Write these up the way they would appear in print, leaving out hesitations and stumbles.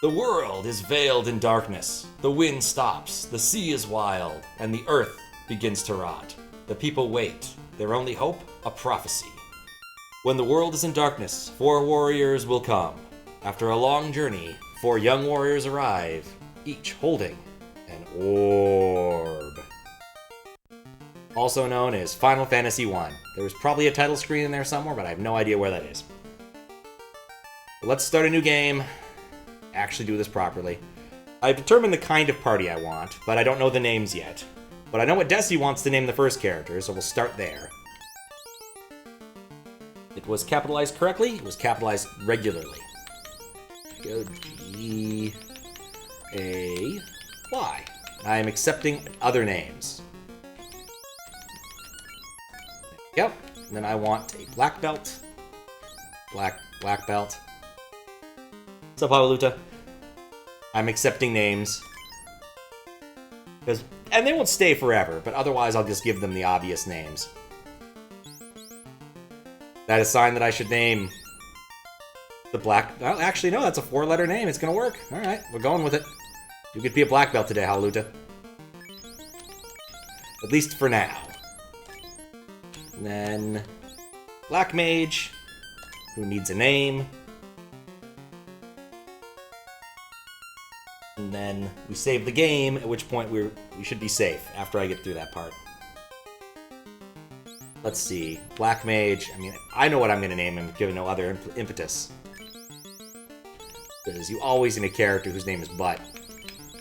The world is veiled in darkness. The wind stops, the sea is wild, and the earth begins to rot. The people wait. Their only hope? A prophecy. When the world is in darkness, 4 warriors will come. After a long journey, 4 young warriors arrive, each holding an orb. Also known as Final Fantasy I. There was probably a title screen in there somewhere, but I have no idea where that is. Let's start a new game. Actually do this properly. I've determined the kind of party I want, but I don't know the names yet. But I know what Desi wants to name the first character, so we'll start there. It was capitalized correctly. It was capitalized regularly. Go G-A-Y. I am accepting other names. There we go. And then I want a black belt. Black belt. What's up, Havaluta? I'm accepting names. And they won't stay forever, but otherwise I'll just give them the obvious names. That is a sign that I should name the black... Well, actually, no, that's a 4-letter name. It's gonna work. Alright, we're going with it. You could be a black belt today, Havaluta. At least for now. And then... Black Mage, who needs a name. And then we save the game, at which point we should be safe after I get through that part. Let's see. Black Mage. I mean, I know what I'm going to name him, given no other impetus. Because you always need a character whose name is Butt.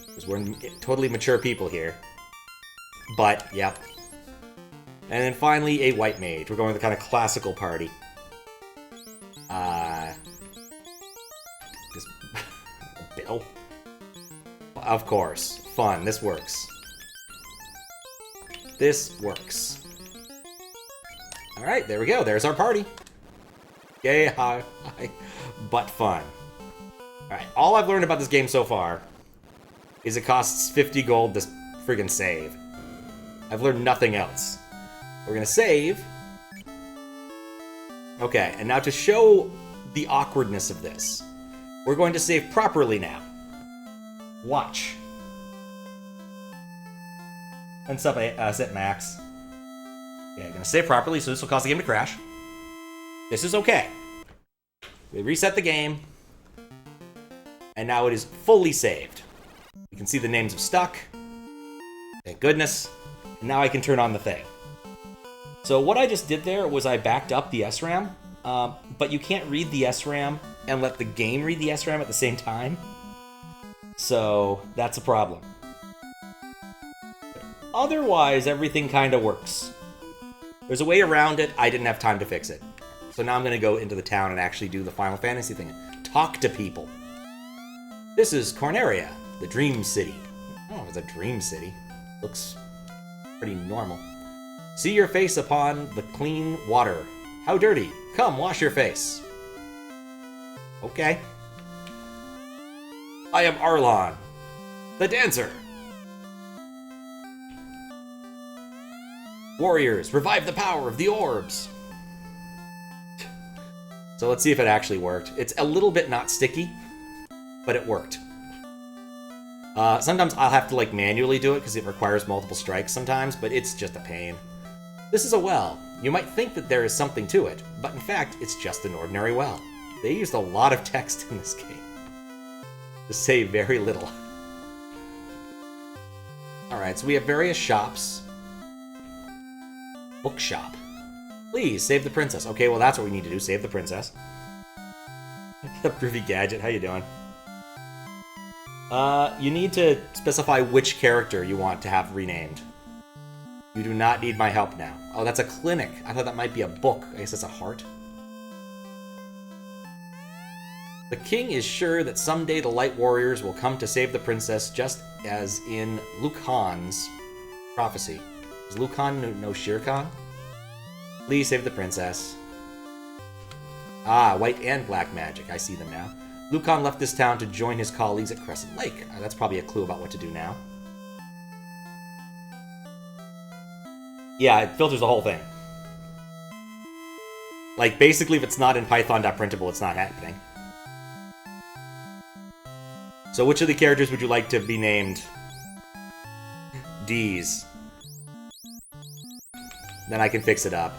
Because we're totally mature people here. Butt, yep. And then finally, a White Mage. We're going with the kind of classical party. Just... Bill? Of course. Fun. This works. This works. Alright, there we go. There's our party. Yay, hi. But fun. Alright, all I've learned about this game so far is it costs 50 gold to friggin' save. I've learned nothing else. We're gonna save. Okay, and now to show the awkwardness of this, we're going to save properly now. Watch. And set max. Okay, I'm gonna save properly, so this will cause the game to crash. This is okay. We reset the game. And now it is fully saved. You can see the names have stuck. Thank goodness. And now I can turn on the thing. So what I just did there was I backed up the SRAM, but you can't read the SRAM and let the game read the SRAM at the same time. So that's a problem. Otherwise, everything kind of works. There's a way around it. I didn't have time to fix it. So now I'm going to go into the town and actually do the Final Fantasy thing. Talk to people. This is Cornelia, the Dream City. Oh, it's a dream city. Looks pretty normal. See your face upon the clean water. How dirty. Come, wash your face. Okay. I am Arlon, the dancer. Warriors, revive the power of the orbs. So let's see if it actually worked. It's a little bit not sticky, but it worked. Sometimes I'll have to like manually do it because it requires multiple strikes sometimes, but it's just a pain. This is a well. You might think that there is something to it, but in fact, it's just an ordinary well. They used a lot of text in this game to say very little. Alright, so we have various shops. Bookshop. Please, save the princess. Okay, well that's what we need to do, save the princess. Groovy Gadget, how you doing? You need to specify which character you want to have renamed. You do not need my help now. Oh, that's a clinic. I thought that might be a book. I guess that's a heart. The king is sure that someday the Light Warriors will come to save the princess, just as in Lucan's prophecy. Does Lucan know Shere Khan? Please save the princess. Ah, white and black magic. I see them now. Lucan left this town to join his colleagues at Crescent Lake. That's probably a clue about what to do now. Yeah, it filters the whole thing. Like, basically, if it's not in Python.printable, it's not happening. So which of the characters would you like to be named D's? Then I can fix it up.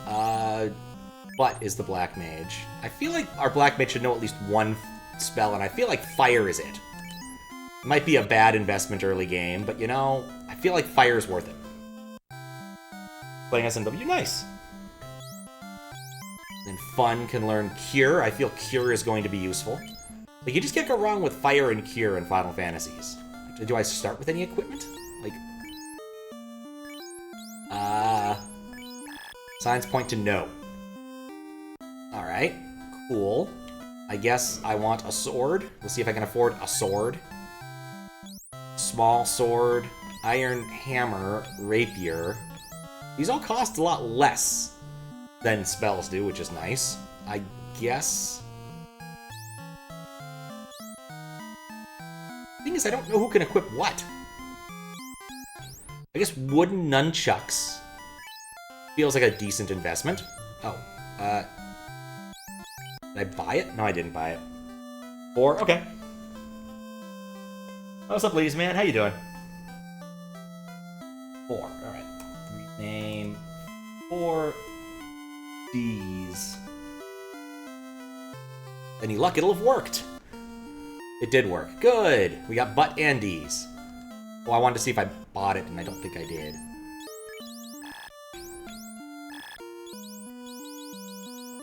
What is the Black Mage? I feel like our Black Mage should know at least one spell, and I feel like Fire is it. It might be a bad investment early game, but you know, I feel like Fire is worth it. Playing SMW, nice. Then Fun can learn Cure. I feel Cure is going to be useful. Like, you just can't go wrong with Fire and Cure in Final Fantasies. Do I start with any equipment? Like, signs point to no. Alright, cool. I guess I want a sword. We'll see if I can afford a sword. Small sword, iron hammer, rapier. These all cost a lot less than spells do, which is nice. I guess... The thing is, I don't know who can equip what. I guess wooden nunchucks feels like a decent investment. Oh, did I buy it? No, I didn't buy it. 4, okay. What's up, ladies, man? How you doing? 4, alright. Rename 4 D's. Any luck, it'll have worked. It did work. Good! We got butt and D's. Well, I wanted to see if I bought it, and I don't think I did.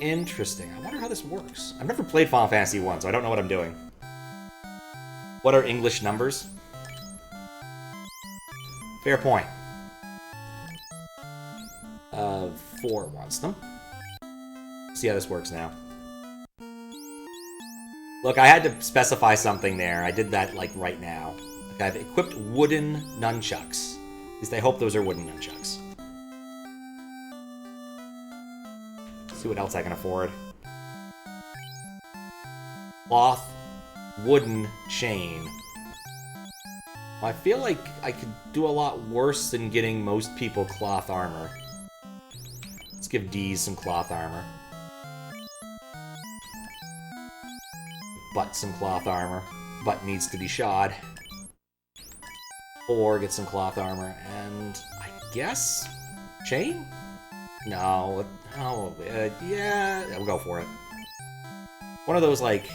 Interesting. I wonder how this works. I've never played Final Fantasy 1, so I don't know what I'm doing. What are English numbers? Fair point. 4 wants them. See how this works now. Look, I had to specify something there. I did that, like, right now. Okay, I've equipped wooden nunchucks. At least I hope those are wooden nunchucks. See what else I can afford. Cloth, wooden chain. Well, I feel like I could do a lot worse than getting most people cloth armor. Let's give D's some cloth armor. Butt some cloth armor. Butt needs to be shod. 4 get some cloth armor, and I guess chain? No. Oh, yeah, we'll go for it. One of those, like,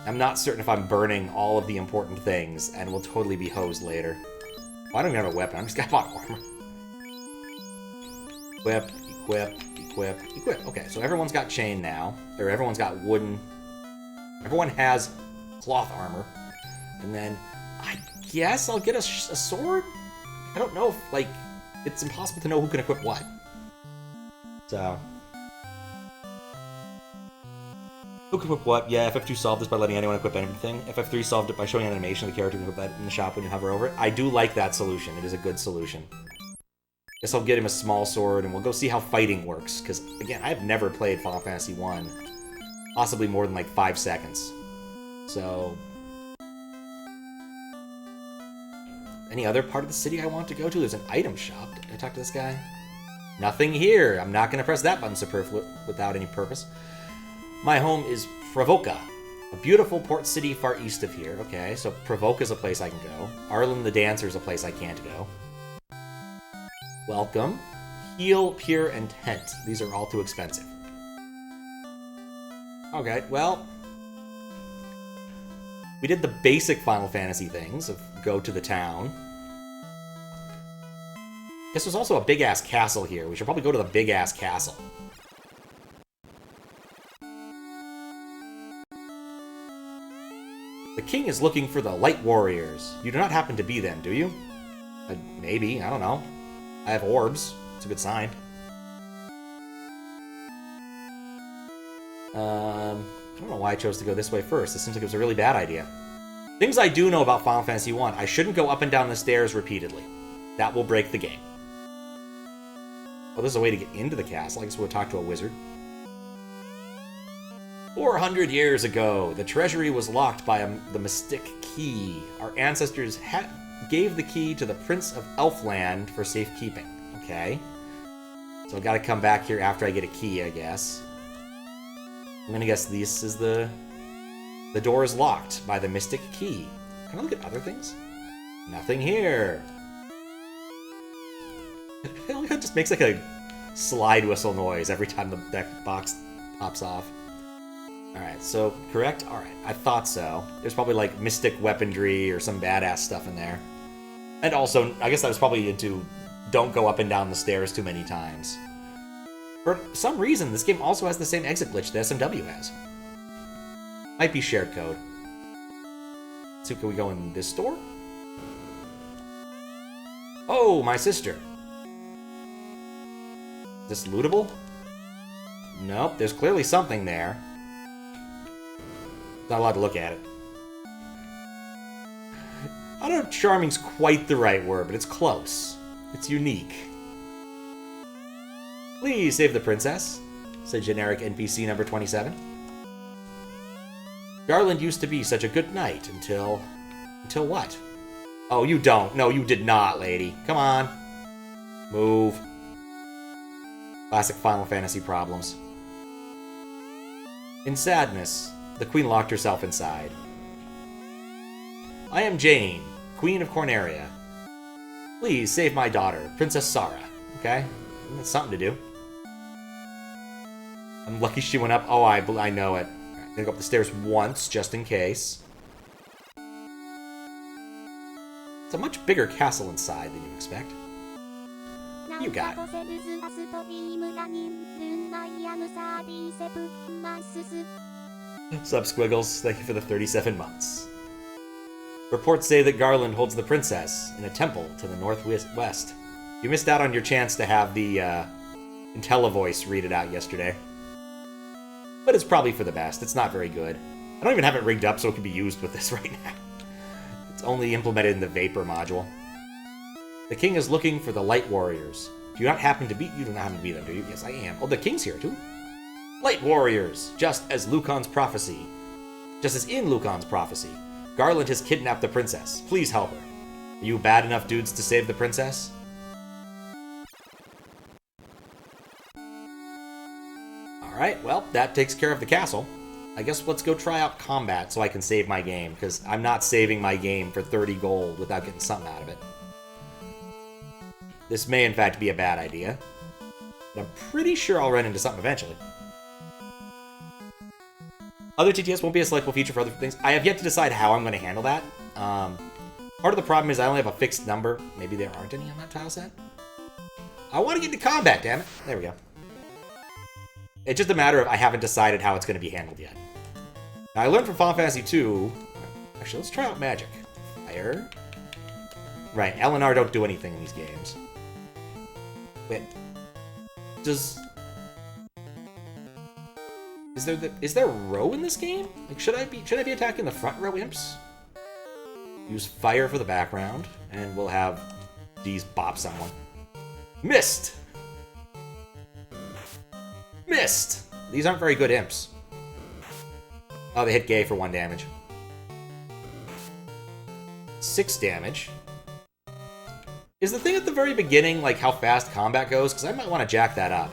I'm not certain if I'm burning all of the important things, and we'll totally be hosed later. Oh, I don't even have a weapon, I'm just got armor. Equip, equip, equip, equip. Okay, so everyone's got chain now. Or everyone's got wooden... Everyone has cloth armor. And then, I guess I'll get a sword? I don't know if, like, it's impossible to know who can equip what. So... Who can equip what? Yeah, FF2 solved this by letting anyone equip anything. FF3 solved it by showing an animation of the character who can equip that in the shop when you hover over it. I do like that solution. It is a good solution. Guess I'll get him a small sword, and we'll go see how fighting works. Because, again, I've never played Final Fantasy 1. Possibly more than, like, 5 seconds. So... Any other part of the city I want to go to? There's an item shop. Did I talk to this guy? Nothing here. I'm not going to press that button superfluous without any purpose. My home is Pravoka, a beautiful port city far east of here. Okay, so Pravoka is a place I can go. Arlen the Dancer is a place I can't go. Welcome. Heal, Pure, and Tent. These are all too expensive. Okay, well... We did the basic Final Fantasy things of go to the town. Guess there's also a big-ass castle here. We should probably go to the big-ass castle. The king is looking for the light warriors. You do not happen to be them, do you? Maybe, I don't know. I have orbs. It's a good sign. I don't know why I chose to go this way first. This seems like it was a really bad idea. Things I do know about Final Fantasy 1. I shouldn't go up and down the stairs repeatedly. That will break the game. Oh, there's a way to get into the castle. I guess we'll talk to a wizard. 400 years ago, the treasury was locked by the mystic key. Our ancestors gave the key to the Prince of Elfland for safekeeping. Okay. So I've got to come back here after I get a key, I guess. I'm gonna guess this is the door is locked by the mystic key. Can I look at other things? Nothing here. It just makes like a slide whistle noise every time that box pops off. Alright, so, correct? Alright, I thought so. There's probably like mystic weaponry or some badass stuff in there. And also, I guess I was probably into don't go up and down the stairs too many times. For some reason, this game also has the same exit glitch that SMW has. Might be shared code. So can we go in this door? Oh, my sister. Is this lootable? Nope, there's clearly something there. Not allowed to look at it. I don't know if charming's quite the right word, but it's close. It's unique. Please save the princess, said generic NPC number 27. Garland used to be such a good knight until... Until what? Oh, you don't. No, you did not, lady. Come on. Move. Classic Final Fantasy problems. In sadness, the queen locked herself inside. I am Jane, Queen of Cornelia. Please save my daughter, Princess Sarah. Okay? That's something to do. I'm lucky she went up. Oh, I know it. I'm gonna go up the stairs once, just in case. It's a much bigger castle inside than you expect. You got it. Sup, Squiggles? Thank you for the 37 months. Reports say that Garland holds the princess in a temple to the northwest. You missed out on your chance to have the IntelliVoice read it out yesterday. But it's probably for the best. It's not very good. I don't even have it rigged up so it can be used with this right now. It's only implemented in the Vapor module. The king is looking for the Light Warriors. Do you not happen to be... You do not happen to be them, do you? Yes, I am. Oh, the king's here, too. Light Warriors! Just as in Lucan's prophecy, Garland has kidnapped the princess. Please help her. Are you bad enough dudes to save the princess? Alright, well, that takes care of the castle. I guess let's go try out combat so I can save my game, because I'm not saving my game for 30 gold without getting something out of it. This may, in fact, be a bad idea. But I'm pretty sure I'll run into something eventually. Other TTS won't be a selectable feature for other things. I have yet to decide how I'm going to handle that. Part of the problem is I only have a fixed number. Maybe there aren't any on that tile set. I want to get into combat, damn it. There we go. It's just a matter of I haven't decided how it's going to be handled yet. Now, I learned from Final Fantasy II... Actually, let's try out magic. Fire. Right, L and R don't do anything in these games. Wait. Does... Is there row in this game? Like, should I be attacking the front row imps? Use fire for the background, and we'll have these bop someone. Missed! Missed! These aren't very good imps. Oh, they hit gay for 1 damage. 6 damage. Is the thing at the very beginning, like, how fast combat goes? Because I might want to jack that up.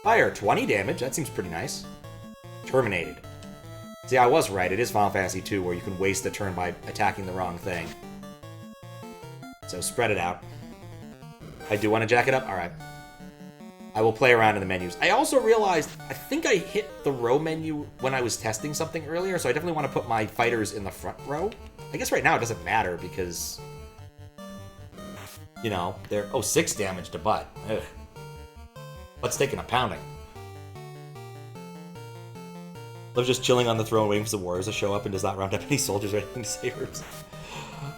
Fire, 20 damage. That seems pretty nice. Terminated. See, I was right. It is Final Fantasy II where you can waste a turn by attacking the wrong thing. So spread it out. I do want to jack it up? Alright. I will play around in the menus. I also realized, I think I hit the row menu when I was testing something earlier, so I definitely want to put my fighters in the front row. I guess right now it doesn't matter because... You know, they're... Oh, 6 damage to butt. Ugh. What's taking a pounding? Liv just chilling on the throne waiting for the warriors to show up and does not round up any soldiers or anything to save her.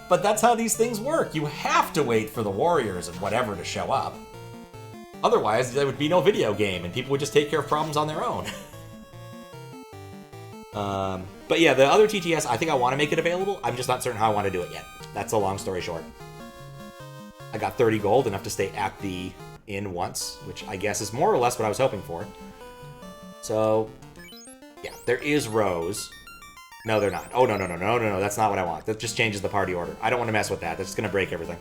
But that's how these things work. You have to wait for the warriors and whatever to show up. Otherwise, there would be no video game and people would just take care of problems on their own. But yeah, the other TTS, I think I want to make it available. I'm just not certain how I want to do it yet. That's a long story short. I got 30 gold, enough to stay at the inn once, which I guess is more or less what I was hoping for. So, yeah, there is rows. No, they're not. Oh, no, that's not what I want. That just changes the party order. I don't want to mess with that. That's just going to break everything.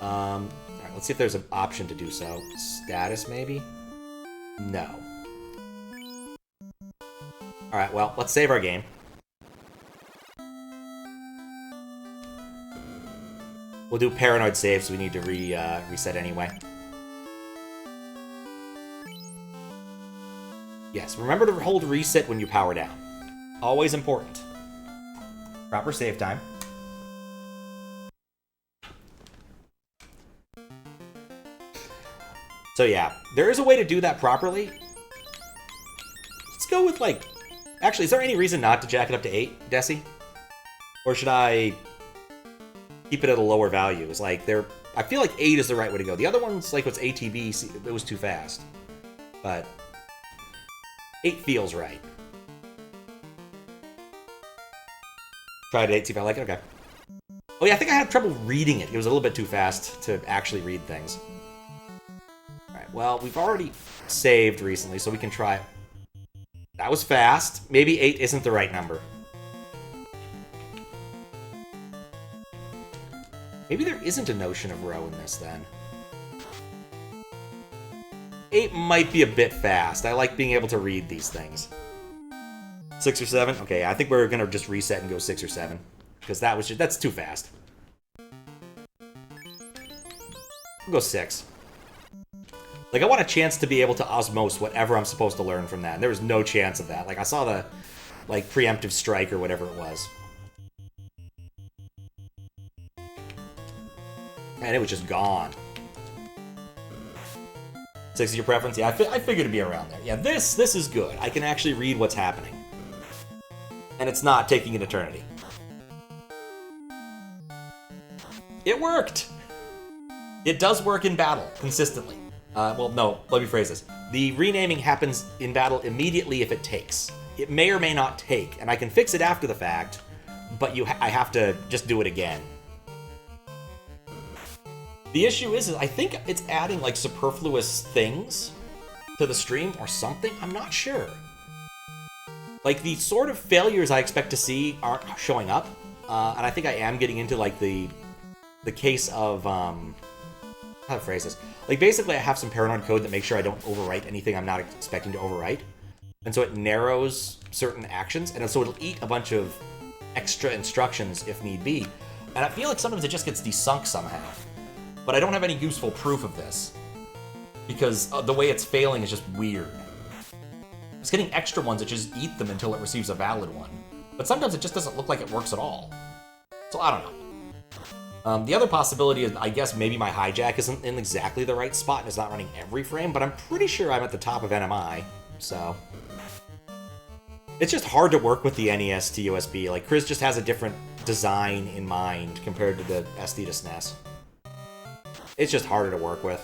Alright, let's see if there's an option to do so. Status, maybe? No. Alright, well, let's save our game. We'll do paranoid saves, so we need to reset anyway. Yes, remember to hold reset when you power down. Always important. Proper save time. So yeah, there is a way to do that properly. Let's go with, like... Actually, is there any reason not to jack it up to 8, Desi? Or should I keep it at a lower value? It's like, I feel like 8 is the right way to go. The other one's, like, what's ATB, it was too fast. But 8 feels right. Try it at 8, see if I like it. Okay. Oh yeah, I think I had trouble reading it. It was a little bit too fast to actually read things. Alright, well, we've already saved recently, so we can try it. That was fast. Maybe 8 isn't the right number. Maybe there isn't a notion of row in this, then. 8 might be a bit fast. I like being able to read these things. 6 or 7? Okay, I think we're going to just reset and go 6 or 7. Because that's too fast. We'll go 6. Like, I want a chance to be able to osmose whatever I'm supposed to learn from that. And there was no chance of that. Like, I saw the, like, preemptive strike or whatever it was. And it was just gone. 6 is your preference? Yeah, I figured it'd be around there. Yeah, this is good. I can actually read what's happening. And it's not taking an eternity. It worked! It does work in battle, consistently. Well, no, let me phrase this. The renaming happens in battle immediately if it takes. It may or may not take, and I can fix it after the fact, but I have to just do it again. The issue is I think it's adding, like, superfluous things to the stream or something. I'm not sure. Like, the sort of failures I expect to see aren't showing up, and I think I am getting into, like, the case of, how to phrase this? Like, basically, I have some paranoid code that makes sure I don't overwrite anything I'm not expecting to overwrite. And so it narrows certain actions, and so it'll eat a bunch of extra instructions if need be. And I feel like sometimes it just gets desunk somehow. But I don't have any useful proof of this. Because the way it's failing is just weird. It's getting extra ones that just eat them until it receives a valid one. But sometimes it just doesn't look like it works at all. So I don't know. The other possibility is, I guess, maybe my hijack isn't in exactly the right spot and is not running every frame, but I'm pretty sure I'm at the top of NMI, so... It's just hard to work with the NES to USB. Like, Chris just has a different design in mind compared to the SD to SNES. It's just harder to work with.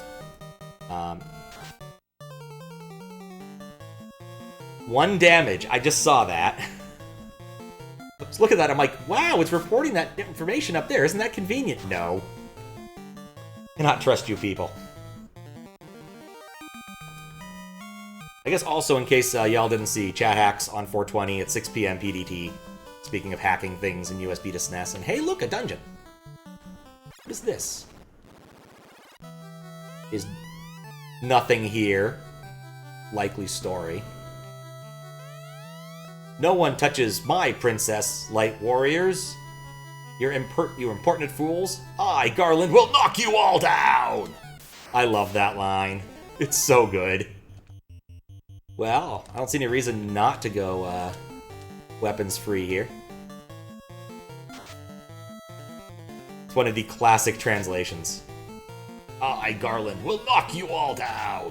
1 damage, I just saw that. Let's look at that, I'm like, wow, it's reporting that information up there. Isn't that convenient? No. Cannot trust you people. I guess also, in case y'all didn't see, chat hacks on 420 at 6 p.m. PDT. Speaking of hacking things in USB to SNES. And hey, look, a dungeon. What is this? Is nothing here. Likely story. No one touches my princess, light warriors. You impertinent fools. I, Garland, will knock you all down! I love that line. It's so good. Well, I don't see any reason not to go weapons free here. It's one of the classic translations. I, Garland, will knock you all down!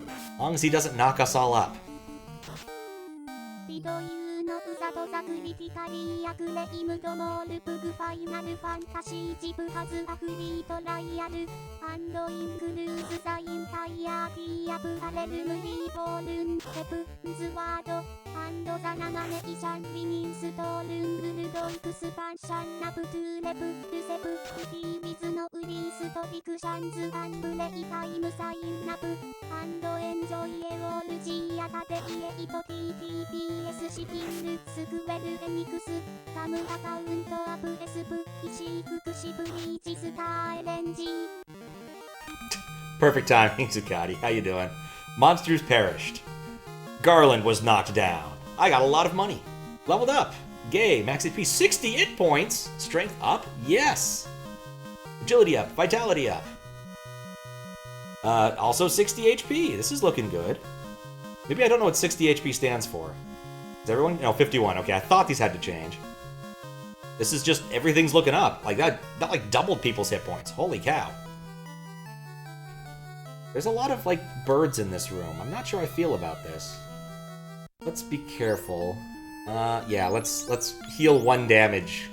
As long as he doesn't knock us all up. というのうざとざクリティカリーアクレイムドモールプグファイナルファンタジージプハズアフリートライアルアンドインクルーズザインタイヤーティーアプハレルムリーボールンテプンズワードアンドザナナネイシャンリニンストールングルドイクスパンシャンナプトゥーレプルセプクティービズのウリーストビクシャンズアンブレイタイムサインナプアンドエンジョイエオールジーアタテイエイト TTPS シピンルスクエルエニクスカムアカウントアプエスプ石福祉ブリーチスターエレンジ Perfect timing, Zucati. How you doing? Monsters perished. Garland was knocked down. I got a lot of money. Leveled up. Gay, max HP 68 points. Strength up? Yes. Agility up, vitality up. Also 60 HP. This is looking good. Maybe I don't know what 60 HP stands for. Is everyone? No, 51. Okay, I thought these had to change. This is just, everything's looking up. Like that like doubled people's hit points. Holy cow. There's a lot of, like, birds in this room. I'm not sure I feel about this. Let's be careful. Yeah, let's heal 1 damage.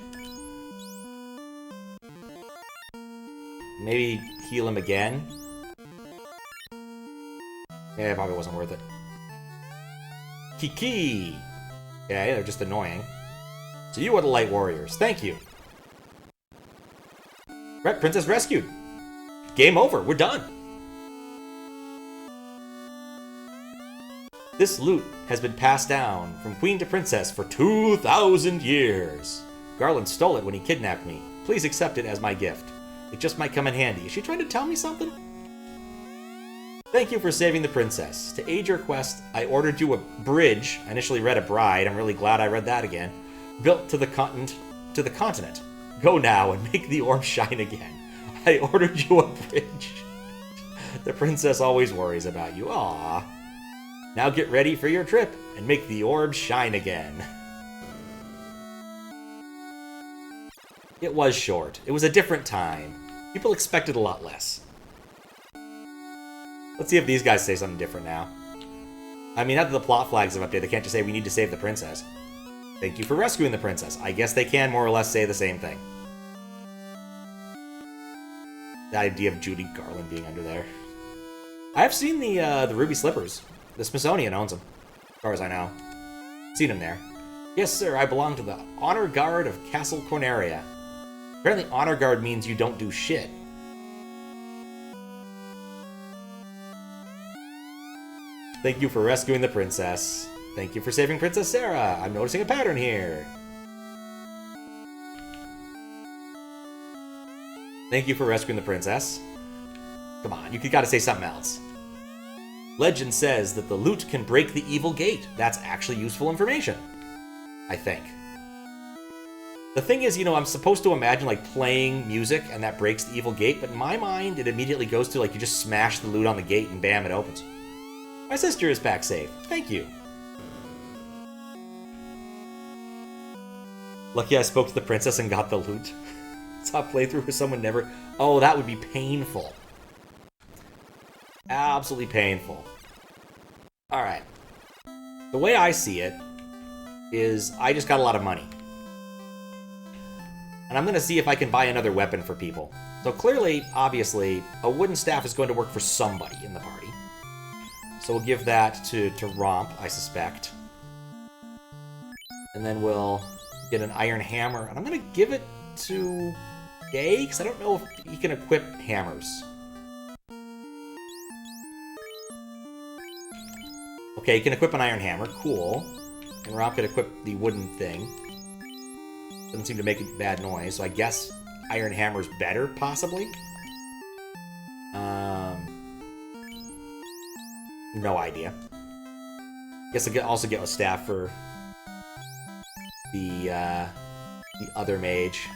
Maybe heal him again. Yeah, it probably wasn't worth it. Kiki! Okay, they're just annoying. So you are the Light Warriors. Thank you. Princess rescued. Game over. We're done. This loot has been passed down from queen to princess for 2,000 years. Garland stole it when he kidnapped me. Please accept it as my gift. It just might come in handy. Is she trying to tell me something? Thank you for saving the princess. To aid your quest, I ordered you a bridge. I initially read a bride. I'm really glad I read that again. Built to the continent. Go now and make the orb shine again. I ordered you a bridge. The princess always worries about you. Aww. Now get ready for your trip and make the orb shine again. It was short. It was a different time. People expected a lot less. Let's see if these guys say something different now. I mean, after the plot flags have updated, they can't just say we need to save the princess. Thank you for rescuing the princess. I guess they can more or less say the same thing. The idea of Judy Garland being under there. I've seen the ruby slippers. The Smithsonian owns them, as far as I know. Seen them there. Yes, sir, I belong to the Honor Guard of Castle Cornelia. Apparently Honor Guard means you don't do shit. Thank you for rescuing the princess. Thank you for saving Princess Sarah. I'm noticing a pattern here. Thank you for rescuing the princess. Come on, you gotta say something else. Legend says that the loot can break the evil gate. That's actually useful information. I think. The thing is, you know, I'm supposed to imagine, like, playing music and that breaks the evil gate, but in my mind, it immediately goes to, like, you just smash the loot on the gate and bam, it opens. My sister is back safe. Thank you. Lucky I spoke to the princess and got the loot. Saw a playthrough where someone never... Oh, that would be painful. Absolutely painful. Alright. The way I see it is I just got a lot of money. And I'm going to see if I can buy another weapon for people. So clearly, obviously, a wooden staff is going to work for somebody in the party. So we'll give that to Romp, I suspect. And then we'll get an iron hammer. And I'm going to give it to Gay, because I don't know if he can equip hammers. Okay, he can equip an iron hammer. Cool. And Romp can equip the wooden thing. Doesn't seem to make a bad noise, so I guess iron hammer's better, possibly? No idea. Guess I could also get a staff for the other mage.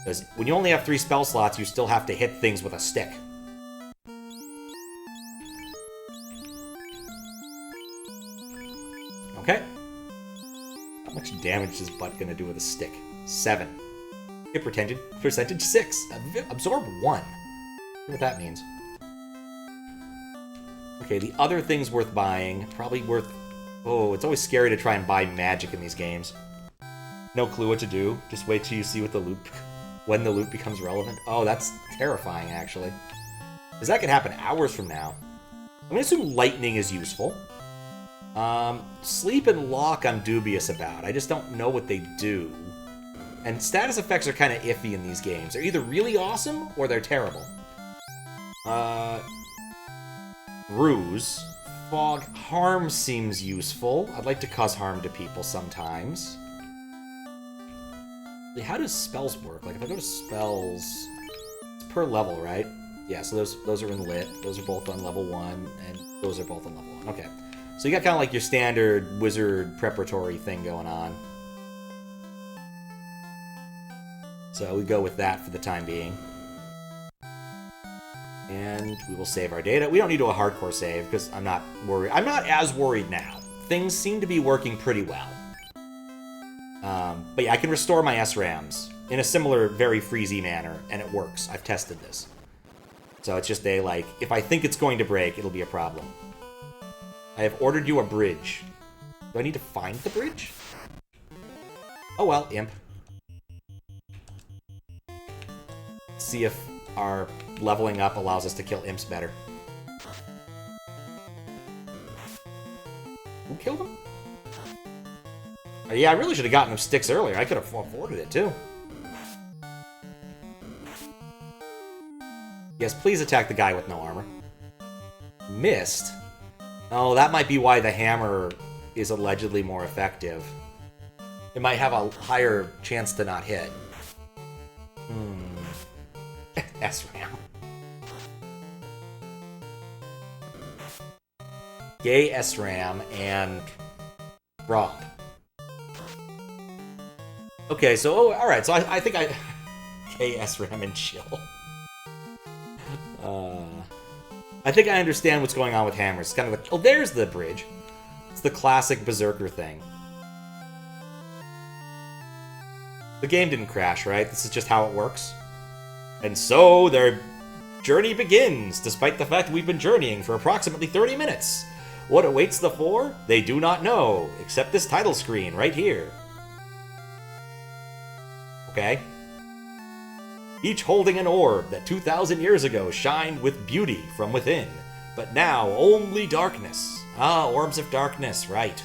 Because when you only have 3 spell slots, you still have to hit things with a stick. Okay. How much damage is Butt gonna do with a stick? 7. Hit percentage 6. Absorb 1. I wonder what that means. Okay, the other things worth buying. Probably worth... Oh, it's always scary to try and buy magic in these games. No clue what to do. Just wait till you see what the loot... when the loot becomes relevant. Oh, that's terrifying, actually. Because that could happen hours from now. I'm gonna assume lightning is useful. Sleep and lock I'm dubious about. I just don't know what they do. And status effects are kind of iffy in these games. They're either really awesome or they're terrible. Ruse. Fog. Harm seems useful. I'd like to cause harm to people sometimes. How does spells work? Like, if I go to spells... It's per level, right? Yeah, so those are in lit. Those are both on level 1, and those are both on level 1. Okay. So you got kind of like your standard wizard preparatory thing going on. So we go with that for the time being. And we will save our data. We don't need to do a hardcore save because I'm not worried. I'm not as worried now. Things seem to be working pretty well. But yeah, I can restore my SRAMs in a similar, very freezy manner, and it works. I've tested this. So it's just if I think it's going to break, it'll be a problem. I have ordered you a bridge. Do I need to find the bridge? Oh well, imp. See if our leveling up allows us to kill imps better. Who killed him? Yeah, I really should have gotten them sticks earlier. I could have afforded it, too. Yes, please attack the guy with no armor. Missed? Oh, that might be why the hammer is allegedly more effective. It might have a higher chance to not hit. SRAM. Gay SRAM and Rob. Okay, so, alright, so I think I... Gay SRAM and chill. I think I understand what's going on with hammers. It's kind of like, oh, there's the bridge. It's the classic Berserker thing. The game didn't crash, right? This is just how it works. And so their journey begins, despite the fact that we've been journeying for approximately 30 minutes. What awaits the four? They do not know, except this title screen right here. Okay. Each holding an orb that 2,000 years ago shined with beauty from within, but now only darkness. Ah, orbs of darkness, right.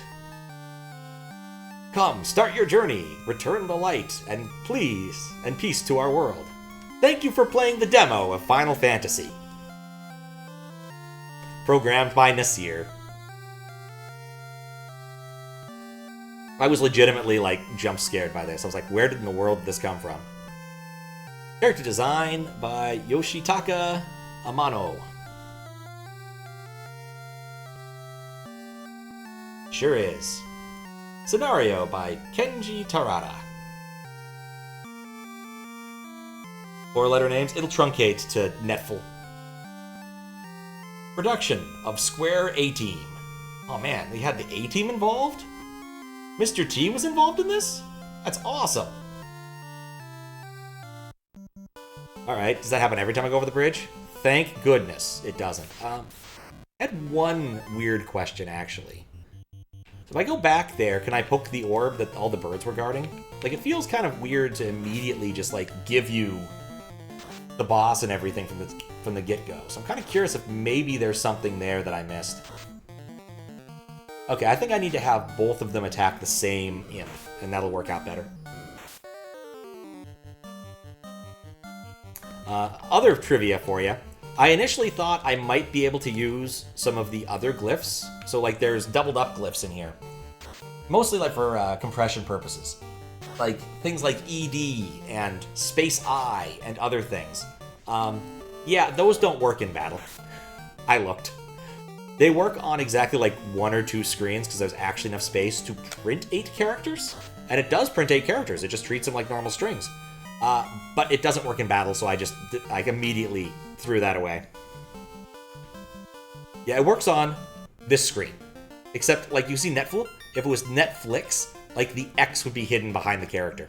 Come, start your journey, return the light, and please, and peace to our world. Thank you for playing the demo of Final Fantasy. Programmed by Nasir. I was legitimately, jump scared by this. I was like, where in the world did this come from? Character design by Yoshitaka Amano. Sure is. Scenario by Kenji Tarada. 4-letter names. It'll truncate to Netful. Production of Square A-Team. Oh man, they had the A-Team involved? Mr. T was involved in this? That's awesome. Alright, does that happen every time I go over the bridge? Thank goodness it doesn't. I had one weird question, actually. So if I go back there, can I poke the orb that all the birds were guarding? It feels kind of weird to immediately just, give you the boss and everything from the get-go. So I'm kind of curious if maybe there's something there that I missed. Okay, I think I need to have both of them attack the same imp, and that'll work out better. Other trivia for you. I initially thought I might be able to use some of the other glyphs. So, there's doubled up glyphs in here. Mostly, for compression purposes. Things like ED and Space I and other things. Yeah, those don't work in battle. I looked. They work on exactly, 1 or 2 screens because there's actually enough space to print 8 characters. And it does print 8 characters. It just treats them like normal strings. But it doesn't work in battle, so I immediately threw that away. Yeah, it works on this screen. Except, you see Netflix? If it was Netflix, the X would be hidden behind the character.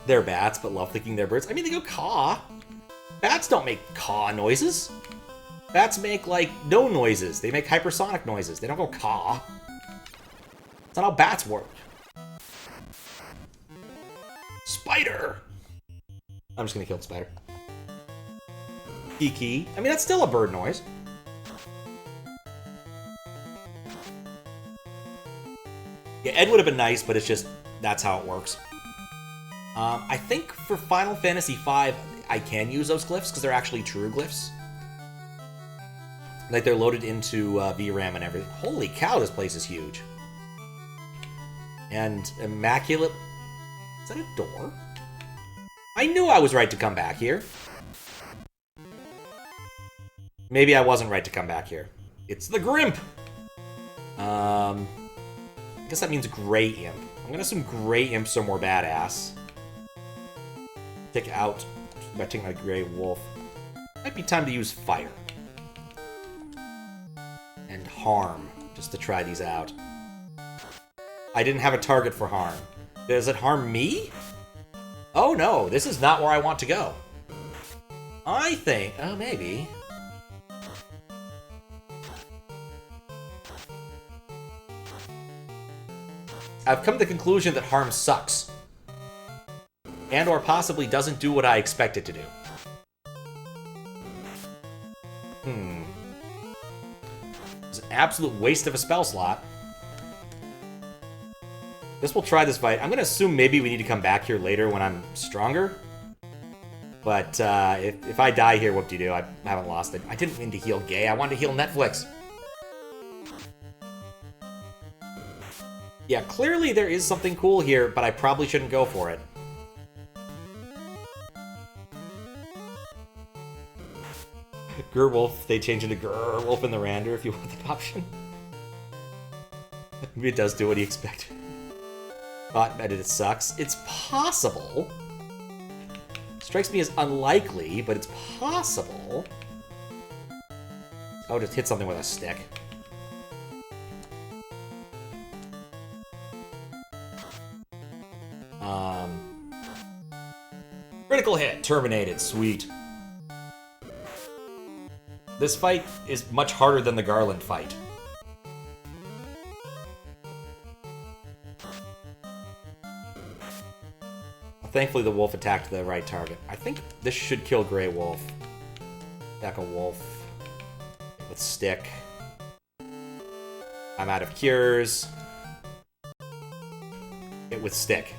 They're bats, but love thinking they're birds. I mean, they go caw. Bats don't make caw noises. Bats make, no noises. They make hypersonic noises. They don't go caw. That's not how bats work. Spider! I'm just gonna kill the spider. Bikke. I mean, that's still a bird noise. Yeah, Ed would have been nice, but it's just, that's how it works. I think for Final Fantasy V, I can use those glyphs, because they're actually true glyphs. They're loaded into VRAM and everything. Holy cow, this place is huge. And immaculate... Is that a door? I knew I was right to come back here. Maybe I wasn't right to come back here. It's the Grimp! I guess that means Grey Imp. I'm gonna assume Grey Imps are more badass. Take out by taking my Grey Wolf. Might be time to use Fire. And Harm, just to try these out. I didn't have a target for Harm. Does it harm me? Oh no, this is not where I want to go. I think... Oh, maybe. I've come to the conclusion that Harm sucks. And or possibly doesn't do what I expect it to do. It's an absolute waste of a spell slot. Guess we'll try this fight. I'm going to assume maybe we need to come back here later when I'm stronger. But if I die here, whoop-de-doo, I haven't lost it. I didn't mean to heal Gay. I wanted to heal Netflix. Yeah, clearly there is something cool here, but I probably shouldn't go for it. Gerwolf, they change into Gerwolf in the Rander if you want the option. Maybe it does do what he expected. Thought that it sucks. It's possible. Strikes me as unlikely, but it's possible. Oh, just hit something with a stick. Critical hit. Terminated. Sweet. This fight is much harder than the Garland fight. Thankfully, the wolf attacked the right target. I think this should kill Grey Wolf. Attack a wolf with stick. I'm out of cures. Hit with stick.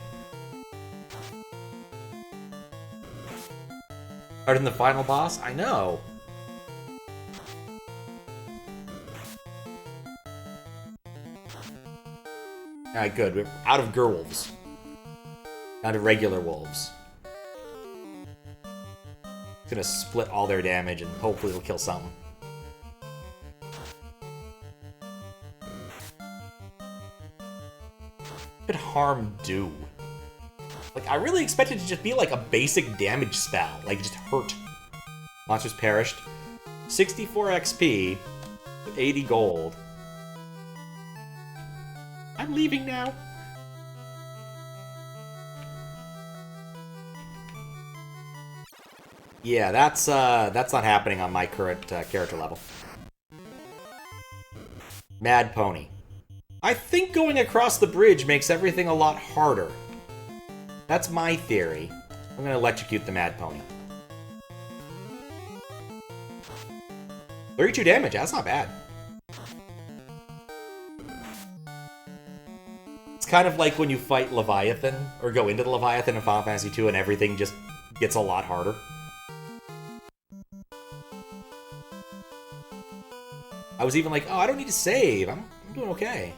Harder than the final boss? I know. Alright, good. We're out of Gerwolves. Down to regular wolves. It's gonna split all their damage and hopefully it'll kill something. What could Harm do? Like, I really expected it to just be like a basic damage spell. Like, just hurt. Monsters perished. 64 XP. 80 gold. I'm leaving now. Yeah, that's not happening on my current character level. Mad Pony. I think going across the bridge makes everything a lot harder. That's my theory. I'm gonna electrocute the Mad Pony. 32 damage, that's not bad. It's kind of like when you fight Leviathan, or go into the Leviathan in Final Fantasy II and everything just gets a lot harder. I was even like, oh, I don't need to save. I'm doing okay.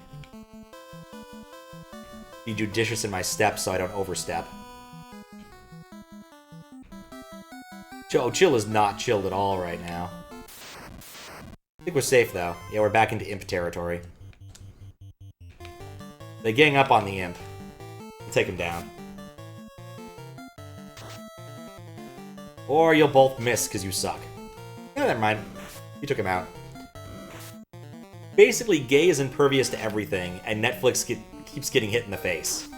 Be judicious in my steps so I don't overstep. Chill is not chilled at all right now. I think we're safe, though. Yeah, we're back into Imp territory. They gang up on the Imp. We'll take him down. Or you'll both miss because you suck. No, never mind. You took him out. Basically, Gay is impervious to everything, and Netflix keeps getting hit in the face.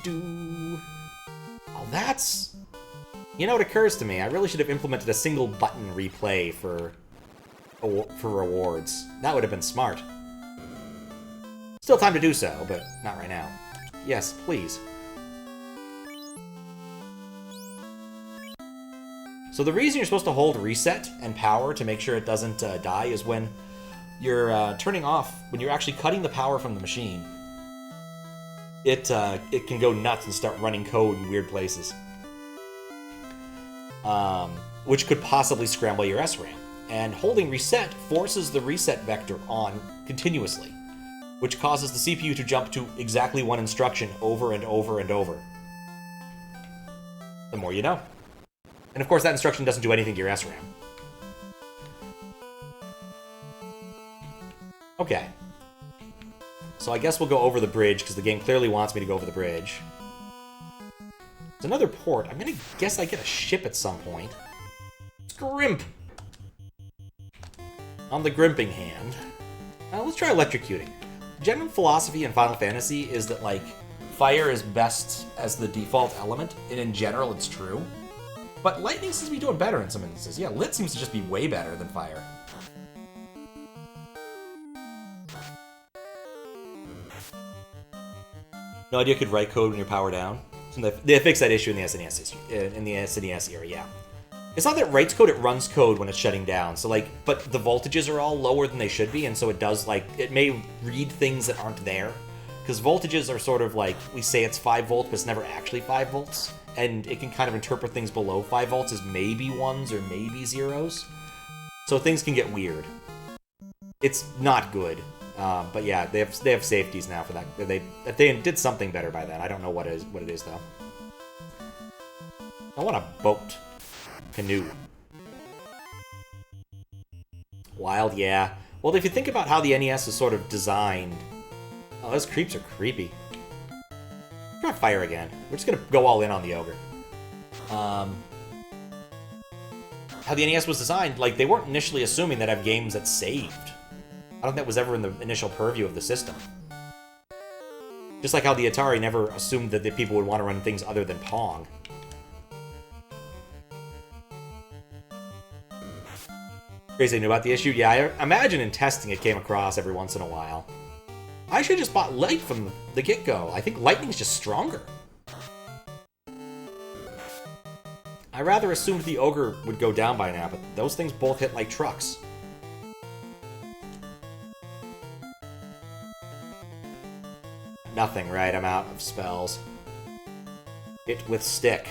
Oh, that's... You know, it occurs to me, I really should have implemented a single button replay for rewards. That would have been smart. Still time to do so, but not right now. Yes, please. So the reason you're supposed to hold reset and power to make sure it doesn't die is when you're turning off, when you're actually cutting the power from the machine, it can go nuts and start running code in weird places. Which could possibly scramble your SRAM. And holding reset forces the reset vector on continuously, which causes the CPU to jump to exactly one instruction over and over and over. The more you know. And of course that instruction doesn't do anything to your SRAM. Okay. So I guess we'll go over the bridge, because the game clearly wants me to go over the bridge. There's another port. I'm gonna guess I get a ship at some point. Scrimp! On the grimping hand. Let's try electrocuting. General philosophy in Final Fantasy is that, like, fire is best as the default element, and in general it's true. But lightning seems to be doing better in some instances. Yeah, lit seems to just be way better than fire. No idea you could write code when you're powered down. So they fixed that issue in the SNES era, yeah. It's not that it writes code, it runs code when it's shutting down. So, like, but the voltages are all lower than they should be, and so it does, like, it may read things that aren't there. Because voltages are sort of like, we say it's 5 volts, but it's never actually 5 volts. And it can kind of interpret things below 5 volts as maybe 1s or maybe 0s. So things can get weird. It's not good. But yeah, they have safeties now for that. They did something better by then. I don't know what it is though. I want a boat. Canoe. Wild, yeah. Well, if you think about how the NES is sort of designed... Oh, those creeps are creepy. Try fire again. We're just gonna go all in on the ogre. How the NES was designed, like, they weren't initially assuming that have games that saved. I don't think that was ever in the initial purview of the system. Just like how the Atari never assumed that the people would want to run things other than Pong. Crazy knew about the issue? Yeah, I imagine in testing it came across every once in a while. I should have just bought Light from the get-go. I think Lightning's just stronger. I rather assumed the Ogre would go down by now, but those things both hit like trucks. Nothing, right? I'm out of spells. Hit with stick.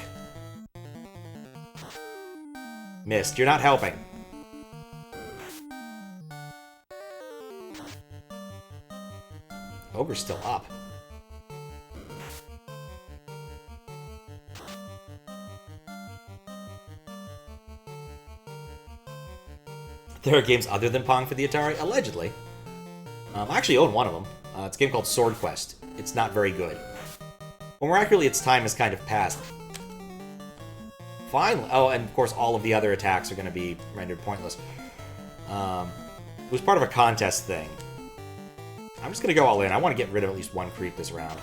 Missed. You're not helping. Ogre's still up. There are games other than Pong for the Atari? Allegedly. I actually own one of them. It's a game called Sword Quest. It's not very good. Well, more accurately, its time has kind of passed. Finally. Oh, and of course, all of the other attacks are going to be rendered pointless. It was part of a contest thing. I'm just going to go all in. I want to get rid of at least one creep this round.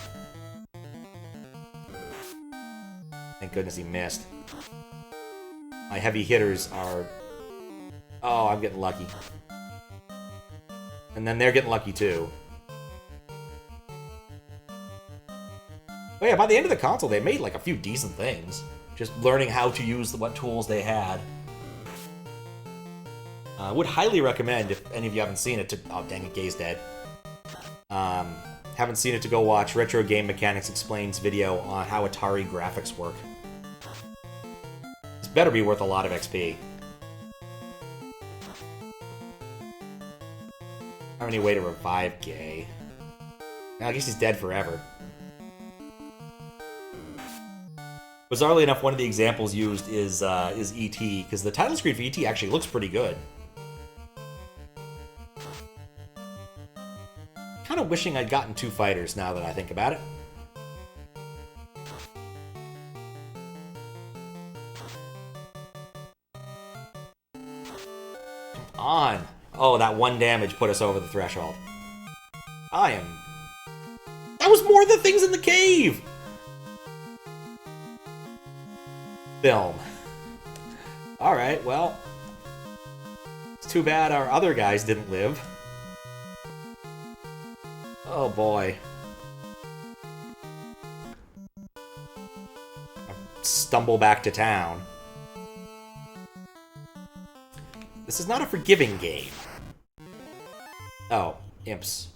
Thank goodness he missed. My heavy hitters are... Oh, I'm getting lucky. And then they're getting lucky too. But yeah, by the end of the console, they made like a few decent things. Just learning how to use what tools they had. I would highly recommend, if any of you haven't seen it, to... Oh, dang it, Gay's dead. Haven't seen it, to go watch Retro Game Mechanics Explains video on how Atari graphics work. This better be worth a lot of XP. I don't have any way to revive Gay. I guess he's dead forever. Bizarrely enough, one of the examples used is E.T., because the title screen for E.T. actually looks pretty good. Kind of wishing I'd gotten 2 fighters now that I think about it. Come on! Oh, that 1 damage put us over the threshold. That was more than things in the cave! Film. Alright, well... It's too bad our other guys didn't live. Oh boy. Stumble back to town. This is not a forgiving game. Oh, imps.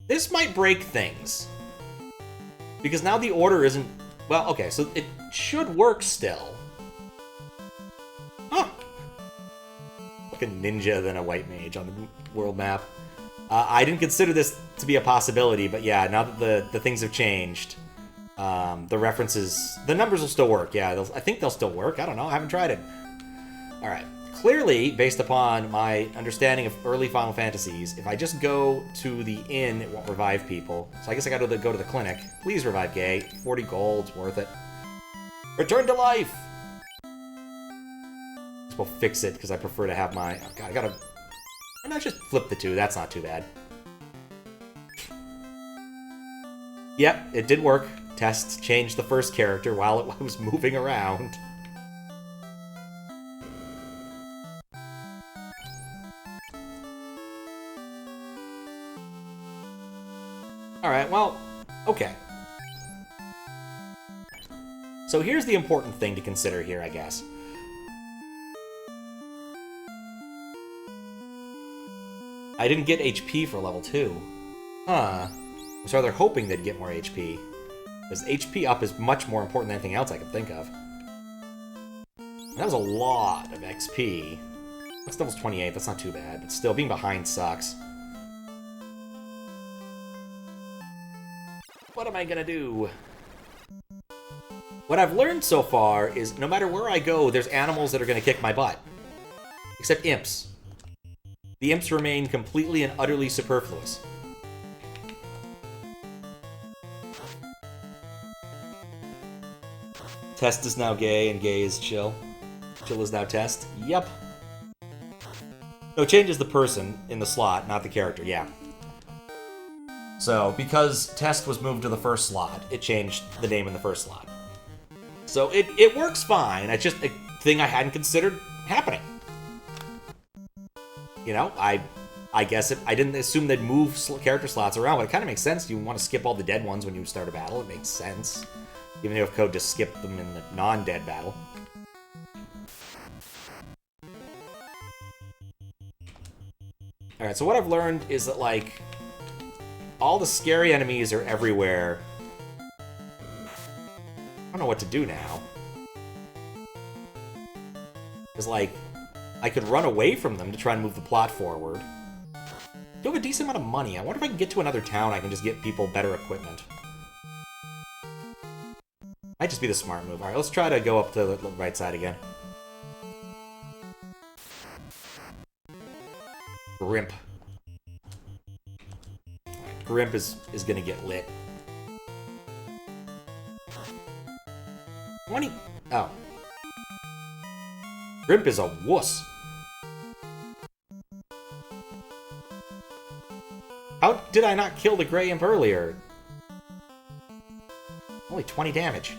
This might break things. Because now the order isn't... Well, okay, so it should work still. Huh. Like a ninja than a white mage on the world map. I didn't consider this to be a possibility, but yeah, now that the things have changed, the references... The numbers will still work, yeah. I think they'll still work. I don't know. I haven't tried it. Alright. clearly, based upon my understanding of early Final Fantasies, if I just go to the inn, it won't revive people. So I guess I gotta go to the clinic. Please revive Gay. 40 gold's worth it. Return to life! We'll fix it, because I prefer to have my... Oh god, I gotta... Why not just flip the two? That's not too bad. Yep, it did work. Test changed the first character while it was moving around. Alright, well, okay. So here's the important thing to consider here, I guess. I didn't get HP for level 2. Huh. So they're hoping they'd get more HP. Because HP up is much more important than anything else I can think of. And that was a lot of XP. Next level's 28, that's not too bad. But still, being behind sucks. What am I gonna do? What I've learned so far is no matter where I go, there's animals that are gonna kick my butt. Except imps. The imps remain completely and utterly superfluous. Test is now Gay, and Gay is Chill. Chill is now Test. Yep. No, change is the person in the slot, not the character, yeah. So, because Test was moved to the first slot, it changed the name in the first slot. So, it works fine. It's just a thing I hadn't considered happening. You know, I guess I didn't assume they'd move character slots around, but it kind of makes sense. You want to skip all the dead ones when you start a battle. It makes sense. Even if code just skip them in the non-dead battle. Alright, so what I've learned is that, like, all the scary enemies are everywhere. I don't know what to do now. Because, like, I could run away from them to try and move the plot forward. I do have a decent amount of money. I wonder if I can get to another town I can just get people better equipment. Might just be the smart move. Alright, let's try to go up to the right side again. Grimp. Right, Grimp is gonna get lit. 20... Oh. Grimp is a wuss. How did I not kill the Grey Imp earlier? Only 20 damage.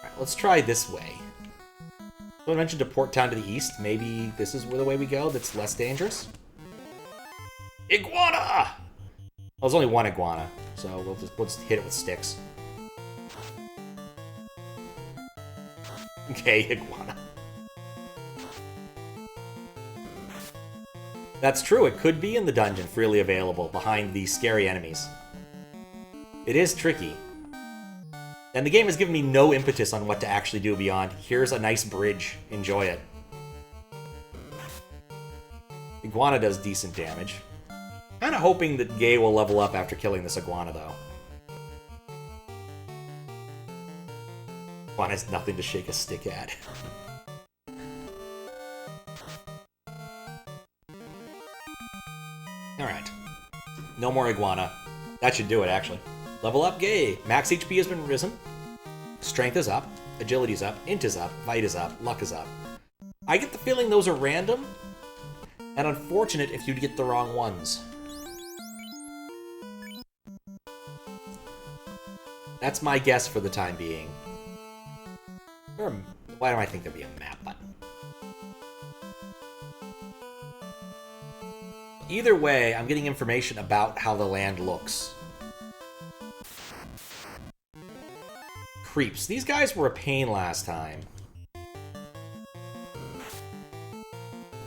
Alright, let's try this way. So I mentioned to Port Town to the east. Maybe this is the way we go that's less dangerous? Iguana! Well, there's only one iguana, so we'll just hit it with sticks. Okay, iguana. That's true, it could be in the dungeon, freely available, behind these scary enemies. It is tricky. And the game has given me no impetus on what to actually do beyond, here's a nice bridge, enjoy it. Iguana does decent damage. Kinda hoping that Gay will level up after killing this iguana, though. Iguana has nothing to shake a stick at. Alright. No more iguana. That should do it, actually. Level up, Gay! Max HP has been risen. Strength is up. Agility's up. Int is up. Fight is up. Luck is up. I get the feeling those are random, and unfortunate if you'd get the wrong ones. That's my guess for the time being. Why do I think there'd be a map button? Either way, I'm getting information about how the land looks. Creeps. These guys were a pain last time.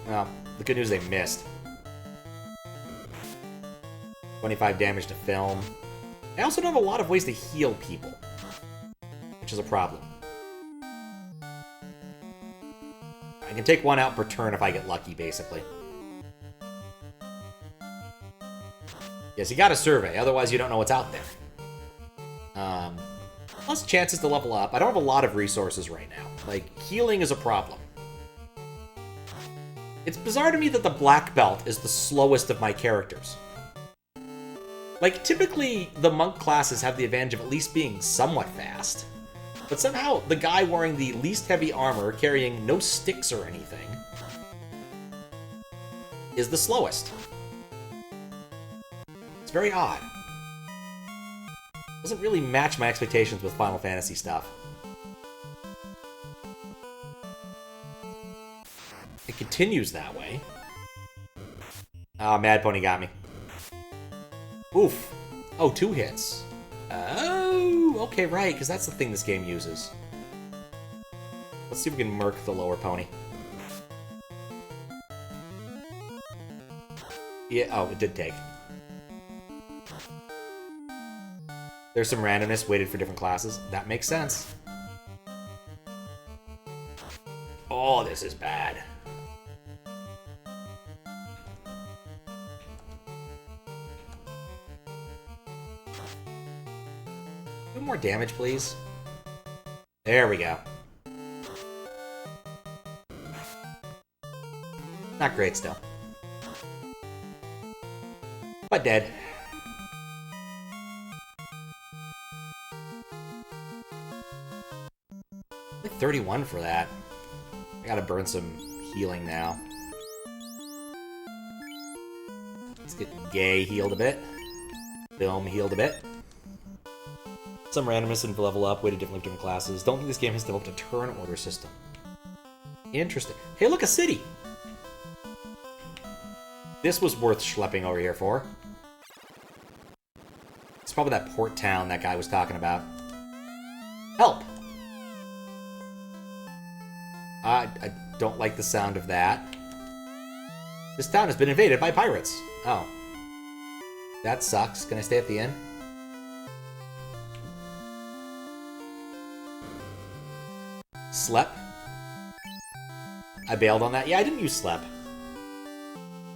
Well, the good news they missed. 25 damage to film. I also don't have a lot of ways to heal people, which is a problem. I can take one out per turn if I get lucky, basically. Yes, you gotta survey, otherwise you don't know what's out there. Plus chances to level up. I don't have a lot of resources right now. Like, healing is a problem. It's bizarre to me that the black belt is the slowest of my characters. Like, typically, the monk classes have the advantage of at least being somewhat fast. But somehow, the guy wearing the least heavy armor, carrying no sticks or anything, is the slowest. It's very odd. Doesn't really match my expectations with Final Fantasy stuff. It continues that way. Ah, Mad Pony got me. Oof. Oh, 2 hits. Oh, okay, right, because that's the thing this game uses. Let's see if we can murk the lower pony. Yeah, oh, it did take. There's some randomness weighted for different classes. That makes sense. Oh, this is bad. Do more damage, please. There we go. Not great still. But dead. Like 31 for that. I gotta burn some healing now. Let's get Gay healed a bit. Film healed a bit. Some randomness and level up, weighted differently for different classes. Don't think this game has developed a turn order system. Interesting. Hey, look, a city! This was worth schlepping over here for. It's probably that port town that guy was talking about. Help! I don't like the sound of that. This town has been invaded by pirates. Oh. That sucks. Can I stay at the inn? Slep. I bailed on that. Yeah, I didn't use slep.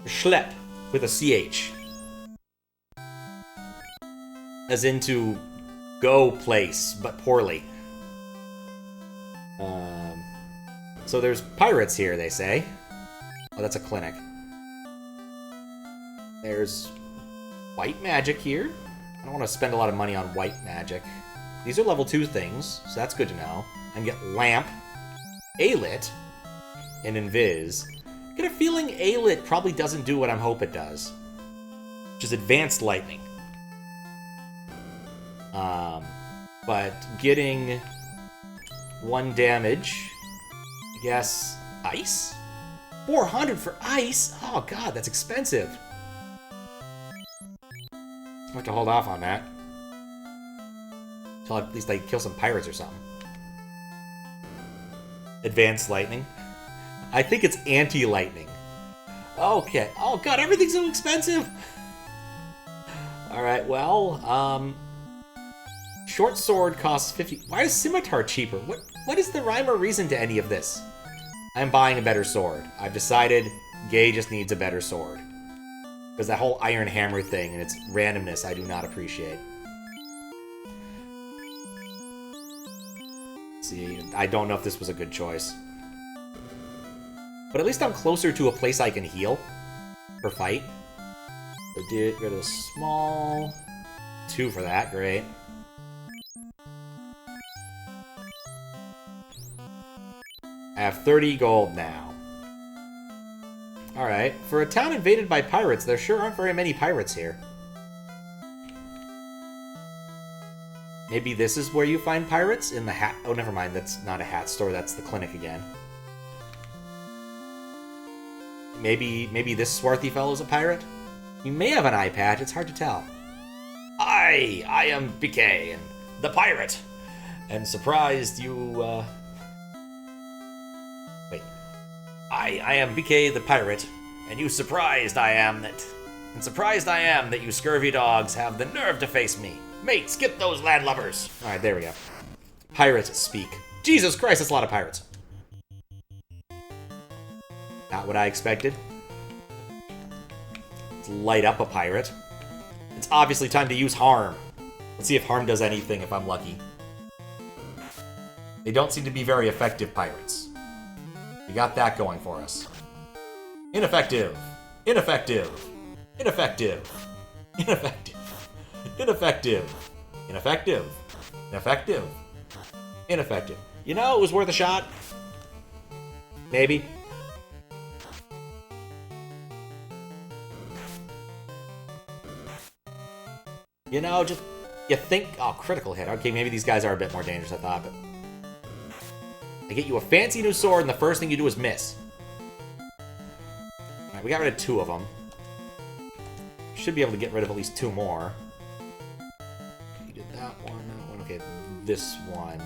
Schlep with a CH. As into go place, but poorly. So there's pirates here, they say. Oh, that's a clinic. There's white magic here. I don't want to spend a lot of money on white magic. These are level 2 things, so that's good to know. And get lamp, A-lit, and invis. I get a feeling A-lit probably doesn't do what I'm hope it does, which is advanced lightning. But getting 1 damage, I guess, ice? 400 for ice? Oh god, that's expensive. I'll have to hold off on that. Until at least I kill some pirates or something. Advanced lightning. I think it's anti-lightning. Okay. Oh god, everything's so expensive! Alright, well, short sword costs 50. Why is scimitar cheaper? What is the rhyme or reason to any of this? I'm buying a better sword. I've decided Gay just needs a better sword. Because that whole iron hammer thing and its randomness I do not appreciate. See, I don't know if this was a good choice. But at least I'm closer to a place I can heal for fight. So did go to a small 2 for that, great. I have 30 gold now. Alright, for a town invaded by pirates, there sure aren't very many pirates here. Maybe this is where you find pirates? In the hat... Oh, never mind, that's not a hat store, that's the clinic again. Maybe this swarthy fellow's a pirate? You may have an eye patch, it's hard to tell. I am Bikke, and the pirate, and surprised you, Wait. I am Bikke the pirate, and surprised I am that you scurvy dogs have the nerve to face me. Mate, skip those landlubbers! Alright, there we go. Pirates speak. Jesus Christ, that's a lot of pirates. Not what I expected. Let's light up a pirate. It's obviously time to use harm. Let's see if harm does anything if I'm lucky. They don't seem to be very effective pirates. We got that going for us. Ineffective. Ineffective. Ineffective. Ineffective. Ineffective. Ineffective. Ineffective. Ineffective. You know, it was worth a shot. Maybe. You know, just... You think... Oh, critical hit. Okay, maybe these guys are a bit more dangerous, I thought, but... I get you a fancy new sword, and the first thing you do is miss. Alright, we got rid of 2 of them. Should be able to get rid of at least 2 more. You did that one. Okay, this one.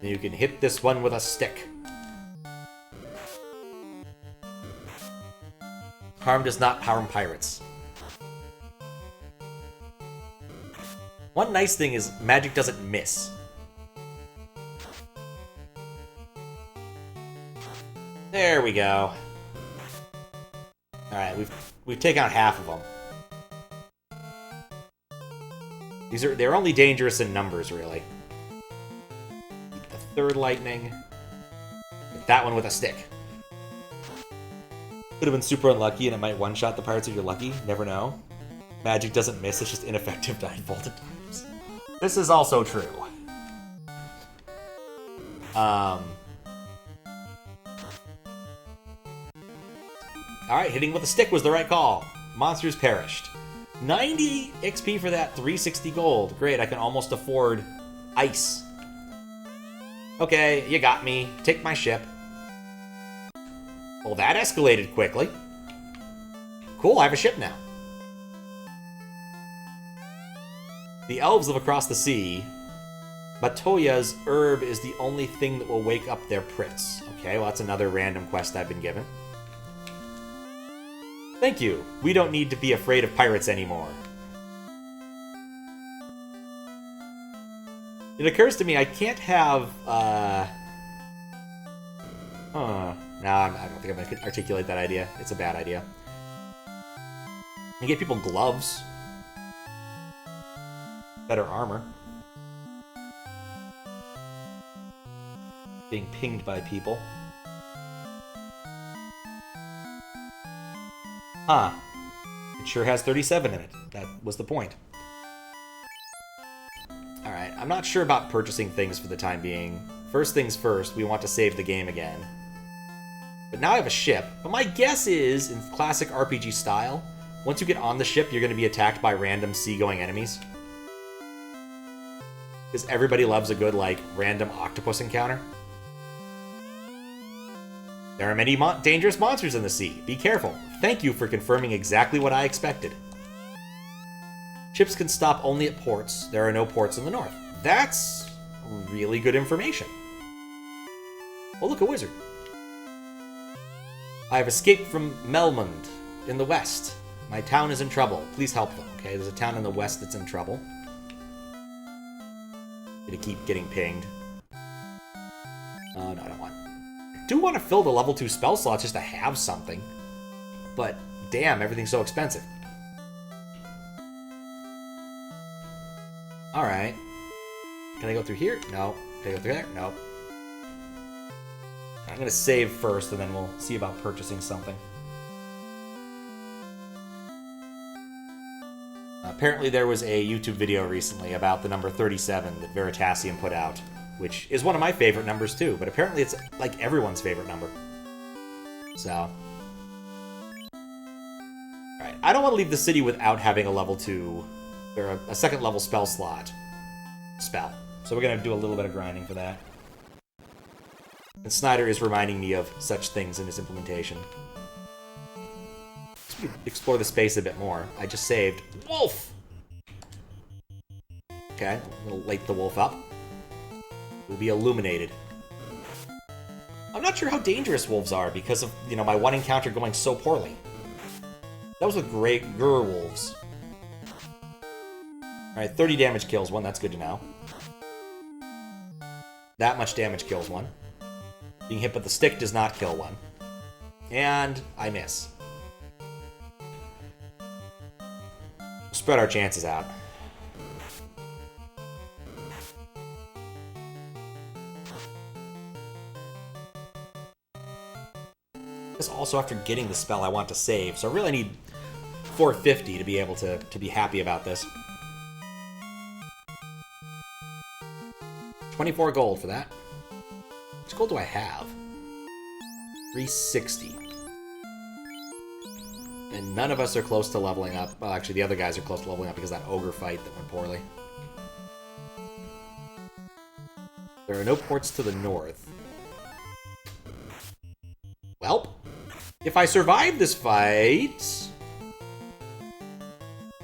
Then you can hit this one with a stick. Harm does not harm pirates. One nice thing is magic doesn't miss. There we go. Alright, we've taken out half of them. They're only dangerous in numbers, really. The 3rd lightning. Hit that one with a stick. Could have been super unlucky and it might one-shot the pirates if you're lucky. Never know. Magic doesn't miss, it's just ineffective 9 vaulted times. This is also true. Alright, hitting with a stick was the right call. Monsters perished. 90 XP for that, 360 gold. Great, I can almost afford ice. Okay, you got me. Take my ship. Well, that escalated quickly. Cool, I have a ship now. The elves live across the sea. Matoya's herb is the only thing that will wake up their prince. Okay, well, that's another random quest I've been given. Thank you. We don't need to be afraid of pirates anymore. It occurs to me I can't have, No, I don't think I'm going to articulate that idea. It's a bad idea. You get people gloves. Better armor. Being pinged by people. Huh. It sure has 37 in it. That was the point. Alright, I'm not sure about purchasing things for the time being. First things first, we want to save the game again. But now I have a ship. But my guess is, in classic RPG style, once you get on the ship, you're going to be attacked by random seagoing enemies. Because everybody loves a good, like, random octopus encounter. There are many dangerous monsters in the sea. Be careful. Thank you for confirming exactly what I expected. Ships can stop only at ports. There are no ports in the north. That's really good information. Oh, look, a wizard. I have escaped from Melmond in the west. My town is in trouble. Please help them, okay? There's a town in the west that's in trouble. Gonna keep getting pinged. Oh, no, I don't want... I do want to fill the level 2 spell slots just to have something. But, damn, everything's so expensive. Alright. Can I go through here? No. Can I go through there? No. I'm gonna save first, and then we'll see about purchasing something. Apparently there was a YouTube video recently about the number 37 that Veritasium put out, which is one of my favorite numbers too, but apparently it's like everyone's favorite number. So... Alright, I don't want to leave the city without having a level 2, or a second level spell slot. So we're gonna do a little bit of grinding for that. And Snyder is reminding me of such things in his implementation. Let's explore the space a bit more. I just saved. Wolf! Okay, we'll light the wolf up. We'll be illuminated. I'm not sure how dangerous wolves are because of, you know, my one encounter going so poorly. That was with great Gur wolves. Alright, 30 damage kills one, that's good to know. That much damage kills one. Being hit with the stick does not kill one. And I miss. We'll spread our chances out. This also after getting the spell I want to save, so I really need 450 to be able to be happy about this. 24 gold for that. How much gold do I have? 360. And none of us are close to leveling up. Well, actually, the other guys are close to leveling up because of that ogre fight that went poorly. There are no ports to the north. Well, if I survive this fight,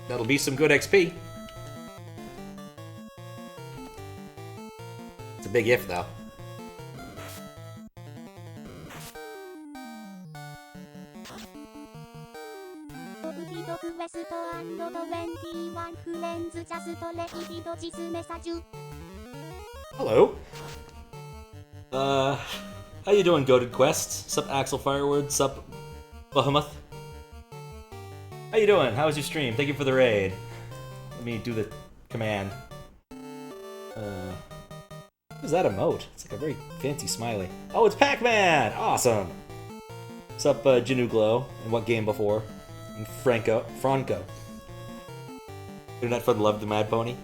that'll be some good XP. It's a big if, though. Hello. How you doing, Goated Quest? Sup, Axel Firewood? Sup, Bahamut? How you doing? How was your stream? Thank you for the raid. Let me do the command. What is that emote? It's like a very fancy smiley. Oh, it's Pac-Man! Awesome! Sup, Jinu Glow? And what game before? And Franco. Internet for the love of the Mad Pony.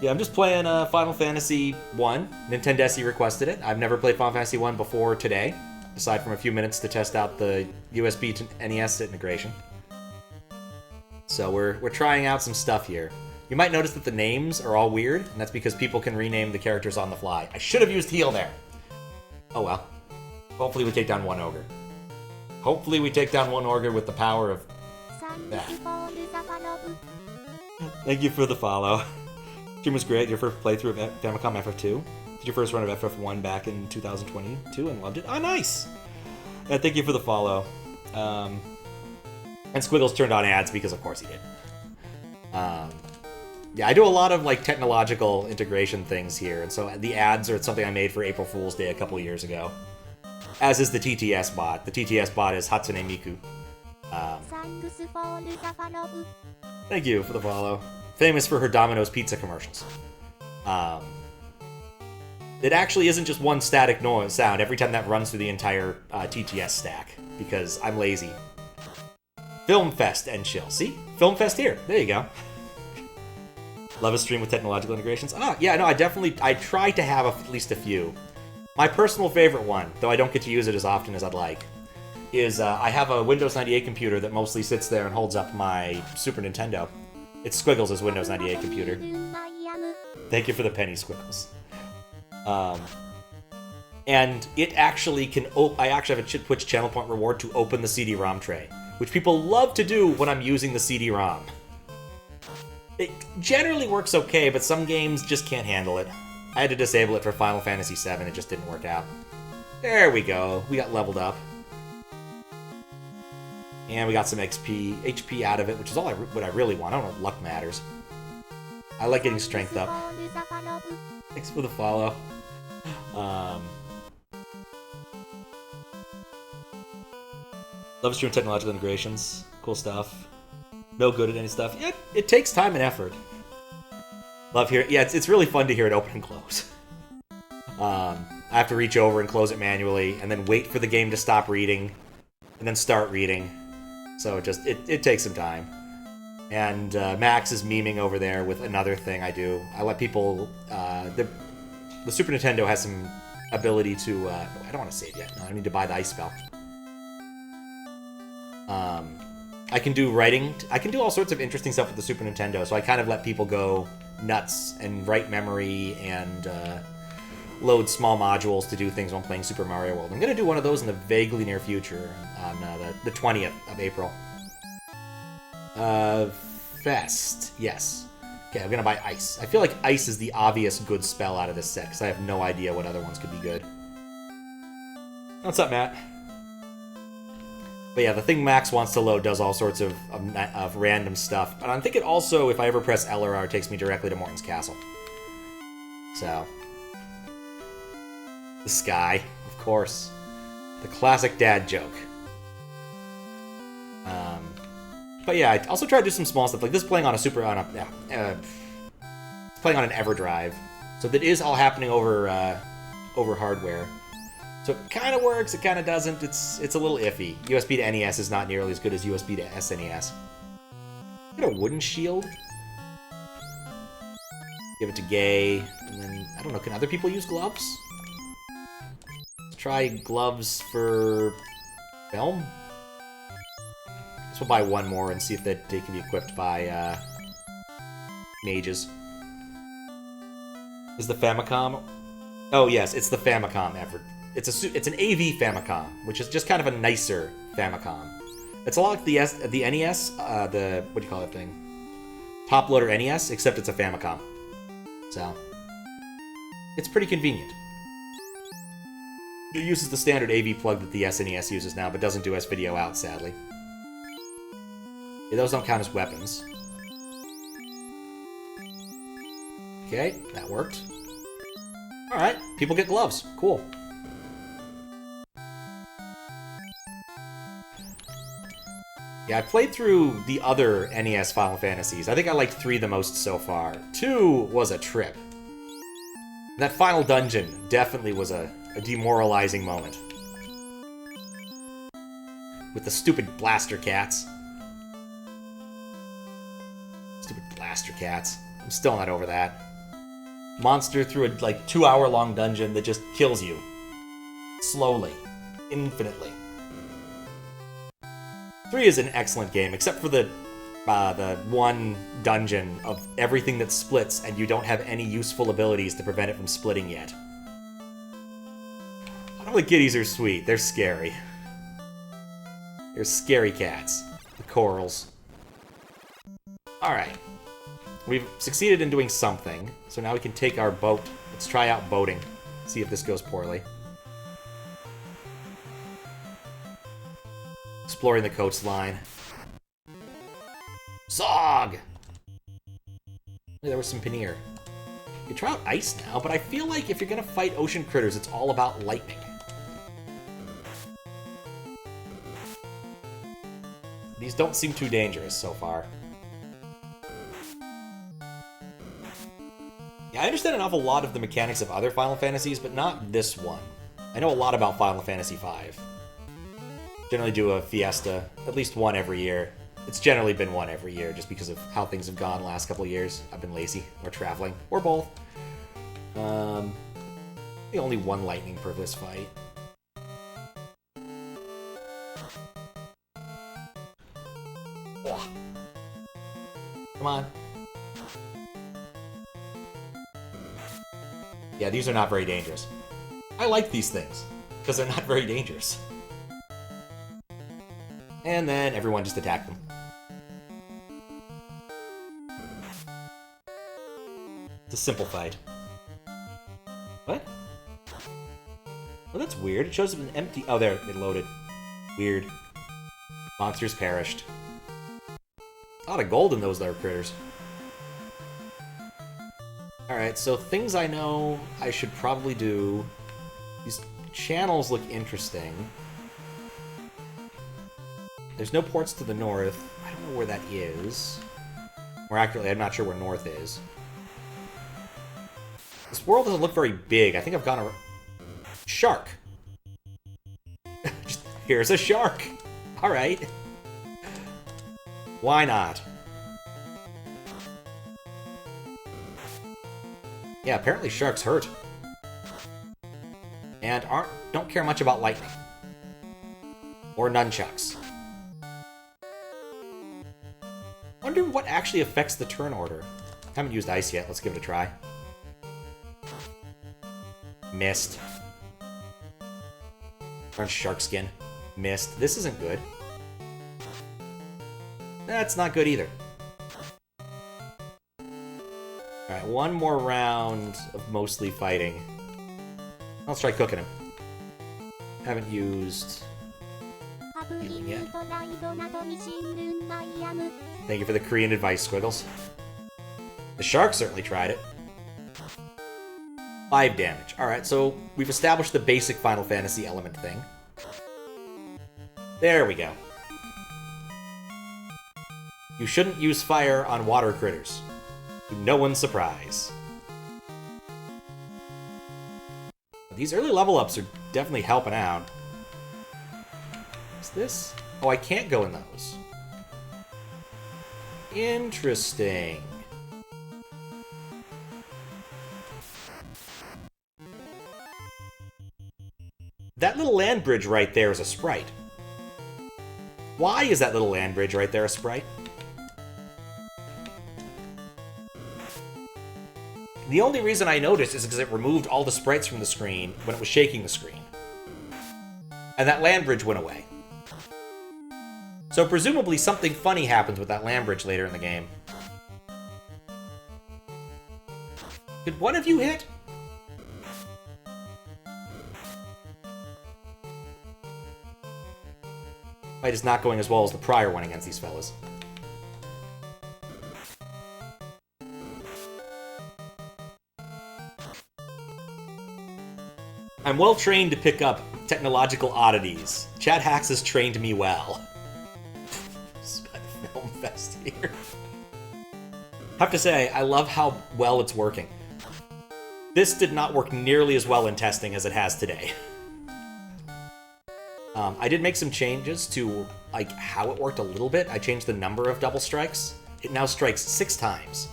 Yeah, I'm just playing Final Fantasy 1. Nintendesi requested it. I've never played Final Fantasy 1 before today, aside from a few minutes to test out the USB to NES integration. So we're trying out some stuff here. You might notice that the names are all weird, and that's because people can rename the characters on the fly. I should have used heal there. Oh well. Hopefully we take down one ogre. Hopefully we take down one ogre with the power of that. Thank you for the follow. Stream was great. Your first playthrough of Famicom FF2. Did your first run of FF1 back in 2022 and loved it. Oh, nice! Thank you for the follow. And Squiggles turned on ads because, of course, he did. Yeah, I do a lot of like technological integration things here, and so the ads are something I made for April Fool's Day a couple years ago. As is the TTS bot. The TTS bot is Hatsune Miku. Thank you for the follow. Famous for her Domino's pizza commercials. It actually isn't just one static noise sound every time that runs through the entire TTS stack, because I'm lazy. Film Fest and chill. See? Film Fest here. There you go. Love a stream with technological integrations. Yeah, no, I try to have at least a few. My personal favorite one, though I don't get to use it as often as I'd like, is I have a Windows 98 computer that mostly sits there and holds up my Super Nintendo. It's Squiggles' Windows 98 computer. Thank you for the penny, Squiggles. And it actually can... I actually have a Twitch channel point reward to open the CD-ROM tray, which people love to do when I'm using the CD-ROM. It generally works okay, but some games just can't handle it. I had to disable it for Final Fantasy VII, it just didn't work out. There we go, we got leveled up. And we got some HP out of it, which is all what I really want. I don't know if luck matters. I like getting strength up. Thanks for the follow. Love stream technological integrations. Cool stuff. No good at any stuff. Yeah, it takes time and effort. Love hearing... Yeah, it's really fun to hear it open and close. I have to reach over and close it manually, and then wait for the game to stop reading, and then start reading. So it takes some time. And Max is memeing over there with another thing I do. I let people... the Super Nintendo has some ability to... I don't want to save yet. No, I need to buy the ice spell. I can do writing. I can do all sorts of interesting stuff with the Super Nintendo, so I kind of let people go nuts and write memory and load small modules to do things when playing Super Mario World. I'm going to do one of those in the vaguely near future on the 20th of April. Fest. Yes. Okay, I'm going to buy Ice. I feel like Ice is the obvious good spell out of this set, because I have no idea what other ones could be good. What's up, Matt? But yeah, the thing Max wants to load does all sorts of random stuff. And I think it also, if I ever press L or R, takes me directly to Morton's Castle. So. The sky, of course. The classic dad joke. But yeah, I also try to do some small stuff. Like this playing on a playing on an EverDrive. So that is all happening over hardware. So it kind of works, it kind of doesn't. It's a little iffy. USB to NES is not nearly as good as USB to SNES. Get a wooden shield. Give it to Gay, and then, I don't know, can other people use gloves? Let's try gloves for film. Guess we'll buy one more and see if they can be equipped by mages. Is the Famicom? Oh yes, it's the Famicom effort. It's an AV Famicom, which is just kind of a nicer Famicom. It's a lot like the NES, what do you call that thing? Top loader NES, except it's a Famicom. So, it's pretty convenient. It uses the standard AV plug that the SNES uses now, but doesn't do S-Video out, sadly. Yeah, those don't count as weapons. Okay, that worked. Alright, people get gloves. Cool. Yeah, I played through the other NES Final Fantasies. I think I liked 3 the most so far. 2 was a trip. That final dungeon definitely was a demoralizing moment. With the stupid blaster cats. Stupid blaster cats. I'm still not over that. Monster through a, 2-hour-long dungeon that just kills you. Slowly. Infinitely. 3 is an excellent game, except for the one dungeon of everything that splits and you don't have any useful abilities to prevent it from splitting yet. I know the kitties are sweet. They're scary. They're scary cats. The corals. Alright. We've succeeded in doing something, so now we can take our boat. Let's try out boating. See if this goes poorly. Exploring the coastline. Zog! There was some Paneer. You can try out ice now, but I feel like if you're gonna fight ocean critters, it's all about lightning. These don't seem too dangerous so far. Yeah, I understand an awful lot of the mechanics of other Final Fantasies, but not this one. I know a lot about Final Fantasy V. Generally do a fiesta, at least one every year. It's generally been one every year, just because of how things have gone the last couple of years. I've been lazy, or traveling, or both. Only one lightning per this fight. Ugh. Come on. Yeah, these are not very dangerous. I like these things, because they're not very dangerous. And then everyone just attacked them. It's a simple fight. What? Oh, that's weird. It shows up an empty... Oh, there. It loaded. Weird. Monsters perished. A lot of gold in those there critters. Alright, so things I know I should probably do. These channels look interesting. There's no ports to the north. I don't know where that is. More accurately, I'm not sure where north is. This world doesn't look very big. I think I've gone around... Shark! Just, here's a shark! Alright. Why not? Yeah, apparently sharks hurt. And don't care much about lightning. Or nunchucks. Wonder what actually affects the turn order. Haven't used ice yet. Let's give it a try. Missed. Orange shark skin. Missed. This isn't good. That's not good either. Alright, one more round of mostly fighting. Let's try cooking him. Haven't used... healing yet. Thank you for the Korean advice, Squiggles. The shark certainly tried it. 5 damage. Alright, so we've established the basic Final Fantasy element thing. There we go. You shouldn't use fire on water critters. To no one's surprise. These early level ups are definitely helping out. What's this? Oh, I can't go in those. Interesting. That little land bridge right there is a sprite. Why is that little land bridge right there a sprite? The only reason I noticed is because it removed all the sprites from the screen when it was shaking the screen. And that land bridge went away. So presumably something funny happens with that land bridge later in the game. Did one of you hit? Fight is not going as well as the prior one against these fellas. I'm well trained to pick up technological oddities. Chad Hacks has trained me well. Film fest here. Have to say, I love how well it's working. This did not work nearly as well in testing as it has today. I did make some changes to like how it worked a little bit. I changed the number of double strikes. It now strikes 6 times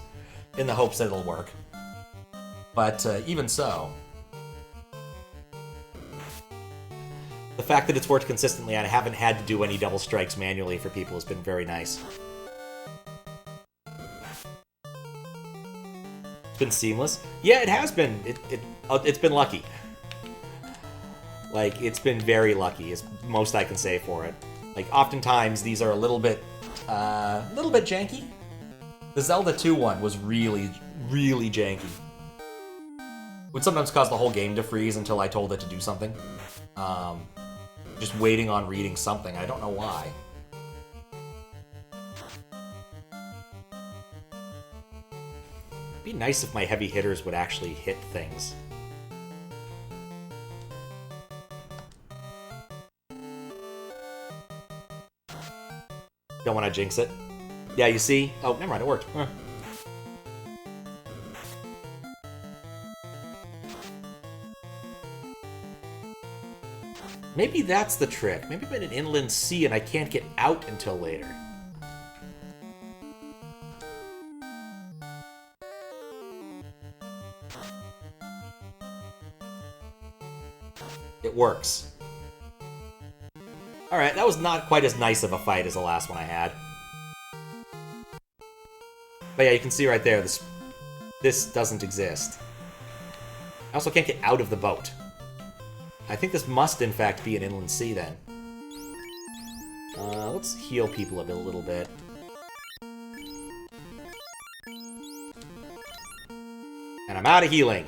in the hopes that it'll work. But even so, the fact that it's worked consistently and I haven't had to do any double strikes manually for people has been very nice. It's been seamless. Yeah, it has been. It's been lucky. Like, it's been very lucky, is most I can say for it. Like, oftentimes, these are a little bit janky. The Zelda 2 one was really, really janky. Would sometimes cause the whole game to freeze until I told it to do something. Just waiting on reading something. I don't know why. It'd be nice if my heavy hitters would actually hit things. Don't want to jinx it. Yeah, you see? Oh, never mind, it worked. Huh. Maybe that's the trick. Maybe I'm in an inland sea and I can't get out until later. It works. Alright, that was not quite as nice of a fight as the last one I had. But yeah, you can see right there, this doesn't exist. I also can't get out of the boat. I think this must, in fact, be an inland sea, then. Let's heal people a little bit. And I'm out of healing.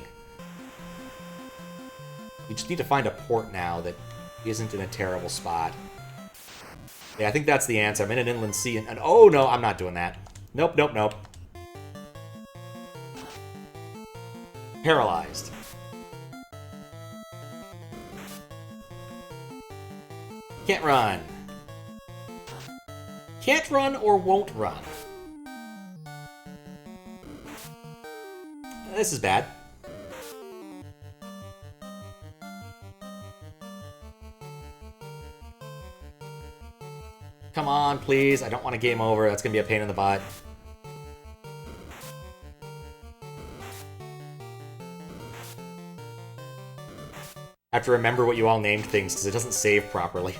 We just need to find a port now that isn't in a terrible spot. Yeah, I think that's the answer. I'm in an inland sea, and oh no, I'm not doing that. Nope, nope, nope. Paralyzed. Can't run. Can't run or won't run. This is bad. Come on, please. I don't want a game over. That's going to be a pain in the butt. I have to remember what you all named things because it doesn't save properly.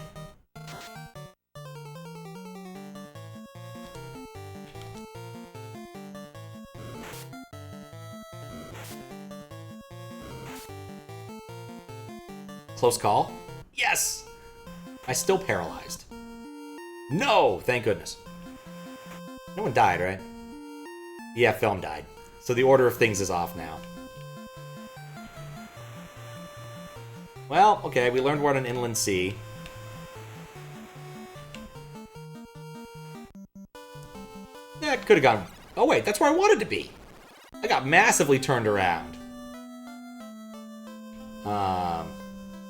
Close call? Yes! I still paralyzed. No! Thank goodness. No one died, right? Yeah, film died. So the order of things is off now. Well, okay, we learned we're on an inland sea. Yeah, it could have gone... Oh wait, that's where I wanted to be! I got massively turned around.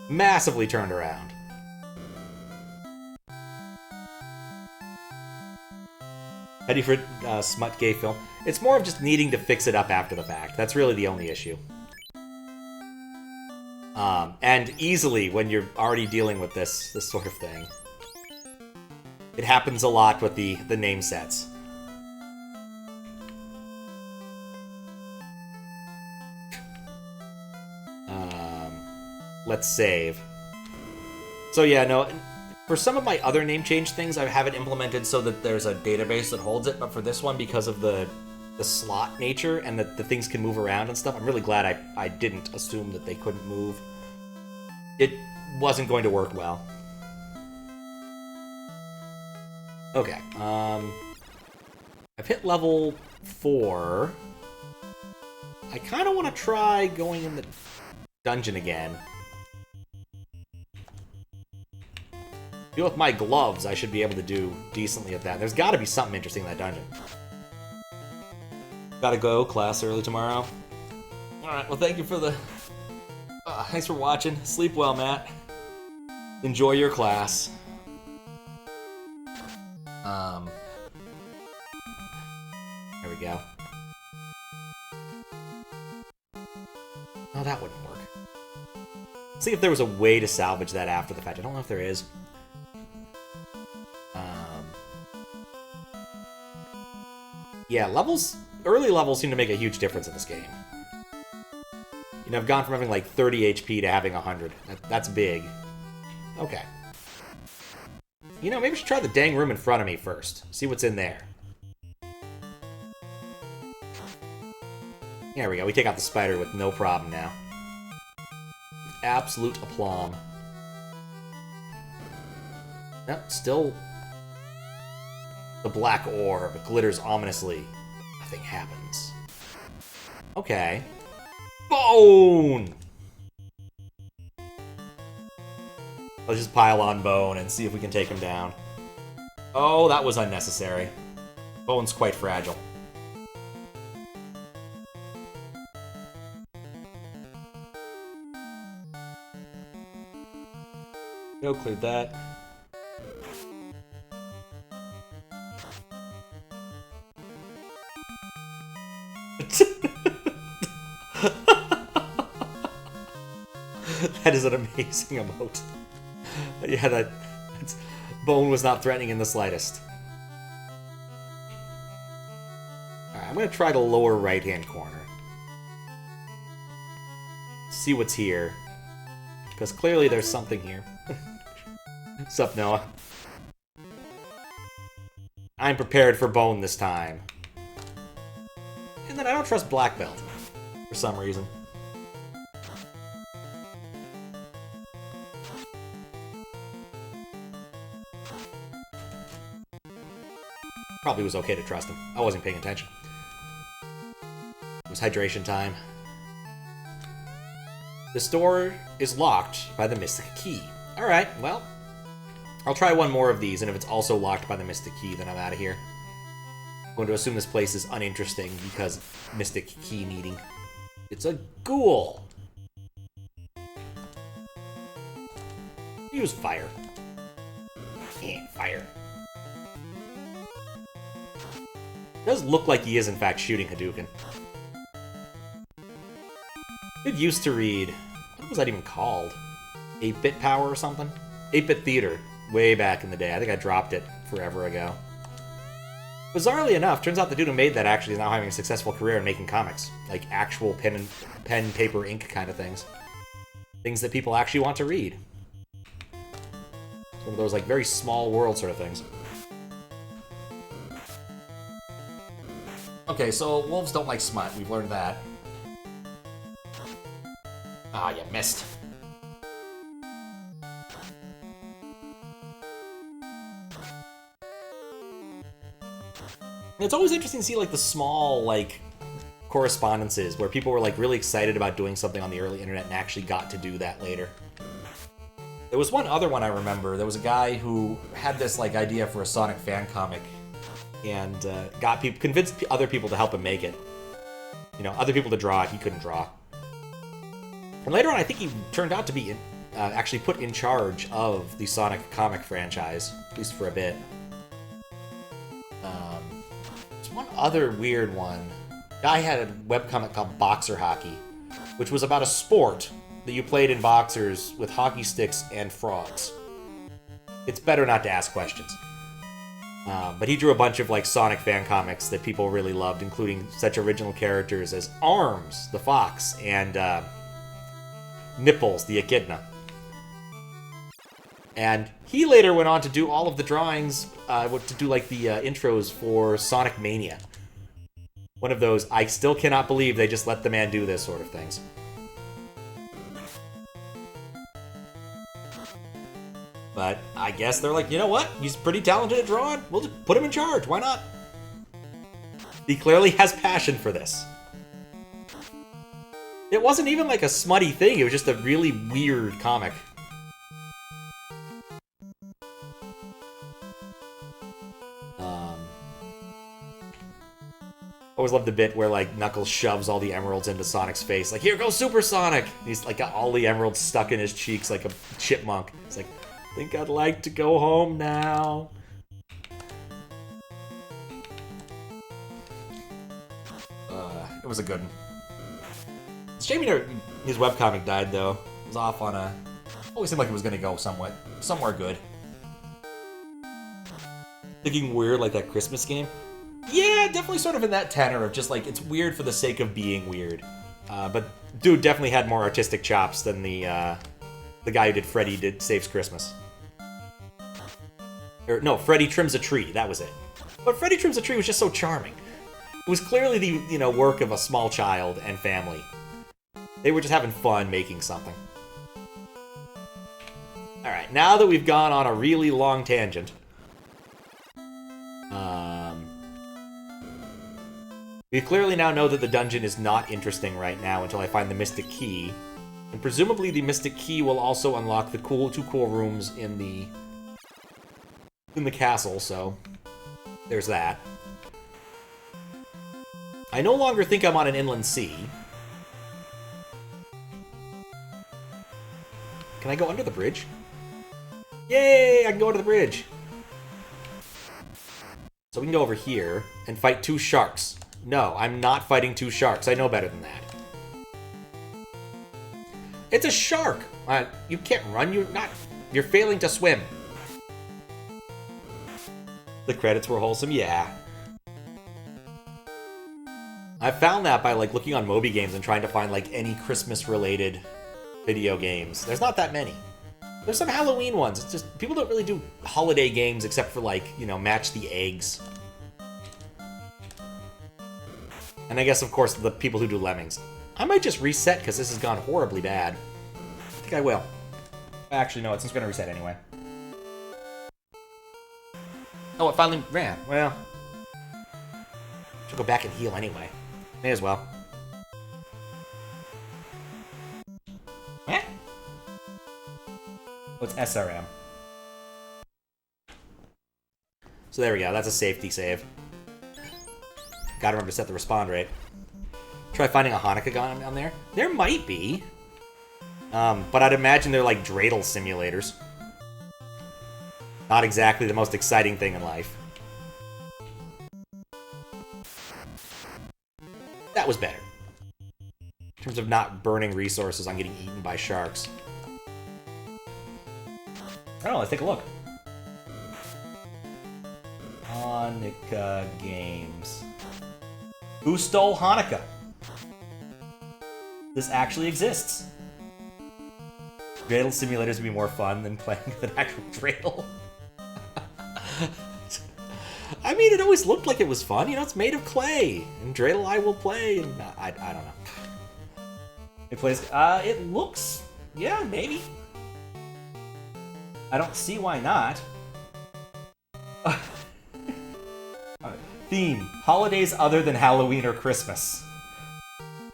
Massively turned around. Ready for smut gay film? It's more of just needing to fix it up after the fact. That's really the only issue. And easily when you're already dealing with this sort of thing. It happens a lot with the name sets. Let's save. So yeah, no, for some of my other name change things, I have it implemented so that there's a database that holds it, but for this one, because of the slot nature and that the things can move around and stuff, I'm really glad I didn't assume that they couldn't move. It wasn't going to work well. Okay, I've hit level 4. I kind of want to try going in the dungeon again. I feel with my gloves, I should be able to do decently at that. There's got to be something interesting in that dungeon. Gotta go, class early tomorrow. Alright, well thank you for the... thanks for watching. Sleep well, Matt. Enjoy your class. There we go. Oh, that wouldn't work. Let's see if there was a way to salvage that after the fact. I don't know if there is. Yeah, early levels seem to make a huge difference in this game. You know, I've gone from having like 30 HP to having 100. That's big. Okay. You know, maybe we should try the dang room in front of me first. See what's in there. There we go. We take out the spider with no problem now. Absolute aplomb. Yep, still... The black orb glitters ominously. Nothing happens. Okay. Bone! Let's just pile on Bone and see if we can take him down. Oh, that was unnecessary. Bone's quite fragile. No, cleared that. That is an amazing emote. Yeah, that's... Bone was not threatening in the slightest. Alright, I'm gonna try the lower right-hand corner. See what's here. Because clearly there's something here. What's up, Noah? I'm prepared for Bone this time. And then I don't trust Black Belt. For some reason. Probably was okay to trust him. I wasn't paying attention. It was hydration time. This door is locked by the Mystic Key. Alright, well, I'll try one more of these, and if it's also locked by the Mystic Key, then I'm out of here. I'm going to assume this place is uninteresting because Mystic Key needing. It's a ghoul! Use fire. Yeah, fire. It does look like he is, in fact, shooting Hadouken. It used to read... What was that even called? 8-Bit Power or something? 8-Bit Theater. Way back in the day. I think I dropped it forever ago. Bizarrely enough, turns out the dude who made that actually is now having a successful career in making comics. Like, actual pen, paper, ink kind of things. Things that people actually want to read. It's one of those, like, very small world sort of things. Okay, so wolves don't like smut. We've learned that. Ah, you missed. It's always interesting to see, like, the small, like, correspondences where people were, like, really excited about doing something on the early internet and actually got to do that later. There was one other one I remember. There was a guy who had this, like, idea for a Sonic fan comic and convinced other people to help him make it. You know, other people to draw it. He couldn't draw. And later on, I think he turned out to be actually put in charge of the Sonic comic franchise, at least for a bit. There's one other weird one. Guy had a webcomic called Boxer Hockey, which was about a sport that you played in boxers with hockey sticks and frogs. It's better not to ask questions. But he drew a bunch of like Sonic fan comics that people really loved, including such original characters as Arms, the fox, and Nipples, the echidna. And he later went on to do all of the drawings, to do like the intros for Sonic Mania. One of those, I still cannot believe they just let the man do this sort of things. But I guess they're like, you know what? He's pretty talented at drawing. We'll just put him in charge. Why not? He clearly has passion for this. It wasn't even like a smutty thing. It was just a really weird comic. Always loved the bit where like Knuckles shoves all the emeralds into Sonic's face. Like, here goes Super Sonic! And he's like got all the emeralds stuck in his cheeks like a chipmunk. It's like, think I'd like to go home now. It was a good one. It's a shame his webcomic died, though. It was off on a... Always seemed like it was going to go somewhere good. Thinking weird like that Christmas game? Yeah, definitely sort of in that tenor of just like, it's weird for the sake of being weird. But dude definitely had more artistic chops than the guy who did Freddy Saves Christmas. Or, no, Freddy Trims a Tree, that was it. But Freddy Trims a Tree was just so charming. It was clearly the, work of a small child and family. They were just having fun making something. Alright, now that we've gone on a really long tangent... we clearly now know that the dungeon is not interesting right now until I find the Mystic Key. And presumably the Mystic Key will also unlock the two cool rooms in the castle, so there's that. I no longer think I'm on an inland sea. Can I go under the bridge? Yay! I can go under the bridge! So we can go over here and fight 2 sharks. No, I'm not fighting 2 sharks. I know better than that. It's a shark! You can't run. You're failing to swim. The credits were wholesome, yeah. I found that by like looking on Moby Games and trying to find like any Christmas-related video games. There's not that many. There's some Halloween ones. It's just people don't really do holiday games except for like, Match the Eggs. And I guess, of course, the people who do Lemmings. I might just reset because this has gone horribly bad. I think I will. Actually, no, it's going to reset anyway. Oh, it finally ran. Well, should go back and heal anyway. May as well. Eh? What's SRM? So there we go. That's a safety save. Gotta remember to set the respawn rate. Try finding a Hanukkah gun down there. There might be. But I'd imagine they're like dreidel simulators. Not exactly the most exciting thing in life. That was better. In terms of not burning resources on getting eaten by sharks. Oh, let's take a look. Hanukkah games. Who stole Hanukkah? This actually exists. Dreidel simulators would be more fun than playing with an actual dreidel. I mean, it always looked like it was fun. It's made of clay. And dreidel I will play. And I don't know. It plays... it looks... Yeah, maybe. I don't see why not. Theme. Holidays other than Halloween or Christmas.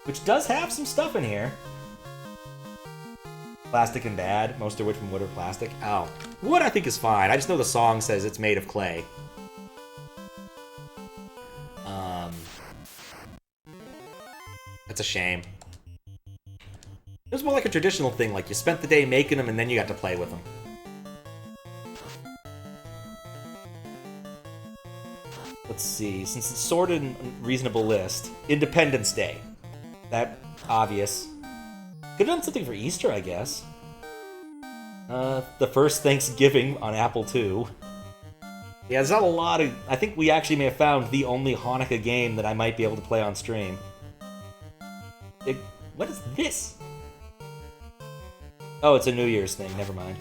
Which does have some stuff in here. Plastic and bad, most of which from wood or plastic. Oh. Wood I think is fine. I just know the song says it's made of clay. That's a shame. It was more like a traditional thing, like you spent the day making them and then you got to play with them. Let's see, since it's sorted in a reasonable list, Independence Day. That, obvious. Could have done something for Easter, I guess. The first Thanksgiving on Apple II. Yeah, there's not a lot of... I think we actually may have found the only Hanukkah game that I might be able to play on stream. What is this? Oh, it's a New Year's thing. Never mind.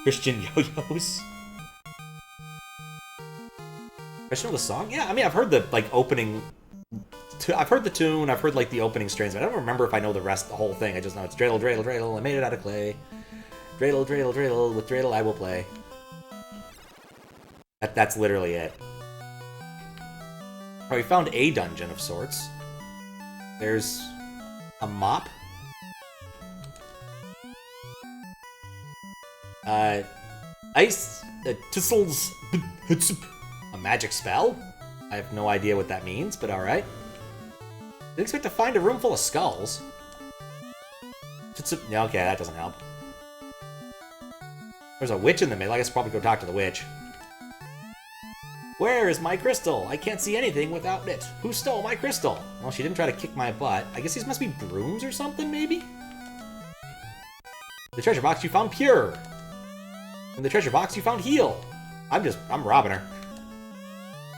Christian yo-yos. I know the song? Yeah, I mean, I've heard the, like, opening... I've heard the tune, I've heard, like, the opening strains, but I don't remember if I know the rest, the whole thing. I just know it's dreidel, dreidel, dreidel, I made it out of clay. Dreidel, dreidel, dreidel, with dreidel I will play. That's literally it. Oh, we found a dungeon of sorts. There's a mop. Ice... Tistles... A magic spell? I have no idea what that means, but alright. Didn't expect to find a room full of skulls. Yeah, okay, that doesn't help. There's a witch in the middle. I guess I'll probably go talk to the witch. Where is my crystal? I can't see anything without it. Who stole my crystal? Well, she didn't try to kick my butt. I guess these must be brooms or something, maybe? The treasure box you found pure. In the treasure box you found heal. I'm robbing her.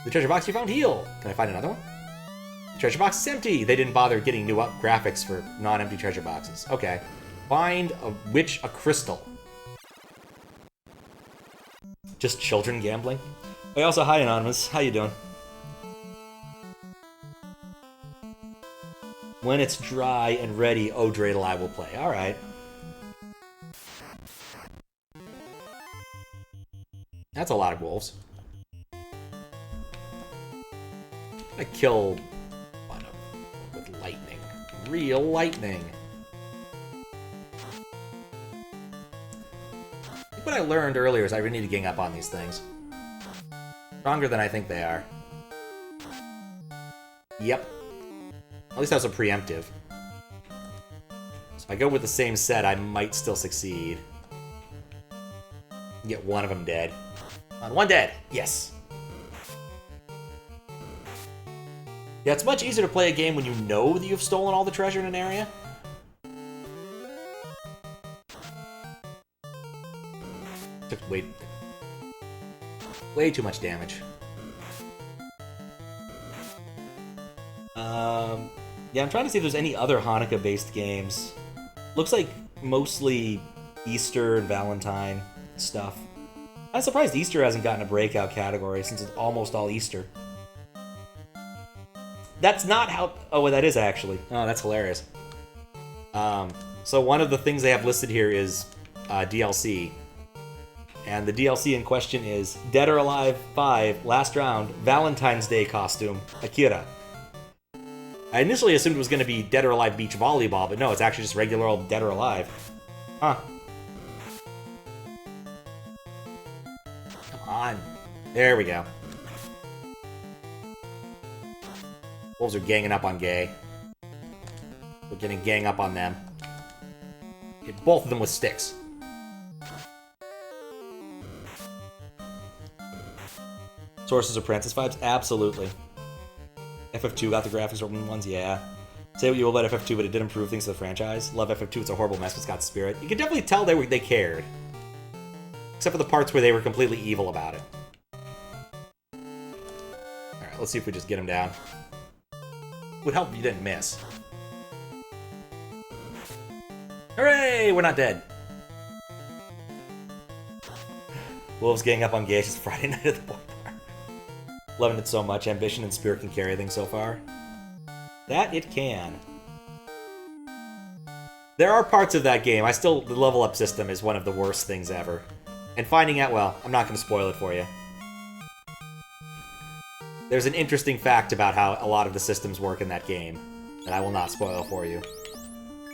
The treasure box you found heal. Can I find another one? The treasure box is empty. They didn't bother getting new graphics for non-empty treasure boxes. Okay. Find a witch a crystal. Just children gambling? Hey, also, hi, Anonymous. How you doing? When it's dry and ready, oh, dreidel, I will play. Alright. That's a lot of wolves. I'm gonna kill one of them with lightning. Real lightning. I think what I learned earlier is I really need to gang up on these things. Stronger than I think they are. Yep. At least that was a preemptive. So if I go with the same set, I might still succeed. Get one of them dead. One dead! Yes! Yeah, it's much easier to play a game when you know that you've stolen all the treasure in an area. Took way too much damage. Yeah, I'm trying to see if there's any other Hanukkah-based games. Looks like mostly Easter and Valentine stuff. I'm surprised Easter hasn't gotten a breakout category since it's almost all Easter. That's not how... Oh, well, that is actually. Oh, that's hilarious. So one of the things they have listed here is DLC. And the DLC in question is Dead or Alive 5, Last Round, Valentine's Day Costume, Akira. I initially assumed it was going to be Dead or Alive Beach Volleyball, but no, it's actually just regular old Dead or Alive. Huh. Come on. There we go. Wolves are ganging up on Gay. We're getting gang up on them. Hit both of them with sticks. Sources Apprentice vibes? Absolutely. FF2 got the graphics open ones? Yeah. Say what you will about FF2, but it did improve things to the franchise. Love FF2, it's a horrible mess, but it's got spirit. You can definitely tell they cared. Except for the parts where they were completely evil about it. Alright, let's see if we just get him down. Would help if you didn't miss. Hooray! We're not dead. Wolves gang up on Gay. It's Friday night at the boy bar. Loving it so much. Ambition and spirit can carry things so far. That it can. There are parts of that game. The level up system is one of the worst things ever. And finding out, well, I'm not going to spoil it for you. There's an interesting fact about how a lot of the systems work in that game that I will not spoil for you.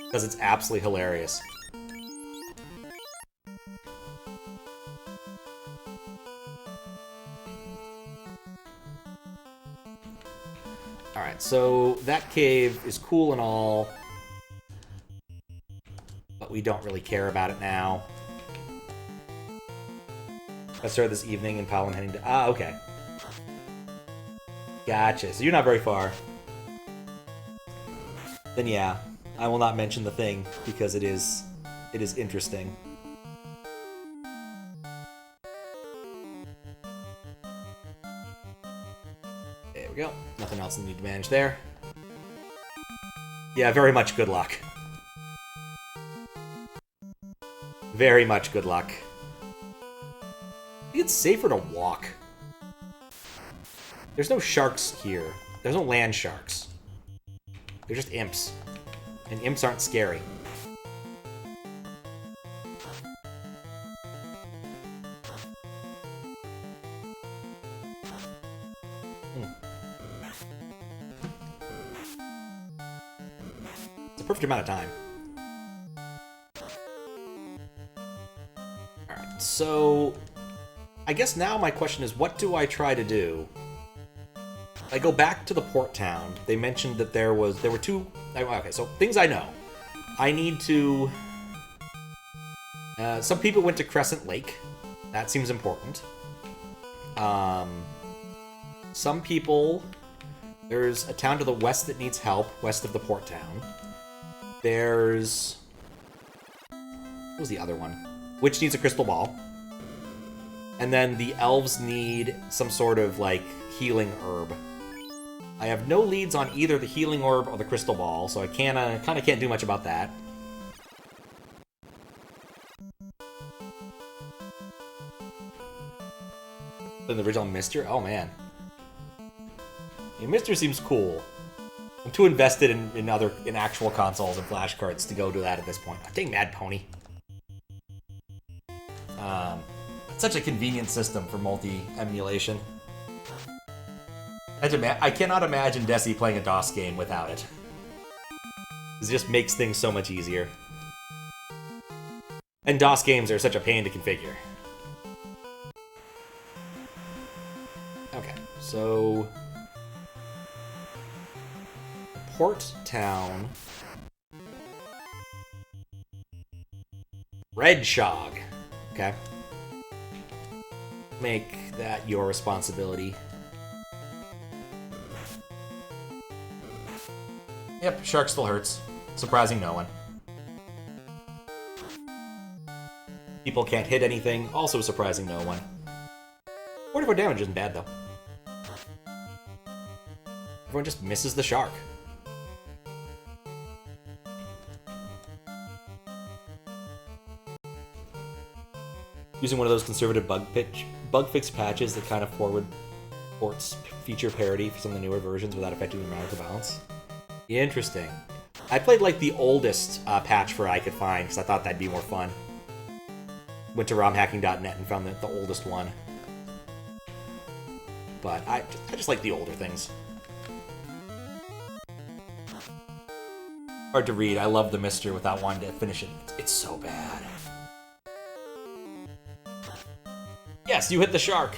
Because it's absolutely hilarious. Alright, so that cave is cool and all, but we don't really care about it now. I started this evening in Powell and heading to... Ah, okay. Gotcha, so you're not very far. Then yeah. I will not mention the thing because it is interesting. There we go. Nothing else I need to manage there. Yeah, very much good luck. Very much good luck. I think it's safer to walk. There's no sharks here. There's no land sharks. They're just imps. And imps aren't scary. It's a perfect amount of time. Alright, so I guess now my question is, what do I try to do? I go back to the port town. They mentioned that there were two... Okay, so things I know. I need to... some people went to Crescent Lake. That seems important. Some people... There's a town to the west that needs help, west of the port town. There's... What was the other one? Which needs a crystal ball. And then the elves need some sort of, like, healing herb. I have no leads on either the healing orb or the crystal ball, so I kind of can't do much about that. Then the original Mister? Oh, man. Yeah, Mister seems cool. I'm too invested in actual consoles and flashcards to go do that at this point. Dang Mad Pony. It's such a convenient system for multi-emulation. I cannot imagine Desi playing a DOS game without it. It just makes things so much easier. And DOS games are such a pain to configure. Okay, so... Port Town... Red Shog. Okay. Make that your responsibility. Yep, shark still hurts. Surprising no one. People can't hit anything, also surprising no one. 44 damage isn't bad, though. Everyone just misses the shark. Using one of those conservative bug fix patches that kind of forward ports feature parity for some of the newer versions without affecting the numerical balance. Interesting. I played, like, the oldest patch for I could find, because I thought that'd be more fun. Went to romhacking.net and found the oldest one. But I just like the older things. Hard to read. I love the Mister without wanting to finish it. It's so bad. Yes, you hit the shark.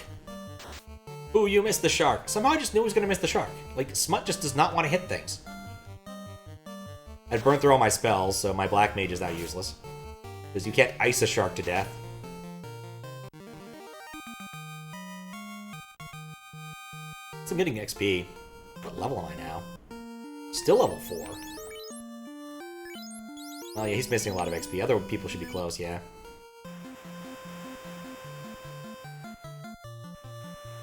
Ooh, you missed the shark. Somehow I just knew I was going to miss the shark. Like, Smut just does not want to hit things. I'd burned through all my spells, so my Black Mage is now useless. Because you can't ice a shark to death. So I'm getting XP. What level am I now? Still level 4. Oh yeah, he's missing a lot of XP. Other people should be close, yeah.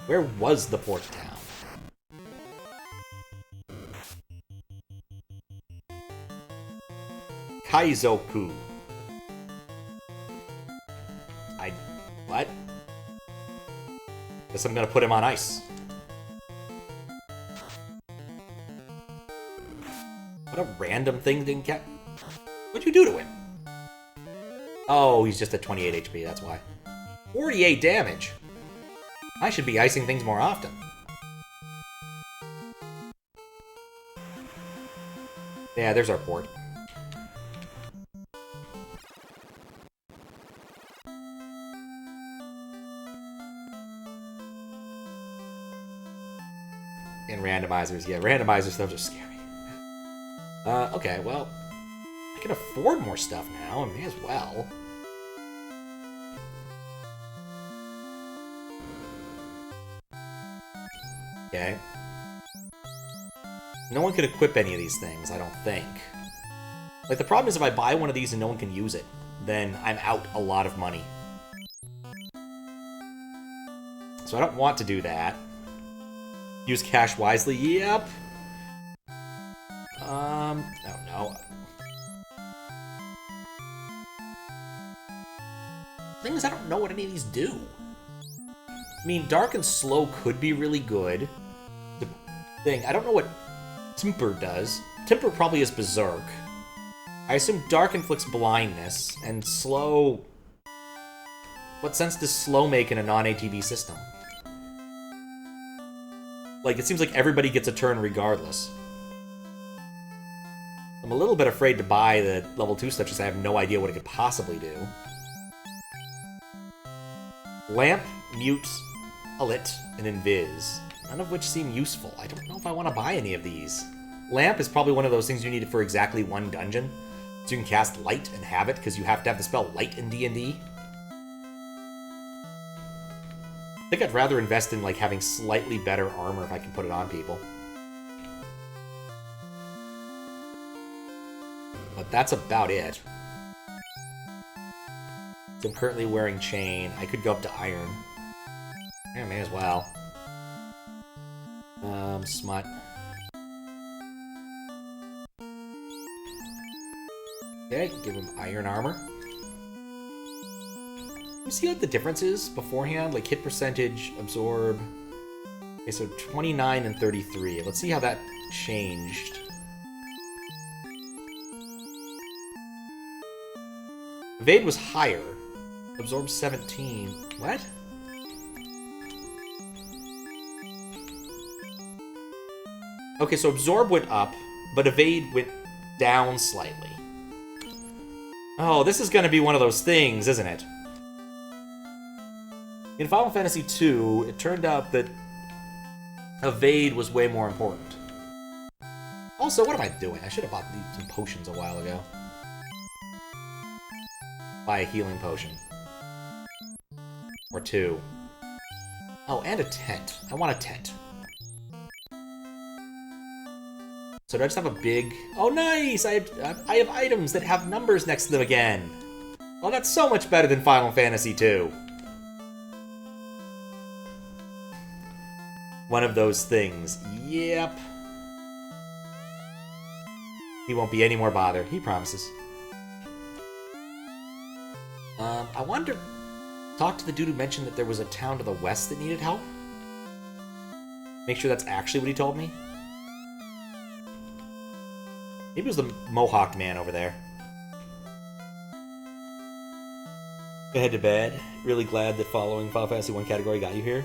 Where was the port town? Kaizoku. What? Guess I'm gonna put him on ice. What a random thing didn't get. What'd you do to him? Oh, he's just at 28 HP, that's why. 48 damage! I should be icing things more often. Yeah, there's our port. And randomizers, yeah, randomizer stuff are scary. Okay, well, I can afford more stuff now, I may as well. Okay. No one can equip any of these things, I don't think. Like, the problem is if I buy one of these and no one can use it, then I'm out a lot of money. So I don't want to do that. Use cash wisely. Yep. I don't know. Thing is, I don't know what any of these do. I mean, Dark and Slow could be really good. The thing, I don't know what Temper does. Temper probably is Berserk. I assume Dark inflicts blindness, and Slow... What sense does Slow make in a non-ATB system? Like, it seems like everybody gets a turn regardless. I'm a little bit afraid to buy the level 2 stuff, just I have no idea what it could possibly do. Lamp, Mute, Alit, and Invis. None of which seem useful. I don't know if I want to buy any of these. Lamp is probably one of those things you need for exactly one dungeon. So you can cast Light and have it, because you have to have the spell Light in D&D. I think I'd rather invest in, like, having slightly better armor if I can put it on people. But that's about it. So I'm currently wearing chain. I could go up to iron. Yeah, may as well. Smut. Okay, give him iron armor. You see what the difference is beforehand? Like hit percentage, absorb. Okay, so 29 and 33. Let's see how that changed. Evade was higher. Absorb 17. What? Okay, so absorb went up, but evade went down slightly. Oh, this is going to be one of those things, isn't it? In Final Fantasy II, it turned out that evade was way more important. Also, what am I doing? I should have bought some potions a while ago. Buy a healing potion. Or two. Oh, and a tent. I want a tent. So do I just have a big... Oh, nice! I have items that have numbers next to them again. Oh, that's so much better than Final Fantasy II. One of those things. Yep. He won't be any more bother. He promises. I wanted to talk to the dude who mentioned that there was a town to the west that needed help. Make sure that's actually what he told me. Maybe it was the Mohawk man over there. Gonna head to bed. Really glad that following Final Fantasy 1 category got you here.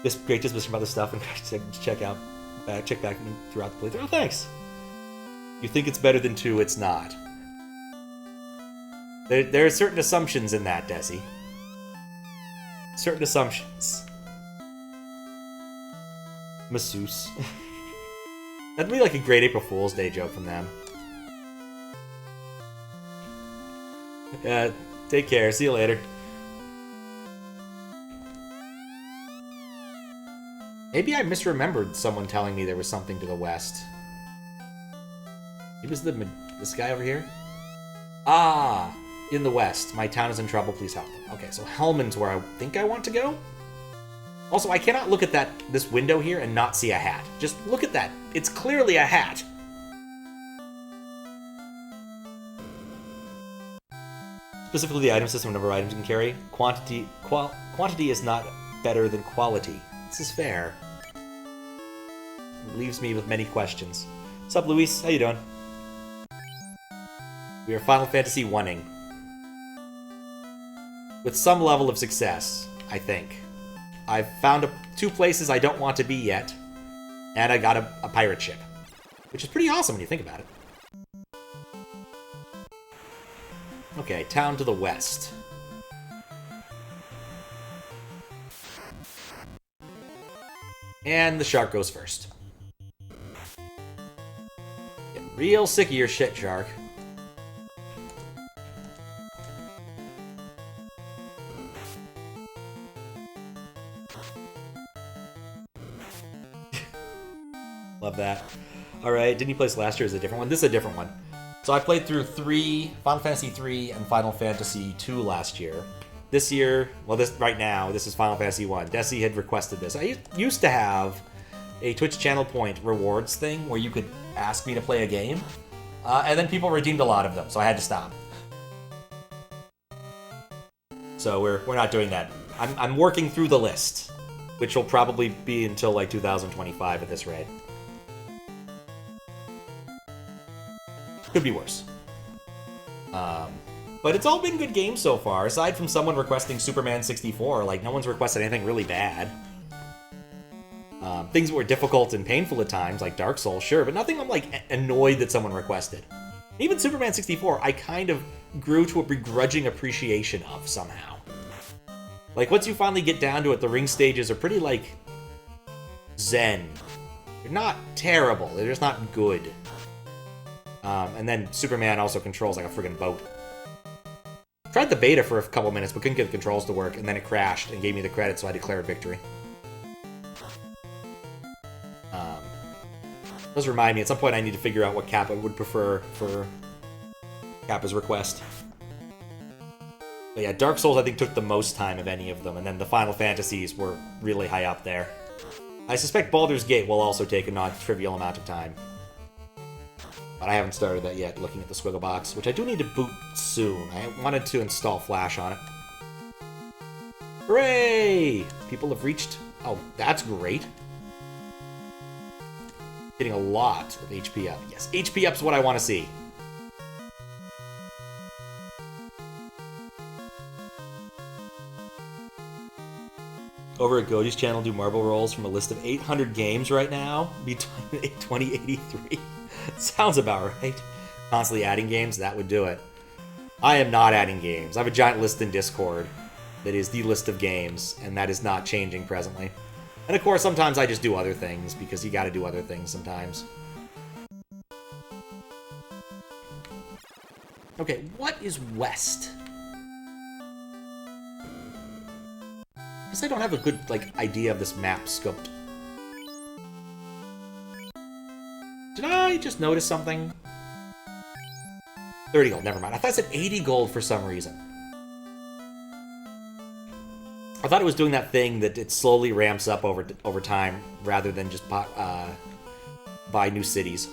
Just great disposition about this stuff and check back throughout the playthrough. Oh, thanks! You think it's better than 2, it's not. There are certain assumptions in that, Desi. Certain assumptions. Masseuse. That'd be like a great April Fool's Day joke from them. Take care. See you later. Maybe I misremembered someone telling me there was something to the west. It was this guy over here? Ah! In the west. My town is in trouble. Please help them. Okay, so Hellman's where I think I want to go. Also, I cannot look at this window here and not see a hat. Just look at that. It's clearly a hat. Specifically the item system, number of items you can carry. Quantity is not better than quality. This is fair. It leaves me with many questions. What's up, Luis? How you doing? We are Final Fantasy 1-ing. With some level of success, I think. I've found 2 places I don't want to be yet, and I got a pirate ship. Which is pretty awesome when you think about it. Okay, town to the west. And the shark goes first. Getting real sick of your shit, shark. Love that. Alright, didn't you place last year as a different one? This is a different one. So I played through Final Fantasy 3 and Final Fantasy 2 last year. This year, well, this is Final Fantasy 1. Desi had requested this. I used to have a Twitch channel point rewards thing where you could ask me to play a game, and then people redeemed a lot of them, so I had to stop. So we're not doing that. I'm working through the list, which will probably be until like 2025 at this rate. Could be worse. But it's all been good games so far. Aside from someone requesting Superman 64, like, no one's requested anything really bad. Things that were difficult and painful at times, like Dark Souls, sure, but nothing I'm, like, annoyed that someone requested. Even Superman 64, I kind of grew to a begrudging appreciation of, somehow. Like, once you finally get down to it, the ring stages are pretty, like, zen. They're not terrible, they're just not good. And then Superman also controls like a friggin' boat. Tried the beta for a couple minutes, but couldn't get the controls to work, and then it crashed and gave me the credit, so I declared victory. Does remind me, at some point I need to figure out what Kappa would prefer for Kappa's request. But yeah, Dark Souls I think took the most time of any of them, and then the Final Fantasies were really high up there. I suspect Baldur's Gate will also take a non-trivial amount of time. But I haven't started that yet, looking at the Squiggle box, which I do need to boot soon. I wanted to install Flash on it. Hooray! People have reached... Oh, that's great. Getting a lot of HP up. Yes, HP up's what I want to see. Over at Goji's channel, do marble rolls from a list of 800 games right now between 2083. Sounds about right. Constantly adding games, that would do it. I am not adding games. I have a giant list in Discord that is the list of games, and that is not changing presently. And of course, sometimes I just do other things, because you gotta do other things sometimes. Okay, what is west? Because I don't have a good, like, idea of this map scoped. Did I just notice something? 30 gold, never mind. I thought it said 80 gold for some reason. I thought it was doing that thing that it slowly ramps up over time, rather than just buy new cities.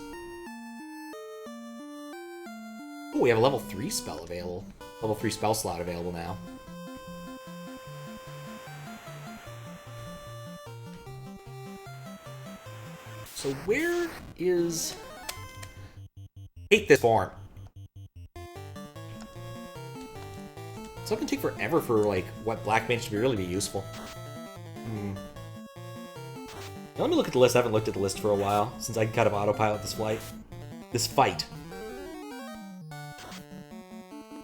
Oh, we have a level 3 spell available. Level 3 spell slot available now. So where is... I hate this farm. It's not gonna take forever for, like, what Black Mage to really be useful. Now, let me look at the list. I haven't looked at the list for a while, since I can kind of autopilot this fight.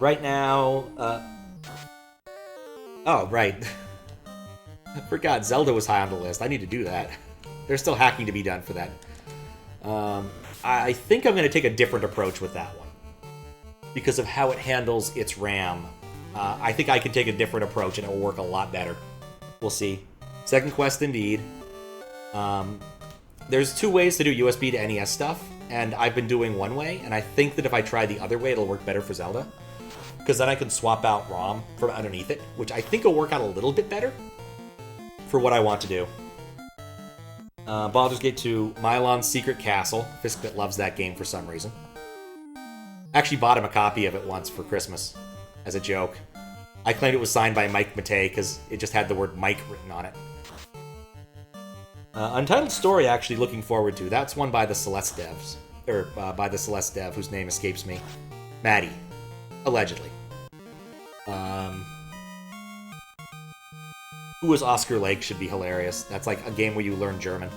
Right now, oh, right. I forgot Zelda was high on the list. I need to do that. There's still hacking to be done for that. I think I'm going to take a different approach with that one. Because of how it handles its RAM. I think I can take a different approach and it will work a lot better. We'll see. Second quest indeed. There's two ways to do USB to NES stuff, and I've been doing one way, and I think that if I try the other way, it'll work better for Zelda. Because then I can swap out ROM from underneath it, which I think will work out a little bit better for what I want to do. Baldur's Gate 2, Mylon's Secret Castle. Fiskbit loves that game for some reason. Actually bought him a copy of it once for Christmas, as a joke. I claimed it was signed by Mike Matei, because it just had the word Mike written on it. Untitled Story, actually looking forward to. That's one by the Celeste devs. Or, by the Celeste dev, whose name escapes me. Maddie. Allegedly. Who was Oscar Lake should be hilarious. That's like a game where you learn German.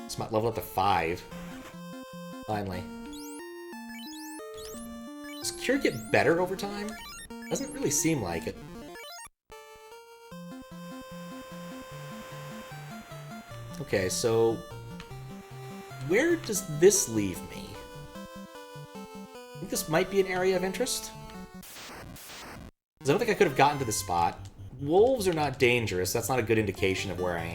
Smart level up to 5. Finally. Does Cure get better over time? Doesn't really seem like it. Okay, so... where does this leave me? I think this might be an area of interest. Because I don't think I could have gotten to this spot. Wolves are not dangerous. That's not a good indication of where I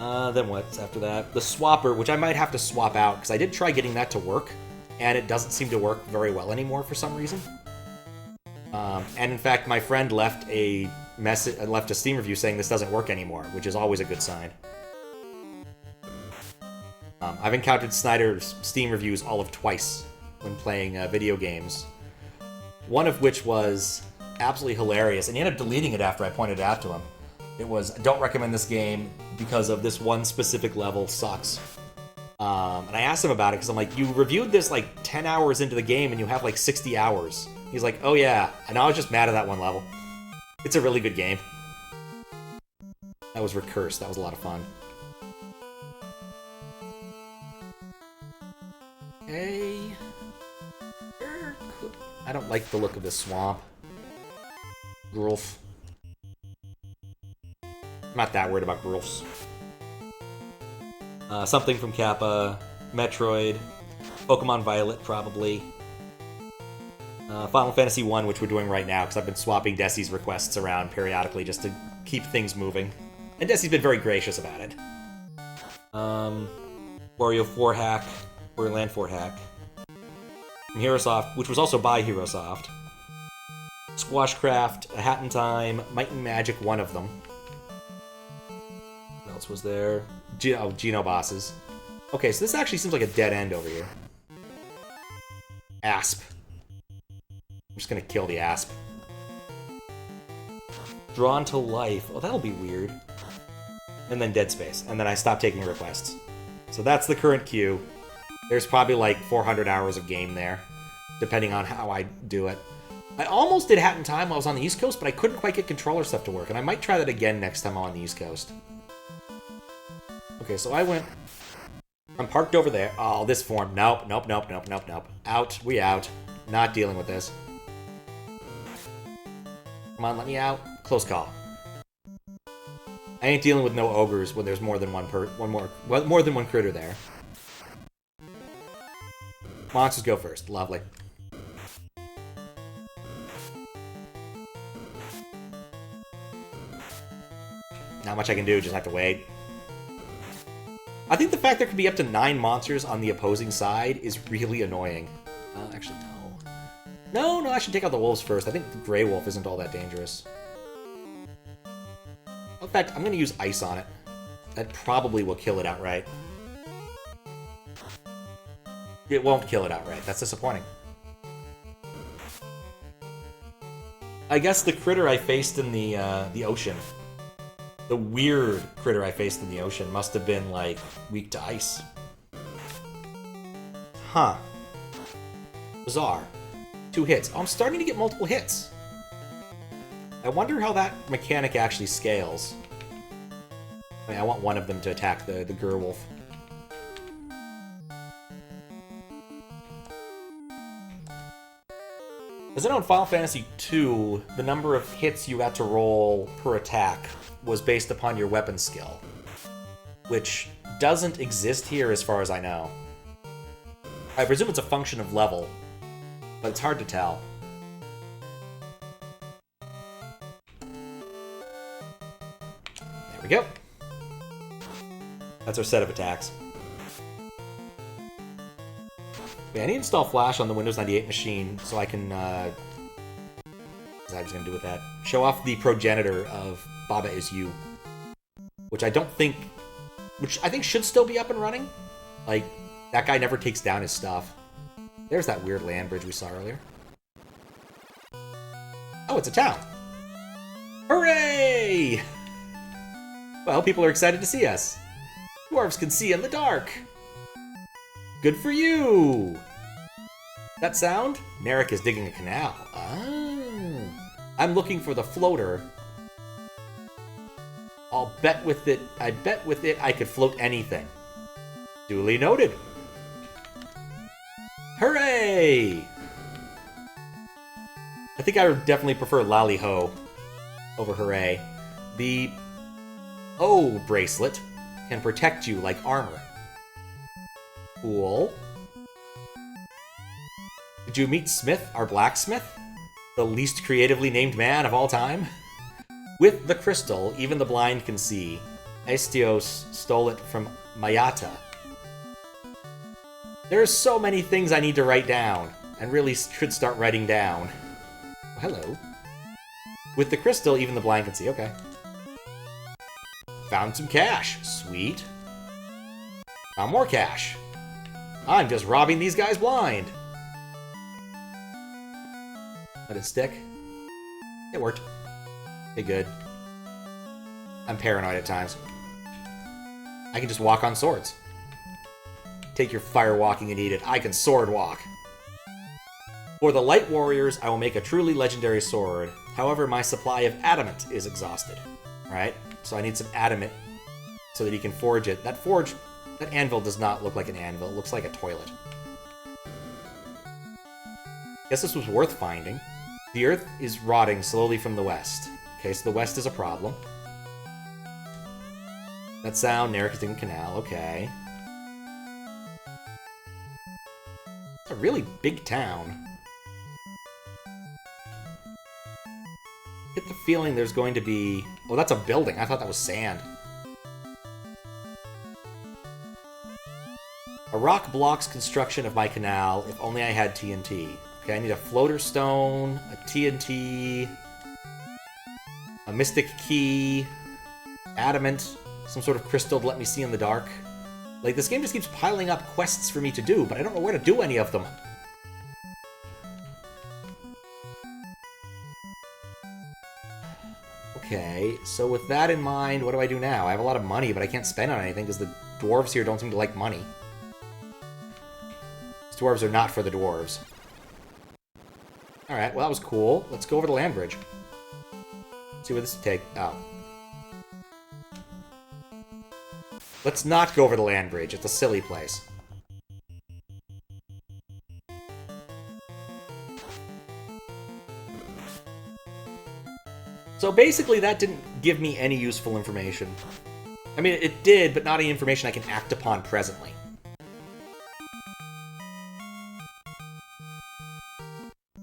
Then what's after that? The swapper, which I might have to swap out, because I did try getting that to work, and it doesn't seem to work very well anymore for some reason. And in fact, my friend left a Steam review saying this doesn't work anymore, which is always a good sign. I've encountered Snyder's Steam reviews all of twice when playing video games. One of which was absolutely hilarious, and he ended up deleting it after I pointed it out to him. It was, don't recommend this game because of this one specific level sucks. And I asked him about it because I'm like, you reviewed this like 10 hours into the game and you have like 60 hours. He's like, oh yeah, and I was just mad at that one level. It's a really good game. That was Recurse, that was a lot of fun. Okay. I don't like the look of this swamp. Growth. I'm not that worried about growths. Something from Kappa, Metroid, Pokemon Violet, probably. Final Fantasy 1, which we're doing right now, because I've been swapping Desi's requests around periodically just to keep things moving. And Desi's been very gracious about it. Wario 4 hack, Borderland 4 hack. From Herosoft, which was also by Herosoft. Squashcraft, A Hat in Time, Might and Magic, one of them. What else was there? Geno bosses. Okay, so this actually seems like a dead end over here. Asp. I'm just gonna kill the Asp. Drawn to Life. Oh, that'll be weird. And then Dead Space. And then I stopped taking requests. So that's the current queue. There's probably like 400 hours of game there, depending on how I do it. I almost did Hat in Time while I was on the East Coast, but I couldn't quite get controller stuff to work, and I might try that again next time I'm on the East Coast. Okay, so I'm parked over there. Oh, this form. Nope. Out. We out. Not dealing with this. Come on, let me out. Close call. I ain't dealing with no ogres when there's more than one critter there. Monsters go first. Lovely. Not much I can do, just have to wait. I think the fact there could be up to 9 monsters on the opposing side is really annoying. Actually, no. No, I should take out the wolves first. I think the Grey Wolf isn't all that dangerous. In fact, I'm going to use ice on it. That probably will kill it outright. It won't kill it outright. That's disappointing. I guess the critter I faced in the ocean, the weird critter I faced in the ocean, must have been, like, weak to ice. Huh. Bizarre. 2 hits. Oh, I'm starting to get multiple hits. I wonder how that mechanic actually scales. I mean, I want one of them to attack the Gerwolf. As I know in Final Fantasy II, the number of hits you got to roll per attack was based upon your weapon skill, which doesn't exist here as far as I know. I presume it's a function of level, but it's hard to tell. There we go. That's our set of attacks. Yeah, I need to install Flash on the Windows 98 machine so I can, what was I going to do with that? Show off the progenitor of Baba Is You. Which I think should still be up and running. Like, that guy never takes down his stuff. There's that weird land bridge we saw earlier. Oh, it's a town. Hooray! Well, people are excited to see us. Dwarves can see in the dark. Good for you! That sound? Narek is digging a canal. Oh. I'm looking for the floater. I bet with it I could float anything. Duly noted. Hooray! I think I would definitely prefer Lally Ho over Hooray. The O bracelet can protect you like armor. Cool. Did you meet Smith, our blacksmith? The least creatively named man of all time? With the crystal, even the blind can see. Astos stole it from Mayata. There's so many things I need to write down, and really should start writing down. Oh, hello. With the crystal, even the blind can see. Okay. Found some cash. Sweet. Found more cash. I'm just robbing these guys blind. Let it stick. It worked. Okay, good. I'm paranoid at times. I can just walk on swords. Take your fire walking and eat it. I can sword walk. For the light warriors, I will make a truly legendary sword. However, my supply of adamant is exhausted. Alright, so I need some adamant so that he can forge it. That anvil does not look like an anvil. It looks like a toilet. Guess this was worth finding. The earth is rotting slowly from the west. Okay, so the west is a problem. That sound, Narragansett Canal, okay. It's a really big town. Get the feeling there's going to be... Oh, that's a building. I thought that was sand. A rock blocks construction of my canal. If only I had TNT. Okay, I need a floater stone, a TNT, a mystic key, adamant, some sort of crystal to let me see in the dark. Like, this game just keeps piling up quests for me to do, but I don't know where to do any of them. Okay, so with that in mind, what do I do now? I have a lot of money, but I can't spend on anything because the dwarves here don't seem to like money. These dwarves are not for the dwarves. Alright, well that was cool. Let's go over the land bridge. See where this will take. Oh. Let's not go over the land bridge. It's a silly place. So basically that didn't give me any useful information. I mean, it did, but not any information I can act upon presently.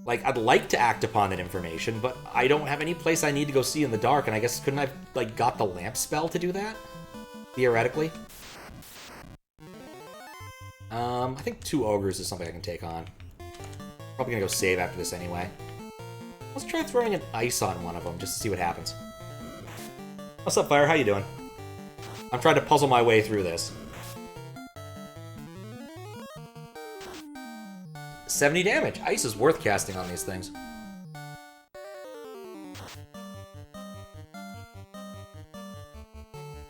Like, I'd like to act upon that information, but I don't have any place I need to go see in the dark, and I guess couldn't I have, like, got the lamp spell to do that? Theoretically. I think 2 ogres is something I can take on. Probably gonna go save after this anyway. Let's try throwing an ice on one of them, just to see what happens. What's up, Fire? How you doing? I'm trying to puzzle my way through this. 70 damage. Ice is worth casting on these things.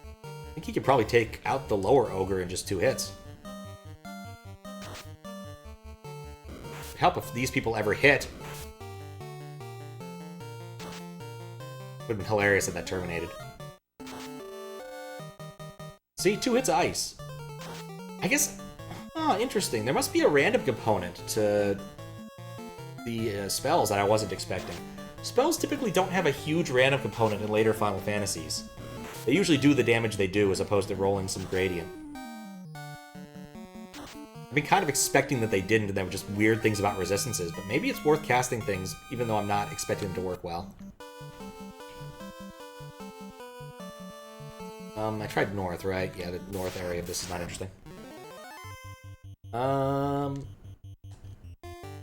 I think he could probably take out the lower ogre in just 2 hits. It'd help if these people ever hit. Would have been hilarious if that terminated. See, 2 hits of ice. I guess... Oh, interesting. There must be a random component to the spells that I wasn't expecting. Spells typically don't have a huge random component in later Final Fantasies. They usually do the damage they do as opposed to rolling some gradient. I've been kind of expecting that they didn't and there were just weird things about resistances, but maybe it's worth casting things even though I'm not expecting them to work well. I tried north, right? Yeah, the north area of this is not interesting. Do I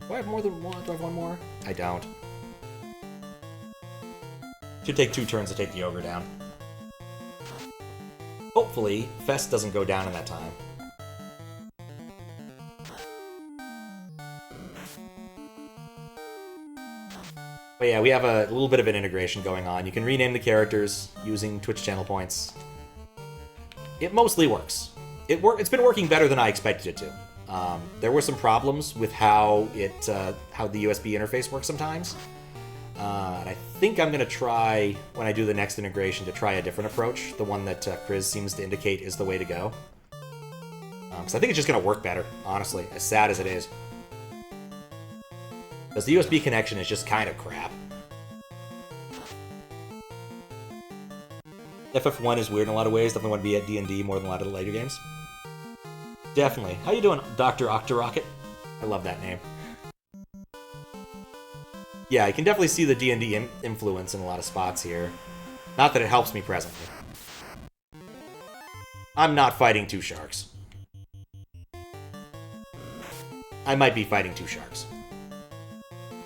have more than one? Do I have one more? I don't. Should take 2 turns to take the ogre down. Hopefully, Fest doesn't go down in that time. But yeah, we have a little bit of an integration going on. You can rename the characters using Twitch channel points. It mostly works. It's been working better than I expected it to. There were some problems with how the USB interface works sometimes. And I think I'm going to try, when I do the next integration, to try a different approach. The one that Chris seems to indicate is the way to go. Because I think it's just going to work better, honestly, as sad as it is. Because the USB connection is just kind of crap. FF1 is weird in a lot of ways. Definitely want to be at D&D more than a lot of the later games. Definitely. How you doing, Dr. Octorocket? I love that name. Yeah, I can definitely see the D&D influence in a lot of spots here. Not that it helps me presently. I'm not fighting two sharks. I might be fighting two sharks.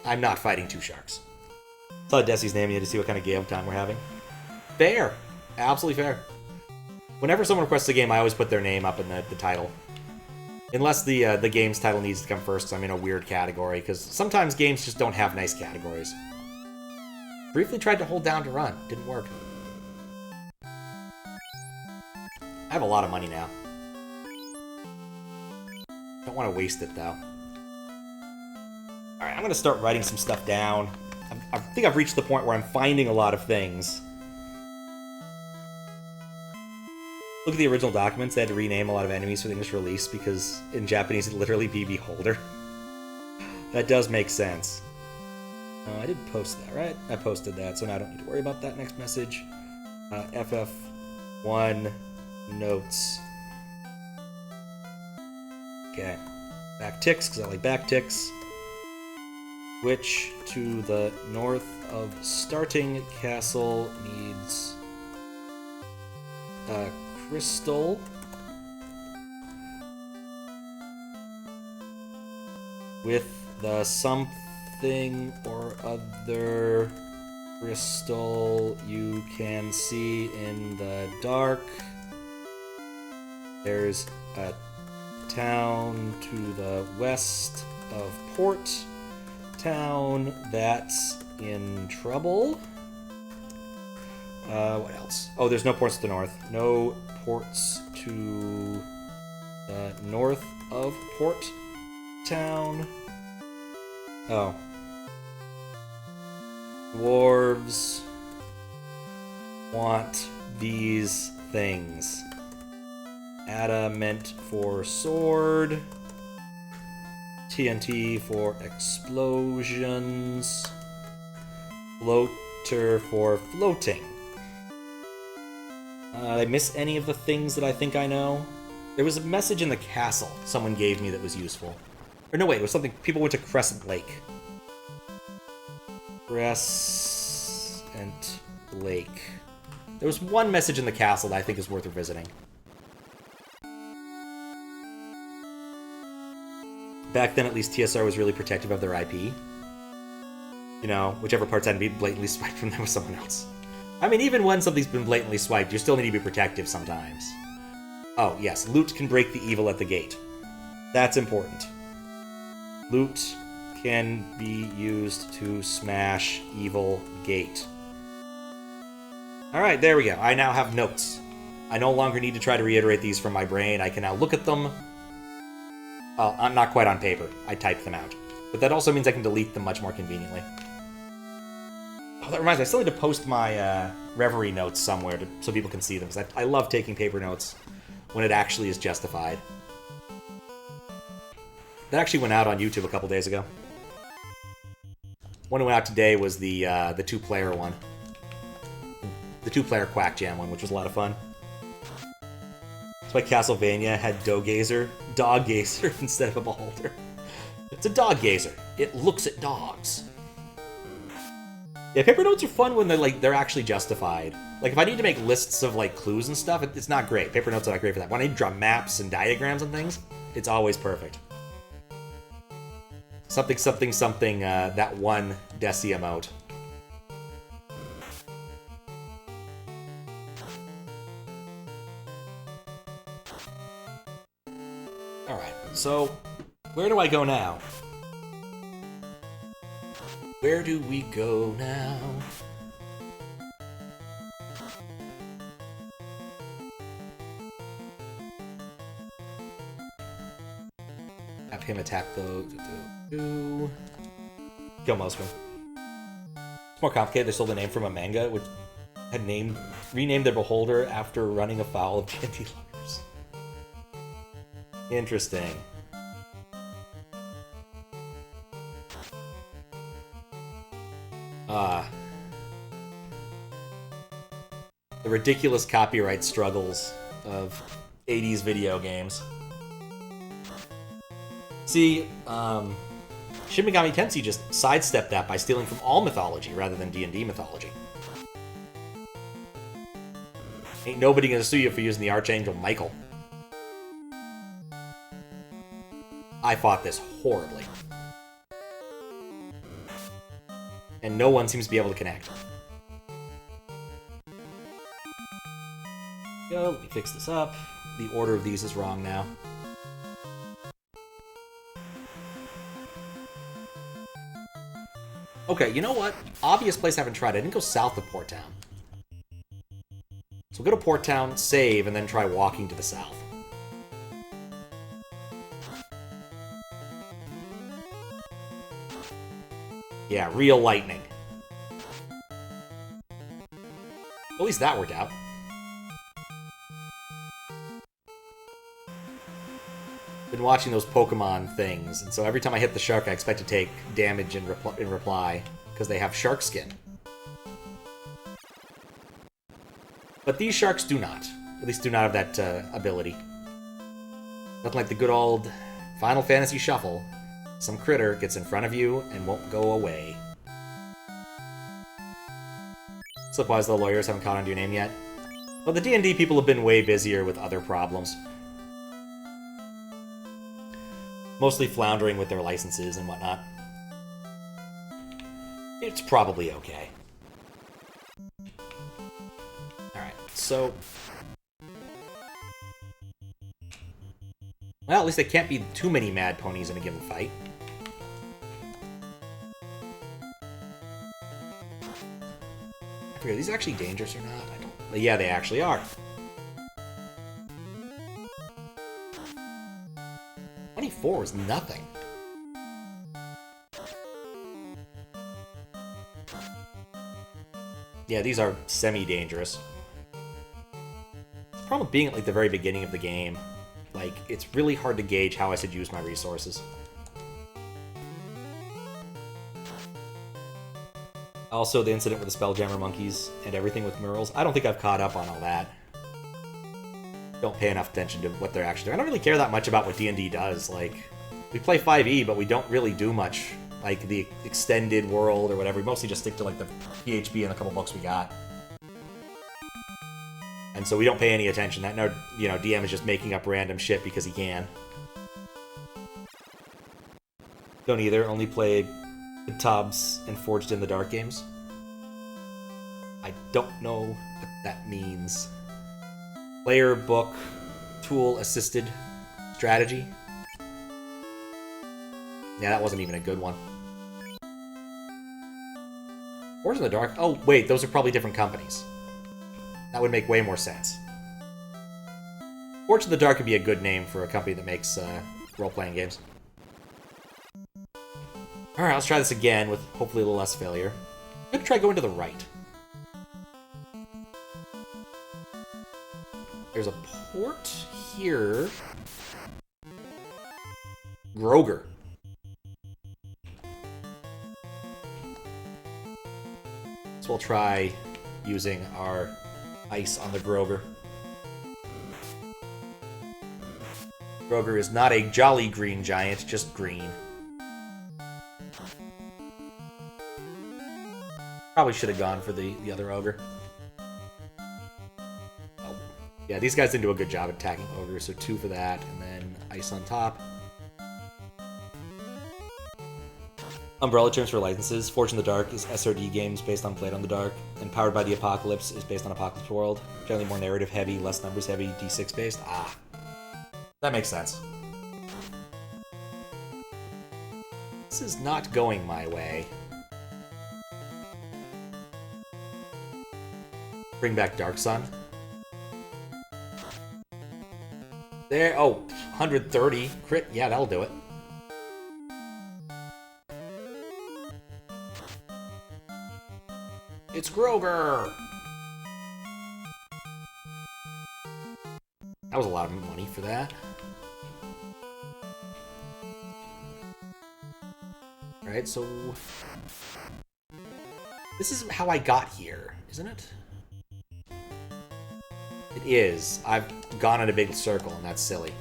I'm not fighting two sharks. Saw Desi's name yet to see what kind of game time we're having. Fair. Absolutely fair. Whenever someone requests a game, I always put their name up in the title. Unless the game's title needs to come first, because I'm in a weird category, because sometimes games just don't have nice categories. Briefly tried to hold down to run. Didn't work. I have a lot of money now. Don't want to waste it, though. Alright, I'm going to start writing some stuff down. I think I've reached the point where I'm finding a lot of things. Look at the original documents. They had to rename a lot of enemies for the English release because in Japanese it'd literally be Beholder. That does make sense. I did post that, right? I posted that, so now I don't need to worry about that next message. FF1 notes. Okay. Backticks, because I like backticks. Which to the north of starting castle needs a crystal. With the something or other crystal you can see in the dark. There's a town to the west of Port Town that's in trouble. What else? Oh, there's no ports to the north. No ports to the north of Port Town. Oh. Dwarves want these things. Adamant for sword. TNT for explosions. Floater for floating. Did I miss any of the things that I think I know? There was a message in the castle someone gave me that was useful. Or no, wait, it was something... People went to Crescent Lake. Crescent Lake. There was one message in the castle that I think is worth revisiting. Back then, at least, TSR was really protective of their IP. You know, whichever parts hadn't been blatantly swiped from them was someone else. I mean, even when something's been blatantly swiped, you still need to be protective sometimes. Oh, yes, loot can break the evil at the gate. That's important. Loot can be used to smash evil gate. Alright, there we go. I now have notes. I no longer need to try to reiterate these from my brain. I can now look at them. Oh, I'm not quite on paper. I typed them out. But that also means I can delete them much more conveniently. Oh, that reminds me, I still need to post my Reverie notes somewhere so people can see them, because I love taking paper notes when it actually is justified. That actually went out on YouTube a couple days ago. One that went out today was the 2-player one. The 2-player Quack Jam one, which was a lot of fun. That's why Castlevania had Dog Gazer instead of a Beholder. It's a Dog Gazer. It looks at dogs. Yeah, paper notes are fun when they're actually justified. Like, if I need to make lists of, like, clues and stuff, it's not great. Paper notes are not great for that. When I need to draw maps and diagrams and things, it's always perfect. Something, something, something, that one Desi emote. Alright, so, where do I go now? Where do we go now? Have him attack the... Kill most of them. It's more complicated. They stole the name from a manga, which had renamed their Beholder after running afoul of D&D lovers. Interesting. The ridiculous copyright struggles of 80s video games. See, Shin Megami Tensei just sidestepped that by stealing from all mythology rather than D&D mythology. Ain't nobody gonna sue you for using the Archangel Michael. I fought this horribly. And no one seems to be able to connect. Go, let me fix this up. The order of these is wrong now. Okay, you know what? Obvious place I haven't tried. I didn't go south of Port Town. So we'll go to Port Town, save, and then try walking to the south. Yeah, real lightning. At least that worked out. Been watching those Pokemon things, and so every time I hit the shark, I expect to take damage in reply, because they have shark skin. But these sharks do not. At least do not have that ability. Nothing like the good old Final Fantasy Shuffle. Some critter gets in front of you and won't go away. Slipwise, the lawyers haven't caught on to your name yet. Well, the D&D people have been way busier with other problems. Mostly floundering with their licenses and whatnot. It's probably okay. Alright, so... well, at least there can't be too many mad ponies in a given fight. I forget, are these actually dangerous or not? I don't... yeah, they actually are. 24 is nothing. Yeah, these are semi-dangerous. The problem with being at like the very beginning of the game, like, it's really hard to gauge how I should use my resources. Also, the incident with the Spelljammer monkeys and everything with murals, I don't think I've caught up on all that. Don't pay enough attention to what they're actually doing. I don't really care that much about what D&D does. Like, we play 5e, but we don't really do much, like, the extended world or whatever. We mostly just stick to, like, the PHP and a couple books we got. And so we don't pay any attention. That, no, you know, DM is just making up random shit because he can. Don't either. Only play Tabs and Forged in the Dark games. I don't know what that means. Player, book, tool, assisted strategy. Yeah, that wasn't even a good one. Forged in the Dark? Oh, wait, those are probably different companies. That would make way more sense. Forged in the Dark could be a good name for a company that makes role-playing games. Alright, let's try this again with hopefully a little less failure. I'm gonna try going to the right. There's a port here. Groger. So we'll try using our ice on the Groger. Groger is not a jolly green giant, just green. Probably should have gone for the other ogre. Oh. Yeah, these guys didn't do a good job at attacking ogres, so 2 for that, and then ice on top. Umbrella terms for licenses. Forged in the Dark is SRD games based on Played on the Dark, and Powered by the Apocalypse is based on Apocalypse World. Generally more narrative heavy, less numbers heavy, D6 based. Ah, that makes sense. This is not going my way. Bring back Dark Sun. There, oh, 130. Crit, yeah, that'll do it. It's Groger! That was a lot of money for that. Alright, so... this is how I got here, isn't it? It is. I've gone in a big circle, and that's silly.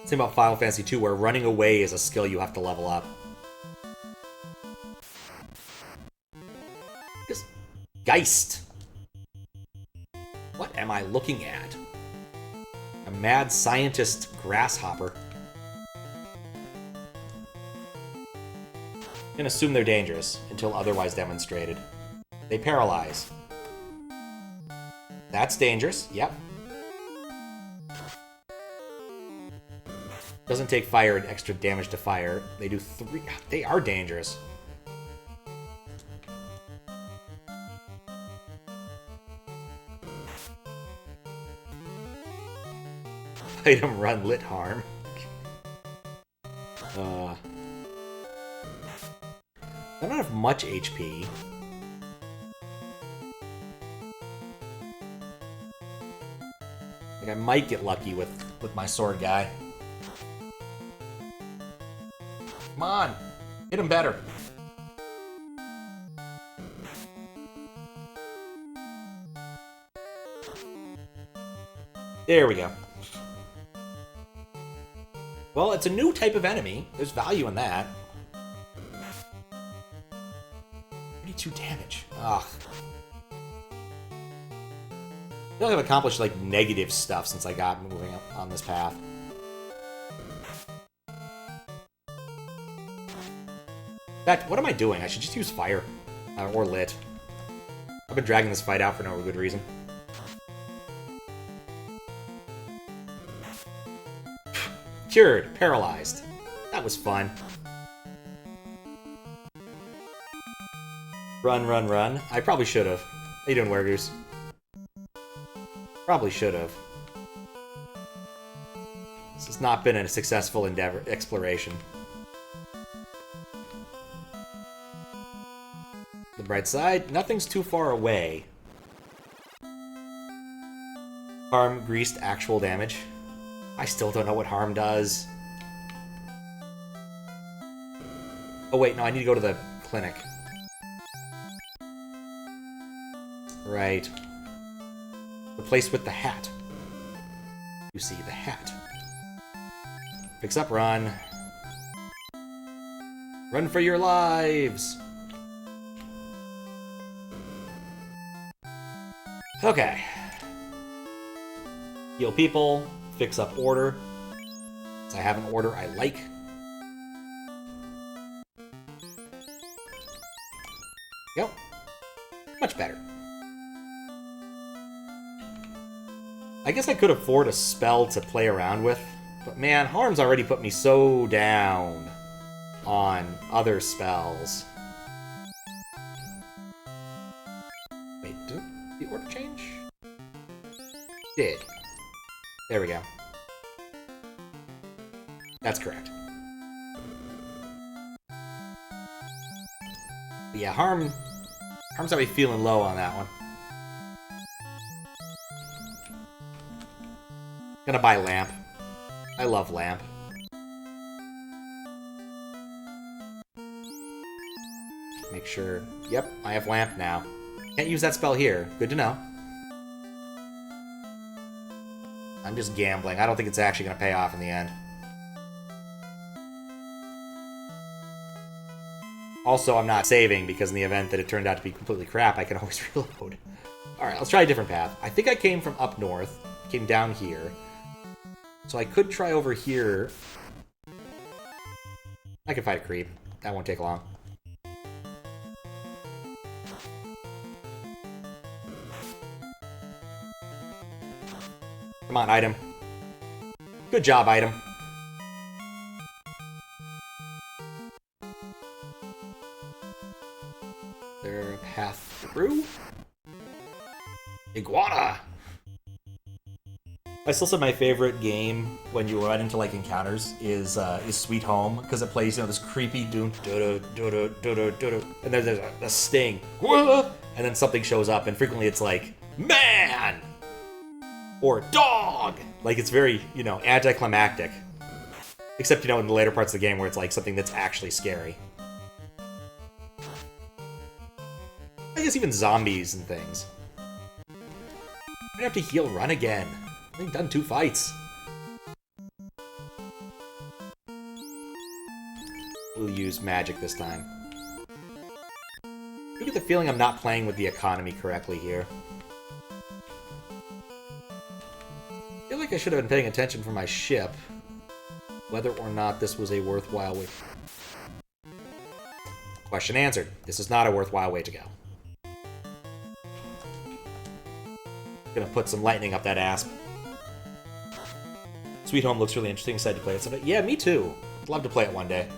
Same about Final Fantasy 2, where running away is a skill you have to level up. Geist. What am I looking at? A mad scientist grasshopper. You can assume they're dangerous until otherwise demonstrated. They paralyze. That's dangerous, yep. Doesn't take fire and extra damage to fire. They do 3. They are dangerous. Item run lit harm. I don't have much HP. Like I might get lucky with my sword guy. Come on, hit him better. There we go. Well, it's a new type of enemy. There's value in that. 32 damage. Ugh. I feel like I've accomplished, like, negative stuff since I got moving up on this path. In fact, what am I doing? I should just use fire. Or lit. I've been dragging this fight out for no good reason. Cured. Paralyzed. That was fun. Run, run, run. I probably should have. How you doing, Wergoose? Probably should have. This has not been a successful exploration. The bright side, nothing's too far away. Harm greased actual damage. I still don't know what harm does. Oh wait, no, I need to go to the clinic. Right. The place with the hat. You see the hat. Picks up, run. Run for your lives! Okay. Heal people. Fix up order. So I have an order I like. Yep. Much better. I guess I could afford a spell to play around with, but man, Harm's already put me so down on other spells. Wait, did the order change? Did. There we go. That's correct. But yeah, Harm's got me feeling low on that one. Gonna buy Lamp. I love Lamp. Make sure... Yep, I have Lamp now. Can't use that spell here. Good to know. I'm just gambling. I don't think it's actually going to pay off in the end. Also, I'm not saving because in the event that it turned out to be completely crap, I can always reload. Alright, let's try a different path. I think I came from up north, came down here. So I could try over here. I can fight a creep. That won't take long. Come on, item. Good job, item. Is there a path through? Iguana! I still said my favorite game when you run into like encounters is Sweet Home, because it plays, you know, this creepy doom, and there's a sting, and then something shows up, and frequently it's like, man! Or dog! Like, it's very, you know, anticlimactic. Except, you know, in the later parts of the game where it's like something that's actually scary. I guess even zombies and things. I have to heal run again. I've only done 2 fights. We'll use magic this time. I get the feeling I'm not playing with the economy correctly here. I feel like I should have been paying attention for my ship, whether or not this was a worthwhile way. Question answered. This is not a worthwhile way to go. Gonna put some lightning up that ass. Sweet Home looks really interesting. Excited to play it someday. Yeah, me too. I'd love to play it one day.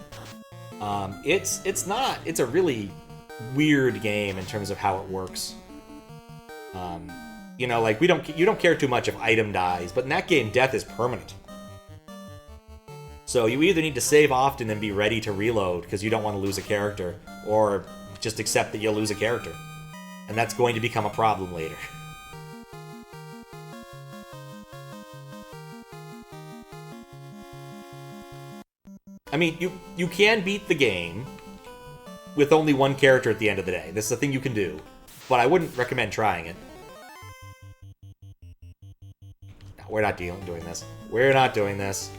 It's a really weird game in terms of how it works. You know, like you don't care too much if item dies, but in that game, death is permanent. So you either need to save often and be ready to reload because you don't want to lose a character, or just accept that you'll lose a character. And that's going to become a problem later. I mean, you can beat the game with only one character at the end of the day. This is a thing you can do, but I wouldn't recommend trying it. No, we're not doing this. We're not doing this.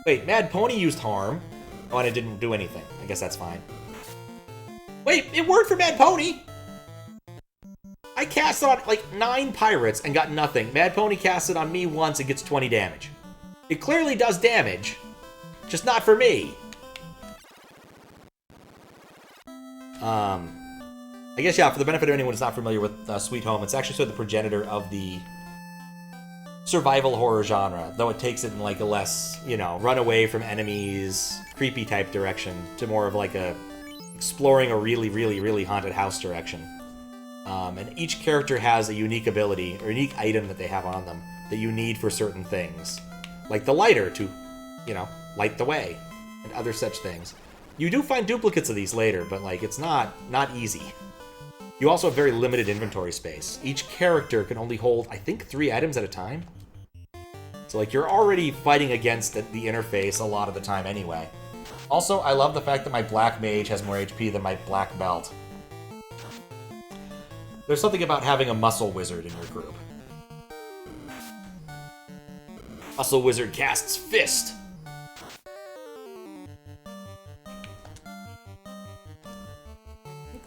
Wait, Mad Pony used harm. Oh, and it didn't do anything. I guess that's fine. Wait, it worked for Mad Pony! I cast it on, like, 9 pirates and got nothing. Mad Pony casts it on me once and gets 20 damage. It clearly does damage, just not for me. I guess, yeah, for the benefit of anyone who's not familiar with Sweet Home, it's actually sort of the progenitor of the survival horror genre, though it takes it in like a less, you know, run away from enemies, creepy type direction to more of like a exploring a really, really, really haunted house direction. And each character has a unique ability or unique item that they have on them that you need for certain things. Like the lighter to, you know, light the way and other such things. You do find duplicates of these later, but like it's not easy. You also have very limited inventory space. Each character can only hold, I think, 3 items at a time. So, like, you're already fighting against the interface a lot of the time anyway. Also, I love the fact that my black mage has more HP than my black belt. There's something about having a muscle wizard in your group. Muscle wizard casts Fist.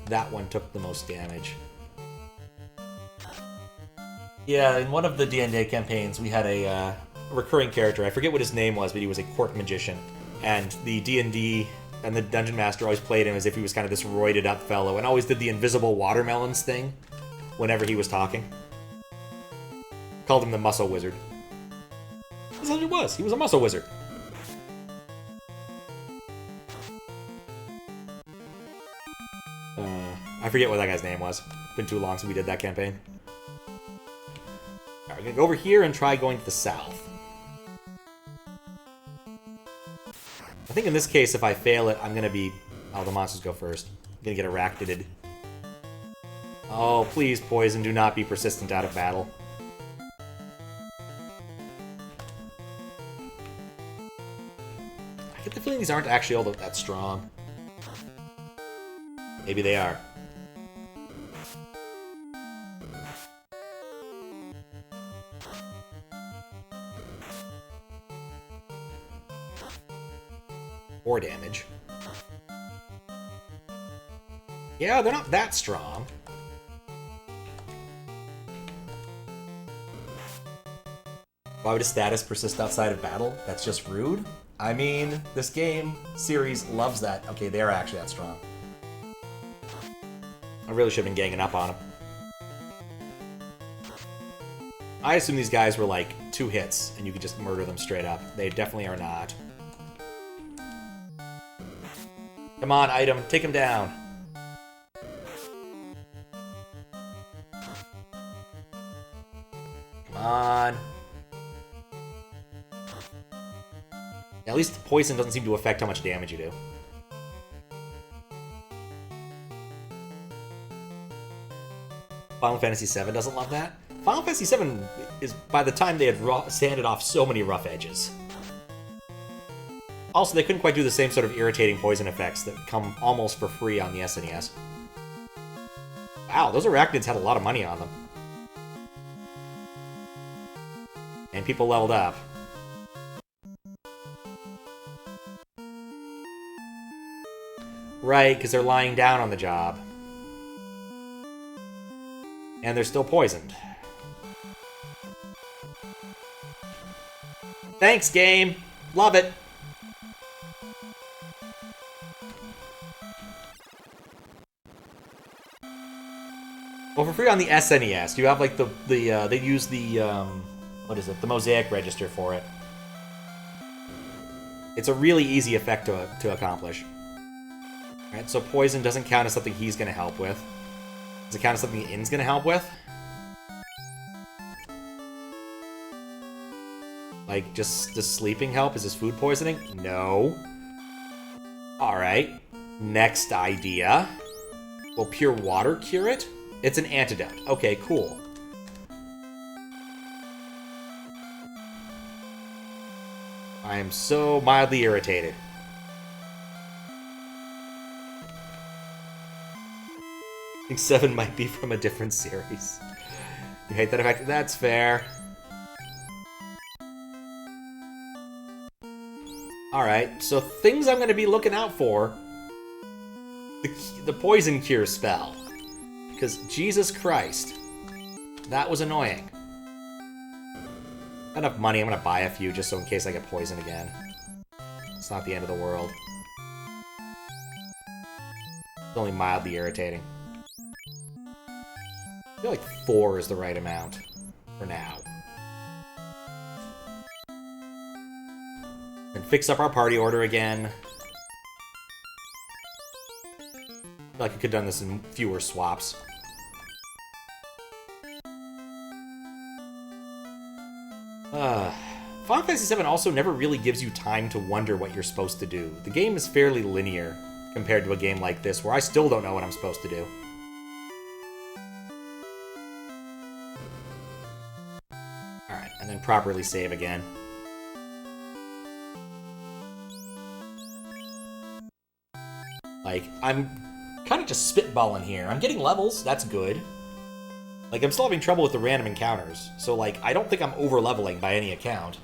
That one took the most damage. Yeah, in one of the D&D campaigns, we had a recurring character. I forget what his name was, but he was a court magician. And the D&D and the Dungeon Master always played him as if he was kind of this roided-up fellow, and always did the invisible watermelons thing whenever he was talking. Called him the Muscle Wizard. That's what he was. He was a Muscle Wizard. I forget what that guy's name was. Been too long since we did that campaign. Alright, we're gonna go over here and try going to the south. I think in this case, if I fail it, I'm gonna be... Oh, the monsters go first. I'm gonna get arachnited. Oh, please, Poison, do not be persistent out of battle. I get the feeling these aren't actually all that strong. Maybe they are. More damage. Yeah, they're not that strong. Why would a status persist outside of battle? That's just rude. I mean, this game series loves that. Okay, they're actually that strong. I really should have been ganging up on them. I assume these guys were like 2 hits and you could just murder them straight up. They definitely are not. Come on, item. Take him down. Come on. At least poison doesn't seem to affect how much damage you do. Final Fantasy VII doesn't love that. Final Fantasy VII is, by the time they had sanded off so many rough edges. Also, they couldn't quite do the same sort of irritating poison effects that come almost for free on the SNES. Wow, those arachnids had a lot of money on them. And people leveled up. Right, because they're lying down on the job. And they're still poisoned. Thanks, game. Love it. Well, for free on the SNES, you have like they use the what is it? The Mosaic Register for it. It's a really easy effect to accomplish. All right, so poison doesn't count as something he's going to help with. Does it count as something the inn's going to help with? Like, just does sleeping help? Is this food poisoning? No. Alright. Next idea. Will pure water cure it? It's an antidote. Okay, cool. I am so mildly irritated. I think 7 might be from a different series. You hate that effect? That's fair. Alright, so things I'm going to be looking out for. The poison cure spell. Because Jesus Christ. That was annoying. Got enough money, I'm going to buy a few just so in case I get poisoned again. It's not the end of the world. It's only mildly irritating. I feel like 4 is the right amount. For now. And fix up our party order again. I feel like I could have done this in fewer swaps. Final Fantasy VII also never really gives you time to wonder what you're supposed to do. The game is fairly linear compared to a game like this, where I still don't know what I'm supposed to do. Alright, and then properly save again. Like, I'm kind of just spitballing here. I'm getting levels, that's good. Like, I'm still having trouble with the random encounters, so, like, I don't think I'm over-leveling by any account.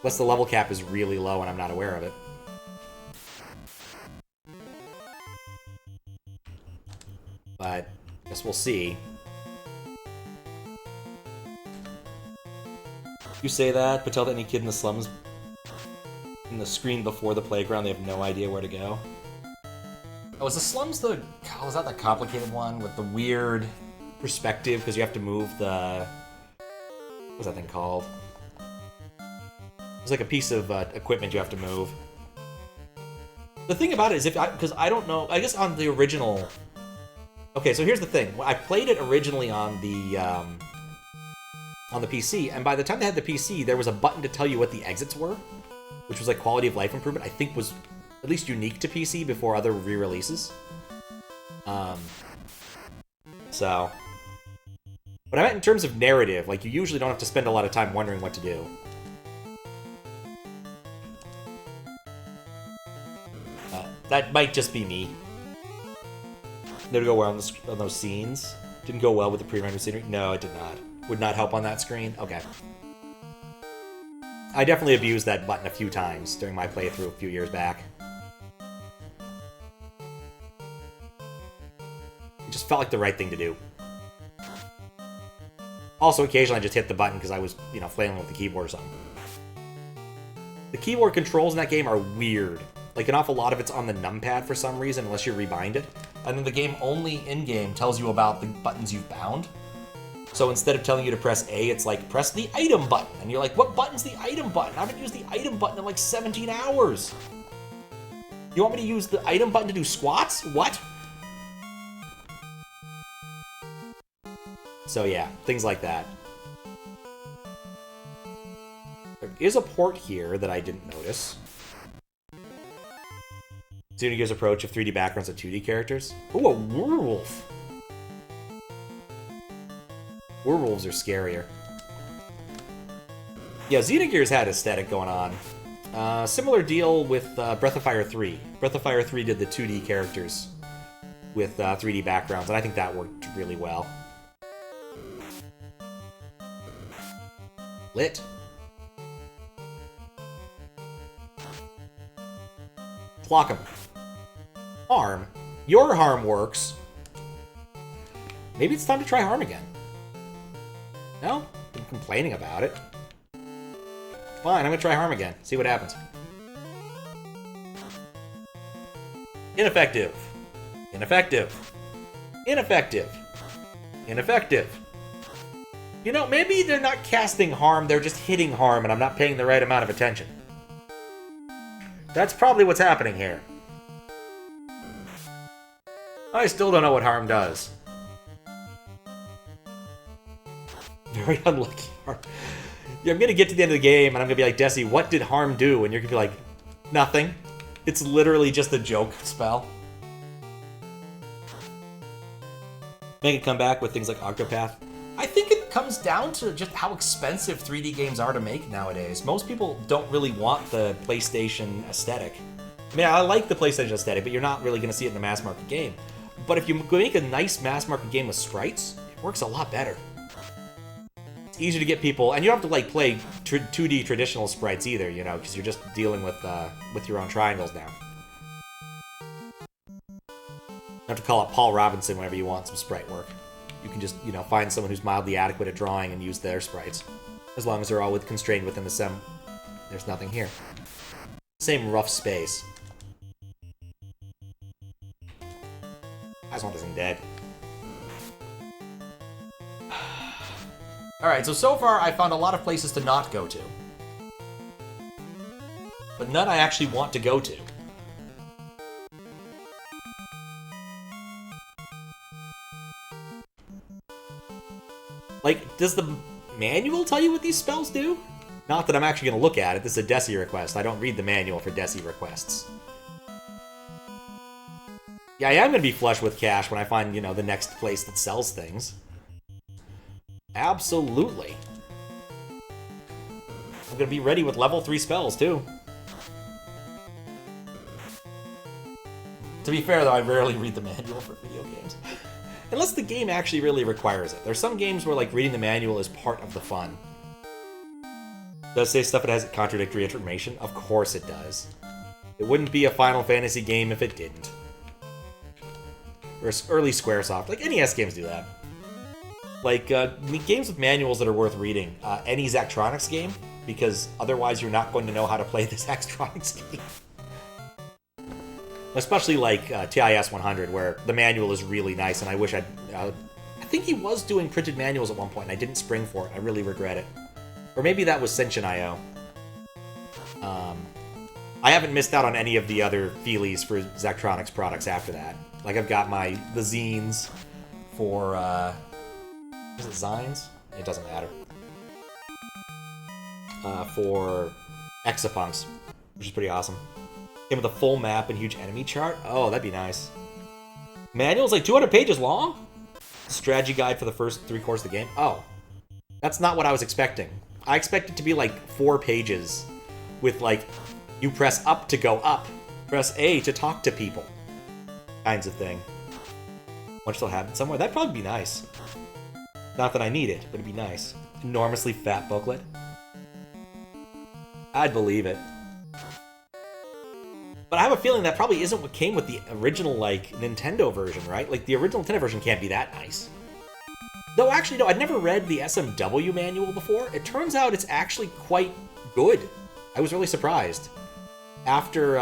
Unless the level cap is really low and I'm not aware of it. But, I guess we'll see. You say that, but tell to any kid in the slums, in the screen before the playground, they have no idea where to go. Oh, is the slums the... Oh, is that the complicated one with the weird perspective? Because you have to move the... What's that thing called? It's like a piece of equipment you have to move. The thing about it is, because I don't know... I guess on the original... Okay, so here's the thing. I played it originally on the PC, and by the time they had the PC, there was a button to tell you what the exits were, which was like quality of life improvement. I think was at least unique to PC before other re-releases. So... But I meant in terms of narrative, like, you usually don't have to spend a lot of time wondering what to do. That might just be me. Did it go well on those scenes? Didn't go well with the pre-rendered scenery? No, it did not. Would not help on that screen? Okay. I definitely abused that button a few times during my playthrough a few years back. It just felt like the right thing to do. Also, occasionally I just hit the button because I was, you know, flailing with the keyboard or something. The keyboard controls in that game are weird. Like, an awful lot of it's on the numpad for some reason, unless you rebind it. And then the game only in-game tells you about the buttons you've bound. So instead of telling you to press A, it's like, press the item button. And you're like, what button's the item button? I haven't used the item button in like 17 hours. You want me to use the item button to do squats? What? So yeah, things like that. There is a port here that I didn't notice. Xenogears' approach of 3D backgrounds of 2D characters. Ooh, a werewolf! Werewolves are scarier. Yeah, Xenogears had aesthetic going on. Similar deal with Breath of Fire 3. Breath of Fire 3 did the 2D characters with 3D backgrounds, and I think that worked really well. Lit. Clock 'em. Harm. Your harm works. Maybe it's time to try harm again. No? Been complaining about it. Fine, I'm gonna try harm again. See what happens. Ineffective. Ineffective. Ineffective. Ineffective. You know, maybe they're not casting harm, they're just hitting harm, and I'm not paying the right amount of attention. That's probably what's happening here. I still don't know what harm does. Very unlucky harm. Yeah, I'm gonna get to the end of the game, and I'm gonna be like, Desi, what did harm do? And you're gonna be like, nothing. It's literally just a joke spell. Make it come back with things like Octopath. I think it comes down to just how expensive 3D games are to make nowadays. Most people don't really want the PlayStation aesthetic. I mean, I like the PlayStation aesthetic, but you're not really going to see it in a mass market game. But if you make a nice mass market game with sprites, it works a lot better. It's easier to get people, and you don't have to like play 2D traditional sprites either, you know, because you're just dealing with your own triangles now. You have to call up Paul Robinson whenever you want some sprite work. You can just, you know, find someone who's mildly adequate at drawing and use their sprites. As long as they're all constrained within the sem. There's nothing here. Same rough space. I just want this thing dead. Alright, so far I found a lot of places to not go to. But none I actually want to go to. Like, does the manual tell you what these spells do? Not that I'm actually going to look at it. This is a Desi request. I don't read the manual for Desi requests. Yeah, I am going to be flush with cash when I find, you know, the next place that sells things. Absolutely. I'm going to be ready with level 3 spells, too. To be fair, though, I rarely read the manual for video games. Unless the game actually really requires it. There's some games where, like, reading the manual is part of the fun. Does it say stuff that has contradictory information? Of course it does. It wouldn't be a Final Fantasy game if it didn't. Or early Squaresoft. Like, NES games do that. Like, games with manuals that are worth reading. Any Zachtronics game, because otherwise you're not going to know how to play this Zachtronics game. Especially like TIS 100, where the manual is really nice, and I wish I think he was doing printed manuals at one point, and I didn't spring for it. I really regret it. Or maybe that was Senshin.io. I haven't missed out on any of the other feelies for Zachtronics products after that. Like, I've got the zines for, is it Zines? It doesn't matter. For Exapunks, which is pretty awesome. Came with a full map and huge enemy chart. Oh, that'd be nice. Manual's like 200 pages long? Strategy guide for the first 3 quarters of the game? Oh. That's not what I was expecting. I expected it to be like 4 pages with like, you press up to go up, press A to talk to people, kinds of thing. Want to still have it somewhere? That'd probably be nice. Not that I need it, but it'd be nice. Enormously fat booklet. I'd believe it. But I have a feeling that probably isn't what came with the original, like, Nintendo version, right? Like, the original Nintendo version can't be that nice. Though, actually, no, I'd never read the SMW manual before. It turns out it's actually quite good. I was really surprised. After,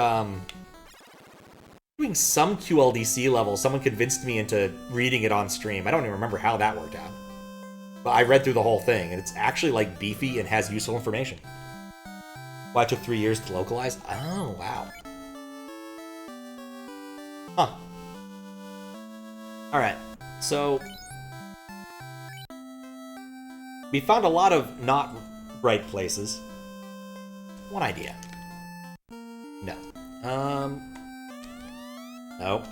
doing some QLDC level, someone convinced me into reading it on stream. I don't even remember how that worked out. But I read through the whole thing, and it's actually, like, beefy and has useful information. Why it took 3 years to localize? Oh, wow. Huh. Alright, so we found a lot of not right places. One idea. No. No.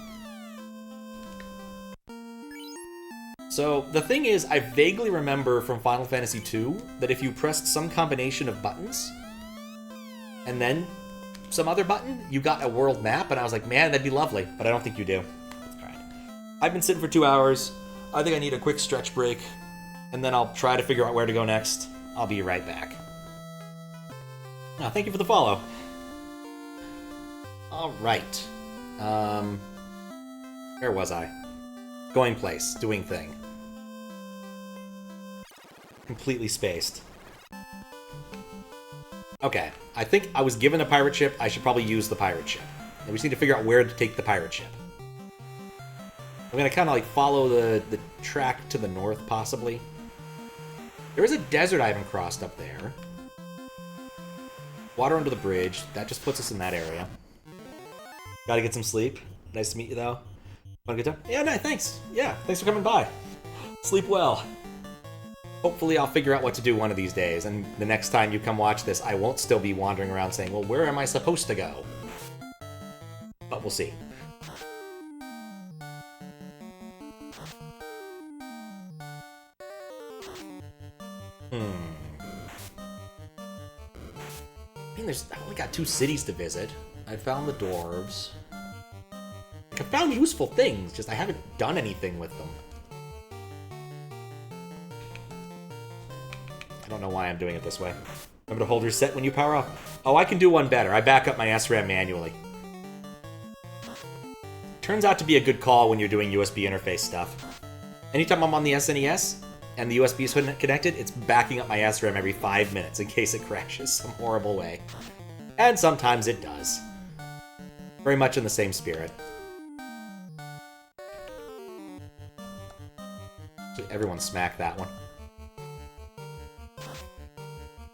So, the thing is, I vaguely remember from Final Fantasy II that if you pressed some combination of buttons, and then some other button, you got a world map, and I was like, man, that'd be lovely, but I don't think you do. Alright. I've been sitting for 2 hours. I think I need a quick stretch break, and then I'll try to figure out where to go next. I'll be right back. Oh, thank you for the follow. Alright. Where was I? Going place. Doing thing. Completely spaced. Okay. I think I was given a pirate ship. I should probably use the pirate ship. And we just need to figure out where to take the pirate ship. I'm going to kind of like follow the track to the north, possibly. There is a desert I haven't crossed up there. Water under the bridge. That just puts us in that area. Gotta get some sleep. Nice to meet you, though. Want a good time? Yeah, no, thanks. Yeah, thanks for coming by. Sleep well. Hopefully I'll figure out what to do one of these days, and the next time you come watch this, I won't still be wandering around saying, well, where am I supposed to go? But we'll see. I mean, I only got 2 cities to visit. I found the dwarves. I found useful things, just I haven't done anything with them. I don't know why I'm doing it this way. Remember to hold reset when you power off. Oh, I can do one better. I back up my SRAM manually. Turns out to be a good call when you're doing USB interface stuff. Anytime I'm on the SNES and the USB is connected, it's backing up my SRAM every 5 minutes in case it crashes some horrible way. And sometimes it does. Very much in the same spirit. Everyone smack that one.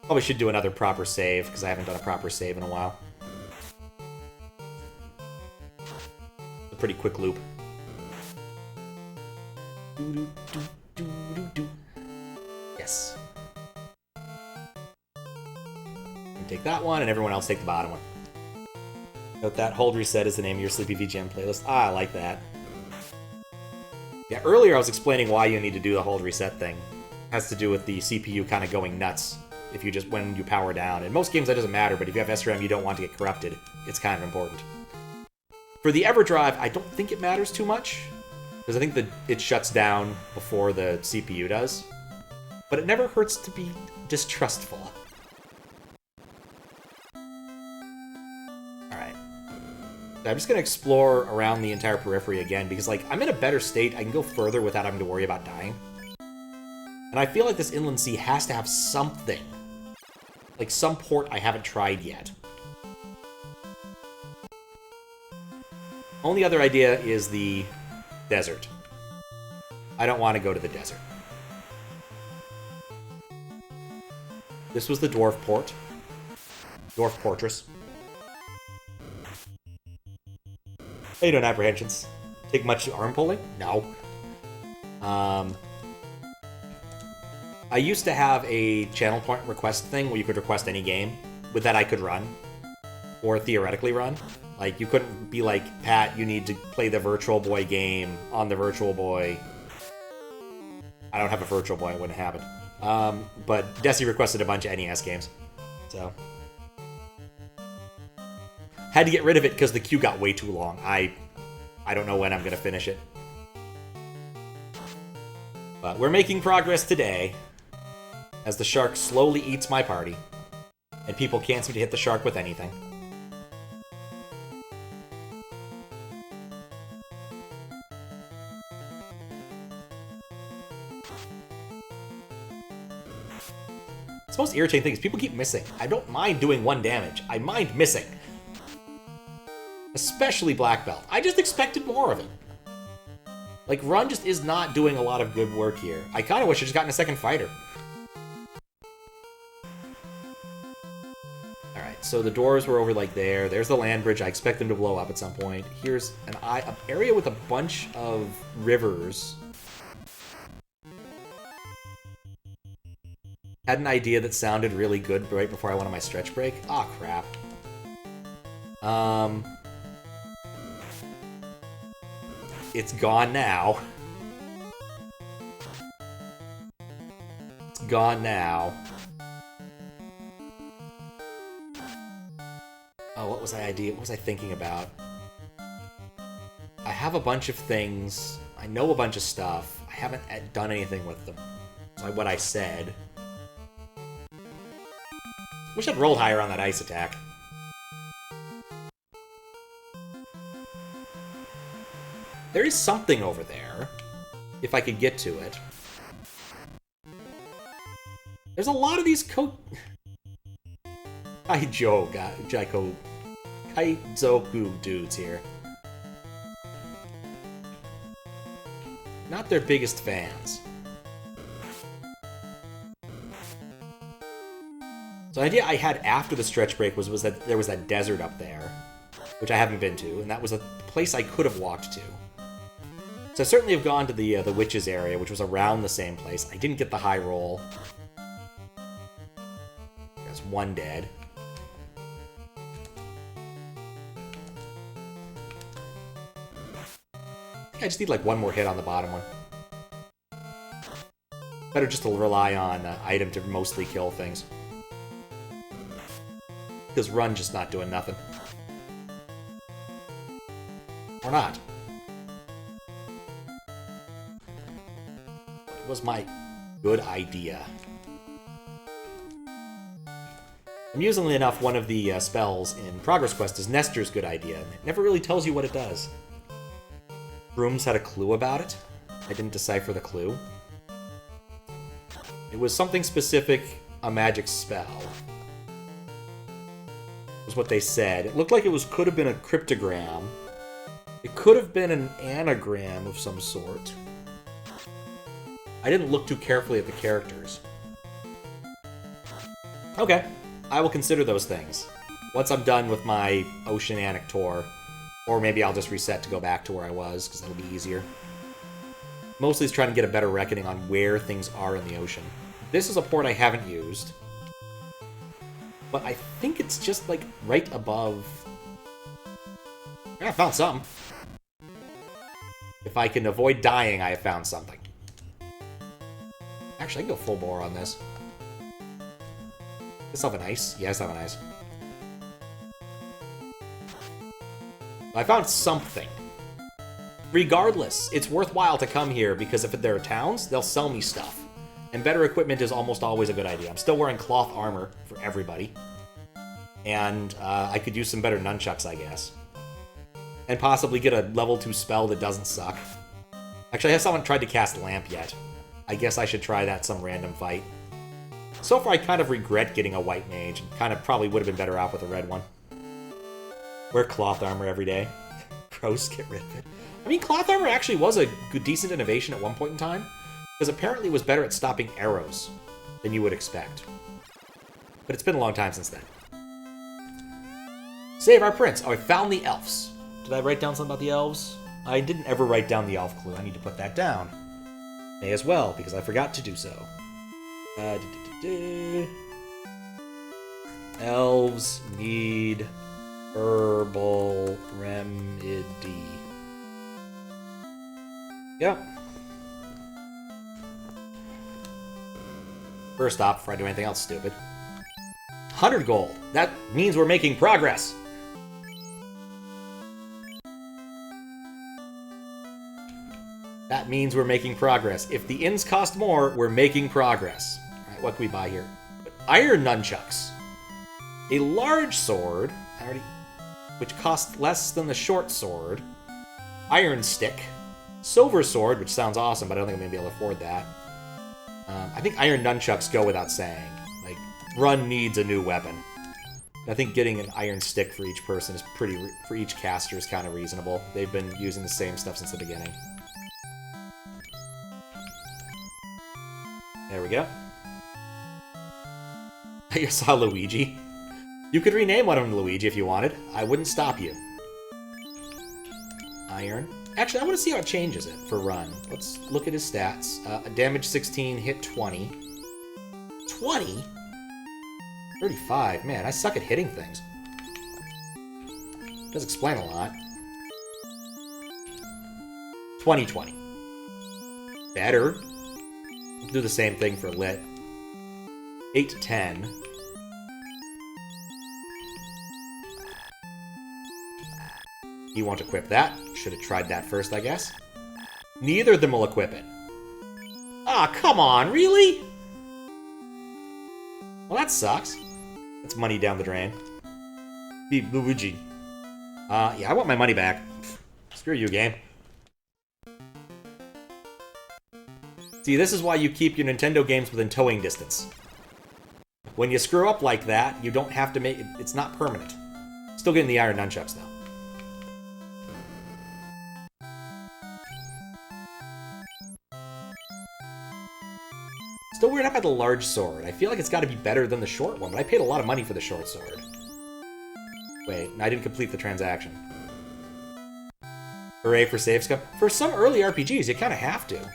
Probably should do another proper save, because I haven't done a proper save in a while. A pretty quick loop. Yes. Take that one, and everyone else take the bottom one. Note that hold reset is the name of your Sleepy VGM playlist. Ah, I like that. Yeah, earlier I was explaining why you need to do the hold reset thing. It has to do with the CPU kind of going nuts if you just when you power down. In most games that doesn't matter, but if you have SRAM you don't want to get corrupted, it's kind of important. For the EverDrive, I don't think it matters too much, because I think that it shuts down before the CPU does. But it never hurts to be distrustful. I'm just going to explore around the entire periphery again, because, like, I'm in a better state. I can go further without having to worry about dying. And I feel like this inland sea has to have something. Like, some port I haven't tried yet. Only other idea is the desert. I don't want to go to the desert. This was the dwarf port. Dwarf fortress. How you doing, Apprehensions? Take much to arm pulling? No. I used to have a channel point request thing where you could request any game with that I could run. Or theoretically run. Like, you couldn't be like, Pat, you need to play the Virtual Boy game on the Virtual Boy. I don't have a Virtual Boy, it wouldn't happen. But Desi requested a bunch of NES games. So... had to get rid of it because the queue got way too long. I don't know when I'm going to finish it. But we're making progress today as the shark slowly eats my party. And people can't seem to hit the shark with anything. It's the most irritating thing is people keep missing. I don't mind doing 1 damage. I mind missing. Especially Black Belt. I just expected more of it. Like, Run just is not doing a lot of good work here. I kind of wish I just gotten a second fighter. Alright, so the doors were over, like, there. There's the land bridge. I expect them to blow up at some point. Here's an area with a bunch of rivers. Had an idea that sounded really good right before I went on my stretch break. Aw, crap. It's gone now. It's gone now. Oh, what was my idea? What was I thinking about? I have a bunch of things. I know a bunch of stuff. I haven't done anything with them. Like what I said. Wish I'd rolled higher on that ice attack. There is something over there, if I could get to it. There's a lot of these Kaizoku dudes here. Not their biggest fans. So the idea I had after the stretch break was that there was that desert up there, which I haven't been to, and that was a place I could have walked to. So I certainly have gone to the witches area, which was around the same place. I didn't get the high roll. There's one dead. I just need like one more hit on the bottom one. Better just to rely on item to mostly kill things. Because run just not doing nothing. Or not. It was my good idea. Amusingly enough, one of the spells in Progress Quest is Nestor's good idea, and it never really tells you what it does. Brooms had a clue about it. I didn't decipher the clue. It was something specific, a magic spell. Was what they said. It looked like it could have been a cryptogram. It could have been an anagram of some sort. I didn't look too carefully at the characters. Okay, I will consider those things. Once I'm done with my Oceanic tour, or maybe I'll just reset to go back to where I was, because that'll be easier. Mostly it's trying to get a better reckoning on where things are in the ocean. This is a port I haven't used. But I think it's just, like, right above... Yeah, I found something. If I can avoid dying, I have found something. Actually, I can go full bore on this. Does this have an ice? Yeah, it's have an ice. I found something. Regardless, it's worthwhile to come here because if there are towns, they'll sell me stuff. And better equipment is almost always a good idea. I'm still wearing cloth armor for everybody. And I could use some better nunchucks, I guess. And possibly get a level 2 spell that doesn't suck. Actually, I have someone tried to cast Lamp yet. I guess I should try that some random fight. So far, I kind of regret getting a white mage. And kind of probably would have been better off with a red one. Wear cloth armor every day. Gross, get rid of it. I mean, cloth armor actually was a good, decent innovation at one point in time. Because apparently it was better at stopping arrows than you would expect. But it's been a long time since then. Save our prince. Oh, I found the elves. Did I write down something about the elves? I didn't ever write down the elf clue. I need to put that down. May as well, because I forgot to do so. Elves need herbal remedy. Yep. First off, before I do anything else stupid. 100 gold. That means we're making progress. That means we're making progress. If the inns cost more, we're making progress. Alright, what can we buy here? Iron nunchucks. A large sword, which costs less than the short sword. Iron stick. Silver sword, which sounds awesome, but I don't think I'm going to be able to afford that. I think iron nunchucks go without saying. Like, Run needs a new weapon. I think getting an iron stick for each person is for each caster is kind of reasonable. They've been using the same stuff since the beginning. There we go. I saw Luigi. You could rename one of them Luigi if you wanted. I wouldn't stop you. Iron. Actually, I want to see how it changes it for Run. Let's look at his stats. Damage 16, hit 20. 20? 35. Man, I suck at hitting things. Does explain a lot. 20-20. Better. Do the same thing for Lit. 8-10. You won't equip that. Should have tried that first, I guess. Neither of them will equip it. Ah, come on, really? Well, that sucks. That's money down the drain. Be Luigi. Yeah, I want my money back. Screw you, game. See, this is why you keep your Nintendo games within towing distance. When you screw up like that, you don't have to make it. It's not permanent. Still getting the iron nunchucks, though. Still weird about the large sword. I feel like it's got to be better than the short one, but I paid a lot of money for the short sword. Wait, I didn't complete the transaction. Hooray for save scum. For some early RPGs, you kind of have to.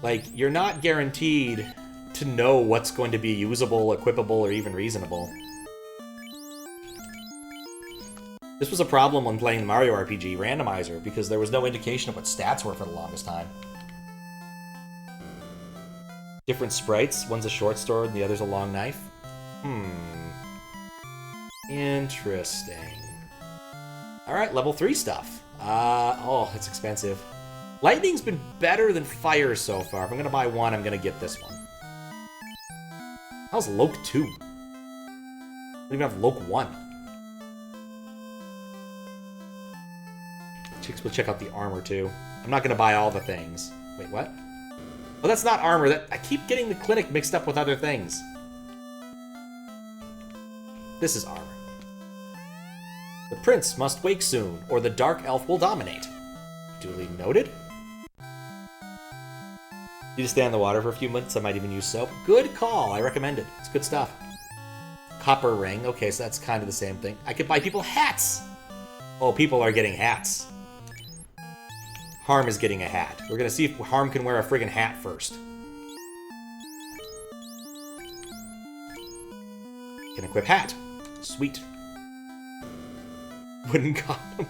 Like, you're not guaranteed to know what's going to be usable, equipable, or even reasonable. This was a problem when playing the Mario RPG randomizer, because there was no indication of what stats were for the longest time. Different sprites. One's a short sword and the other's a long knife. Interesting. Alright, level 3 stuff. Oh, that's expensive. Lightning's been better than fire so far. If I'm gonna buy one, I'm gonna get this one. How's Loke 2? I don't even have Loke 1. We'll check out the armor, too. I'm not gonna buy all the things. Wait, what? Oh, that's not armor. I keep getting the clinic mixed up with other things. This is armor. The prince must wake soon, or the dark elf will dominate. Duly noted. You just stay on the water for a few minutes. I might even use soap. Good call. I recommend it. It's good stuff. Copper ring. Okay, so that's kind of the same thing. I could buy people hats. Oh, people are getting hats. Harm is getting a hat. We're gonna see if Harm can wear a friggin' hat first. Can equip hat. Sweet. Wooden condom.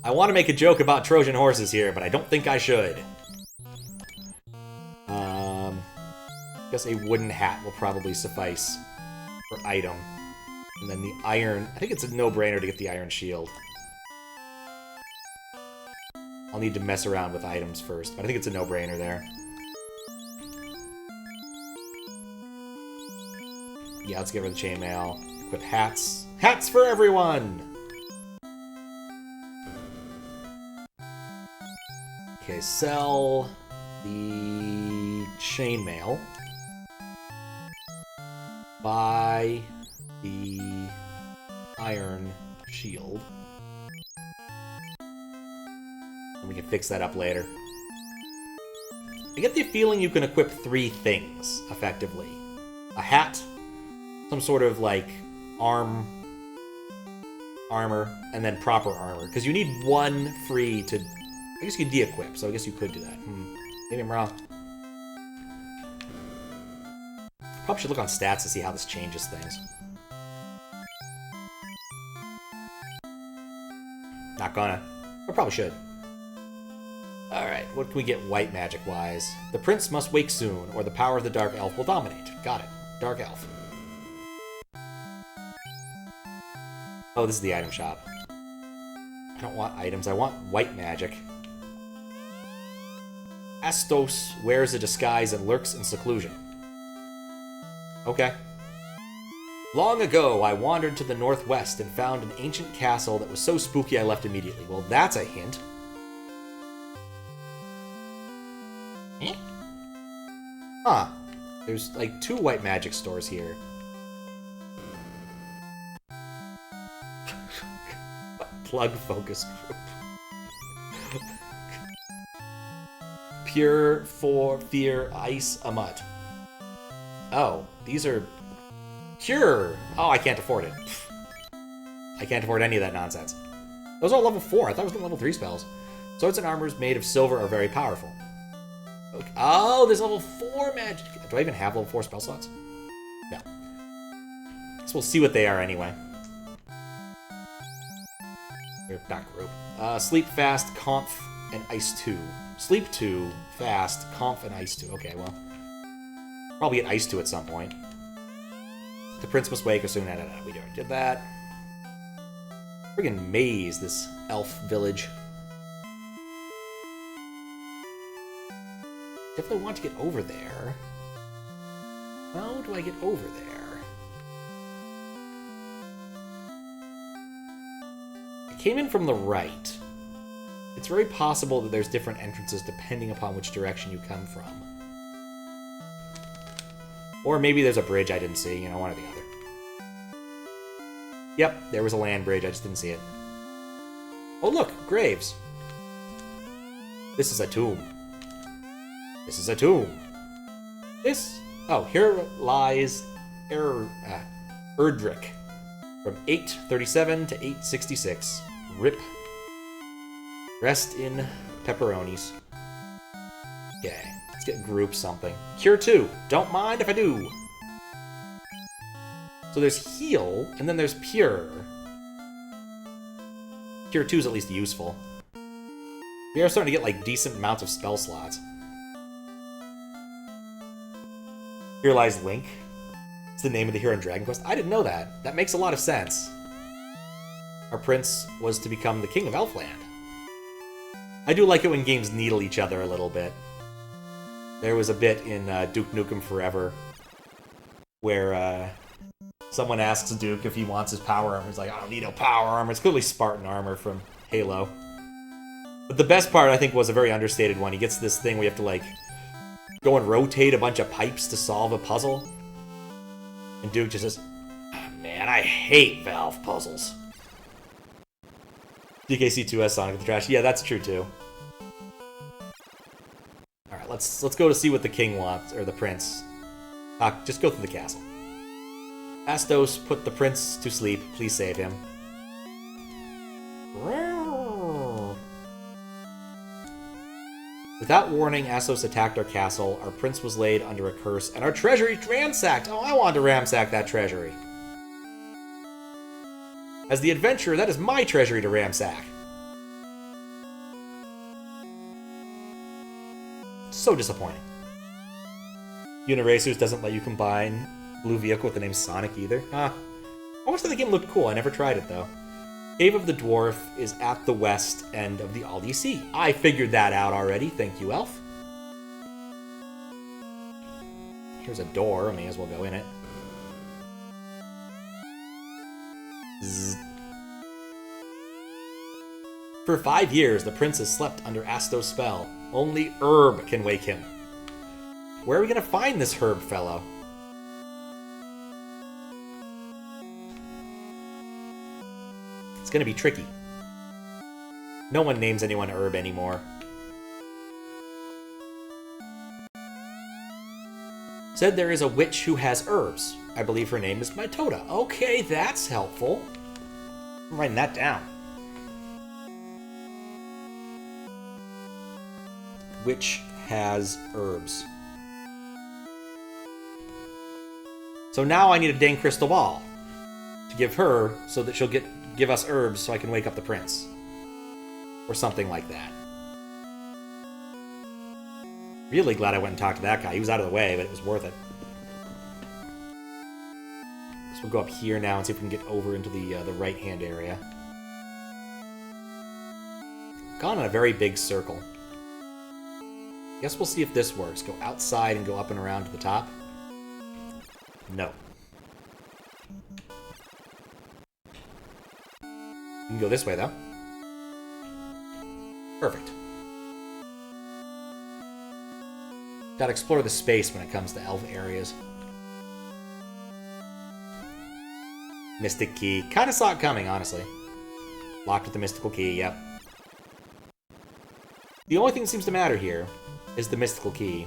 I want to make a joke about Trojan horses here, but I don't think I should. Guess a wooden hat will probably suffice for item. And then the iron... I think it's a no-brainer to get the iron shield. I'll need to mess around with items first, but I think it's a no-brainer there. Yeah, let's get rid of the chainmail. Equip hats. Hats for everyone! Okay, sell the chainmail. Buy the iron shield. And we can fix that up later. I get the feeling you can equip 3 things, effectively. A hat, some sort of, like, armor, and then proper armor. Because you need 1 free to... I guess you could de-equip, so I guess you could do that. Maybe I'm wrong. Probably should look on stats to see how this changes things. Not gonna. I probably should. Alright, what can we get white magic-wise? The prince must wake soon, or the power of the dark elf will dominate. Got it. Dark elf. Oh, this is the item shop. I don't want items, I want white magic. Astos wears a disguise and lurks in seclusion. Okay. Long ago, I wandered to the northwest and found an ancient castle that was so spooky I left immediately. Well, that's a hint. Eh? Huh. There's, like, 2 white magic stores here. Plug focus group. Pure for fear ice amut. Oh, these are cure. Oh, I can't afford it. I can't afford any of that nonsense. Those are all level 4. I thought it was level 3 spells. Swords and armors made of silver are very powerful. Okay. Oh, there's level 4 magic. Do I even have level 4 spell slots? No. Guess we'll see what they are anyway. Back group. Sleep fast, conf, and ice 2. Sleep 2, fast, conf, and ice 2. Okay, well. Probably get ice 2 at some point. The prince must wake as soon as... We already did that. Friggin' maze, this elf village. Definitely want to get over there. How do I get over there? came in from the right. It's very possible that there's different entrances depending upon which direction you come from. Or maybe there's a bridge I didn't see, one or the other. Yep, there was a land bridge, I just didn't see it. Oh look, graves. This is a tomb. This is a tomb. Oh, here lies Erdrick. From 837 to 866. RIP. Rest in pepperonis. Okay, let's get group something. Cure 2. Don't mind if I do. So there's heal, and then there's pure. Cure 2 is at least useful. We are starting to get, like, decent amounts of spell slots. Here lies Link. It's the name of the hero in Dragon Quest. I didn't know that. That makes a lot of sense. Our prince was to become the king of Elfland. I do like it when games needle each other a little bit. There was a bit in Duke Nukem Forever where someone asks Duke if he wants his power armor. He's like, I don't need no power armor. It's clearly Spartan armor from Halo. But the best part, I think, was a very understated one. He gets this thing where you have to, like, go and rotate a bunch of pipes to solve a puzzle. And Duke just says, oh, man, I hate Valve puzzles. DKC2S Sonic the Trash. Yeah, that's true, too. Alright, let's go to see what the king wants, or the prince. Just go through the castle. Astos, put the prince to sleep. Please save him. Without warning, Astos attacked our castle, our prince was laid under a curse, and our treasury ransacked! Oh, I wanted to ransack that treasury. As the adventurer, that is my treasury to ransack. So disappointing. Uniracers doesn't let you combine Blue Vehicle with the name Sonic either. I almost thought the game looked cool, I never tried it though. Cave of the Dwarf is at the west end of the Aldi Sea. I figured that out already, thank you, Elf. Here's a door, I may as well go in it. Zzz. For 5 years, the prince has slept under Astos' spell. Only Herb can wake him. Where are we going to find this Herb fellow? It's going to be tricky. No one names anyone Herb anymore. Said there is a witch who has herbs. I believe her name is Mitoda. Okay, that's helpful. I'm writing that down. Witch has herbs. So now I need a dang crystal ball to give her so that she'll give us herbs so I can wake up the prince. Or something like that. Really glad I went and talked to that guy. He was out of the way, but it was worth it. So we'll go up here now and see if we can get over into the right-hand area. Gone in a very big circle. Guess we'll see if this works. Go outside and go up and around to the top. No. You can go this way, though. Perfect. Gotta explore the space when it comes to elf areas. Mystic key. Kinda saw it coming, honestly. Locked with the mystical key, yep. The only thing that seems to matter here is the mystical key.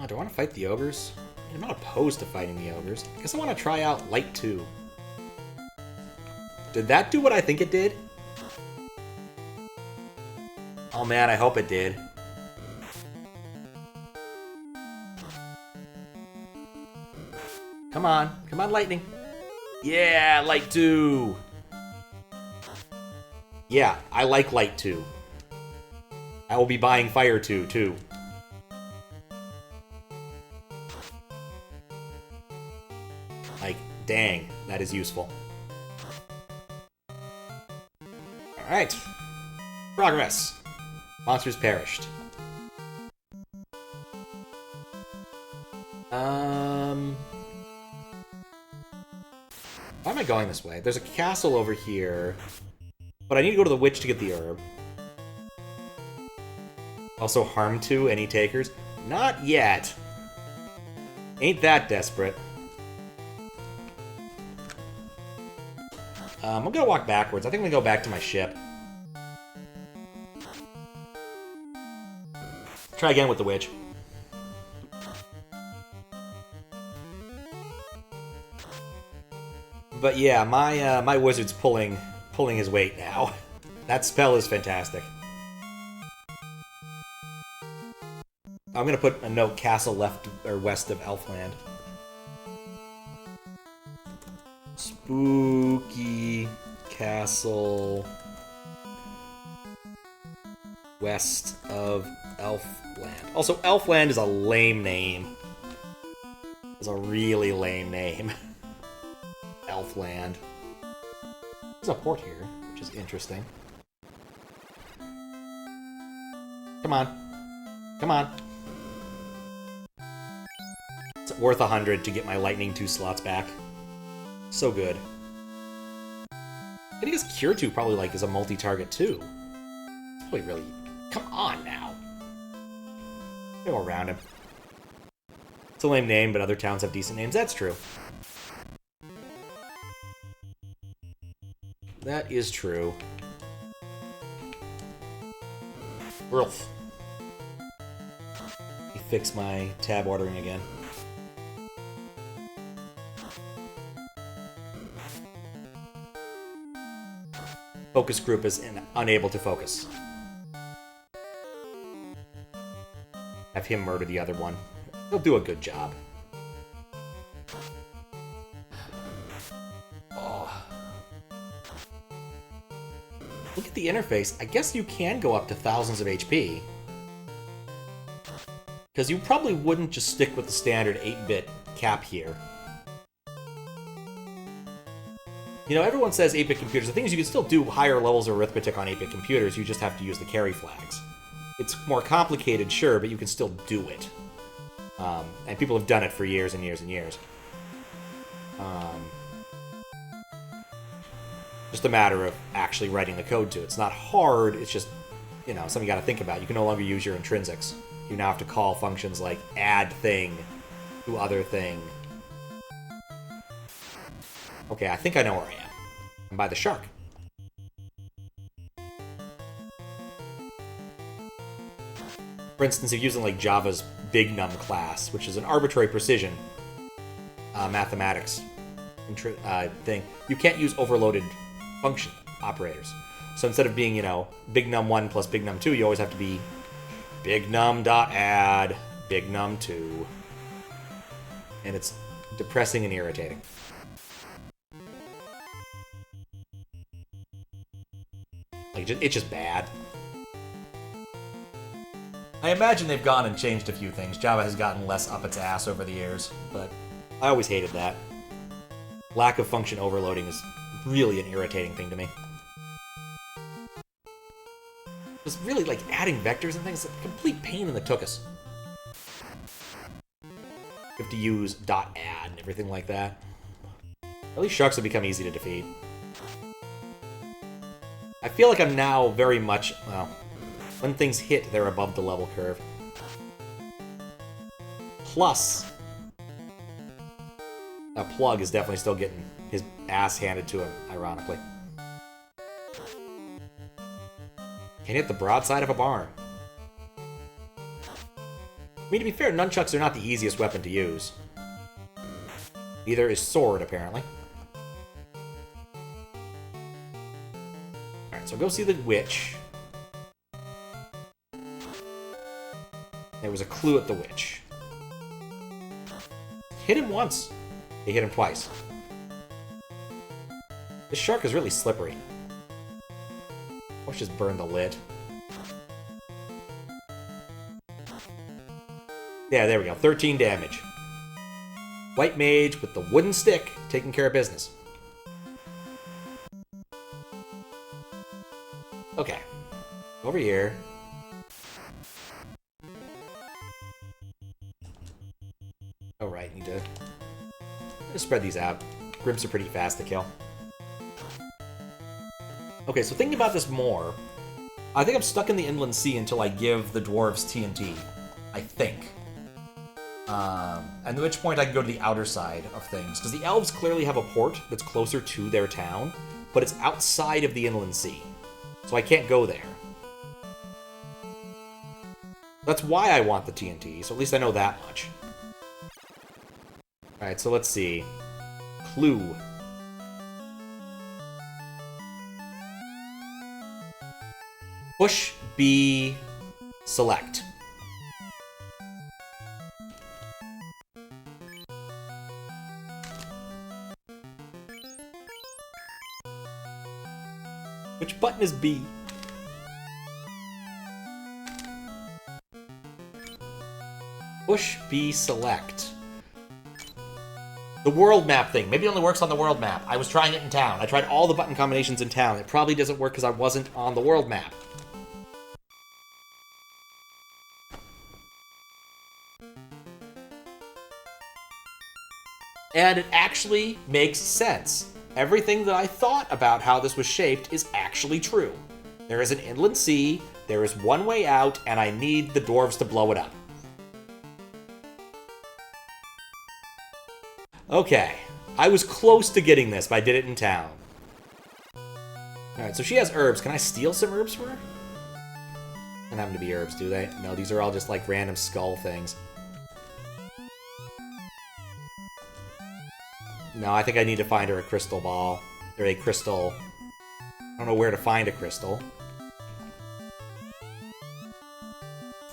Do I want to fight the ogres? I'm not opposed to fighting the ogres. I guess I want to try out Light 2. Did that do what I think it did? Oh man, I hope it did. Come on. Come on, lightning. Yeah, Light 2. Yeah, I like Light 2. I will be buying Fire 2, too. Like, dang, that is useful. Alright. Progress. Monsters perished. I going this way? There's a castle over here, but I need to go to the witch to get the herb. Also, harm to any takers? Not yet. Ain't that desperate. I'm gonna walk backwards. I think I'm gonna go back to my ship. Try again with the witch. But yeah, my wizard's pulling his weight now. That spell is fantastic. I'm gonna put a note: castle left or west of Elfland. Spooky castle west of Elfland. Also, Elfland is a lame name. It's a really lame name. Elfland. There's a port here, which is interesting. Come on. Come on. It's worth 100 to get my lightning 2 slots back. So good. I think his Cure 2 probably like is a multi-target too. It's probably really... Come on now. Go around him. It's a lame name, but other towns have decent names. That's true. That is true. Rolf. Let me fix my tab ordering again. Focus group is unable to focus. Have him murder the other one. He'll do a good job. Oh. Look at the interface. I guess you can go up to thousands of HP. Because you probably wouldn't just stick with the standard 8-bit cap here. You know, everyone says 8-bit computers. The thing is, you can still do higher levels of arithmetic on 8-bit computers. You just have to use the carry flags. It's more complicated, sure, but you can still do it. And people have done it for years and years and years. Just a matter of actually writing the code to it. It's not hard, it's just, you know, something you gotta think about. You can no longer use your intrinsics. You now have to call functions like add thing to other thing. Okay, I think I know where I am. I'm by the shark. For instance, if you're using like Java's big num class, which is an arbitrary precision mathematics thing, you can't use overloaded function operators. So instead of being, you know, big num1 plus big num2, you always have to be big num.add big num2. And it's depressing and irritating. Like, it's just bad. I imagine they've gone and changed a few things. Java has gotten less up its ass over the years, but I always hated that. Lack of function overloading is really an irritating thing to me. Just really, like, adding vectors and things is a complete pain in the tuchus. You have to use .add and everything like that. At least sharks have become easy to defeat. I feel like I'm now very much, well, when things hit, they're above the level curve. Plus, a plug is definitely still getting his ass handed to him, ironically. Can hit the broadside of a barn. I mean, to be fair, nunchucks are not the easiest weapon to use. Neither is sword, apparently. Alright, so go see the witch. There was a clue at the witch. Hit him once. They hit him twice. This shark is really slippery. Let's just burn the lid. Yeah, there we go. 13 damage. White mage with the wooden stick taking care of business. Okay. Over here. Alright, need to spread these out. Grimps are pretty fast to kill. Okay, so thinking about this more, I think I'm stuck in the Inland Sea until I give the dwarves TNT. I think. And at which point I can go to the outer side of things. Because the elves clearly have a port that's closer to their town, but it's outside of the Inland Sea. So I can't go there. That's why I want the TNT, so at least I know that much. Alright, so let's see. Clue. Push B select. Which button is B? Push B select. The world map thing. Maybe it only works on the world map. I was trying it in town. I tried all the button combinations in town. It probably doesn't work because I wasn't on the world map. And it actually makes sense. Everything that I thought about how this was shaped is actually true. There is an inland sea, there is one way out, and I need the dwarves to blow it up. Okay, I was close to getting this, but I did it in town. Alright, so she has herbs. Can I steal some herbs from her? Don't happen to be herbs, do they? No, these are all just like random skull things. No, I think I need to find her a crystal ball. Or a crystal... I don't know where to find a crystal.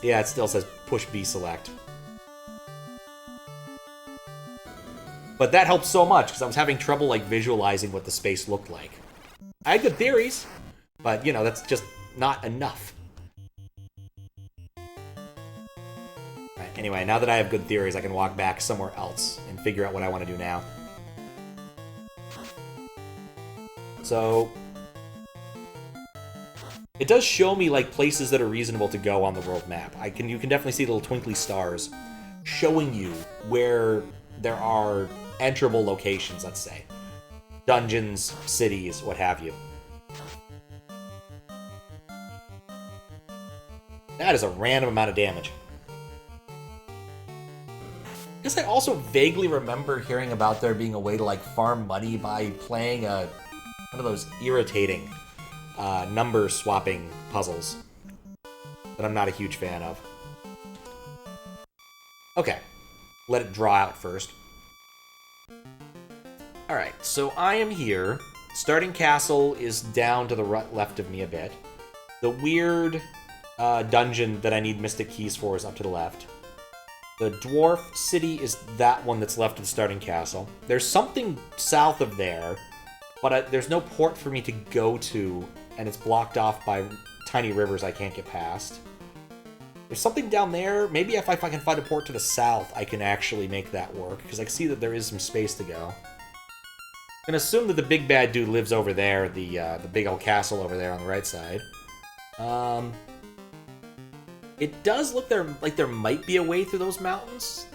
Yeah, it still says push B select. But that helped so much, because I was having trouble, like, visualizing what the space looked like. I had good theories, but, you know, that's just not enough. Right, anyway, now that I have good theories, I can walk back somewhere else and figure out what I want to do now. So, it does show me, like, places that are reasonable to go on the world map. You can definitely see little twinkly stars showing you where there are enterable locations, let's say. Dungeons, cities, what have you. That is a random amount of damage. I guess I also vaguely remember hearing about there being a way to, like, farm money by playing one of those irritating number swapping puzzles that I'm not a huge fan of. Okay, let it draw out first. Alright, so I am here. Starting castle is down to the left of me a bit. The weird dungeon that I need mystic keys for is up to the left. The dwarf city is that one that's left of the starting castle. There's something south of there, but there's no port for me to go to, and it's blocked off by tiny rivers I can't get past. There's something down there. Maybe if I can find a port to the south, I can actually make that work, because I see that there is some space to go. I'm gonna assume that the big bad dude lives over there, the big old castle over there on the right side. It does look like there might be a way through those mountains.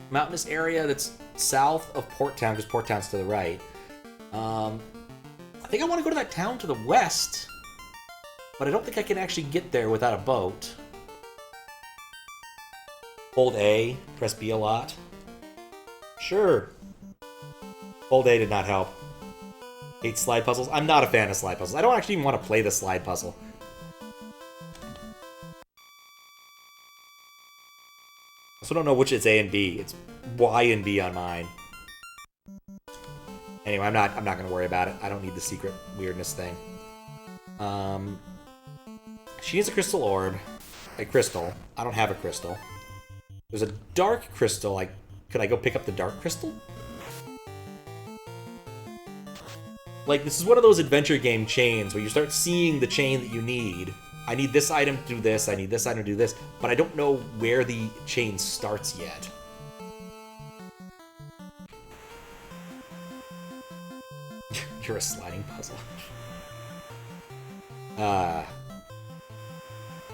Mountainous area that's south of Port Town, because Port Town's to the right. I think I want to go to that town to the west, but I don't think I can actually get there without a boat. Hold A, press B a lot. Sure. Hold A did not help. Hate slide puzzles. I'm not a fan of slide puzzles. I don't actually even want to play the slide puzzle. I also don't know which it's A and B. It's Y and B on mine. Anyway, I'm not going to worry about it. I don't need the secret weirdness thing. She needs a crystal orb. A crystal. I don't have a crystal. There's a dark crystal. Could I go pick up the dark crystal? Like, this is one of those adventure game chains where you start seeing the chain that you need. I need this item to do this, I need this item to do this, but I don't know where the chain starts yet. You're a sliding puzzle. I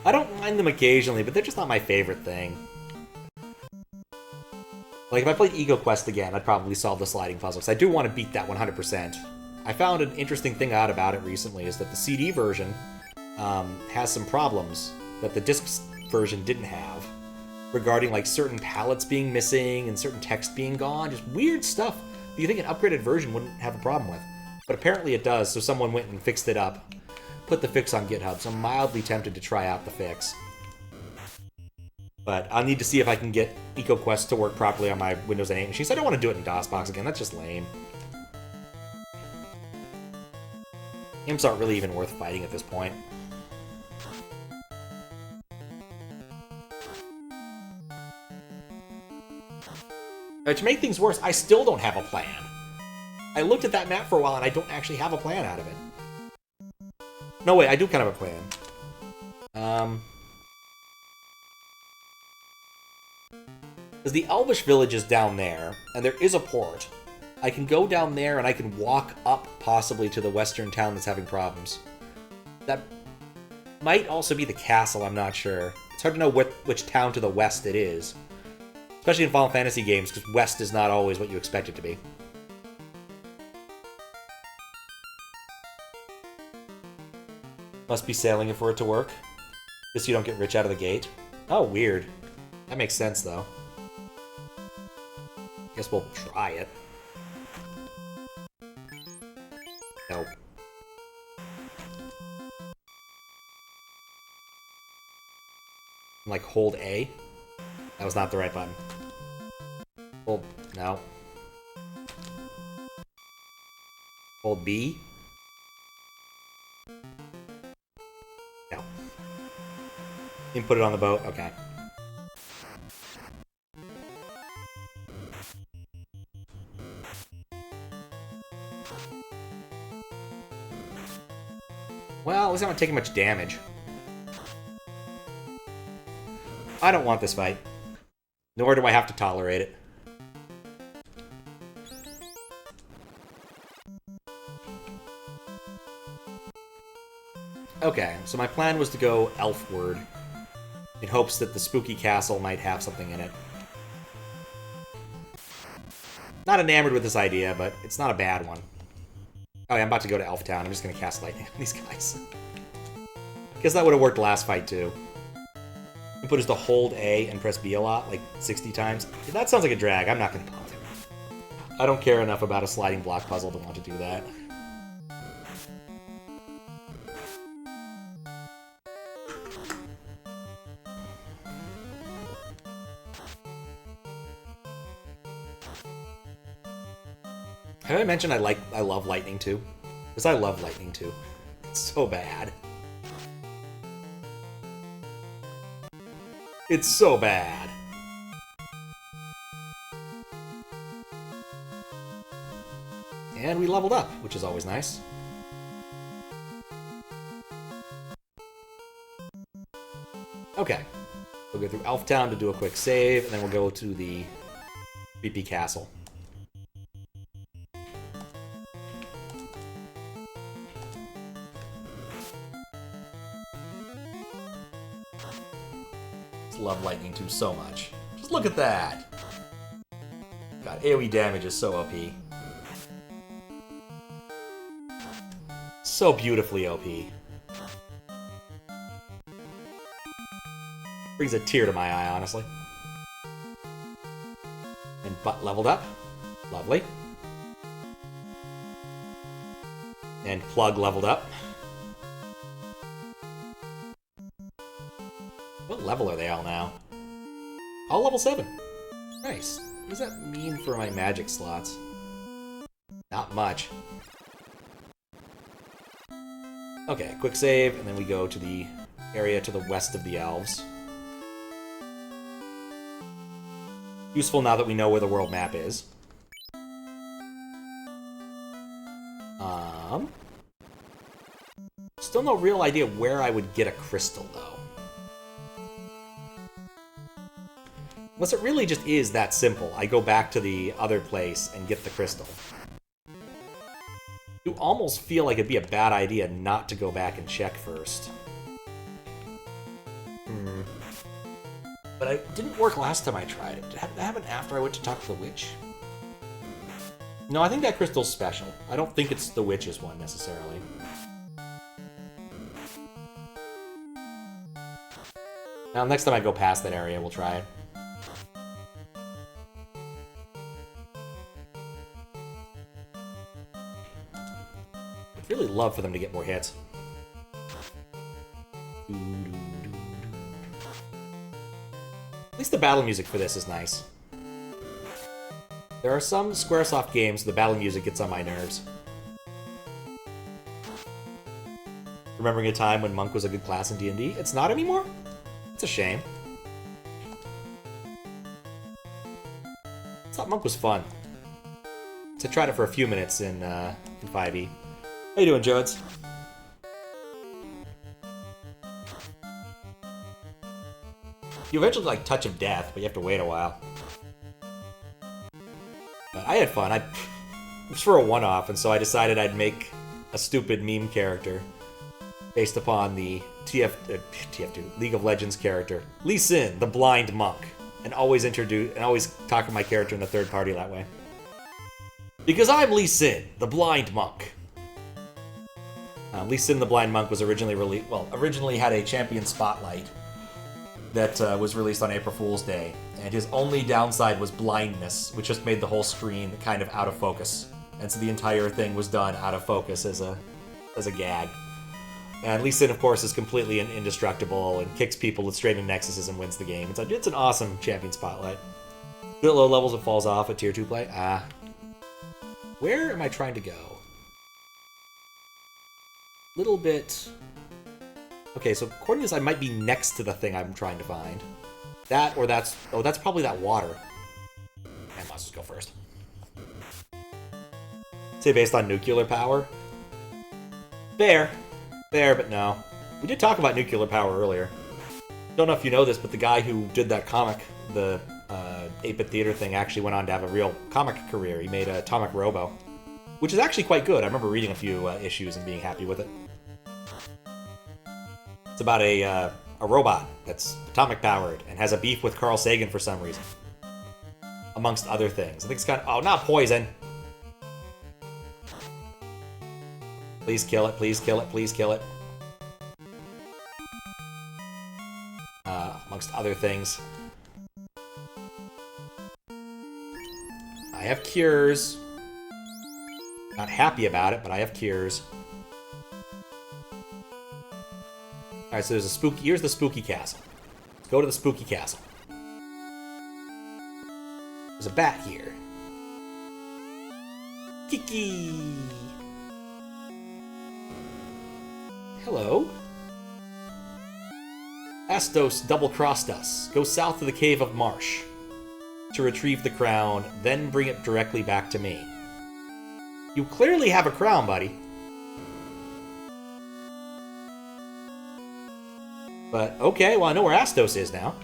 don't mind them occasionally, but they're just not my favorite thing. Like, if I played Eco Quest again, I'd probably solve the sliding puzzle, because I do want to beat that 100%. I found an interesting thing out about it recently, is that the CD version has some problems that the disc version didn't have, regarding, like, certain palettes being missing and certain text being gone. Just weird stuff that you think an upgraded version wouldn't have a problem with. But apparently it does, so someone went and fixed it up. Put the fix on GitHub, so I'm mildly tempted to try out the fix. But I'll need to see if I can get EcoQuest to work properly on my Windows 8 machine. So I don't want to do it in DOSBox again. That's just lame. Imps aren't really even worth fighting at this point. To make things worse, I still don't have a plan. I looked at that map for a while and I don't actually have a plan out of it. No, wait, I do kind of have a plan. Because the Elvish village is down there, and there is a port. I can go down there, and I can walk up, possibly, to the western town that's having problems. That might also be the castle, I'm not sure. It's hard to know which town to the west it is. Especially in Final Fantasy games, because west is not always what you expect it to be. Must be sailing it for it to work. Just so you don't get rich out of the gate. Oh, weird. That makes sense, though. Guess we'll try it. Nope. Like, hold A? That was not the right button. Hold... no. Hold B? No. Input it on the boat? Okay. Well, at least I'm not taking much damage. I don't want this fight. Nor do I have to tolerate it. Okay, so my plan was to go Elfward, in hopes that the spooky castle might have something in it. Not enamored with this idea, but it's not a bad one. Oh yeah, I'm about to go to Elf Town. I'm just gonna cast lightning on these guys. Guess that would have worked last fight, too. Input is to hold A and press B a lot, like 60 times. That sounds like a drag. I'm not gonna bother. I don't care enough about a sliding block puzzle to want to do that. Have I mentioned I love Lightning 2? Because I love Lightning 2. It's so bad. It's so bad. And we leveled up, which is always nice. Okay. We'll go through Elf Town to do a quick save, and then we'll go to the creepy castle. Love Lightning 2 so much. Just look at that! God, AoE damage is so OP. So beautifully OP. Brings a tear to my eye, honestly. And Butt leveled up. Lovely. And Plug leveled up. What level are they all now? All level 7. Nice. What does that mean for my magic slots? Not much. Okay, quick save, and then we go to the area to the west of the elves. Useful now that we know where the world map is. Still no real idea where I would get a crystal, though. Unless it really just is that simple. I go back to the other place and get the crystal. You almost feel like it'd be a bad idea not to go back and check first. But it didn't work last time I tried it. Did that happen after I went to talk to the witch? No, I think that crystal's special. I don't think it's the witch's one, necessarily. Now, next time I go past that area, we'll try it. I'd really love for them to get more hits. At least the battle music for this is nice. There are some Squaresoft games the battle music gets on my nerves. Remembering a time when Monk was a good class in D&D? It's not anymore? It's a shame. I thought Monk was fun. So I tried it for a few minutes in 5e. How you doing, Jones? You eventually like Touch of Death, but you have to wait a while. But I had fun. It was for a one-off, and so I decided I'd make a stupid meme character based upon the TF2 League of Legends character Lee Sin, the blind monk, and always talk to my character in the third party that way. Because I'm Lee Sin, the blind monk. Lee Sin, the blind monk was originally had a champion spotlight that was released on April Fool's Day, and his only downside was blindness, which just made the whole screen kind of out of focus. And so the entire thing was done out of focus as a gag. And Lee Sin, of course, is completely indestructible and kicks people straight into Nexuses and wins the game. It's an awesome champion spotlight. Good at low levels, it falls off at tier 2 play. Where am I trying to go? Little bit... Okay, so according to this, I might be next to the thing I'm trying to find. That, or that's... Oh, that's probably that water. I must just go first. Say based on nuclear power? Fair, but no. We did talk about nuclear power earlier. Don't know if you know this, but the guy who did that comic, the 8-bit theater thing, actually went on to have a real comic career. He made Atomic Robo, which is actually quite good. I remember reading a few issues and being happy with it. It's about a robot that's atomic powered and has a beef with Carl Sagan for some reason, amongst other things. I think it's kind of... Oh, not poison! Please kill it, please kill it, please kill it. Amongst other things. I have cures. Not happy about it, but I have cures. Alright, so there's a spooky... Here's the spooky castle. Let's go to the spooky castle. There's a bat here. Kiki! Hello. Astos double-crossed us. Go south to the Cave of Marsh to retrieve the crown, then bring it directly back to me. You clearly have a crown, buddy. But, okay, well, I know where Astos is now.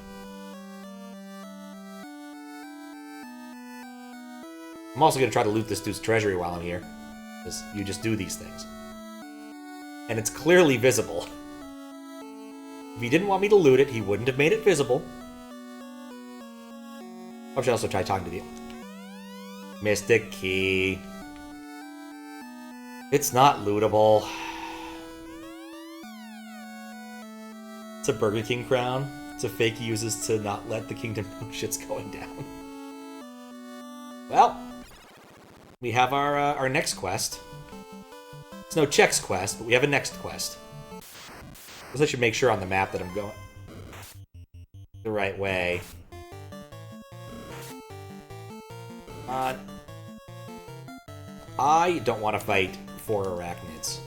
I'm also going to try to loot this dude's treasury while I'm here, because you just do these things. And it's clearly visible. If he didn't want me to loot it, he wouldn't have made it visible. I should also try talking to the Mystic Key. It's not lootable. It's a Burger King crown. It's a fake he uses to not let the kingdom know shit's going down. Well, we have our next quest. It's no Chex quest, but we have a next quest. I guess I should make sure on the map that I'm going the right way. I don't want to fight 4 arachnids.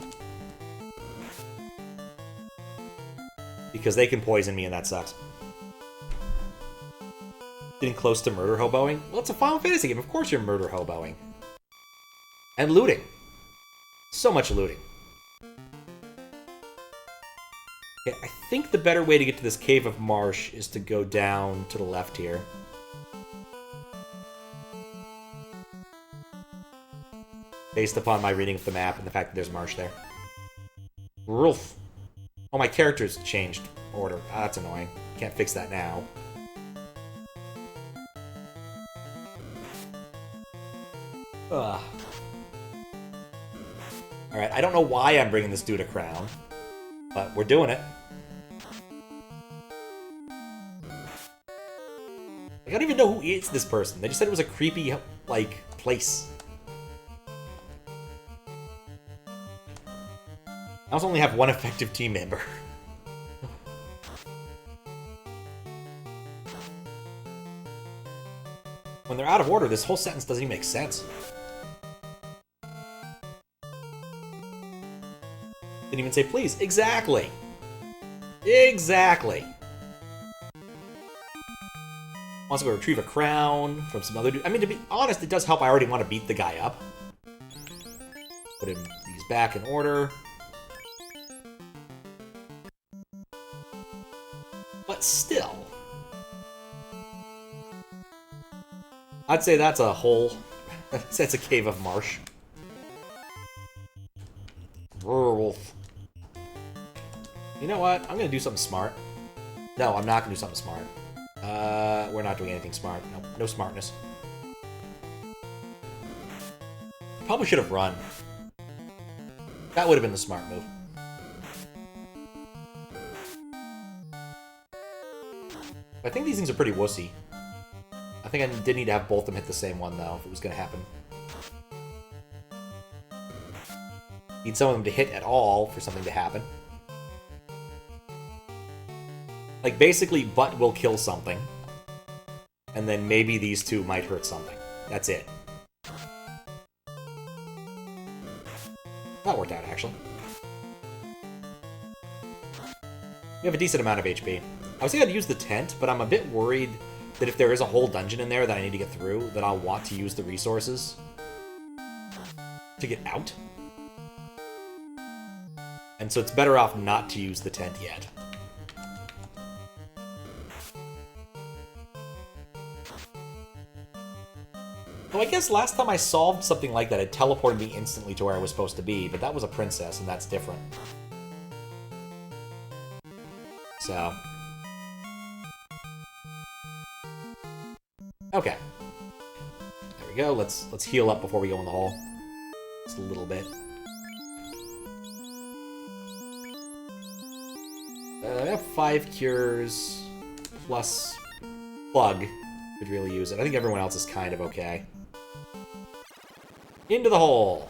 Because they can poison me and that sucks. Getting close to murder hoboing? Well, it's a Final Fantasy game. Of course you're murder hoboing. And looting. So much looting. Okay, I think the better way to get to this Cave of Marsh is to go down to the left here. Based upon my reading of the map and the fact that there's marsh there. Roof. Oh, my character's changed order. Ah, that's annoying. Can't fix that now. Ugh. Alright, I don't know why I'm bringing this dude a crown, but we're doing it. I don't even know who is this person. They just said it was a creepy, like, place. I also only have one effective team member. When they're out of order, this whole sentence doesn't even make sense. Didn't even say please. Exactly. Exactly. Wants to go retrieve a crown from some other dude. I mean, to be honest, it does help. I already want to beat the guy up. Put these back in order. But still. I'd say that's a hole. That's a cave of marsh. Werewolf. You know what? I'm gonna do something smart. No, I'm not gonna do something smart. We're not doing anything smart. No, no smartness. Probably should have run. That would have been the smart move. I think these things are pretty wussy. I think I did need to have both of them hit the same one, though, if it was going to happen. Need some of them to hit at all for something to happen. Like, basically, butt will kill something. And then maybe these two might hurt something. That's it. That worked out, actually. We have a decent amount of HP. I was thinking I'd use the tent, but I'm a bit worried that if there is a whole dungeon in there that I need to get through, that I'll want to use the resources to get out. And so it's better off not to use the tent yet. Though I guess last time I solved something like that, it teleported me instantly to where I was supposed to be, but that was a princess, and that's different. So... okay. There we go. Let's heal up before we go in the hole. Just a little bit. I have 5 cures, plus Plug. Could really use it. I think everyone else is kind of okay. Into the hole!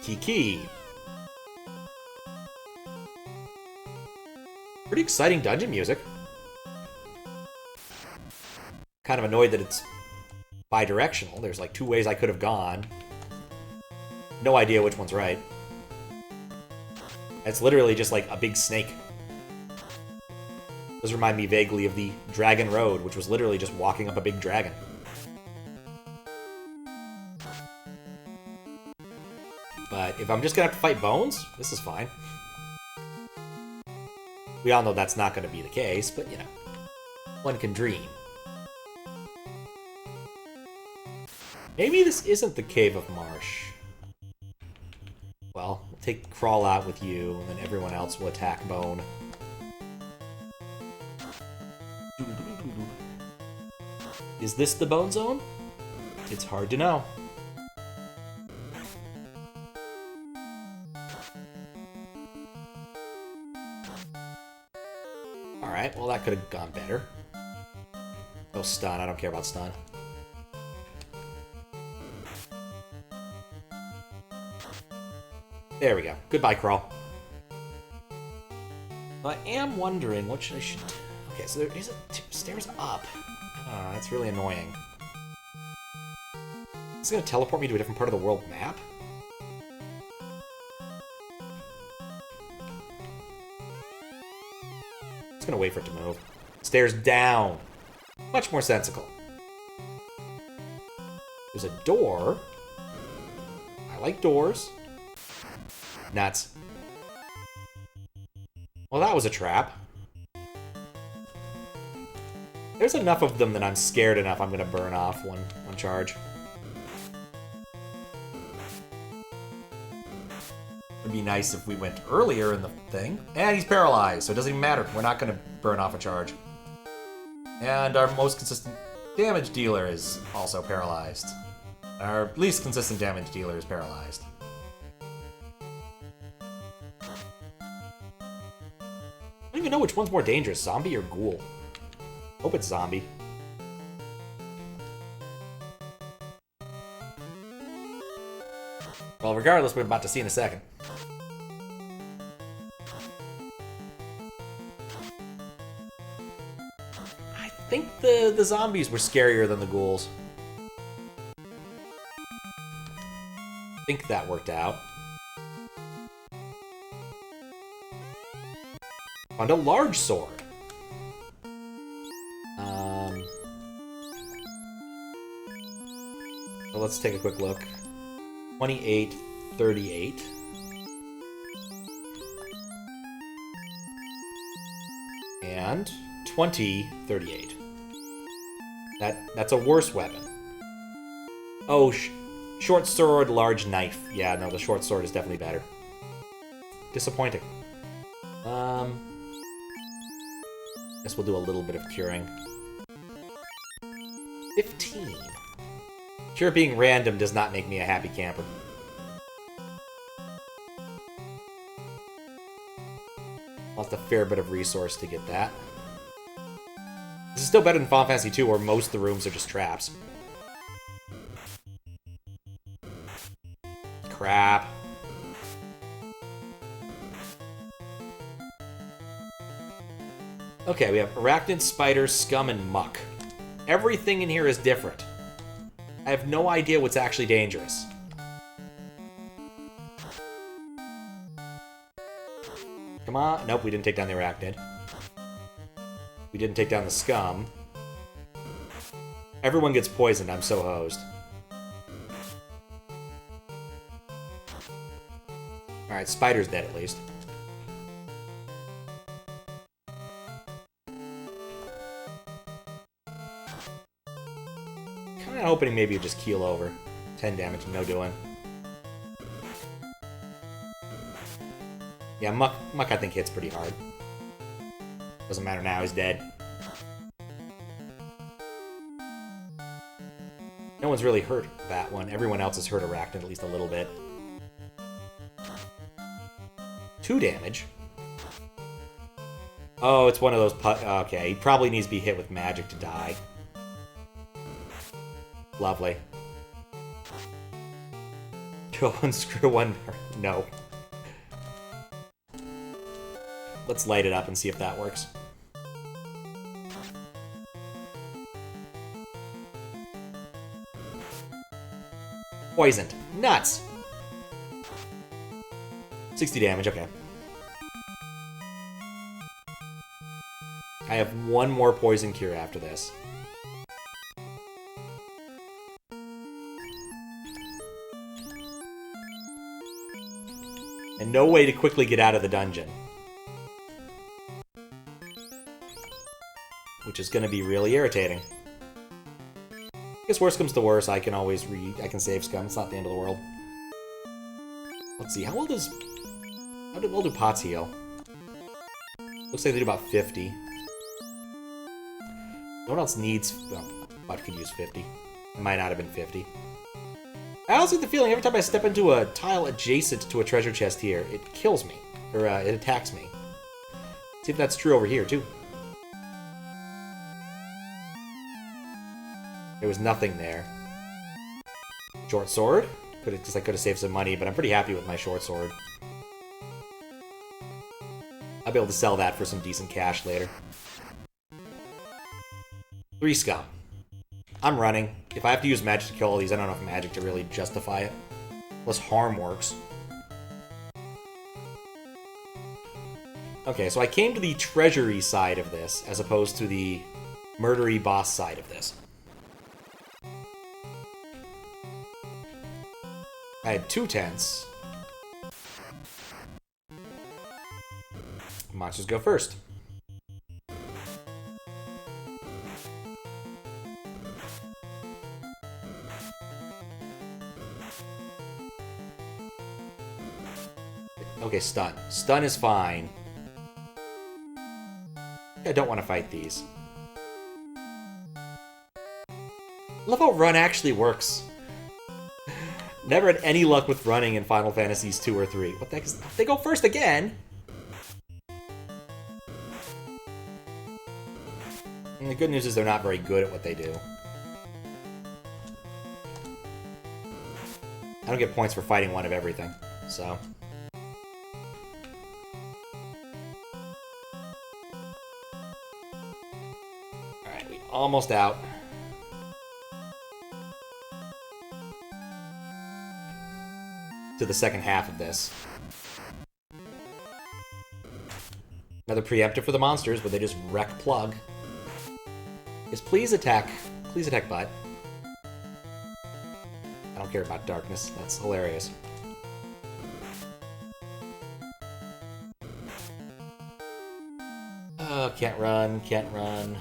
Kiki. Pretty exciting dungeon music. Kind of annoyed that it's bi-directional. There's like 2 ways I could have gone. No idea which one's right. It's literally just like a big snake. Those remind me vaguely of the Dragon Road, which was literally just walking up a big dragon. But if I'm just gonna have to fight bones, this is fine. We all know that's not gonna be the case, but you know, one can dream. Maybe this isn't the Cave of Marsh. Well, we'll take Crawl out with you, and then everyone else will attack Bone. Is this the Bone Zone? It's hard to know. Alright, well that could have gone better. No stun, I don't care about stun. There we go. Goodbye, Crawl. I am wondering what I should do. Okay, so there is stairs up. Oh, that's really annoying. Is it going to teleport me to a different part of the world map? Just going to wait for it to move. Stairs down. Much more sensical. There's a door. I like doors. Nuts. Well, that was a trap. There's enough of them that I'm scared enough I'm gonna burn off one charge. It'd be nice if we went earlier in the thing. And he's paralyzed, so it doesn't even matter. We're not gonna burn off a charge. And our most consistent Damage dealer is also paralyzed. Our least consistent damage dealer is paralyzed. I don't even know which one's more dangerous, zombie or ghoul. Hope it's zombie. Well, regardless, we're about to see in a second. I think the zombies were scarier than the ghouls. I think that worked out. Found a large sword. So let's take a quick look. 28, 38. And 20, 38. That's a worse weapon. Oh, short sword, large knife. Yeah, no, the short sword is definitely better. Disappointing. Guess we'll do a little bit of curing. 15. Cure being random does not make me a happy camper. Lost a fair bit of resource to get that. This is still better than Final Fantasy II, where most of the rooms are just traps. Crap. Okay, we have arachnid, spiders, scum, and muck. Everything in here is different. I have no idea what's actually dangerous. Come on. Nope, we didn't take down the arachnid. We didn't take down the scum. Everyone gets poisoned. I'm so hosed. Alright, spider's dead at least. Kinda hoping maybe you just keel over. 10 damage, no doing. Yeah, Muck I think hits pretty hard. Doesn't matter now, he's dead. No one's really hurt that one. Everyone else has hurt Arachnid at least a little bit. 2 damage. Oh, it's one of those okay, he probably needs to be hit with magic to die. Lovely. Kill one, screw one. No. Let's light it up and see if that works. Poisoned. Nuts! 60 damage, okay. I have one more poison cure after this. And no way to quickly get out of the dungeon. Which is going to be really irritating. I guess worst comes to worst, I can always I can save scum. It's not the end of the world. Let's see, how well do pots heal? Looks like they do about 50. No one else needs... Well, pot could use 50. It might not have been 50. I also get the feeling every time I step into a tile adjacent to a treasure chest here, it kills me. Or it attacks me. See if that's true over here, too. There was nothing there. Short sword? Because I could have saved some money, but I'm pretty happy with my short sword. I'll be able to sell that for some decent cash later. 3 scum. I'm running. If I have to use magic to kill all these, I don't know if magic to really justify it. Unless harm works. Okay, so I came to the treasury side of this, as opposed to the murdery boss side of this. I had 2 tents. Monsters go first. Okay, stun. Stun is fine. I don't want to fight these. Love how run actually works. Never had any luck with running in Final Fantasies 2 or 3. What the heck is... They go first again! And the good news is they're not very good at what they do. I don't get points for fighting one of everything, so... Alright, we almost out. To the second half of this. Another preemptive for the monsters, but they just wreck Plug. Is please attack butt. I don't care about darkness. That's hilarious. Oh, can't run, and can't run.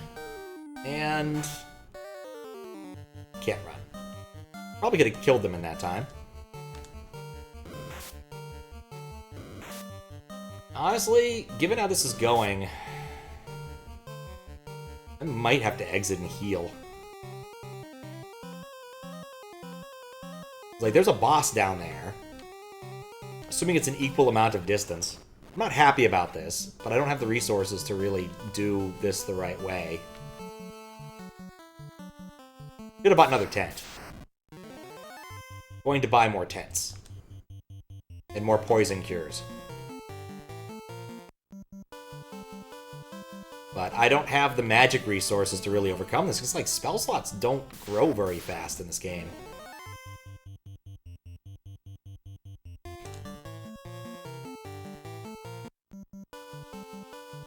Probably could have killed them in that time. Honestly, given how this is going, I might have to exit and heal. Like, there's a boss down there. Assuming it's an equal amount of distance. I'm not happy about this, but I don't have the resources to really do this the right way. Could have bought another tent. Going to buy more tents. And more poison cures. But I don't have the magic resources to really overcome this, because, like, spell slots don't grow very fast in this game.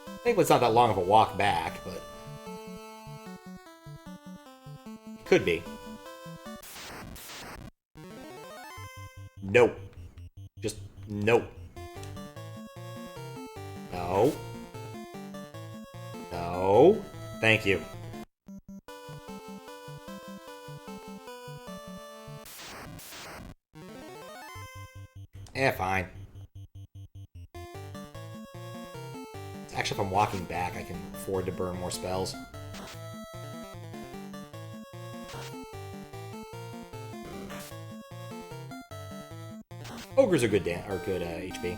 I think it's not that long of a walk back, but... It could be. Nope. Just nope. No. No. Thank you. Fine. Actually, if I'm walking back, I can afford to burn more spells. Ogres are good HP.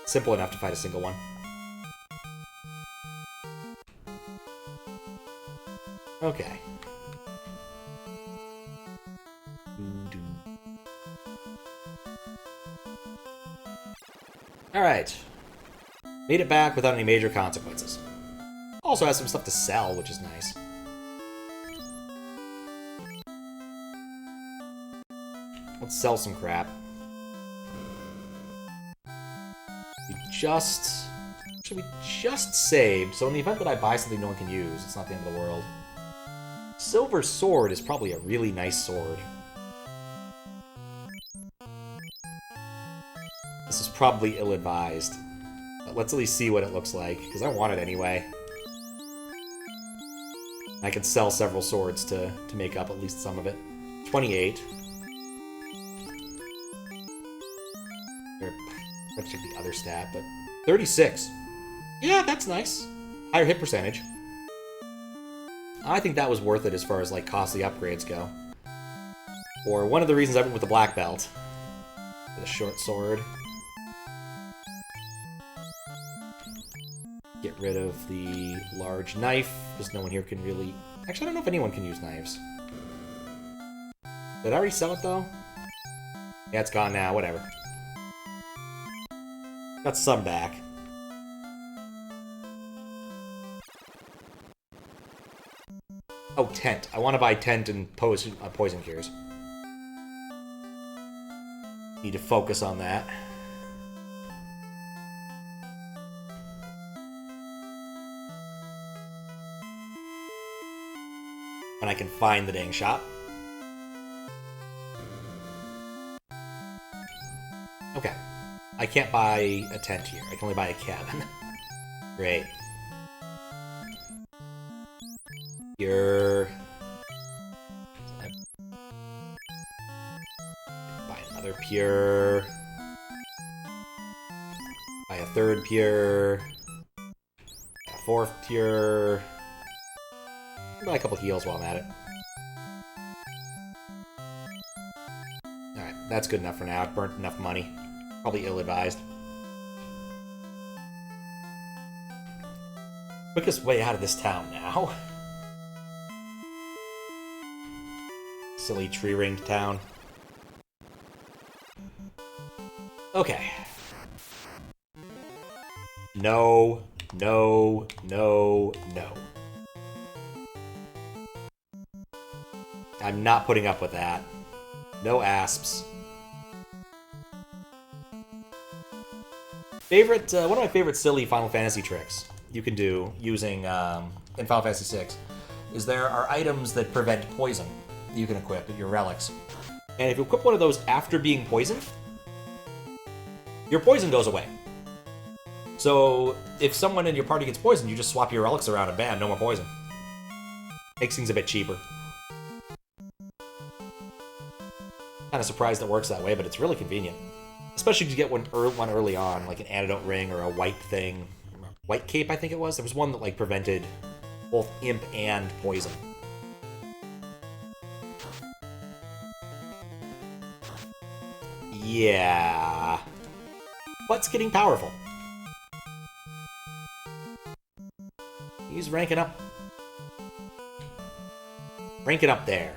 Simple enough to fight a single one. Okay. Alright. Made it back without any major consequences. Also has some stuff to sell, which is nice. Let's sell some crap. We just saved, so in the event that I buy something no one can use, it's not the end of the world. Silver Sword is probably a really nice sword. This is probably ill-advised. But let's at least see what it looks like, because I want it anyway. I can sell several swords to make up at least some of it. 28. Let's check the other stat, but 36. Yeah, that's nice. Higher hit percentage. I think that was worth it as far as, like, costly upgrades go. Or one of the reasons I went with the black belt. For the short sword. Get rid of the large knife, because no one here can really... Actually, I don't know if anyone can use knives. Did I already sell it, though? Yeah, it's gone now, whatever. Got some back. Oh, tent. I want to buy tent and poison cures. Need to focus on that. When I can find the dang shop. Okay. I can't buy a tent here. I can only buy a cabin. Great. Pure. Buy another pure. Buy a third pure. A fourth pure. Buy a couple heals while I'm at it. That's good enough for now. I've burnt enough money. Probably ill-advised. Quickest way out of this town now. Silly tree-ringed town. Okay. No, no, no, no. I'm not putting up with that. No asps. Favorite, one of my favorite silly Final Fantasy tricks you can do using, in Final Fantasy VI, is there are items that prevent poison that you can equip at your relics. And if you equip one of those after being poisoned, your poison goes away. So if someone in your party gets poisoned, you just swap your relics around and bam, no more poison. Makes things a bit cheaper. Kind of surprised it works that way, but it's really convenient. Especially if you get one early on, like an antidote ring or a white thing. White cape, I think it was. There was one that like prevented both imp and poison. Yeah. But it's getting powerful. He's ranking up. Ranking up there.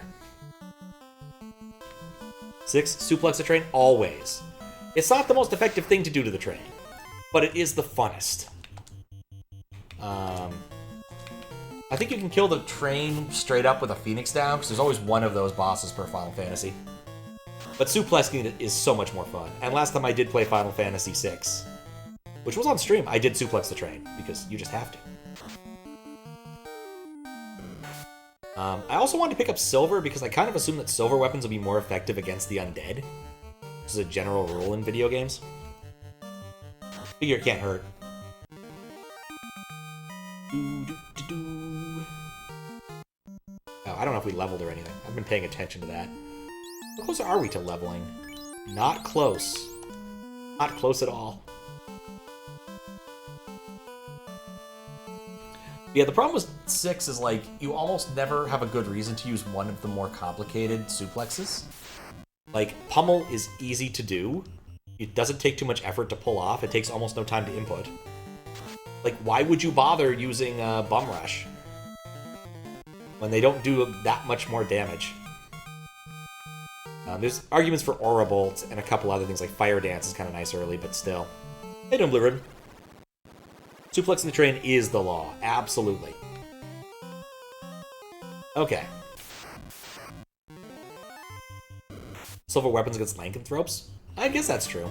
6, suplex the train, always. It's not the most effective thing to do to the train, but it is the funnest. I think you can kill the train straight up with a Phoenix down, because there's always one of those bosses per Final Fantasy. But suplexing it is so much more fun. And last time I did play Final Fantasy VI, which was on stream, I did suplex the train, because you just have to. I also wanted to pick up silver, because I kind of assume that silver weapons will be more effective against the undead. This is a general rule in video games. Figure it can't hurt. Oh, I don't know if we leveled or anything. I've been paying attention to that. How close are we to leveling? Not close. Not close at all. Yeah, the problem with 6 is, like, you almost never have a good reason to use one of the more complicated suplexes. Like, pummel is easy to do. It doesn't take too much effort to pull off. It takes almost no time to input. Like, why would you bother using Bum Rush when they don't do that much more damage? There's arguments for Aura Bolt and a couple other things, like Fire Dance is kind of nice early, but still. Hey, Blue Ribbon. Suplexing the train is the law. Absolutely. Okay. Silver weapons against lycanthropes? I guess that's true.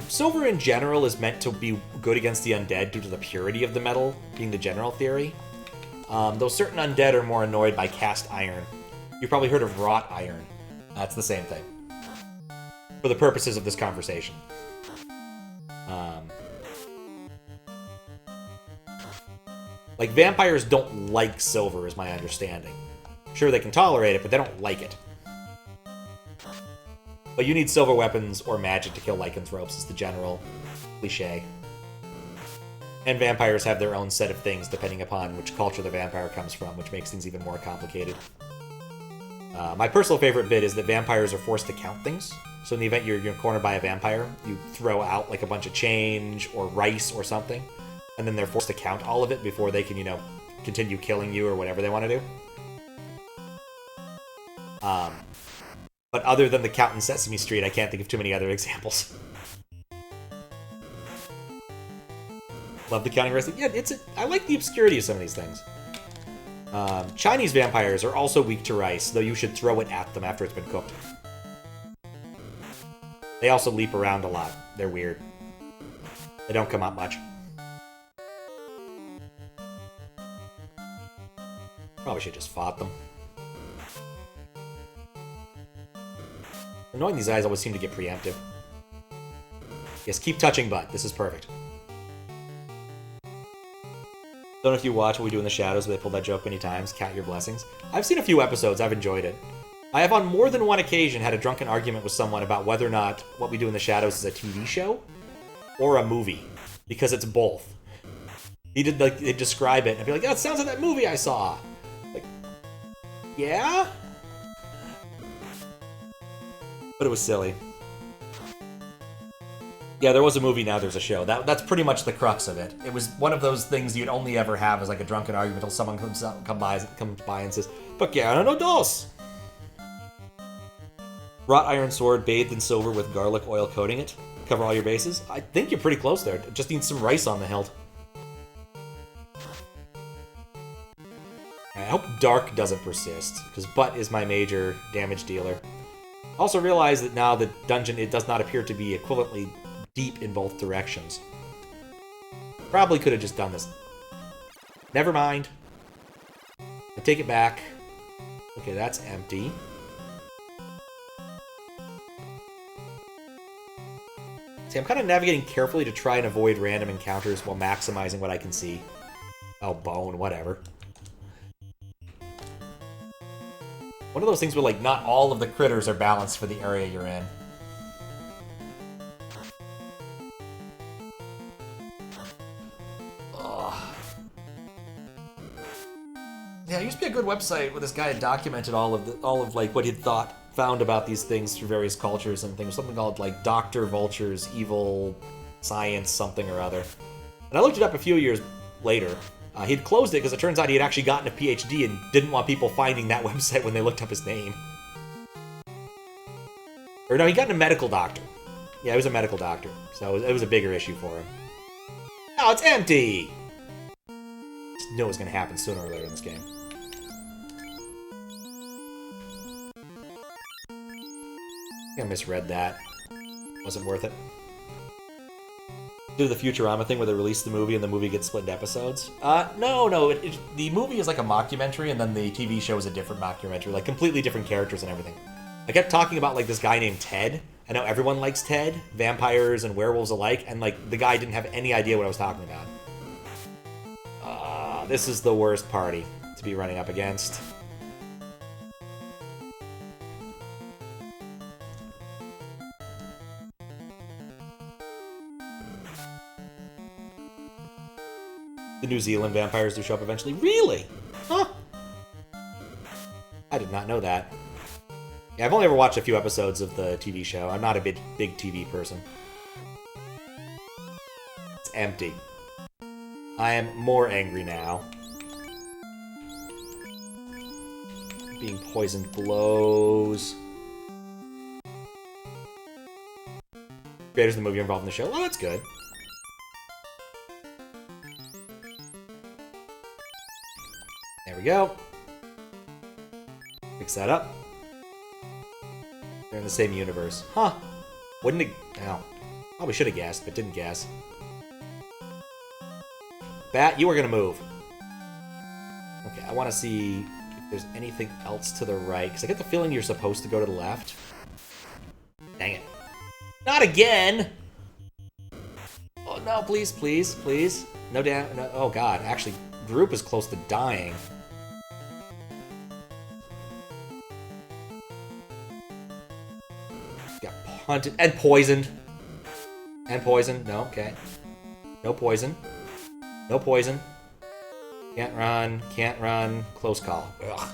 Silver in general is meant to be good against the undead due to the purity of the metal, being the general theory. Though certain undead are more annoyed by cast iron. You've probably heard of wrought iron. That's the same thing. For the purposes of this conversation. Like, vampires don't like silver, is my understanding. Sure, they can tolerate it, but they don't like it. But you need silver weapons or magic to kill lycanthropes, is the general cliche. And vampires have their own set of things, depending upon which culture the vampire comes from, which makes things even more complicated. My personal favorite bit is that vampires are forced to count things. So in the event you're cornered by a vampire, you throw out like a bunch of change or rice or something, and then they're forced to count all of it before they can, you know, continue killing you or whatever they want to do. But other than the count in Sesame Street, I can't think of too many other examples. Love the counting recipe. Yeah, I like the obscurity of some of these things. Chinese vampires are also weak to rice, though you should throw it at them after it's been cooked. They also leap around a lot. They're weird. They don't come up much. Probably should just fought them. Annoying, these guys always seem to get preemptive. Yes, keep touching butt. This is perfect. Don't know if you watch What We Do in the Shadows, but they pulled that joke many times. Count your blessings. I've seen a few episodes. I've enjoyed it. I have on more than one occasion had a drunken argument with someone about whether or not What We Do in the Shadows is a TV show or a movie, because it's both. They'd describe it and be like, "That sounds like that movie I saw." Like, yeah? But it was silly. Yeah, there was a movie, now there's a show. That's pretty much the crux of it. It was one of those things you'd only ever have as like a drunken argument until someone comes by and says, "But yeah, I don't know, dos." Wrought iron sword bathed in silver with garlic oil coating it. Cover all your bases. I think you're pretty close there. Just need some rice on the hilt. I hope dark doesn't persist, because butt is my major damage dealer. Also realize that now the dungeon, it does not appear to be equivalently deep in both directions. Probably could have just done this. Never mind. I take it back. Okay, that's empty. See, I'm kind of navigating carefully to try and avoid random encounters while maximizing what I can see. Oh, bone, whatever. One of those things where, like, not all of the critters are balanced for the area you're in. Ugh. Yeah, it used to be a good website where this guy had documented all of like what he'd found about these things through various cultures and things. Something called like Dr. Vulture's Evil Science something or other. And I looked it up a few years later. He'd closed it because it turns out he had actually gotten a PhD and didn't want people finding that website when they looked up his name. Or no, he got a medical doctor. Yeah, he was a medical doctor, so it was a bigger issue for him. Oh, it's empty! Just knew it was going to happen sooner or later in this game. I think I misread that. Wasn't worth it. Do the Futurama thing where they release the movie and the movie gets split into episodes? No. The movie is like a mockumentary and then the TV show is a different mockumentary. Like completely different characters and everything. I kept talking about like this guy named Ted. I know everyone likes Ted, vampires and werewolves alike, and like the guy didn't have any idea what I was talking about. This is the worst party to be running up against. The New Zealand vampires do show up eventually. Really? Huh. I did not know that. Yeah, I've only ever watched a few episodes of the TV show. I'm not a big TV person. It's empty. I am more angry now. Being poisoned blows. Creators of the movie are involved in the show. Oh, that's good. There we go. Fix that up. They're in the same universe. Huh. Wouldn't it... Oh. Probably should have guessed, but didn't guess. Bat, you are going to move. Okay, I want to see if there's anything else to the right, because I get the feeling you're supposed to go to the left. Dang it. Not again! Oh, no, please, please, please. No damn... No, oh, God. Actually, group is close to dying. Got punted. And poisoned. And poisoned. No, okay. No poison. No poison. Can't run. Can't run. Close call. Ugh.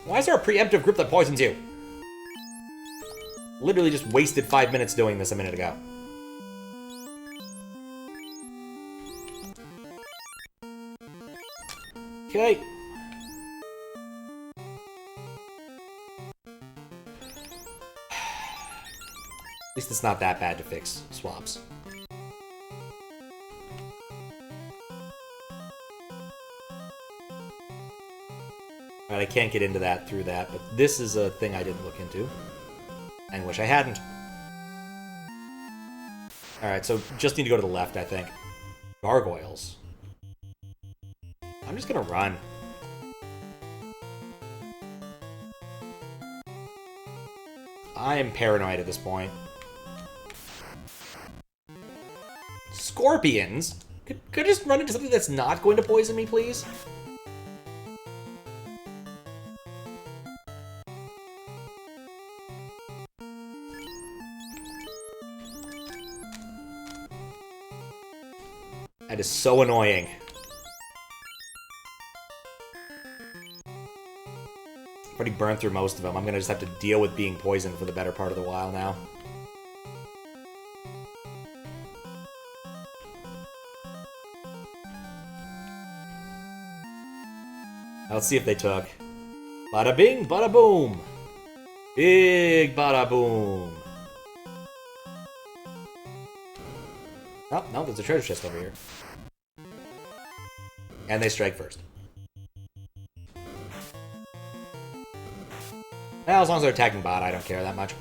Why is there a preemptive group that poisons you? Literally just wasted 5 minutes doing this a minute ago. Okay. At least it's not that bad to fix swaps. Alright, I can't get into that through that, but this is a thing I didn't look into. And wish I hadn't. Alright, so just need to go to the left, I think. Gargoyles. I'm just gonna run. I am paranoid at this point. Scorpions? Could I just run into something that's not going to poison me, please? That is so annoying. I've already burned through most of them. I'm gonna just have to deal with being poisoned for the better part of the while now. Let's see if they took. Bada bing, bada boom. Big bada boom. Oh, no, there's a treasure chest over here. And they strike first. Well, as long as they're attacking bot, I don't care that much.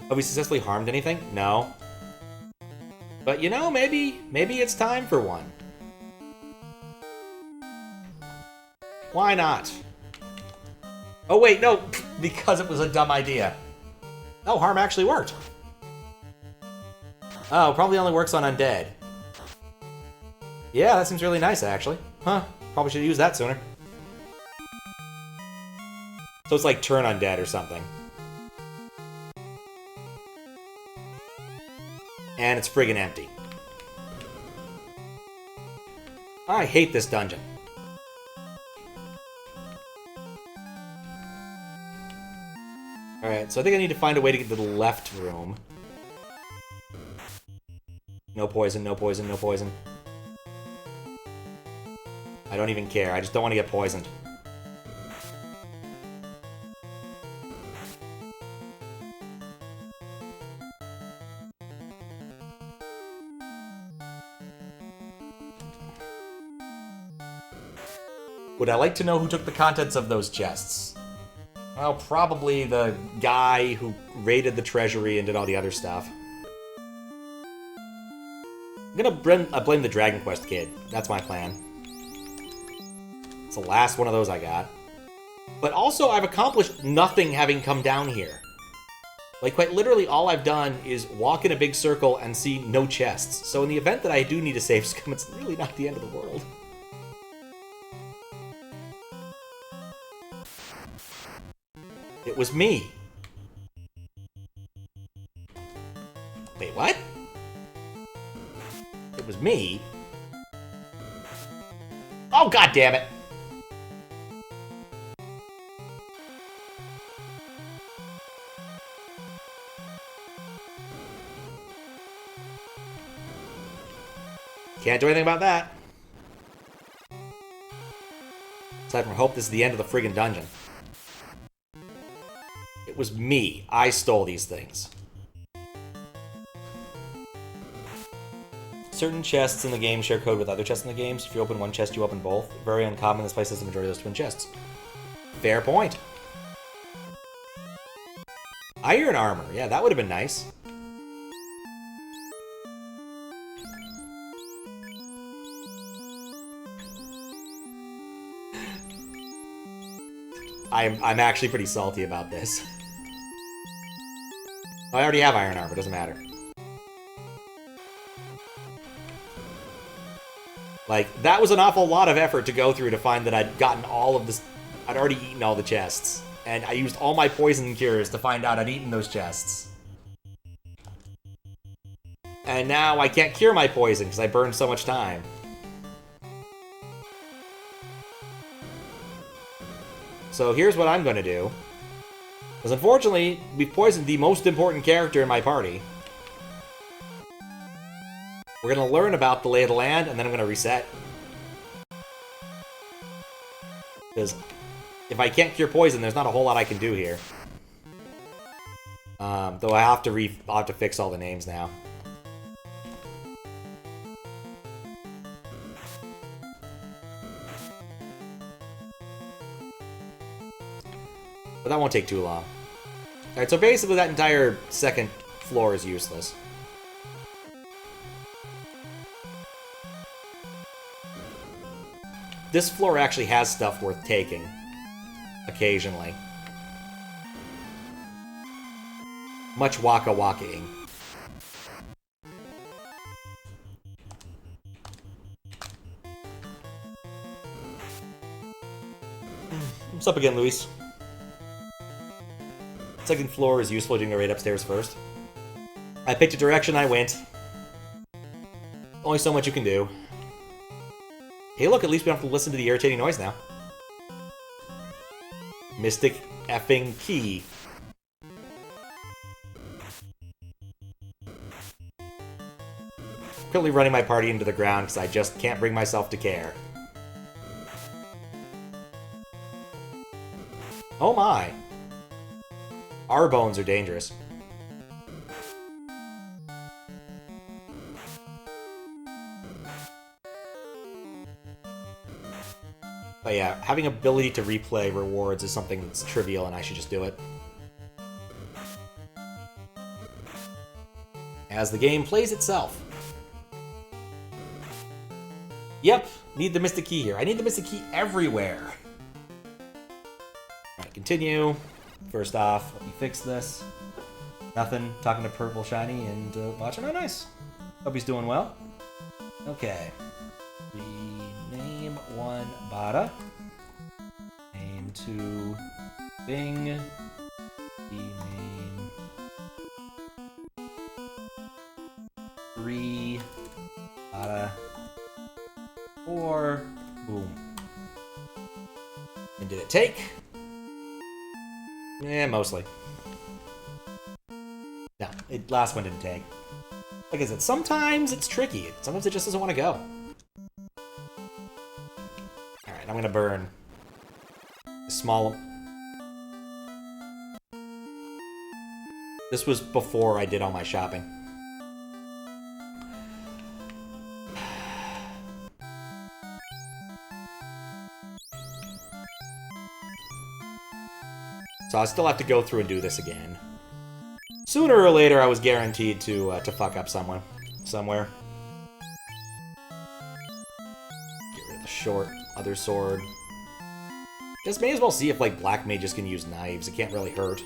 Have we successfully harmed anything? No. But you know, maybe it's time for one. Why not? Oh wait, no, because it was a dumb idea. Oh, harm actually worked. Oh, probably only works on undead. Yeah, that seems really nice, actually. Huh, probably should have used that sooner. So it's like turn undead or something. And it's friggin' empty. I hate this dungeon. Alright, so I think I need to find a way to get to the left room. No poison, no poison, no poison. I don't even care, I just don't want to get poisoned. Would I like to know who took the contents of those chests? Well, probably the guy who raided the treasury and did all the other stuff. I'm gonna blame the Dragon Quest kid. That's my plan. It's the last one of those I got. But also, I've accomplished nothing having come down here. Like, quite literally, all I've done is walk in a big circle and see no chests. So in the event that I do need a save scum, it's really not the end of the world. It was me. Wait, what? It was me? Oh, god damn it! Can't do anything about that. Aside from hope this is the end of the friggin' dungeon. It was me. I stole these things. Certain chests in the game share code with other chests in the game, so if you open one chest, you open both. Very uncommon, this place has the majority of those twin chests. Fair point. Iron armor. Yeah, that would have been nice. I'm actually pretty salty about this. I already have iron armor, doesn't matter. Like, that was an awful lot of effort to go through to find that I'd gotten all of this. I'd already eaten all the chests. And I used all my poison cures to find out I'd eaten those chests. And now I can't cure my poison because I burned so much time. So here's what I'm going to do. Because unfortunately, we've poisoned the most important character in my party. We're going to learn about the lay of the land, and then I'm going to reset. Because if I can't cure poison, there's not a whole lot I can do here. Though I'll have to fix all the names now. But that won't take too long. Alright, so basically that entire second floor is useless. This floor actually has stuff worth taking. Occasionally. Much waka-waka-ing. What's up again, Luis? Second floor is useful doing the raid upstairs first. I picked a direction, I went. Only so much you can do. Hey, look, at least we don't have to listen to the irritating noise now. Mystic effing key. Currently running my party into the ground because I just can't bring myself to care. Oh my. Our bones are dangerous. But yeah, having ability to replay rewards is something that's trivial and I should just do it. As the game plays itself. Yep, need the Mystic Key here. I need the Mystic Key everywhere. Alright, continue. First off, let me fix this. Nothing. Talking to Purple Shiny and watching. Oh, nice. Hope he's doing well. Okay. Rename one Bada. Name two Bing. Rename three Bada. 4. Boom. And did it take? Yeah, mostly. No, last one didn't take. Like I said, sometimes it's tricky. Sometimes it just doesn't want to go. Alright, I'm gonna burn a small... This was before I did all my shopping. So I still have to go through and do this again. Sooner or later, I was guaranteed to fuck up somewhere. Get rid of the short other sword. Just may as well see if like black mages can use knives. It can't really hurt.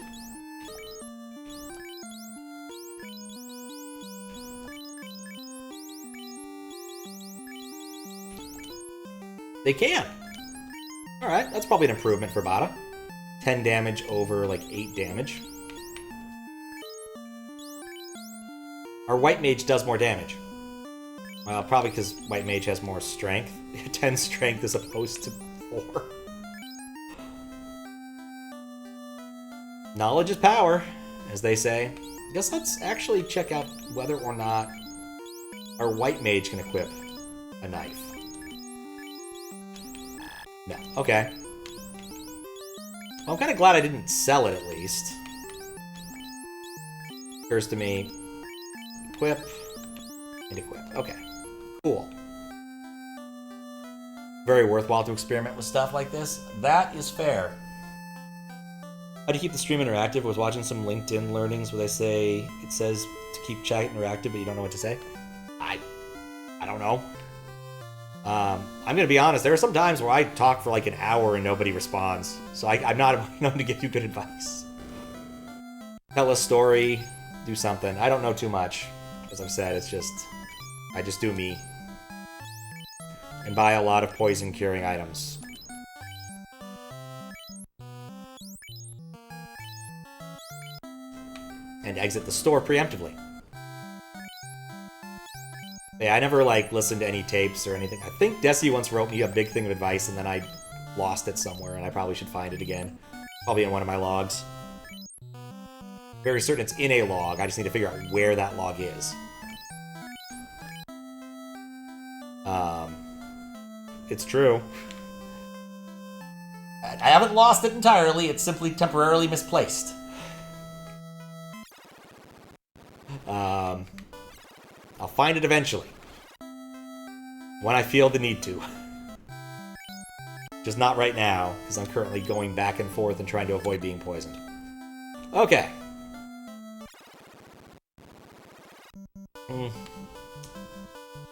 They can. All right, that's probably an improvement for Bada. 10 damage over, like, 8 damage. Our White Mage does more damage. Well, probably because White Mage has more strength. 10 strength as opposed to 4. Knowledge is power, as they say. I guess let's actually check out whether or not our White Mage can equip a knife. No. Okay. Well, I'm kind of glad I didn't sell it, at least. Occurs to me. Equip. And equip. Okay. Cool. Very worthwhile to experiment with stuff like this. That is fair. How do you keep the stream interactive? I was watching some LinkedIn learnings where they say, it says to keep chat interactive, but you don't know what to say. I don't know. I'm gonna be honest, there are some times where I talk for like an hour and nobody responds. So I'm not known to give you good advice. Tell a story, do something. I don't know too much. As I've said, I just do me. And buy a lot of poison curing items. And exit the store preemptively. Yeah, I never, like, listened to any tapes or anything. I think Desi once wrote me a big thing of advice, and then I lost it somewhere, and I probably should find it again. Probably in one of my logs. Very certain it's in a log. I just need to figure out where that log is. It's true. I haven't lost it entirely. It's simply temporarily misplaced. I'll find it eventually. When I feel the need to. Just not right now, because I'm currently going back and forth and trying to avoid being poisoned. Okay.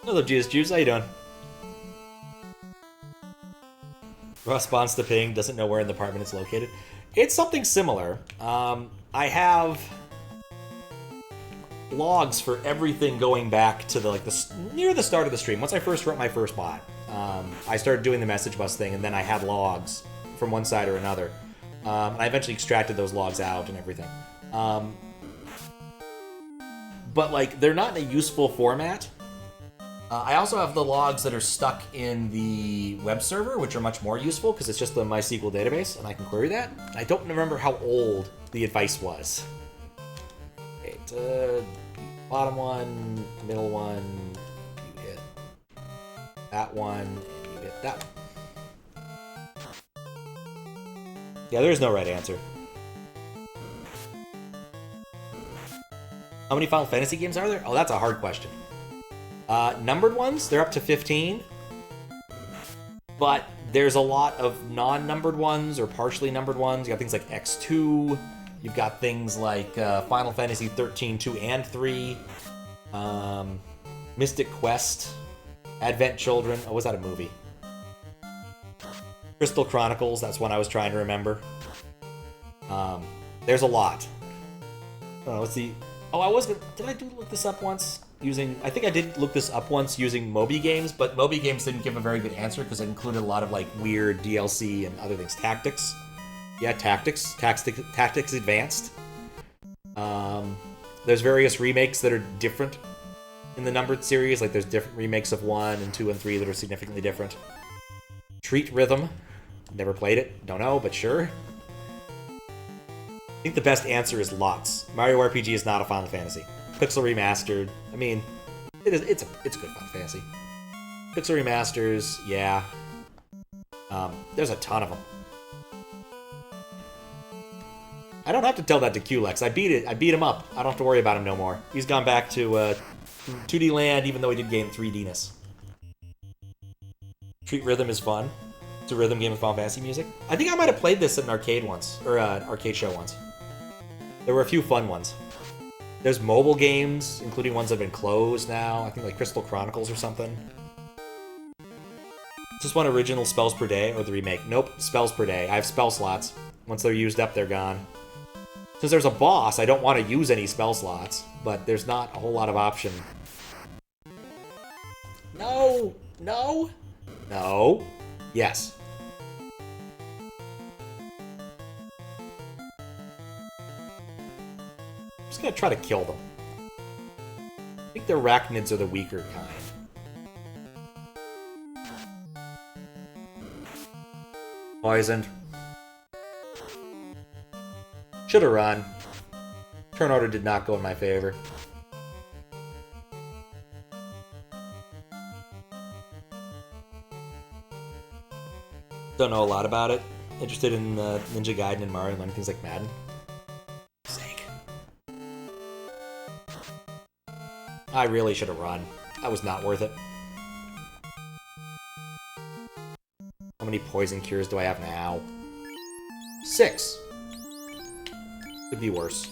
Hello, Juice. How you doing? Response to ping, doesn't know where in the apartment it's located. It's something similar. I have logs for everything going back to near the start of the stream. Once I first wrote my first bot, I started doing the message bus thing, and then I had logs from one side or another. And I eventually extracted those logs out and everything. But like, they're not in a useful format. I also have the logs that are stuck in the web server, which are much more useful because it's just the MySQL database, and I can query that. I don't remember how old the advice was. Okay, bottom one, middle one, you hit that one, and you hit that one. Yeah, there's no right answer. How many Final Fantasy games are there? Oh, that's a hard question. Numbered ones, they're up to 15. But there's a lot of non-numbered ones or partially numbered ones. You got things like X2. You've got things like Final Fantasy 13, 2, and 3. Mystic Quest. Advent Children. Oh, was that a movie? Crystal Chronicles, that's one I was trying to remember. There's a lot. Let's see. Oh, did I look this up once? I think I did look this up once using Moby Games, but Moby Games didn't give a very good answer because it included a lot of like weird DLC and other things. Tactics. Yeah, Tactics Advanced. There's various remakes that are different in the numbered series. Like there's different remakes of 1 and 2 and 3 that are significantly different. Treat Rhythm. Never played it. Don't know, but sure. I think the best answer is lots. Mario RPG is not a Final Fantasy. Pixel Remastered. I mean, it's a good Final Fantasy. Pixel Remasters, yeah. There's a ton of them. I don't have to tell that to QLex. I beat him up. I don't have to worry about him no more. He's gone back to 2D land, even though he did gain 3D-ness. Treat Rhythm is fun. It's a rhythm game with Final Fantasy music. I think I might have played this at an arcade once, or an arcade show once. There were a few fun ones. There's mobile games, including ones that have been closed now. I think like Crystal Chronicles or something. Is this one original spells per day or the remake? Nope, spells per day. I have spell slots. Once they're used up, they're gone. Since there's a boss, I don't want to use any spell slots, but there's not a whole lot of option. No! No! No! Yes. I'm just gonna try to kill them. I think the arachnids are the weaker kind. Poisoned. Should've run. Turn order did not go in my favor. Don't know a lot about it. Interested in Ninja Gaiden and Mario and things like Madden. I really should have run. That was not worth it. How many poison cures do I have now? 6. Could be worse.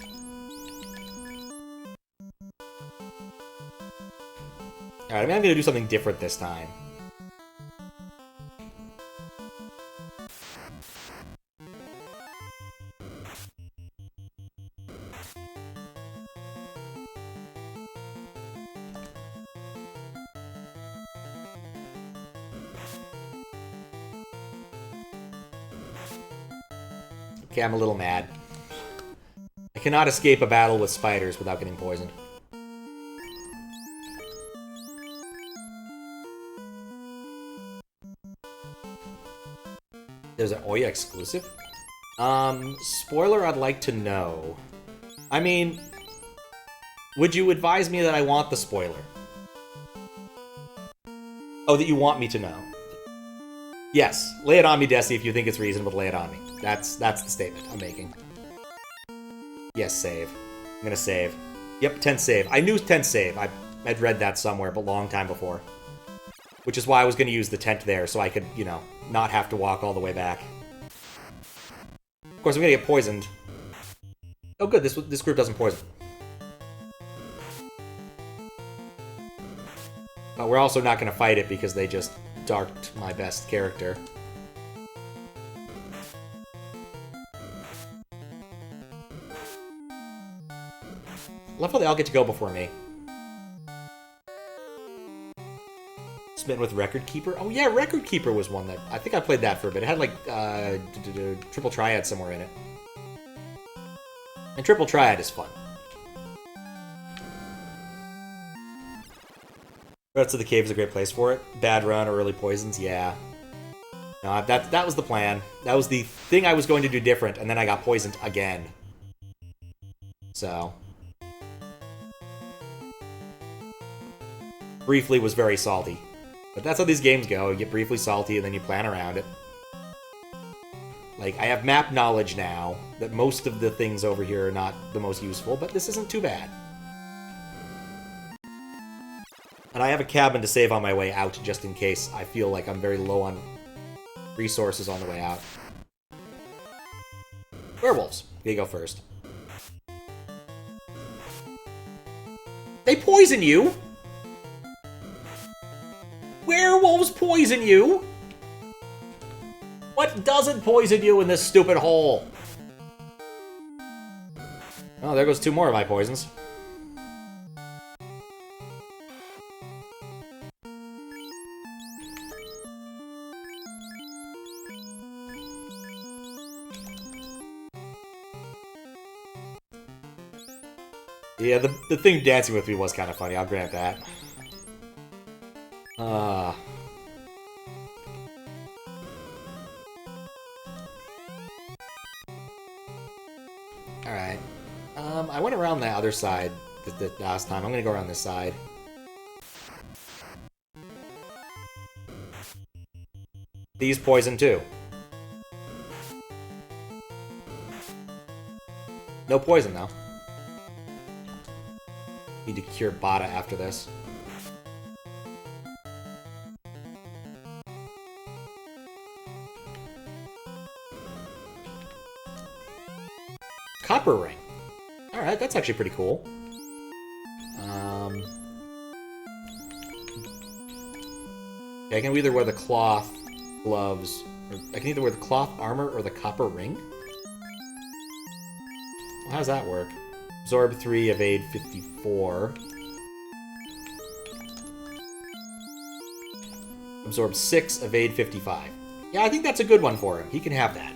Alright, I mean, I'm gonna do something different this time. Okay, I'm a little mad. I cannot escape a battle with spiders without getting poisoned. There's an Oya exclusive? Spoiler I'd like to know. I mean, would you advise me that I want the spoiler? Oh, that you want me to know. Yes, lay it on me, Desi, if you think it's reasonable to lay it on me. That's the statement I'm making. Yes, save. I'm gonna save. Yep, 10 save. I knew 10 save. I'd read that somewhere, but a long time before. Which is why I was gonna use the tent there, so I could, you know, not have to walk all the way back. Of course, I'm gonna get poisoned. Oh good, this group doesn't poison. But we're also not gonna fight it because they just darked my best character. Love how they all get to go before me. Smitten with Record Keeper? Oh yeah, Record Keeper was one that... I think I played that for a bit. It had like Triple Triad somewhere in it. And Triple Triad is fun. Rest of the cave is a great place for it. Bad run or early poisons, yeah. No, that was the plan. That was the thing I was going to do different, and then I got poisoned again. So. Briefly was very salty. But that's how these games go. You get briefly salty, and then you plan around it. Like, I have map knowledge now that most of the things over here are not the most useful, but this isn't too bad. And I have a cabin to save on my way out, just in case I feel like I'm very low on resources on the way out. Werewolves. You go first. They poison you? Werewolves poison you? What doesn't poison you in this stupid hole? Oh, there goes 2 more of my poisons. Yeah, the thing dancing with me was kind of funny, I'll grant that. Alright. I went around the other side the last time. I'm gonna go around this side. These poison too. No poison though. Need to cure Bada after this. Copper ring. Alright, that's actually pretty cool. Okay, I can either wear the cloth gloves, or I can either wear the cloth armor or the copper ring. Well, how does that work? Absorb 3, evade 54. Absorb 6, evade 55. Yeah, I think that's a good one for him. He can have that.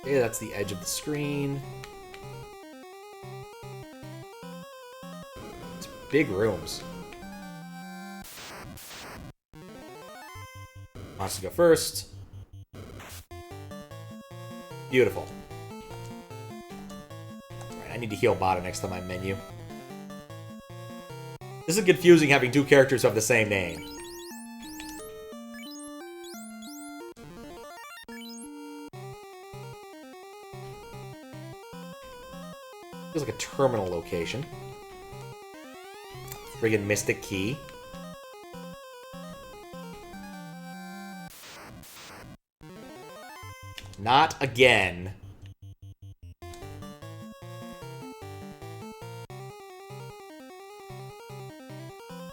Okay, that's the edge of the screen. It's big rooms. Wants to go first. Beautiful. Alright, I need to heal Bada next time I menu. This is confusing having 2 characters who have the same name. Feels like a terminal location. Friggin' Mystic Key. Not again.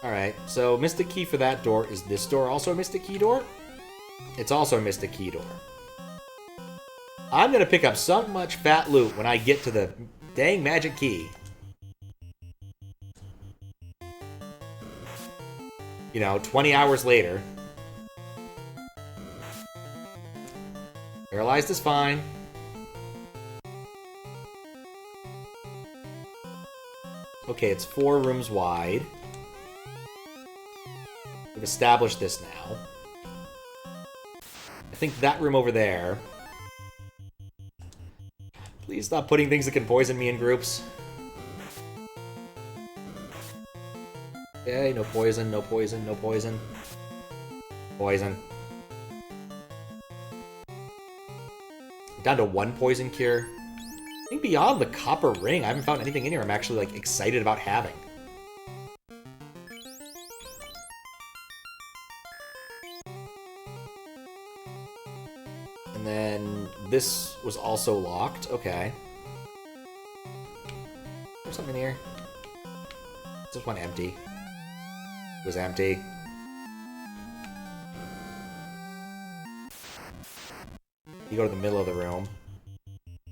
Alright, so Mystic Key for that door. Is this door also a Mystic Key door? It's also a Mystic Key door. I'm gonna pick up so much fat loot when I get to the dang magic key. You know, 20 hours later. Paralyzed is fine. Okay, it's 4 rooms wide. We've established this now. I think that room over there. Please stop putting things that can poison me in groups. Okay, no poison, no poison, no poison. Poison. Down to 1 poison cure. I think beyond the copper ring, I haven't found anything in here I'm actually, like, excited about having. And then this was also locked. Okay. There's something in here. Is this one empty? It was empty. You go to the middle of the room.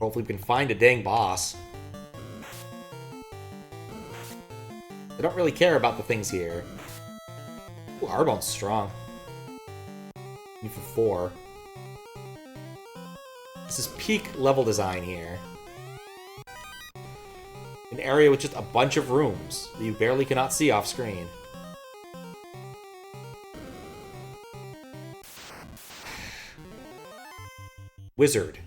Hopefully we can find a dang boss. I don't really care about the things here. Ooh, Arbone's strong. Need for 4. This is peak level design here. An area with just a bunch of rooms that you barely cannot see off screen. Wizard.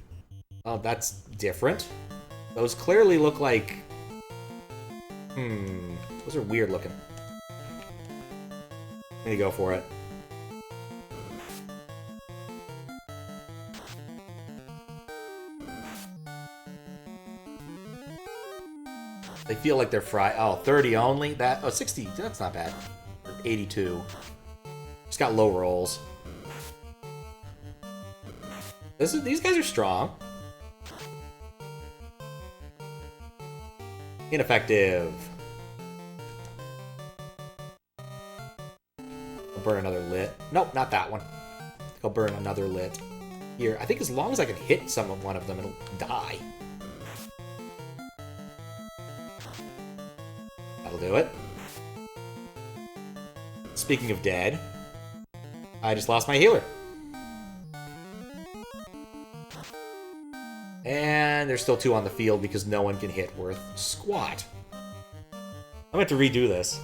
Oh, that's different. Those clearly look like... Those are weird looking. I'm gonna go for it. They feel like they're fried. Oh, 30 only? That, oh, 60. That's not bad. Or 82. Just got low rolls. These guys are strong. Ineffective. I'll burn another lit. Nope, not that one. I'll burn another lit. Here, I think as long as I can hit one of them, it'll die. That'll do it. Speaking of dead, I just lost my healer. And there's still 2 on the field because no one can hit worth squat. I'm going to have to redo this.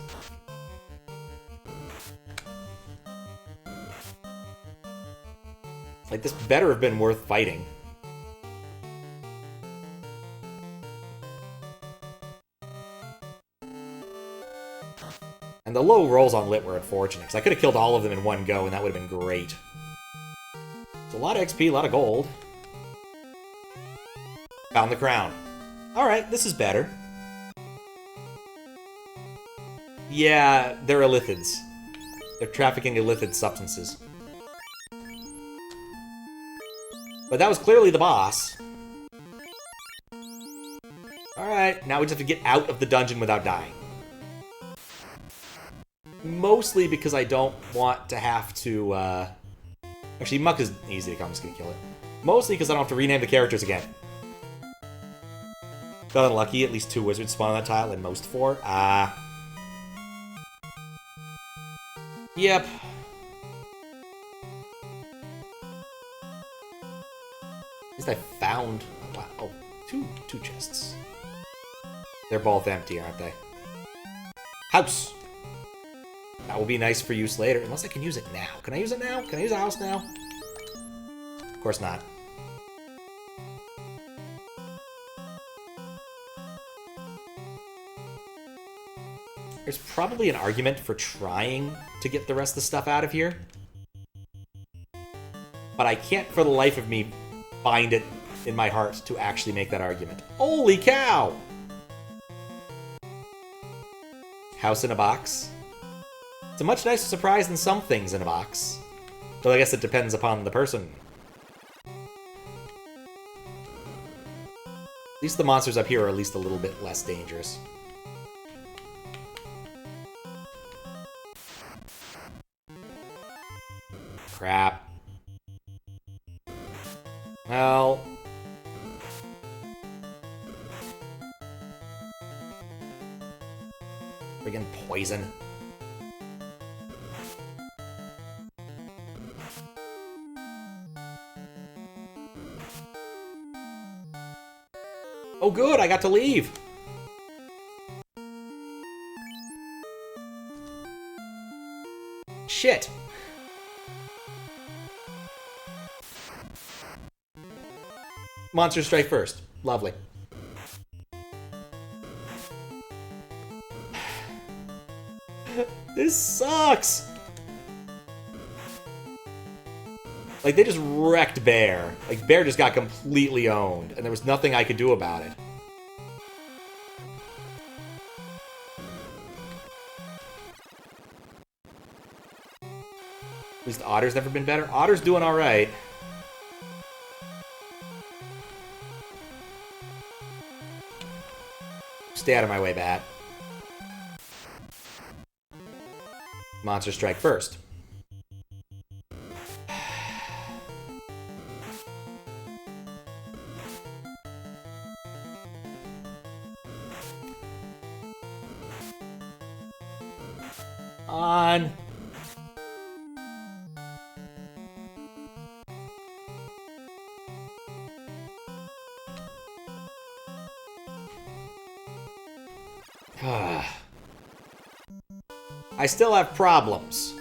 Like, this better have been worth fighting. And the low rolls on Lit were unfortunate, because I could have killed all of them in one go, and that would have been great. It's a lot of XP, a lot of gold. Found the crown. Alright, this is better. Yeah, they're illithids. They're trafficking illithid substances. But that was clearly the boss. Alright, now we just have to get out of the dungeon without dying. Mostly because I don't want to have to, Actually, Muck is easy to come, I'm just gonna kill it. Mostly because I don't have to rename the characters again. Got unlucky, at least 2 wizards spawn on that tile, and most 4. Yep. At least I found... Oh, wow. Oh, two chests. They're both empty, aren't they? House! That will be nice for use later, unless I can use it now. Can I use it now? Can I use a house now? Of course not. There's probably an argument for trying to get the rest of the stuff out of here. But I can't for the life of me find it in my heart to actually make that argument. Holy cow! House in a box. It's a much nicer surprise than some things in a box. Though I guess it depends upon the person. At least the monsters up here are at least a little bit less dangerous. Crap. Well... Friggin' poison. Oh good, I got to leave! Shit! Monster strike first. Lovely. This sucks! Like, they just wrecked Bear. Like, Bear just got completely owned, and there was nothing I could do about it. At least Otter's never been better. Otter's doing alright. Stay out of my way, Bat. Monster strike first. On. I still have problems.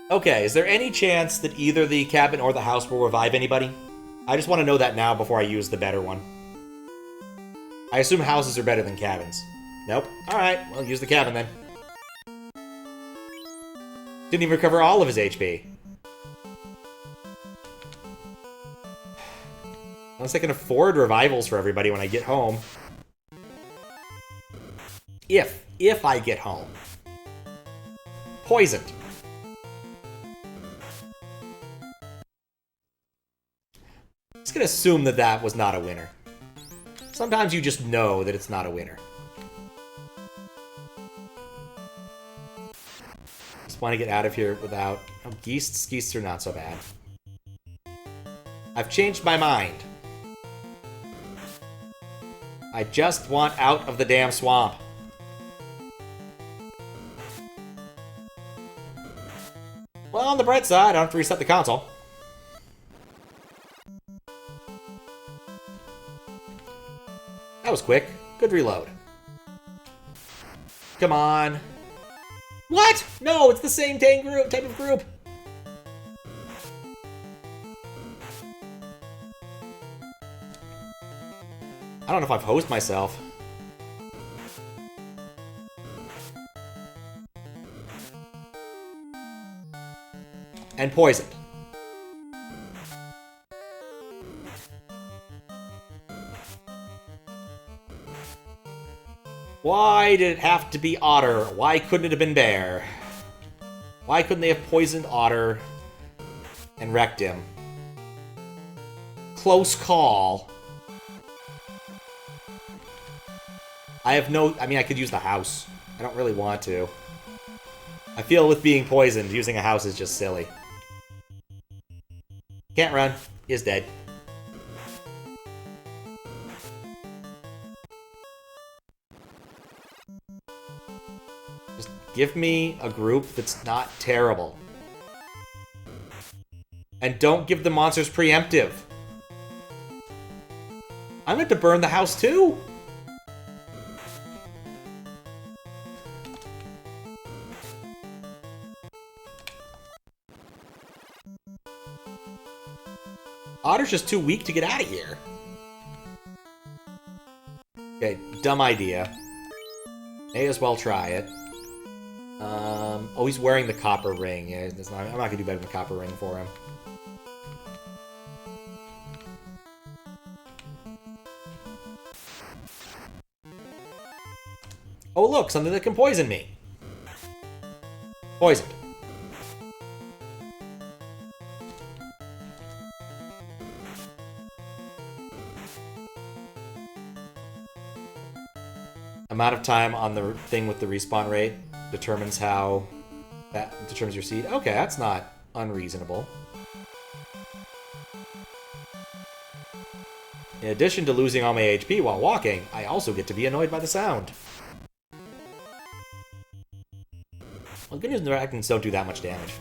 Okay, is there any chance that either the cabin or the house will revive anybody? I just want to know that now before I use the better one. I assume houses are better than cabins. Nope. Alright, well, use the cabin then. Didn't even recover all of his HP. Unless I can afford revivals for everybody when I get home. If I get home. Poisoned. I'm just gonna assume that that was not a winner. Sometimes you just know that it's not a winner. Just want to get out of here without... Oh, geese are not so bad. I've changed my mind. I just want out of the damn swamp. Well, on the bright side, I don't have to reset the console. That was quick. Good reload. Come on. What? No, it's the same type of group. I don't know if I've hosed myself. And poisoned. Why did it have to be Otter? Why couldn't it have been Bear? Why couldn't they have poisoned Otter and wrecked him? Close call. I mean, I could use the house. I don't really want to. I feel with being poisoned, using a house is just silly. Can't run. Is dead. Just give me a group that's not terrible. And don't give the monsters preemptive. I'm going to burn the house too. Otter's just too weak to get out of here. Okay, dumb idea. May as well try it. Oh, he's wearing the copper ring. Yeah, I'm not gonna do better than the copper ring for him. Oh, look, something that can poison me. Poisoned. Amount of time on the thing with the respawn rate determines how that determines your seed. Okay, that's not unreasonable. In addition to losing all my HP while walking, I also get to be annoyed by the sound. Well, good news, the dragons don't do that much damage.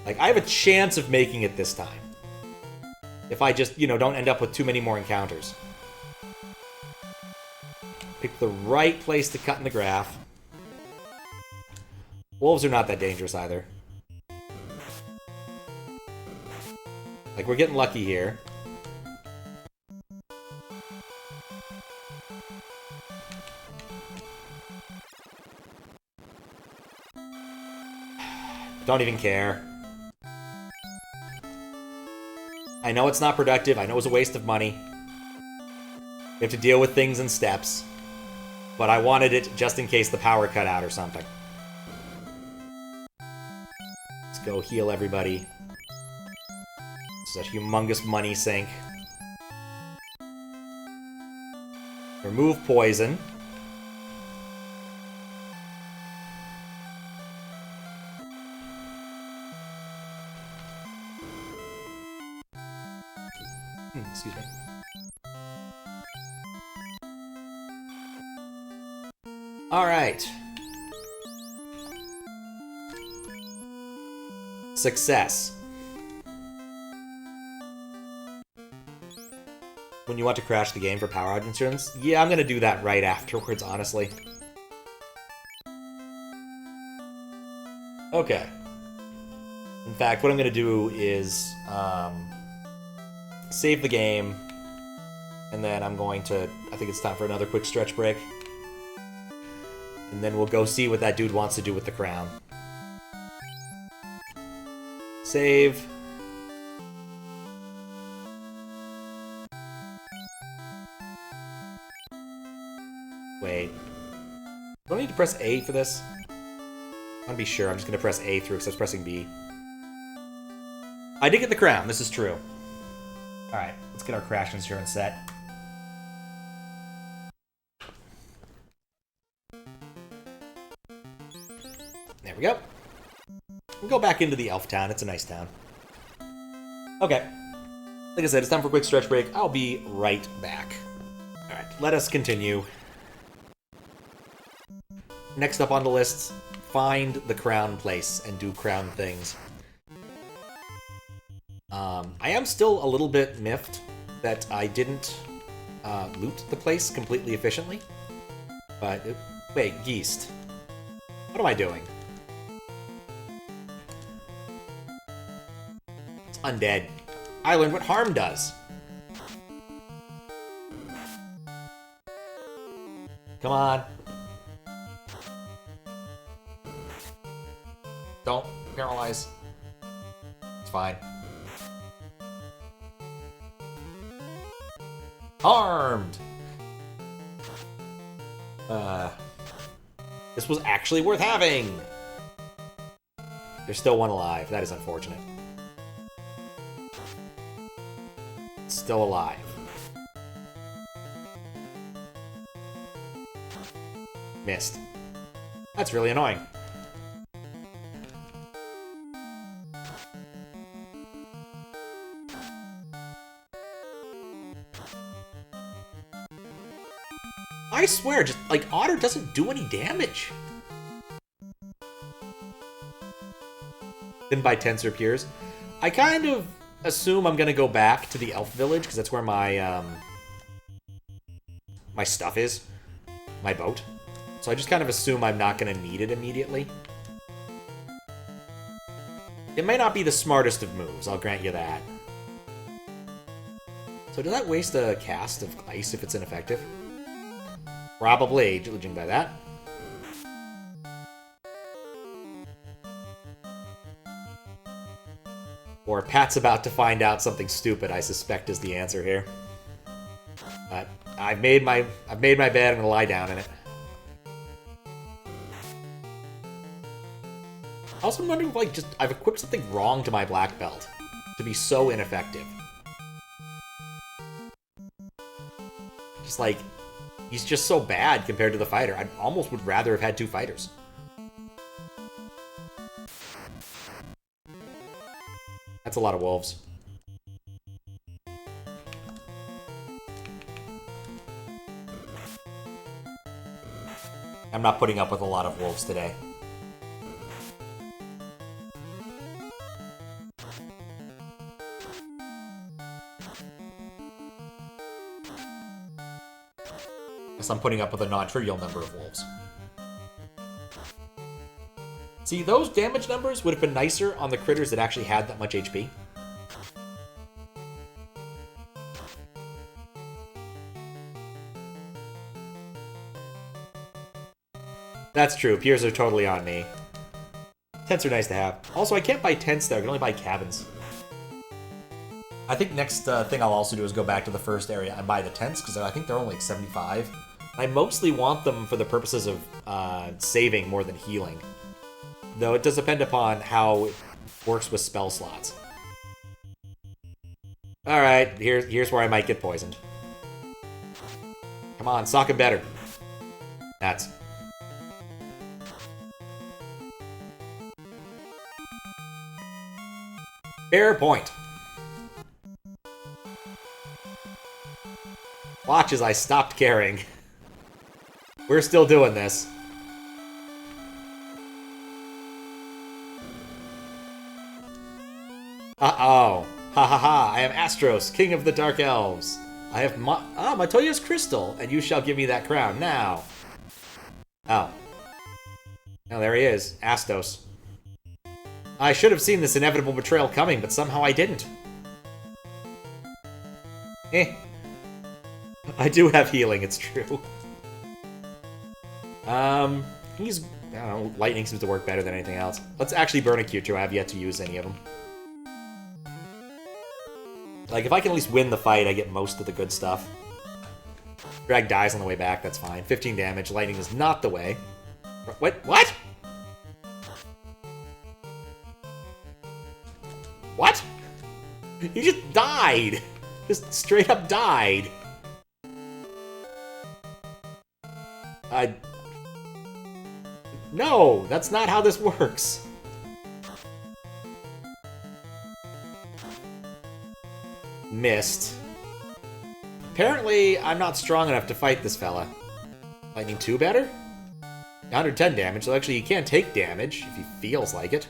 Like, I have a chance of making it this time. If I just, don't end up with too many more encounters. Pick the right place to cut in the graph. Wolves are not that dangerous either. Like, we're getting lucky here. Don't even care. I know it's not productive. I know it's a waste of money. We have to deal with things in steps. But I wanted it just in case the power cut out or something. Let's go heal everybody. This is a humongous money sink. Remove poison. Excuse me. Alright. Success. When you want to crash the game for power outage insurance? Yeah, I'm gonna do that right afterwards, honestly. Okay. In fact, what I'm gonna do is save the game, and then I'm going to... I think it's time for another quick stretch break. And then we'll go see what that dude wants to do with the crown. Save. Wait. Do I need to press A for this? I want to be sure. I'm just going to press A through because I was pressing B. I did get the crown. This is true. Alright, let's get our crash insurance set. There we go. We'll go back into the elf town. It's a nice town. Okay. Like I said, it's time for a quick stretch break. I'll be right back. Alright, let us continue. Next up on the list, find the crown place and do crown things. I am still a little bit miffed that I didn't loot the place completely efficiently. But, wait, Geest. What am I doing? It's undead. I learned what harm does. Come on. Don't paralyze. It's fine. Harmed! This was actually worth having! There's still one alive. That is unfortunate. Still alive. Missed. That's really annoying. I swear, just, like, Otter doesn't do any damage. Then by tents or peers. I kind of assume I'm gonna go back to the elf village, because that's where my, my stuff is. My boat. So I just kind of assume I'm not gonna need it immediately. It may not be the smartest of moves, I'll grant you that. So does that waste a cast of ice if it's ineffective? Probably, judging by that. Or Pat's about to find out something stupid, I suspect is the answer here. But I've made my bed, I'm gonna lie down in it. Also, I'm wondering if, like, just I've equipped something wrong to my black belt to be so ineffective. Just like, he's just so bad compared to the fighter. I almost would rather have had two fighters. That's a lot of wolves. I'm not putting up with a lot of wolves today. Guess I'm putting up with a non-trivial number of wolves. See, those damage numbers would have been nicer on the critters that actually had that much HP. That's true. Piers are totally on me. Tents are nice to have. Also, I can't buy tents there. I can only buy cabins. I think next thing I'll also do is go back to the first area and buy the tents, because I think they're only like 75. I mostly want them for the purposes of saving more than healing. Though it does depend upon how it works with spell slots. Alright, here's where I might get poisoned. Come on, sock him better. That's... fair point. Watch as I stopped caring. We're still doing this. Uh-oh. Ha ha ha, I am Astos, king of the Dark Elves. I have Matoya's crystal, and you shall give me that crown now. Oh. Oh, there he is. Astos. I should have seen this inevitable betrayal coming, but somehow I didn't. I do have healing, it's true. He's... I don't know, lightning seems to work better than anything else. Let's actually burn a Q2. I have yet to use any of them. Like, if I can at least win the fight, I get most of the good stuff. Drag dies on the way back, that's fine. 15 damage, lightning is not the way. What? What? He just died! Just straight up died. No, that's not how this works. Missed. Apparently, I'm not strong enough to fight this fella. Lightning 2 better? 110 damage, so actually he can take damage if he feels like it.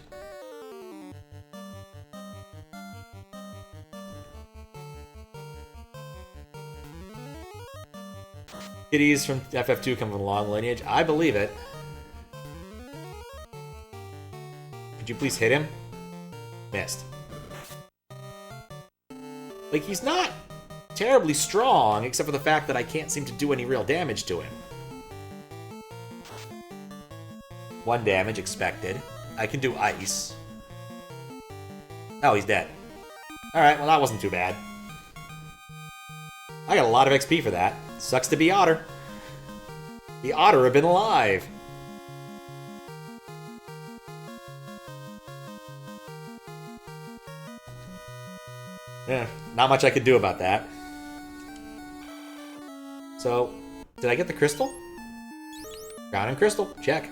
Kitties from FF2 come from a long lineage. I believe it. Could you please hit him? Missed. Like, he's not terribly strong, except for the fact that I can't seem to do any real damage to him. 1 damage expected. I can do ice. Oh, he's dead. Alright, well that wasn't too bad. I got a lot of XP for that. Sucks to be Otter. The Otter have been alive. Yeah, not much I could do about that. So, did I get the crystal? Crown and crystal, check.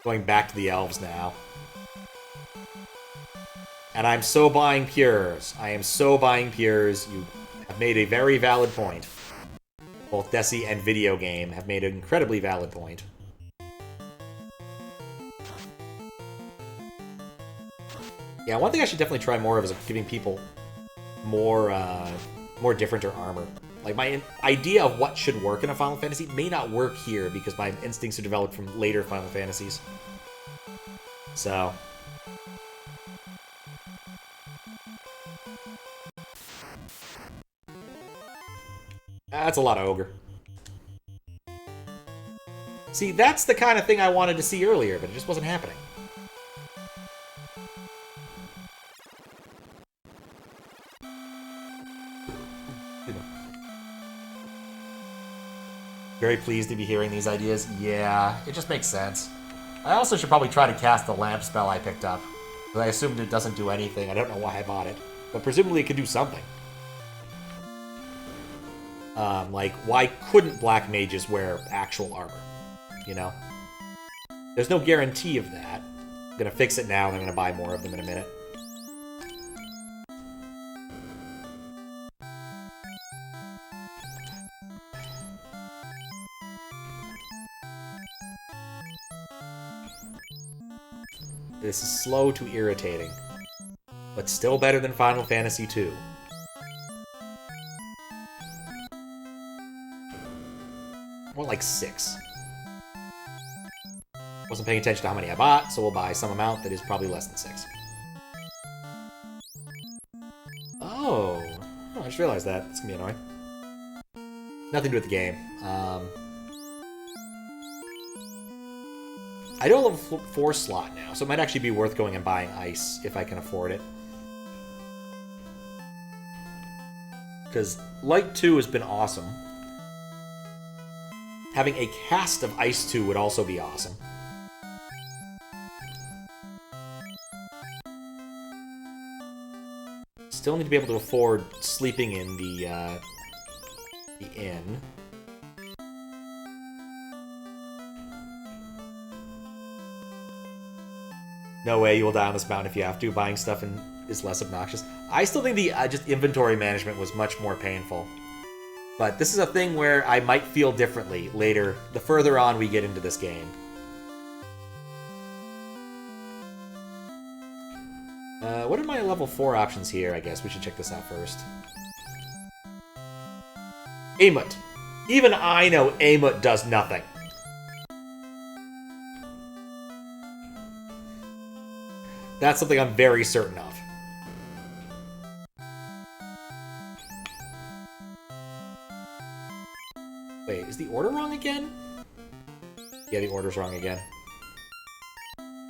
Going back to the elves now. And I'm so buying Pures. I am so buying Pures. You have made a very valid point. Both Desi and Video Game have made an incredibly valid point. Yeah, one thing I should definitely try more of is giving people more differenter armor. Like, my idea of what should work in a Final Fantasy may not work here because my instincts are developed from later Final Fantasies. So... that's a lot of Ogre. See, that's the kind of thing I wanted to see earlier, but it just wasn't happening. Very pleased to be hearing these ideas. Yeah, it just makes sense. I also should probably try to cast the lamp spell I picked up. But I assumed it doesn't do anything. I don't know why I bought it. But presumably it could do something. Like, why couldn't black mages wear actual armor? You know? There's no guarantee of that. I'm gonna fix it now, and I'm gonna buy more of them in a minute. This is slow to irritating, but still better than Final Fantasy II. More like 6. Wasn't paying attention to how many I bought, so we'll buy some amount that is probably less than 6. Oh, I just realized that. It's gonna be annoying. Nothing to do with the game. I don't have a 4 slot now, so it might actually be worth going and buying ice if I can afford it. Because Light 2 has been awesome. Having a cast of Ice 2 would also be awesome. Still need to be able to afford sleeping in the inn. No way you will die on this mountain if you have to. Buying stuff is less obnoxious. I still think the just inventory management was much more painful. But this is a thing where I might feel differently later, the further on we get into this game. What are my level 4 options here? I guess we should check this out first. Amut. Even I know Amut does nothing. That's something I'm very certain of. Wait, is the order wrong again? Yeah, the order's wrong again.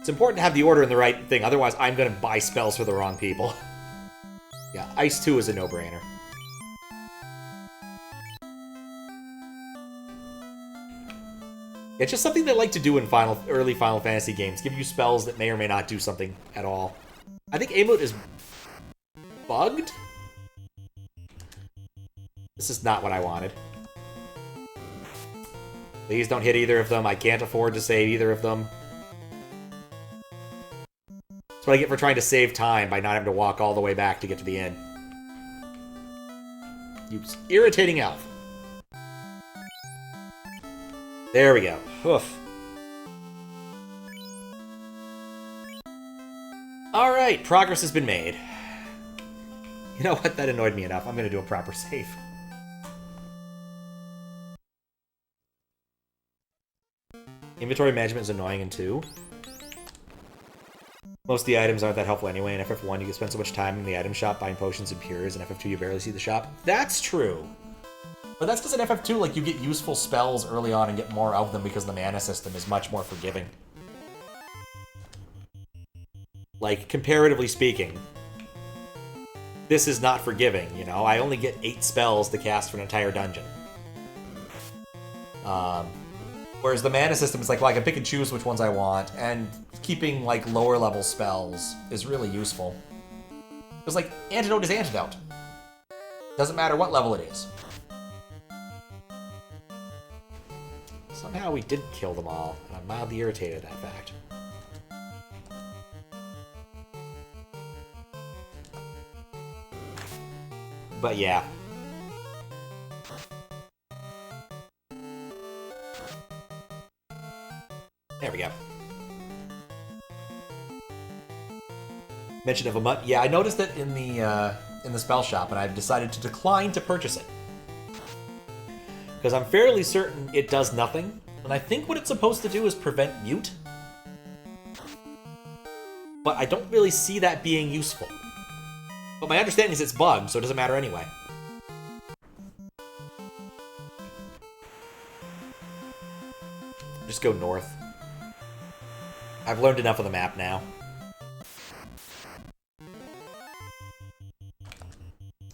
It's important to have the order in the right thing, otherwise I'm gonna buy spells for the wrong people. Yeah, Ice 2 is a no-brainer. It's just something they like to do in early Final Fantasy games. Give you spells that may or may not do something at all. I think Amut is bugged? This is not what I wanted. Please don't hit either of them. I can't afford to save either of them. That's what I get for trying to save time by not having to walk all the way back to get to the inn. You irritating elf. There we go. Oof. Alright, progress has been made. You know what? That annoyed me enough. I'm going to do a proper save. Inventory management is annoying in 2. Most of the items aren't that helpful anyway. In FF1, you can spend so much time in the item shop buying potions and cures. In FF2, you barely see the shop. That's true. But that's because in FF2, like, you get useful spells early on and get more of them because the mana system is much more forgiving. Like, comparatively speaking, this is not forgiving, you know? I only get 8 spells to cast for an entire dungeon. Whereas the mana system is like, well, I can pick and choose which ones I want, and keeping, like, lower-level spells is really useful. Because, like, Antidote is Antidote. Doesn't matter what level it is. Somehow we did kill them all, and I'm mildly irritated at that fact. But yeah. There we go. Mention of a mutt. Yeah, I noticed it in the spell shop, and I've decided to decline to purchase it. Because I'm fairly certain it does nothing, and I think what it's supposed to do is prevent mute. But I don't really see that being useful. But my understanding is it's bugged, so it doesn't matter anyway. Just go north. I've learned enough of the map now.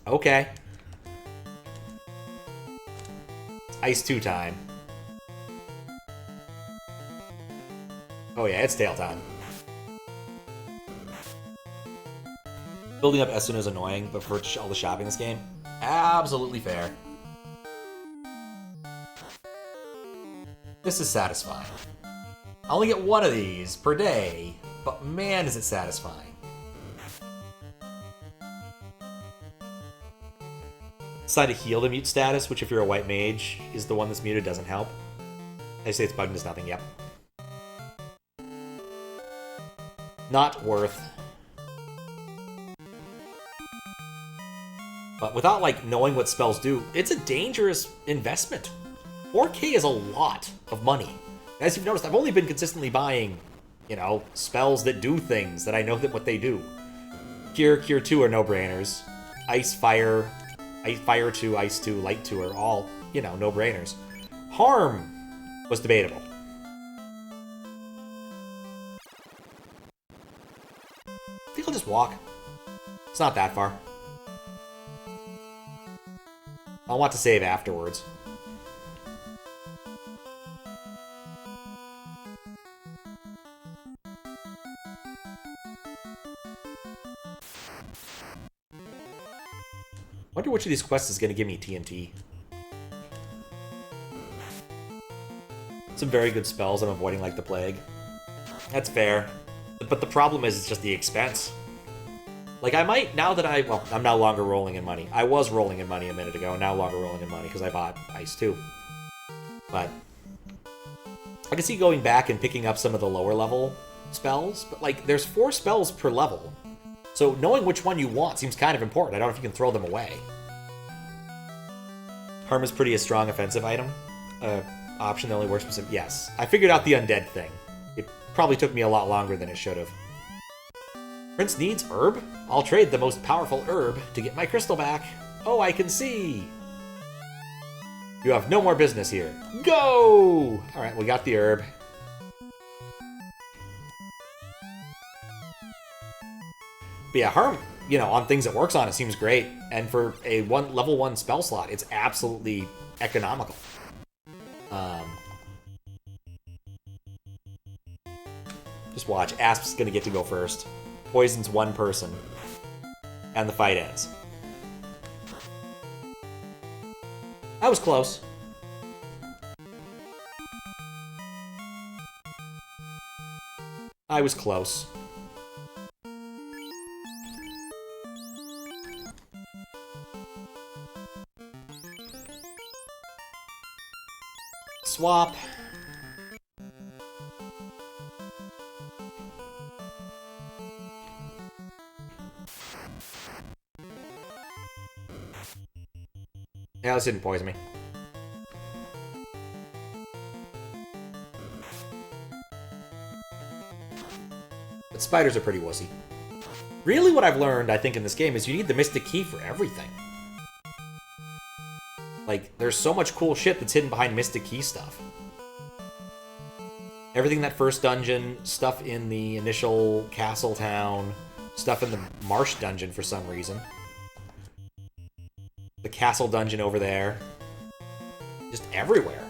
Okay. Ice 2 time. Oh yeah, it's tail time. Building up Essun is annoying, but for all the shopping in this game, absolutely fair. This is satisfying. I only get 1 of these per day, but man is it satisfying. Decide to heal the mute status, which if you're a white mage, is the one that's muted, doesn't help. I say it's bugged as nothing, yep. Not worth. But without, like, knowing what spells do, it's a dangerous investment. 4K is a lot of money. As you've noticed, I've only been consistently buying, you know, spells that do things that I know that what they do. Cure 2 are no-brainers. Ice, Fire 2, Ice 2, Light 2 are all, you know, no-brainers. Harm was debatable. I think I'll just walk. It's not that far. I'll want to save afterwards. Wonder which of these quests is going to give me TNT. Some very good spells I'm avoiding like the plague. That's fair. But the problem is it's just the expense. Like, I might, now that well, I'm no longer rolling in money. I was rolling in money a minute ago, and now longer rolling in money because I bought Ice 2. But I can see going back and picking up some of the lower level spells, but, like, there's 4 spells per level. So knowing which one you want seems kind of important. I don't know if you can throw them away. Harm is pretty a strong offensive item. Option that only works specific. Yes. I figured out the undead thing. It probably took me a lot longer than it should have. Prince needs herb? I'll trade the most powerful herb to get my crystal back. Oh, I can see. You have no more business here. Go! Alright, we got the herb. But yeah, Harm, on things it works on, it seems great. And for a level 1 spell slot, it's absolutely economical. Just watch. Asp's gonna get to go first. Poisons one person. And the fight ends. That was close. I was close. Swap. Yeah, this didn't poison me. But spiders are pretty wussy. Really what I've learned, I think, in this game is you need the Mystic Key for everything. Like, there's so much cool shit that's hidden behind Mystic Key stuff. Everything in that first dungeon, stuff in the initial castle town, stuff in the Marsh dungeon for some reason. The castle dungeon over there. Just everywhere.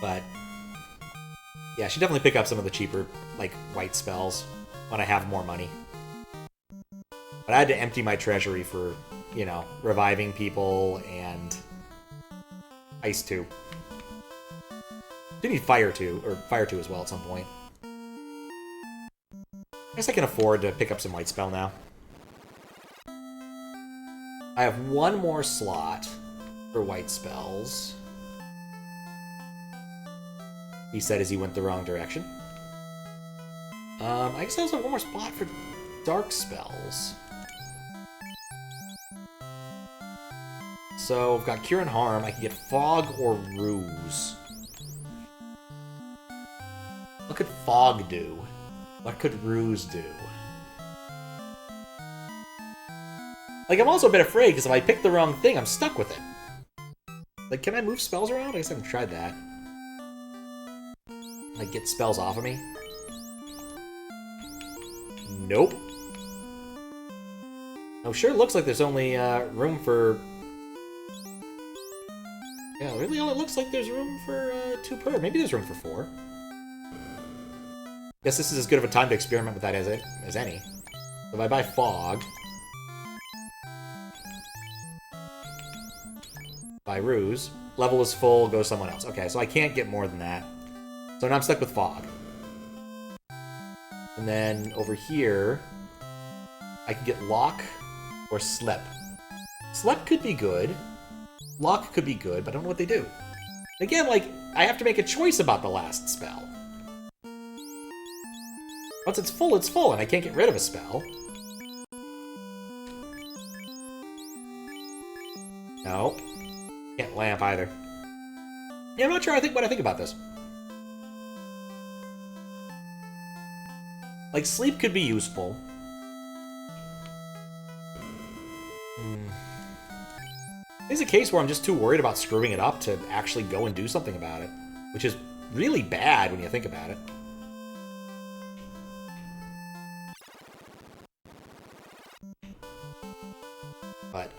But yeah, I should definitely pick up some of the cheaper, like, white spells when I have more money. But I had to empty my treasury for, reviving people and Ice 2. Do need Fire 2, or Fire 2 as well at some point. I guess I can afford to pick up some white spell now. I have one more slot for white spells. He said as he went the wrong direction. I guess I also have one more spot for dark spells. So, I've got Cure and Harm. I can get Fog or Ruse. What could Fog do? What could Ruse do? Like, I'm also a bit afraid, because if I pick the wrong thing, I'm stuck with it. Like, can I move spells around? I guess I haven't tried that. Like, get spells off of me? Nope. Oh, sure looks like there's only room for... Yeah, it really only looks like there's room for 2 per. Maybe there's room for 4. Guess this is as good of a time to experiment with that as any. So if I buy Fog... Buy Ruse. Level is full, go someone else. Okay, so I can't get more than that. So now I'm stuck with Fog. And then over here, I can get Lock or Slip. Slip could be good. Lock could be good, but I don't know what they do. Again, like, I have to make a choice about the last spell. Once it's full, and I can't get rid of a spell. No. Can't lamp either. Yeah, I'm not sure what I think about this. Like, sleep could be useful. There's a case where I'm just too worried about screwing it up to actually go and do something about it. Which is really bad when you think about it. But...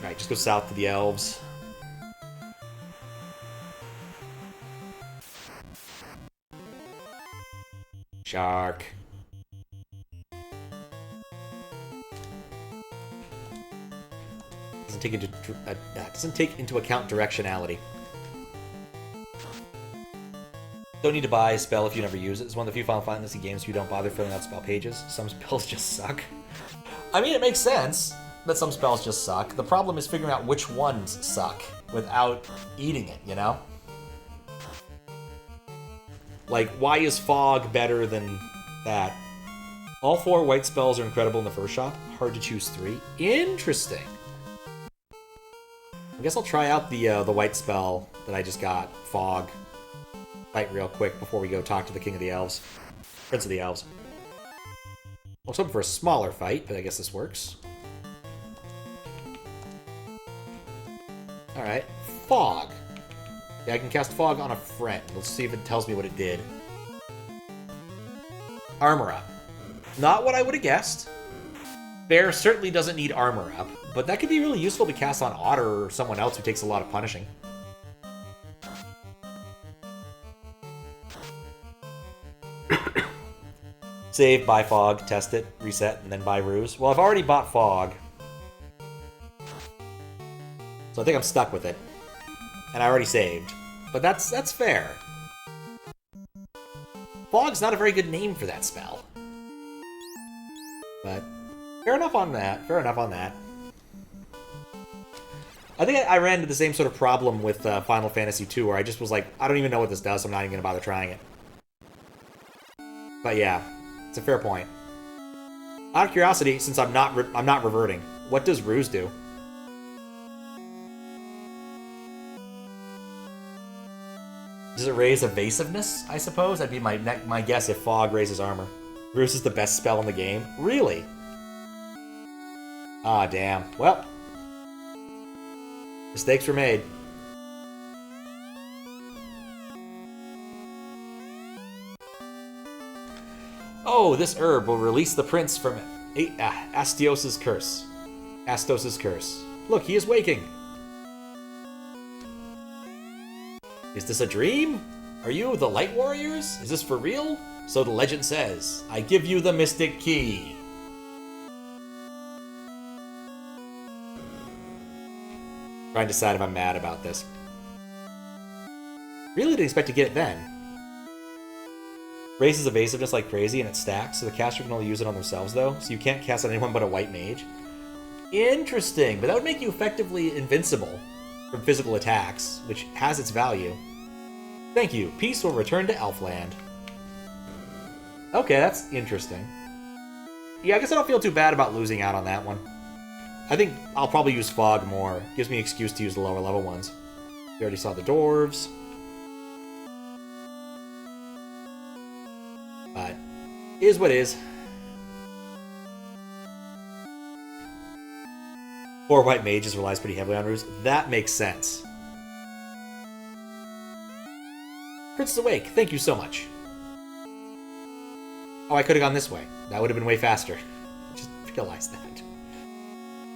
Alright, just go south to the elves. Shark. Doesn't take into account directionality. Don't need to buy a spell if you never use it. It's one of the few Final Fantasy games you don't bother filling out spell pages. Some spells just suck. I mean, it makes sense that some spells just suck. The problem is figuring out which ones suck without eating it, you know? Like, why is fog better than that? All 4 white spells are incredible in the first shop. Hard to choose 3. Interesting. I guess I'll try out the white spell that I just got, Fog. Fight real quick before we go talk to the King of the Elves. Prince of the Elves. I was hoping for a smaller fight, but I guess this works. Alright. Fog. Yeah, I can cast Fog on a friend. Let's see if it tells me what it did. Armor up. Not what I would have guessed. Bear certainly doesn't need armor up, but that could be really useful to cast on Otter or someone else who takes a lot of punishing. Save, buy Fog, test it, reset, and then buy Ruse. Well, I've already bought Fog. So I think I'm stuck with it. And I already saved. But that's fair. Fog's not a very good name for that spell. But fair enough on that. Fair enough on that. I think I ran into the same sort of problem with Final Fantasy II, where I just was like, I don't even know what this does, so I'm not even going to bother trying it. But yeah, it's a fair point. Out of curiosity, since I'm not reverting, what does Ruse do? Does it raise evasiveness, I suppose? That'd be my guess if Fog raises armor. Ruse is the best spell in the game? Really? Ah, damn. Well, mistakes were made. Oh, this herb will release the prince from Astos' curse. Astos' curse. Look, he is waking. Is this a dream? Are you the Light Warriors? Is this for real? So the legend says, I give you the Mystic Key. Trying to decide if I'm mad about this. Really didn't expect to get it then. Raises evasiveness like crazy and it stacks, so the caster can only use it on themselves though, so you can't cast on anyone but a white mage. Interesting, but that would make you effectively invincible from physical attacks, which has its value. Thank you. Peace will return to Elfland. Okay, that's interesting. Yeah, I guess I don't feel too bad about losing out on that one. I think I'll probably use Fog more. Gives me an excuse to use the lower level ones. We already saw the dwarves. But, is what is. 4 white mages relies pretty heavily on Ruse. That makes sense. Prince is awake. Thank you so much. Oh, I could have gone this way. That would have been way faster. I just realized that.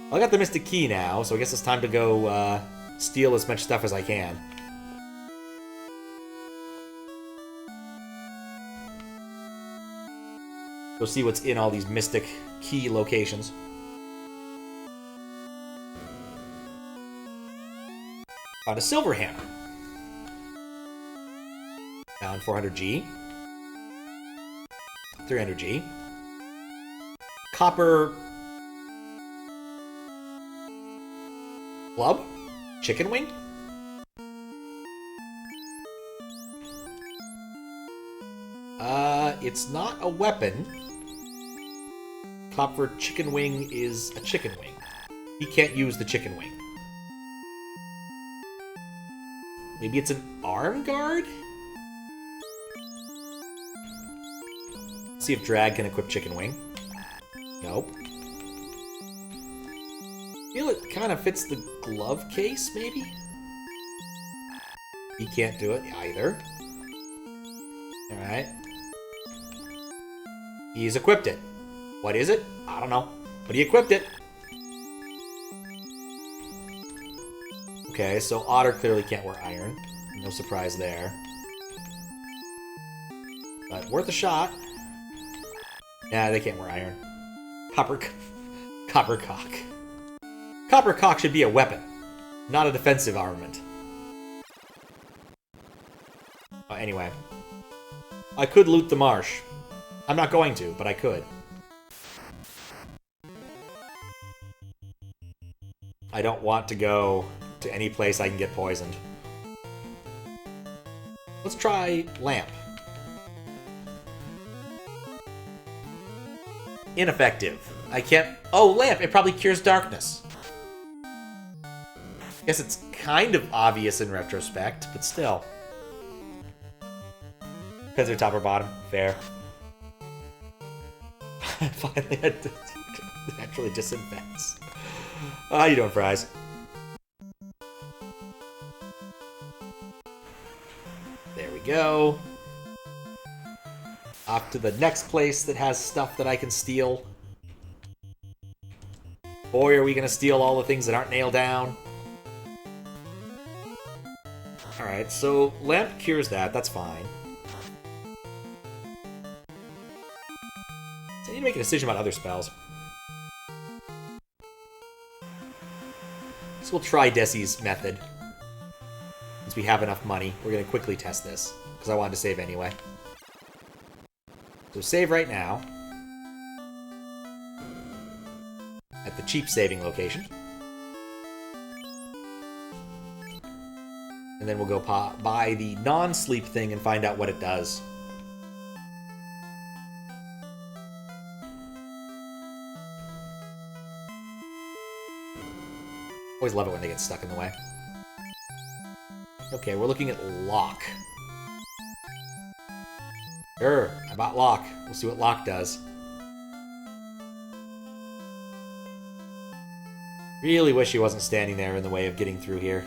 Well, I got the Mystic Key now, so I guess it's time to go steal as much stuff as I can. Go see what's in all these Mystic Key locations. Found a silver hammer. Found 400G. 300G. Copper club? Chicken wing? It's not a weapon. Copper chicken wing is a chicken wing. He can't use the chicken wing. Maybe it's an arm guard? See if Drag can equip Chicken Wing. Nope. Feel it kind of fits the glove case, maybe? He can't do it either. Alright. He's equipped it. What is it? I don't know. But he equipped it. Okay, so Otter clearly can't wear iron. No surprise there. But worth a shot. Nah, they can't wear iron. Coppercock. Coppercock should be a weapon, not a defensive armament. Anyway. I could loot the marsh. I'm not going to, but I could. I don't want to go to any place I can get poisoned. Let's try Lamp. Ineffective. I can't... Oh, lamp! It probably cures darkness. Guess it's kind of obvious in retrospect, but still. Depends on top or bottom. Fair. Finally, it actually disinfects. How you doing, Fries? There we go. Off to the next place that has stuff that I can steal. Boy, are we going to steal all the things that aren't nailed down. Alright, so lamp cures that. That's fine. So I need to make a decision about other spells. So we'll try Desi's method. Since we have enough money, we're going to quickly test this. Because I wanted to save anyway. So save right now. At the cheap saving location. And then we'll go buy the non-sleep thing and find out what it does. Always love it when they get stuck in the way. Okay, we're looking at lock. Sure, I bought lock. We'll see what lock does. Really wish he wasn't standing there in the way of getting through here.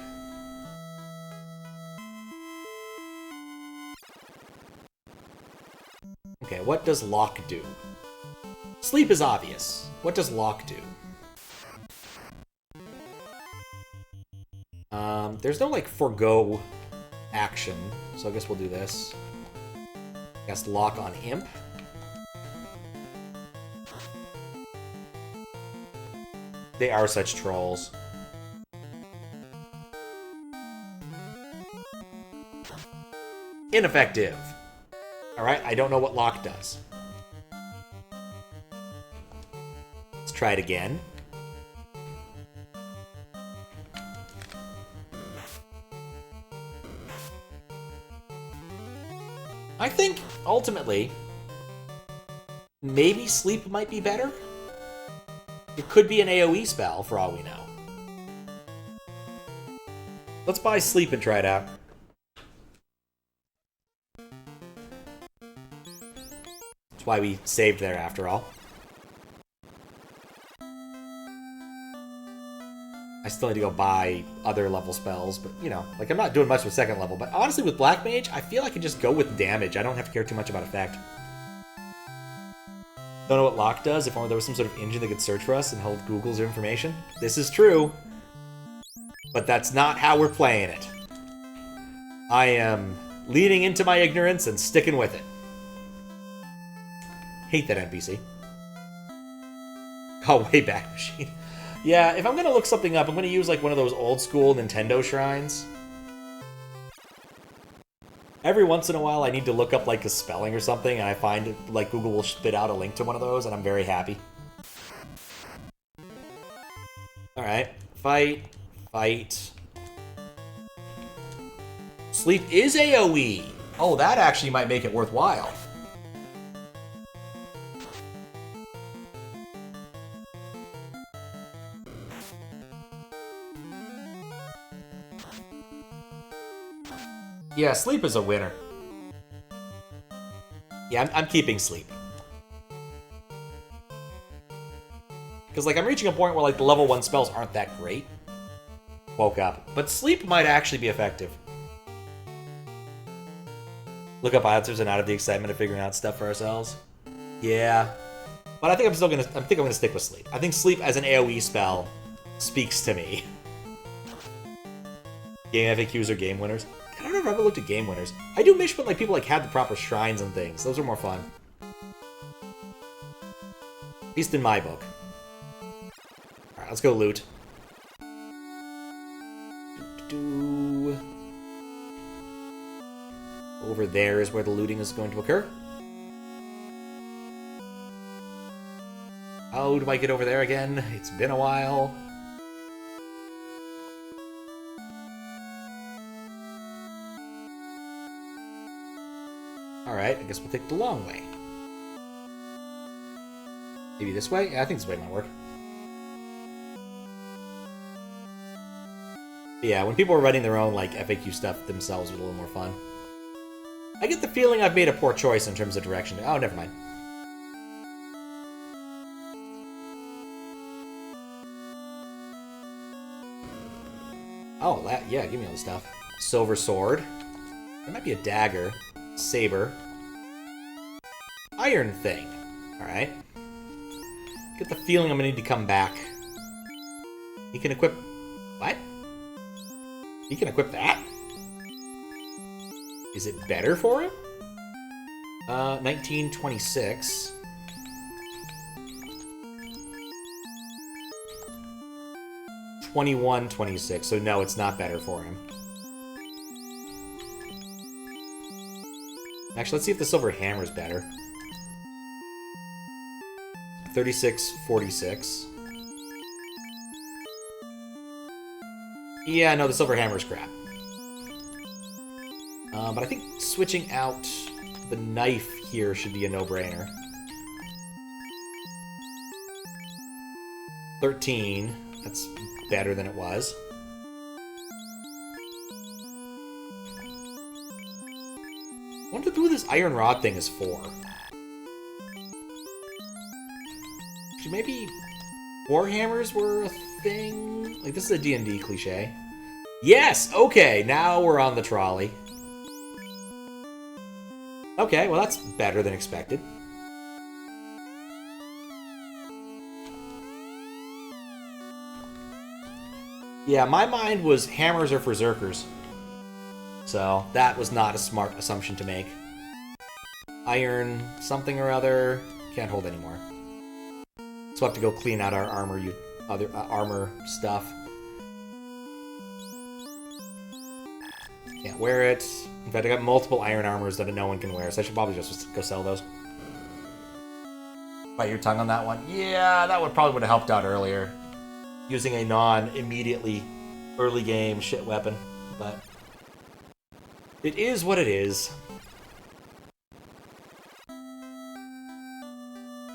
Okay, what does lock do? Sleep is obvious. What does lock do? There's no, like, forgo action, so I guess we'll do this. I guess lock on imp. They are such trolls. Ineffective. Alright, I don't know what lock does. Let's try it again. I think, ultimately, maybe sleep might be better. It could be an AoE spell, for all we know. Let's buy sleep and try it out. That's why we saved there, after all. I still need to go buy other level spells, but, you know, like, I'm not doing much with second level. But honestly, with Black Mage, I feel I can just go with damage. I don't have to care too much about effect. Don't know what lock does. If only there was some sort of engine that could search for us and hold Google's information. This is true. But that's not how we're playing it. I am leaning into my ignorance and sticking with it. Hate that NPC. Oh, way back machine. Yeah, if I'm going to look something up, I'm going to use like one of those old school Nintendo shrines. Every once in a while, I need to look up like a spelling or something, and I find like Google will spit out a link to one of those, and I'm very happy. Alright, fight, fight. Sleep is AoE! Oh, that actually might make it worthwhile. Yeah, sleep is a winner. Yeah, I'm keeping sleep. Because, like, I'm reaching a point where, like, the level 1 spells aren't that great. Woke up. But sleep might actually be effective. Look up answers and out of the excitement of figuring out stuff for ourselves. Yeah. But I think I'm gonna stick with sleep. I think sleep as an AoE spell speaks to me. Game FAQs are game winners. I don't know if I've ever looked at game winners. I do wish when like people like had the proper shrines and things. Those are more fun. At least in my book. Alright, let's go loot. Over there is where the looting is going to occur. How do I get over there again? It's been a while. Alright, I guess we'll take the long way. Maybe this way? Yeah, I think this way might work. But yeah, when people are writing their own, like, FAQ stuff themselves, it's a little more fun. I get the feeling I've made a poor choice in terms of direction. Oh, never mind. Oh, yeah, give me all the stuff. Silver sword. There might be a dagger. Saber. Iron thing. Alright. Get the feeling I'm gonna need to come back. He can equip... What? He can equip that? Is it better for him? 1926. $21.26, so no, it's not better for him. Actually, let's see if the silver hammer's better. 36.46. Yeah, no, the silver hammer's crap. But I think switching out the knife here should be a no-brainer. 13. That's better than it was. I wonder who this iron rod thing is for. Actually, maybe warhammers were a thing? Like, this is a D&D cliche. Yes! Okay, now we're on the trolley. Okay, well that's better than expected. Yeah, my mind was hammers are for Zerkers. So, that was not a smart assumption to make. Iron something or other. Can't hold anymore. So we'll have to go clean out our armor, armor stuff. Can't wear it. In fact, I got multiple iron armors that no one can wear, so I should probably just go sell those. Bite your tongue on that one? Yeah, that probably would have helped out earlier. Using a non-immediately early game shit weapon, but it is what it is.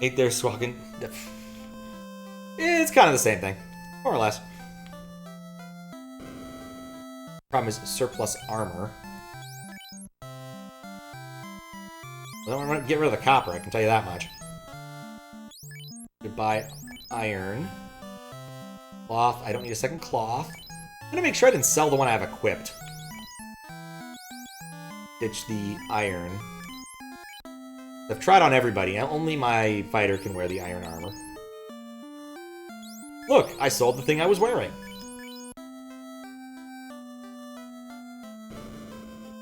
Ain't there squawking? It's kind of the same thing, more or less. Problem is surplus armor. I don't want to get rid of the copper, I can tell you that much. Goodbye, iron. Cloth, I don't need a second cloth. I'm gonna make sure I didn't sell the one I have equipped. Ditch the iron. I've tried on everybody, only my fighter can wear the iron armor. Look, I sold the thing I was wearing.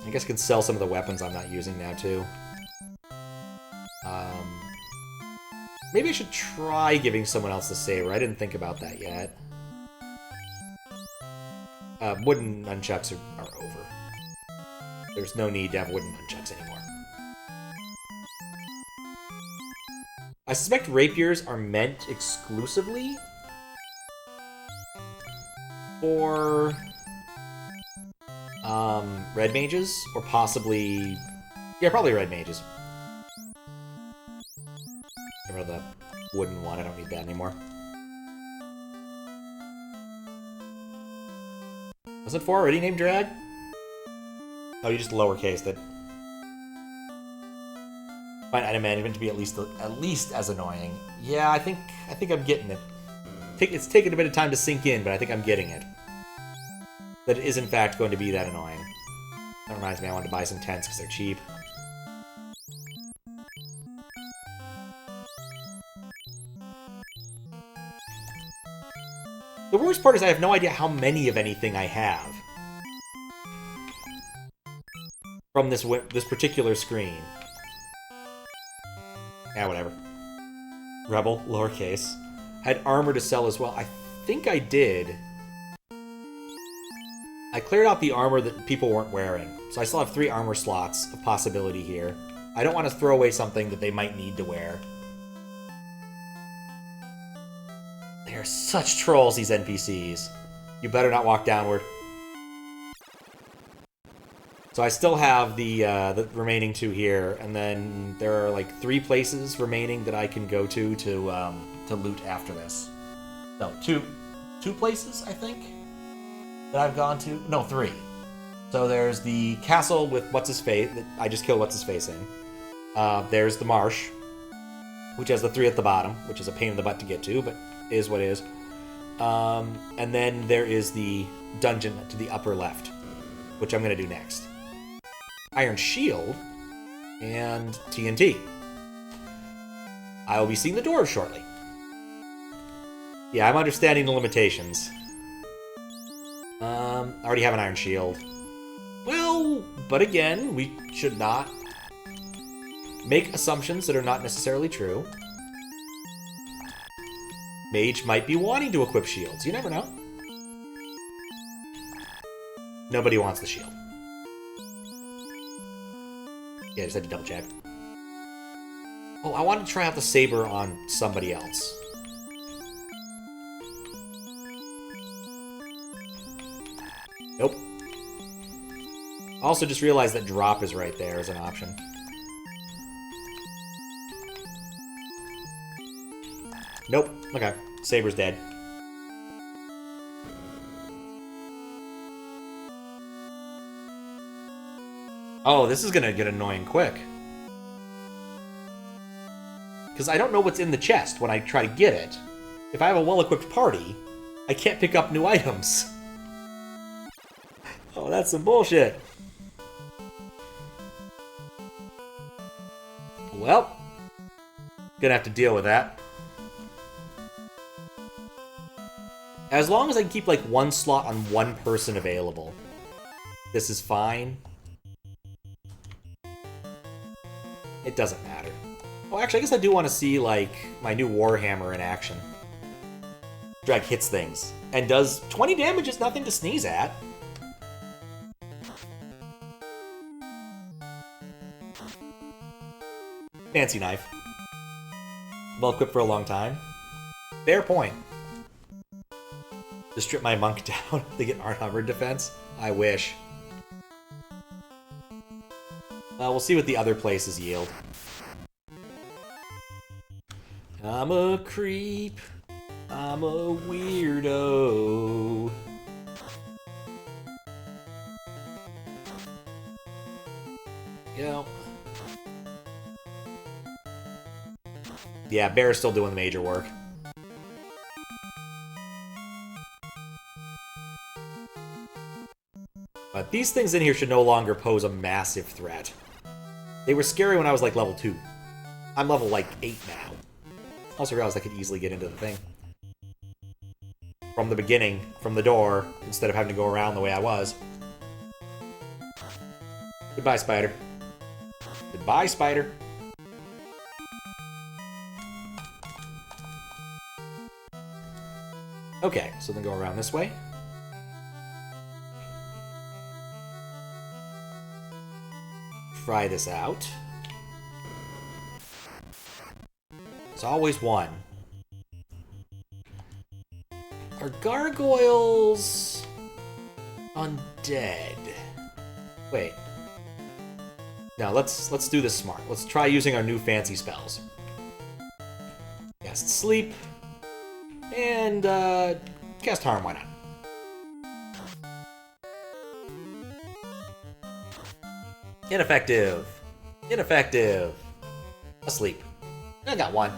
I guess I can sell some of the weapons I'm not using now, too. Maybe I should try giving someone else the saber. I didn't think about that yet. Wooden nunchucks are over. There's no need to have wooden nunchucks anymore. I suspect rapiers are meant exclusively for red mages, or possibly... Yeah, probably red mages. Get rid of the wooden one, I don't need that anymore. Was it 4 already named Drag? Oh, you just lowercased it. Find item management to be at least as annoying. Yeah, I think I'm getting it. It's taken a bit of time to sink in, but I think I'm getting it. That it is in fact going to be that annoying. That reminds me, I wanted to buy some tents because they're cheap. The worst part is I have no idea how many of anything I have from this particular screen. Yeah, whatever. Rebel, lowercase. Had armor to sell as well. I think I did. I cleared out the armor that people weren't wearing. So I still have 3 armor slots of possibility here. I don't want to throw away something that they might need to wear. They are such trolls, these NPCs. You better not walk downward. So I still have the remaining 2 here, and then there are like 3 places remaining that I can go to loot after this. No, two places I think that I've gone to. No, 3. So there's the castle with what's-his-face that I just killed what's-his-face in. There's the marsh, which has the 3 at the bottom, which is a pain in the butt to get to, but is what is. And then there is the dungeon to the upper left, which I'm going to do next. Iron Shield and TNT. I will be seeing the dwarves shortly. Yeah, I'm understanding the limitations. I already have an Iron Shield. Well, but again, we should not make assumptions that are not necessarily true. Mage might be wanting to equip shields. You never know. Nobody wants the shield. Yeah, just had to double check. Oh, I wanted to try out the saber on somebody else. Nope. Also just realized that drop is right there as an option. Nope. Okay. Saber's dead. Oh, this is gonna get annoying quick. Because I don't know what's in the chest when I try to get it. If I have a well-equipped party, I can't pick up new items. Oh, that's some bullshit. Well, gonna have to deal with that. As long as I can keep, like, 1 slot on 1 person available, this is fine. It doesn't matter. Oh, actually, I guess I do want to see, like, my new Warhammer in action. Drag hits things. And does 20 damage is nothing to sneeze at. Fancy knife. Well equipped for a long time. Fair point. To strip my monk down to get unarmored defense? I wish. We'll see what the other places yield. I'm a creep. I'm a weirdo. Go. Yeah, Bear's still doing the major work. But these things in here should no longer pose a massive threat. They were scary when I was like level 2. I'm level like 8 now. Also realized I could easily get into the thing. From the beginning, from the door, instead of having to go around the way I was. Goodbye, spider. Goodbye, spider. Okay, so then go around this way. Try this out. There's always one. Are gargoyles undead? Wait. Now let's do this smart. Let's try using our new fancy spells. Cast sleep. And cast harm, why not? Ineffective. Ineffective. Asleep. I got one.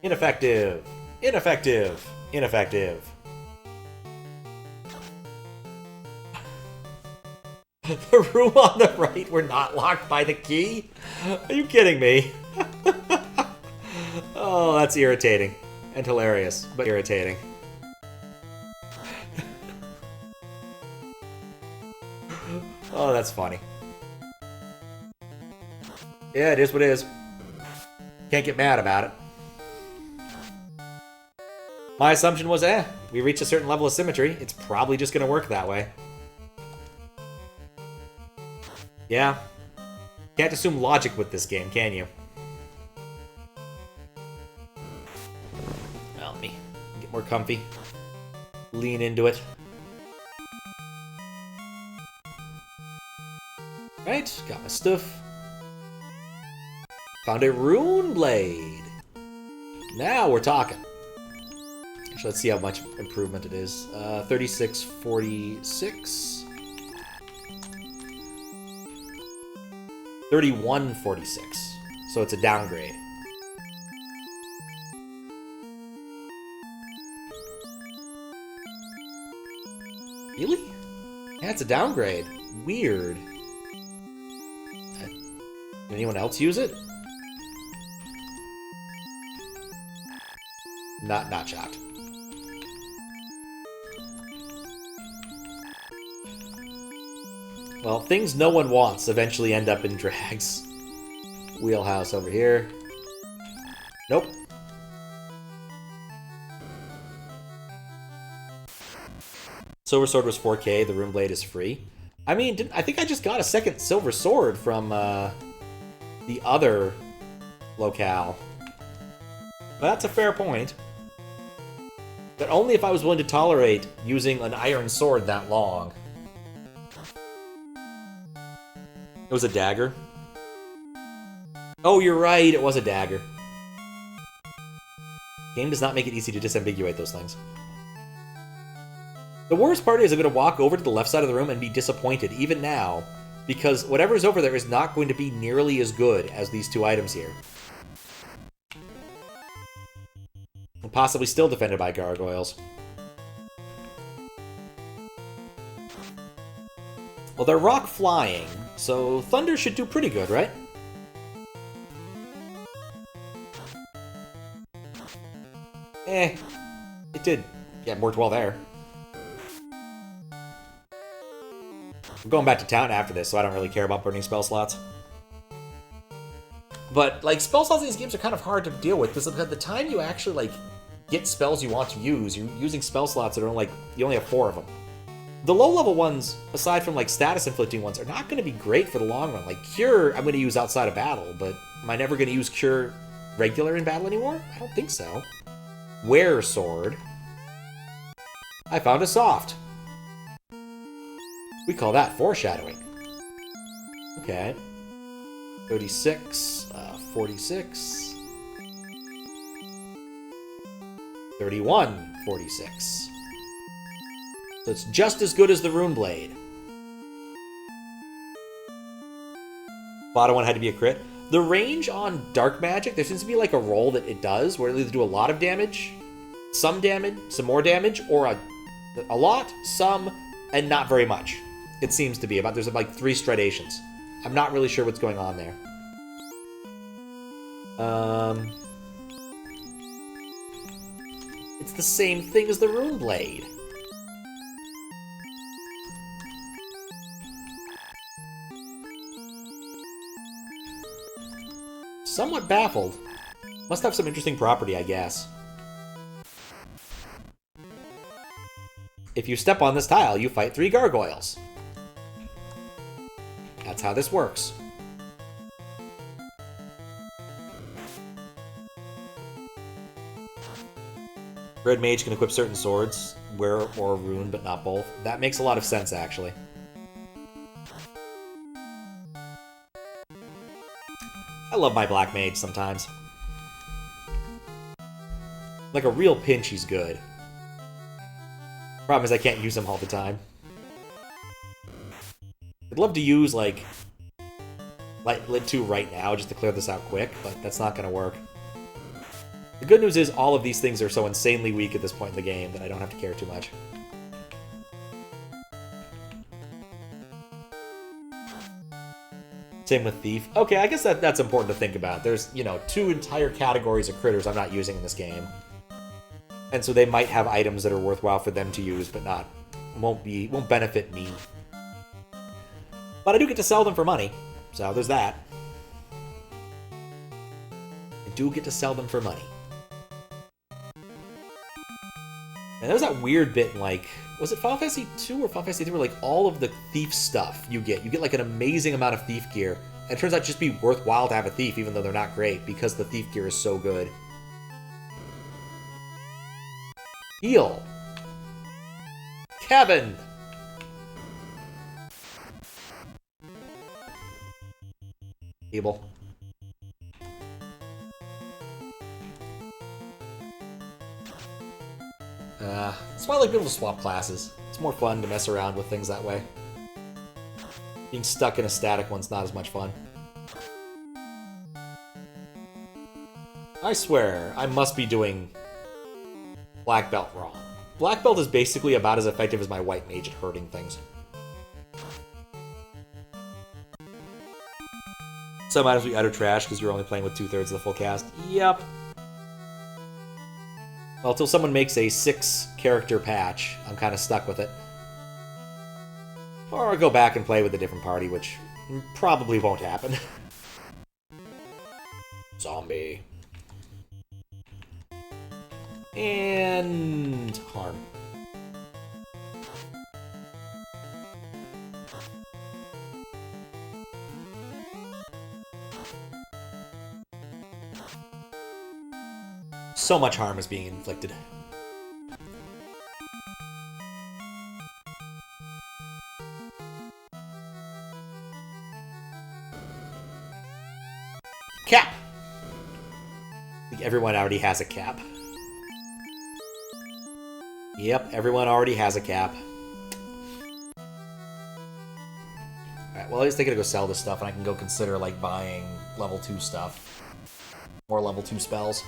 Ineffective. Ineffective. Ineffective. The room on the right were not locked by the key? Are you kidding me? Oh, that's irritating. And hilarious, but irritating. Oh, that's funny. Yeah, it is what it is. Can't get mad about it. My assumption was, we reach a certain level of symmetry, it's probably just gonna work that way. Yeah. Can't assume logic with this game, can you? Well, let me get more comfy. Lean into it. Right, got my stuff. Found a rune blade. Now we're talking. Actually, let's see how much improvement it is. 3646. 3146. So it's a downgrade. Really? Yeah, it's a downgrade. Weird. Anyone else use it? Not shocked. Well, things no one wants eventually end up in drags. Wheelhouse over here. Nope. Silver Sword was 4K, the Rune Blade is free. I mean, I think I just got a second Silver Sword from the other locale. But that's a fair point. But only if I was willing to tolerate using an iron sword that long. It was a dagger. Oh, you're right, it was a dagger. Game does not make it easy to disambiguate those things. The worst part is I'm going to walk over to the left side of the room and be disappointed, even now, because whatever's over there is not going to be nearly as good as these two items here. And possibly still defended by gargoyles. Well, they're rock flying, so thunder should do pretty good, right? It did. Yeah, worked well there. I'm going back to town after this, so I don't really care about burning spell slots. But, like, spell slots in these games are kind of hard to deal with, because at the time you actually, like, get spells you want to use, you're using spell slots that are, like, you only have 4 of them. The low-level ones, aside from, like, status-inflicting ones, are not going to be great for the long run. Like, Cure, I'm going to use outside of battle, but am I never going to use Cure regular in battle anymore? I don't think so. Wear Sword. I found a soft. We call that foreshadowing. Okay. 36, 46. 31, 46. So it's just as good as the Rune Blade. Bottom one had to be a crit. The range on Dark Magic, there seems to be like a roll that it does, where it'll either do a lot of damage, some more damage, or a lot, some, and not very much. It seems to be. There's like 3 stridations. I'm not really sure what's going on there. It's the same thing as the Rune Blade. Somewhat baffled. Must have some interesting property, I guess. If you step on this tile, you fight 3 gargoyles. That's how this works. Red Mage can equip certain swords, wear or rune, but not both. That makes a lot of sense, actually. I love my Black Mage sometimes. Like a real pinch, he's good. Problem is I can't use him all the time. I'd love to use, like Lit 2 right now just to clear this out quick, but that's not going to work. The good news is all of these things are so insanely weak at this point in the game that I don't have to care too much. Same with Thief. Okay, I guess that's important to think about. There's, 2 entire categories of critters I'm not using in this game. And so they might have items that are worthwhile for them to use, but won't benefit me. But I do get to sell them for money, so there's that. I do get to sell them for money. And there was that weird bit in, like, was it Final Fantasy 2 or Final Fantasy 3 where, like, all of the Thief stuff you get like, an amazing amount of Thief gear, and it turns out to just be worthwhile to have a Thief, even though they're not great, because the Thief gear is so good. Heal. Kevin. table. That's why I like being able to swap classes. It's more fun to mess around with things that way. Being stuck in a static one's not as much fun. I swear, I must be doing Black Belt wrong. Black Belt is basically about as effective as my White Mage at hurting things. Some items we utter trash because you're only playing with 2/3 of the full cast. Yep. Well, until someone makes a 6-character patch, I'm kind of stuck with it. Or I'll go back and play with a different party, which probably won't happen. Zombie. And harm. So much harm is being inflicted. Cap! I think everyone already has a cap. Yep, everyone already has a cap. Alright, well, I was thinking to go sell this stuff, and I can go consider, like, buying level 2 stuff. More level 2 spells.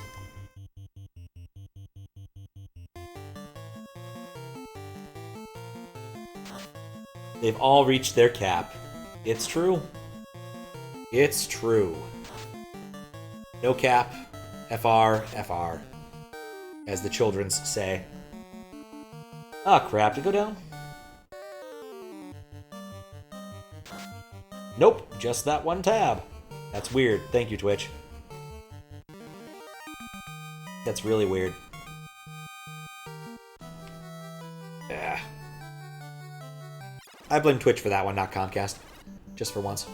They've all reached their cap. It's true. It's true. No cap. FR, FR. As the childrens say. Ah, crap. Did it go down? Nope. Just that one tab. That's weird. Thank you, Twitch. That's really weird. Yeah. I blame Twitch for that one, not Comcast. Just for once.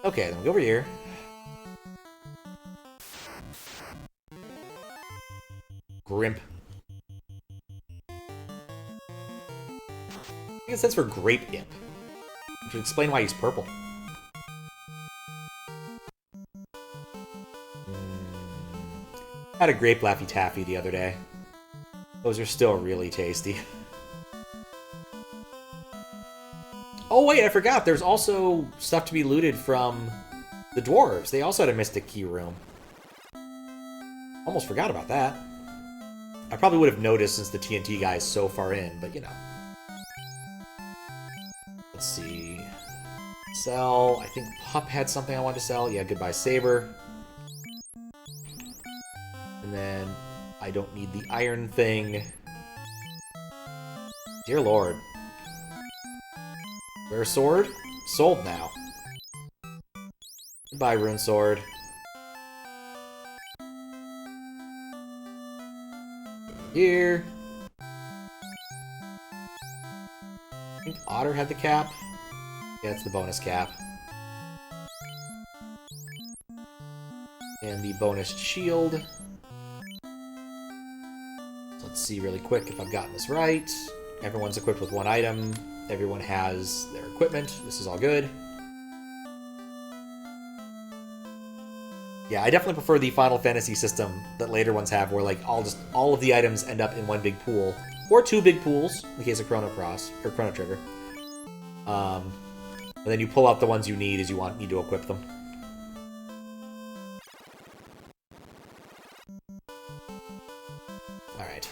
Okay, then we go over here. Grimp. I think it stands for Grape Imp. Which would explain why he's purple. Had a grape Laffy Taffy the other day. Those are still really tasty. Oh wait, I forgot. There's also stuff to be looted from the dwarves. They also had a Mystic Key room. Almost forgot about that. I probably would have noticed since the TNT guy is so far in, but you know. Let's see. Sell. I think Pup had something I wanted to sell. Yeah, goodbye Saber. And then I don't need the iron thing. Dear Lord. Rare sword? Sold now. Goodbye, Rune Sword. Here. I think Otter had the cap. Yeah, it's the bonus cap. And the bonus shield. So let's see really quick if I've gotten this right. Everyone's equipped with one item. Everyone has their equipment. This is all good. Yeah, I definitely prefer the Final Fantasy system that later ones have, where like all of the items end up in one big pool, or two big pools in the case of Chrono Cross or Chrono Trigger. And then you pull out the ones you need as you need to equip them. All right.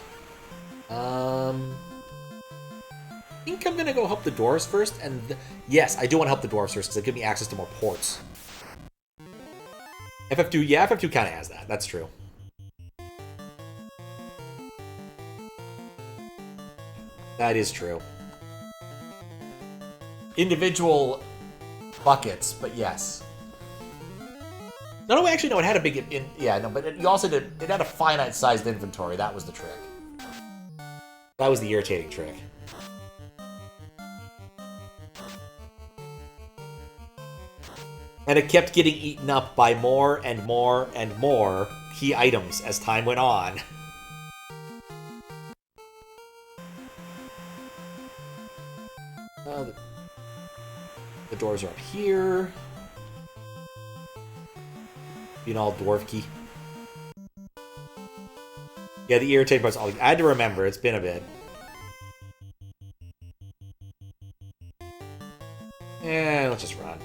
I think I'm gonna go help the dwarves first, and yes, I do want to help the dwarves first because it gives me access to more ports. FF2, yeah, FF2 kind of has that. That's true. That is true. Individual buckets, but yes. No, actually, no, it had a big... yeah, no, but you also did... It had a finite-sized inventory. That was the trick. That was the irritating trick. And it kept getting eaten up by more and more and more key items as time went on. The doors are up here. Being all dwarf-key. Yeah, the irritating part's all... I had to remember. It's been a bit. And let's just run.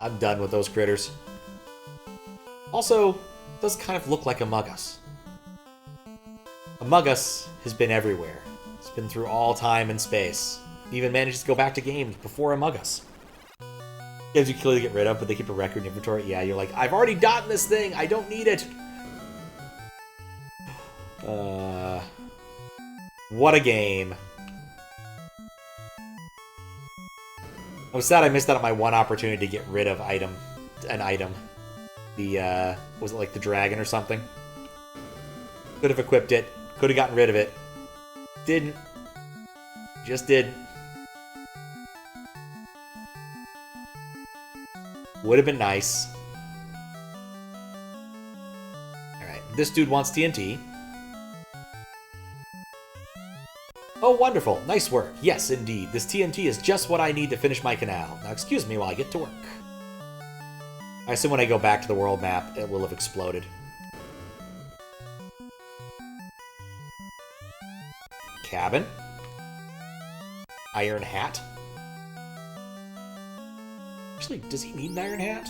I'm done with those critters. Also, it does kind of look like Among Us. Among Us has been everywhere. It's been through all time and space. It even manages to go back to games before Among Us. Games you clearly get rid of, but they keep a record in inventory. Yeah, you're like, I've already gotten this thing. I don't need it. What a game. I'm sad I missed out on my one opportunity to get rid of an item. The, was it like the dragon or something? Could have equipped it. Could have gotten rid of it. Didn't. Just did. Would have been nice. Alright, this dude wants TNT. Oh, wonderful. Nice work. Yes, indeed. This TNT is just what I need to finish my canal. Now, excuse me while I get to work. I assume when I go back to the world map, it will have exploded. Cabin. Iron hat. Actually, does he need an iron hat?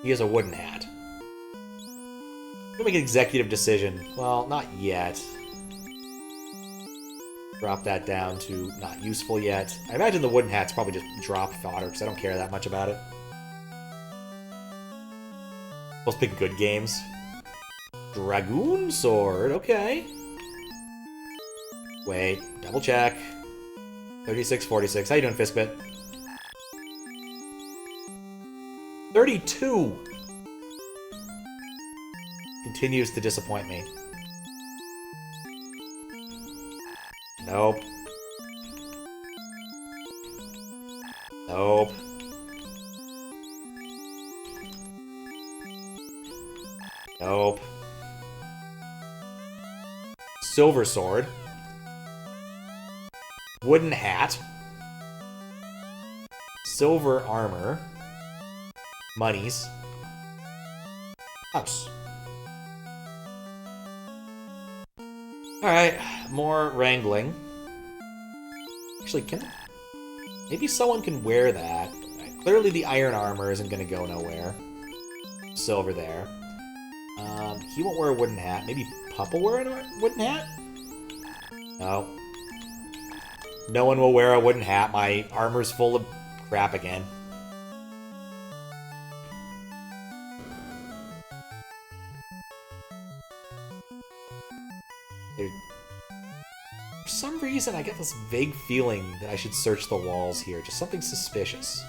He has a wooden hat. I'm gonna make an executive decision. Well, not yet. Drop that down to not useful yet. I imagine the wooden hat's probably just drop fodder, because I don't care that much about it. Let's pick good games. Dragoon Sword, okay. Wait, double check. 36-46. How you doing, Fistbit? 32! Continues to disappoint me. Nope. Nope. Nope. Silver sword. Wooden hat. Silver armor. Monies. House. Alright, more wrangling. Actually, maybe someone can wear that. Clearly the iron armor isn't going to go nowhere. Silver there. He won't wear a wooden hat. Maybe Pup will wear a wooden hat? No. No one will wear a wooden hat. My armor's full of crap again. Dude. For some reason, I get this vague feeling that I should search the walls here. Just something suspicious.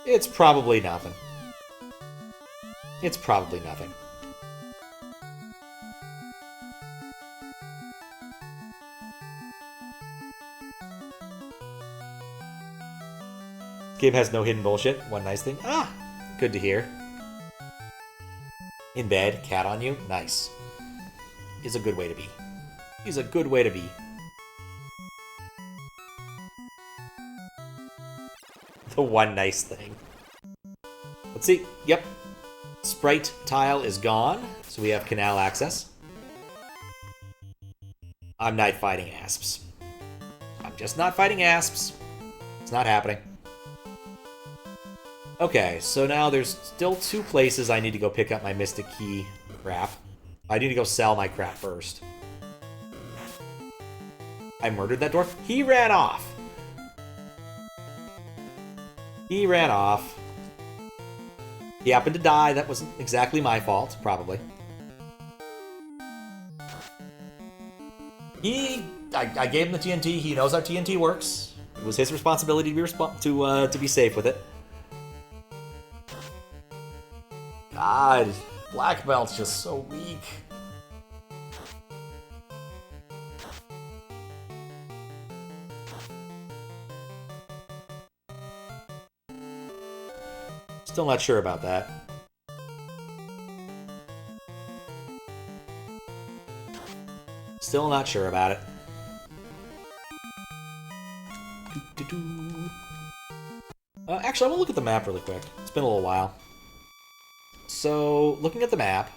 It's probably nothing. It's probably nothing. This game has no hidden bullshit. One nice thing. Ah! Good to hear. In bed, cat on you. Nice. Is a good way to be. Is a good way to be. The one nice thing. Let's see. Yep. Sprite tile is gone, so we have canal access. I'm not fighting asps. I'm just not fighting asps. It's not happening. Okay, so now there's still 2 places I need to go pick up my Mystic Key crap. I need to go sell my crap first. I murdered that dwarf? He ran off! He ran off. He happened to die. That wasn't exactly my fault, probably. I gave him the TNT. He knows how TNT works. It was his responsibility to be safe with it. God, Black Belt's just so weak. Still not sure about that. Still not sure about it. Actually, I want to look at the map really quick. It's been a little while. So, looking at the map,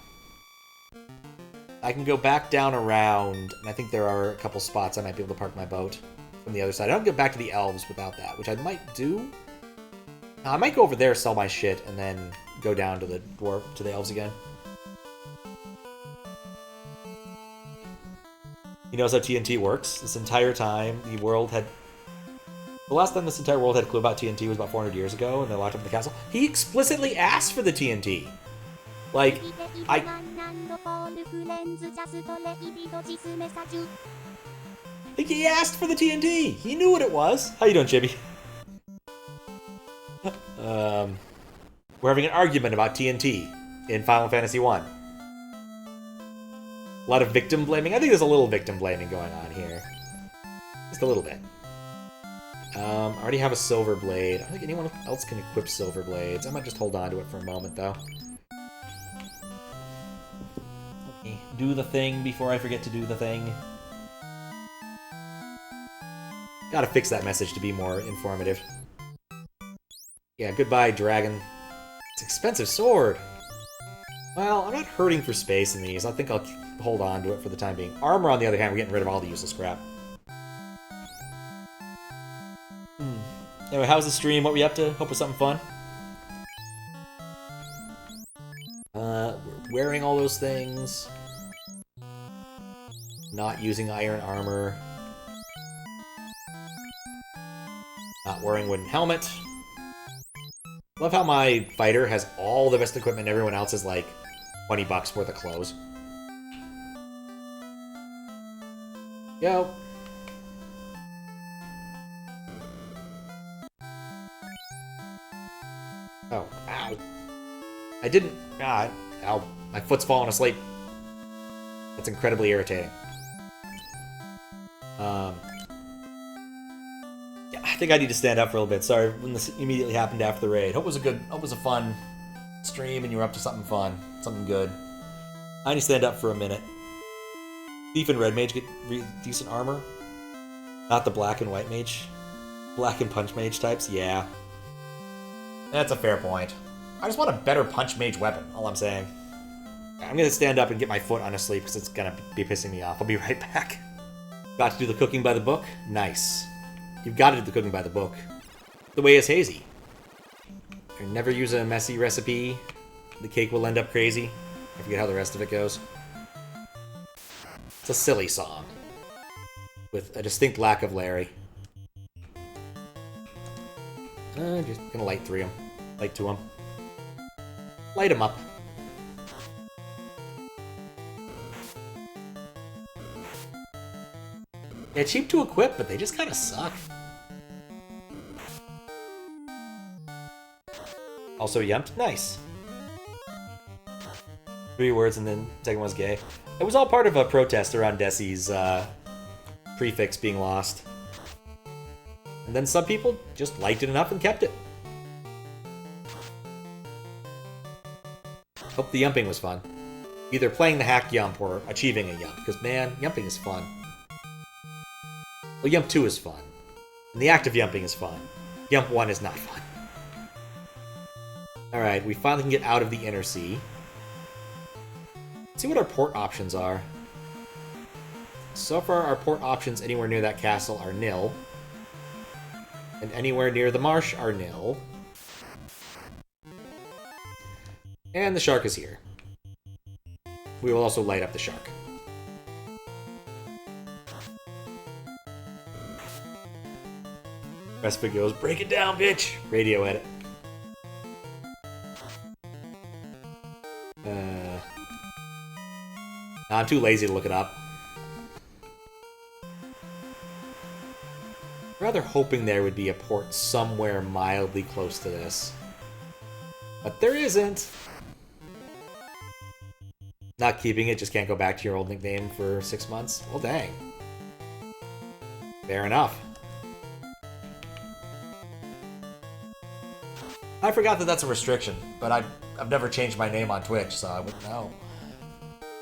I can go back down around, and I think there are a couple spots I might be able to park my boat from the other side. I don't get back to the elves without that, which I might do. I might go over there, sell my shit, and then go down to the elves again. He knows how TNT works. This entire time, the last time this entire world had a clue about TNT was about 400 years ago, and they locked up the castle. He explicitly asked for the TNT. Like, I think he asked for the TNT. He knew what it was. How you doing, Chibi? We're having an argument about TNT in Final Fantasy 1. A lot of victim blaming. I think there's a little victim blaming going on here. Just a little bit. I already have a silver blade. I don't think anyone else can equip silver blades. I might just hold on to it for a moment, though. Let me do the thing before I forget to do the thing. Gotta fix that message to be more informative. Yeah, goodbye, dragon. It's an expensive sword. Well, I'm not hurting for space in these. I think I'll hold on to it for the time being. Armor, on the other hand, we're getting rid of all the useless crap. Anyway, how's the stream? What were you up to? Hope it was something fun. We're wearing all those things. Not using iron armor. Not wearing wooden helmet. Love how my fighter has all the best equipment and everyone else is like $20 worth of clothes. Yo. Oh, ow. I didn't... God, ow. My foot's falling asleep. That's incredibly irritating. Yeah, I think I need to stand up for a little bit. Sorry when this immediately happened after the raid. Hope it was a fun stream and you were up to something fun. Something good. I need to stand up for a minute. Thief and Red Mage get decent armor. Not the Black and White Mage. Black and Punch Mage types, yeah. That's a fair point. I just want a better Punch Mage weapon, all I'm saying. I'm gonna stand up and get my foot on a sleep because it's gonna be pissing me off. I'll be right back. Got to do the cooking by the book? Nice. You've got to do the cooking by the book. The way is hazy. You never use a messy recipe. The cake will end up crazy. I forget how the rest of it goes. It's a silly song. With a distinct lack of Larry. Just gonna light 3 of them. Light 2 of them. Light them up. Yeah, cheap to equip, but they just kind of suck. Also yumped? Nice. 3 words and then second one's gay. It was all part of a protest around Desi's prefix being lost. And then some people just liked it enough and kept it. Hope the yumping was fun. Either playing the hack yump or achieving a yump, because man, yumping is fun. Well, Yump 2 is fun. And the act of yumping is fun. Yump 1 is not fun. Alright, we finally can get out of the inner sea. Let's see what our port options are. So far, our port options anywhere near that castle are nil. And anywhere near the marsh are nil. And the shark is here. We will also light up the shark. Respite goes, break it down, bitch! Radio edit. I'm too lazy to look it up. Rather hoping there would be a port somewhere mildly close to this. But there isn't. Not keeping it, just can't go back to your old nickname for 6 months? Well, dang. Fair enough. I forgot that that's a restriction, but I've never changed my name on Twitch, so I wouldn't know.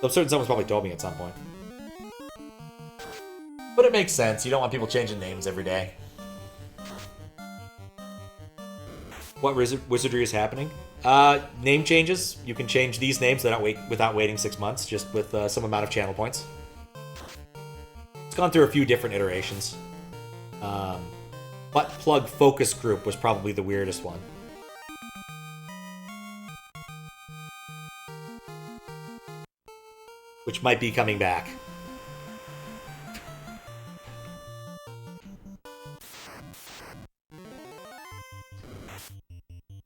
Though certain someone's probably told me at some point. But it makes sense. You don't want people changing names every day. What wizardry is happening? Name changes. You can change these names without waiting 6 months, just with some amount of channel points. It's gone through a few different iterations. Butt plug focus group was probably the weirdest one. Which might be coming back.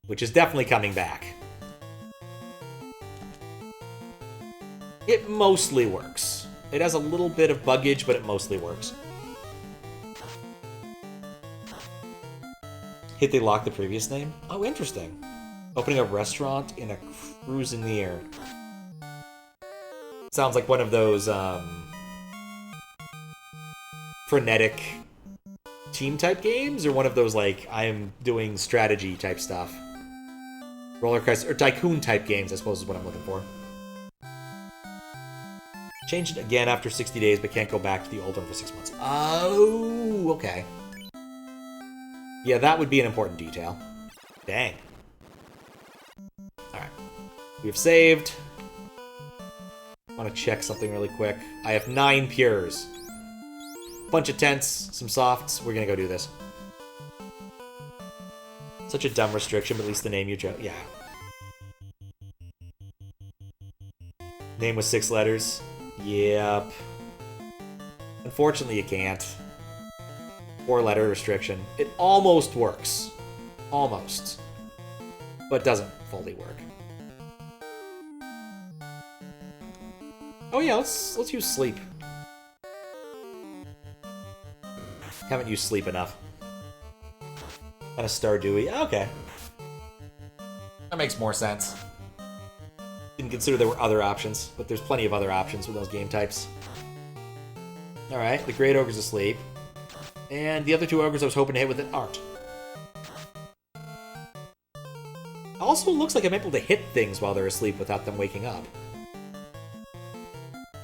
Which is definitely coming back. It mostly works. It has a little bit of buggage, but it mostly works. Hit they lock the previous name? Oh, interesting. Opening a restaurant in a cruiseneer. Sounds like one of those frenetic team-type games, or one of those, like, I am doing strategy-type stuff. Roller coaster, or tycoon-type games, I suppose is what I'm looking for. Change it again after 60 days, but can't go back to the old one for 6 months. Oh, okay. Yeah, that would be an important detail. Dang. Alright. We've saved. I want to check something really quick. I have 9 pures. Bunch of tents, some softs. We're gonna go do this. Such a dumb restriction, but at least the name you chose. Yeah. Name was 6 letters. Yep. Unfortunately, you can't. 4-letter restriction. It almost works. Almost. But doesn't fully work. Oh yeah, let's use sleep. Haven't used sleep enough. And a Stardewy. Okay. That makes more sense. Didn't consider there were other options, but there's plenty of other options with those game types. Alright, the Great Ogre's asleep. And the other 2 ogres I was hoping to hit with it aren't. Also looks like I'm able to hit things while they're asleep without them waking up.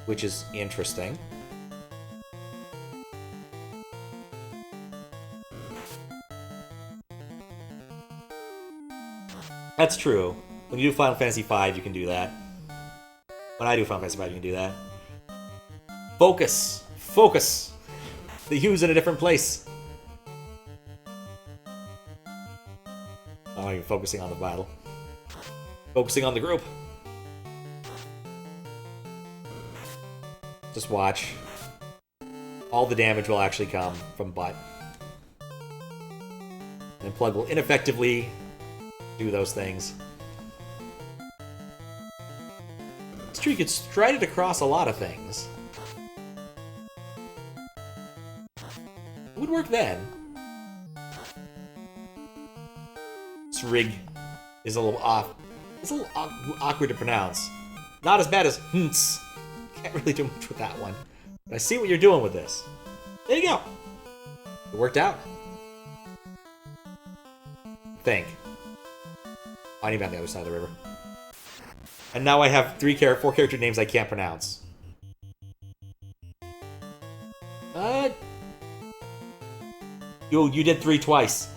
Which is interesting. That's true. When you do Final Fantasy V, you can do that. When I do Final Fantasy V, you can do that. Focus! Focus! The U's in a different place. I'm not even focusing on the battle. Focusing on the group. Just watch. All the damage will actually come from butt. And Plug will ineffectively do those things. It's true, you could stride it across a lot of things. It would work then. Srig is a little off. It's a little awkward to pronounce. Not as bad as Hunts. Can't really do much with that one. But I see what you're doing with this. There you go. It worked out. Think. I need to be on the other side of the river. And now I have 4 character names I can't pronounce. You did 3 twice.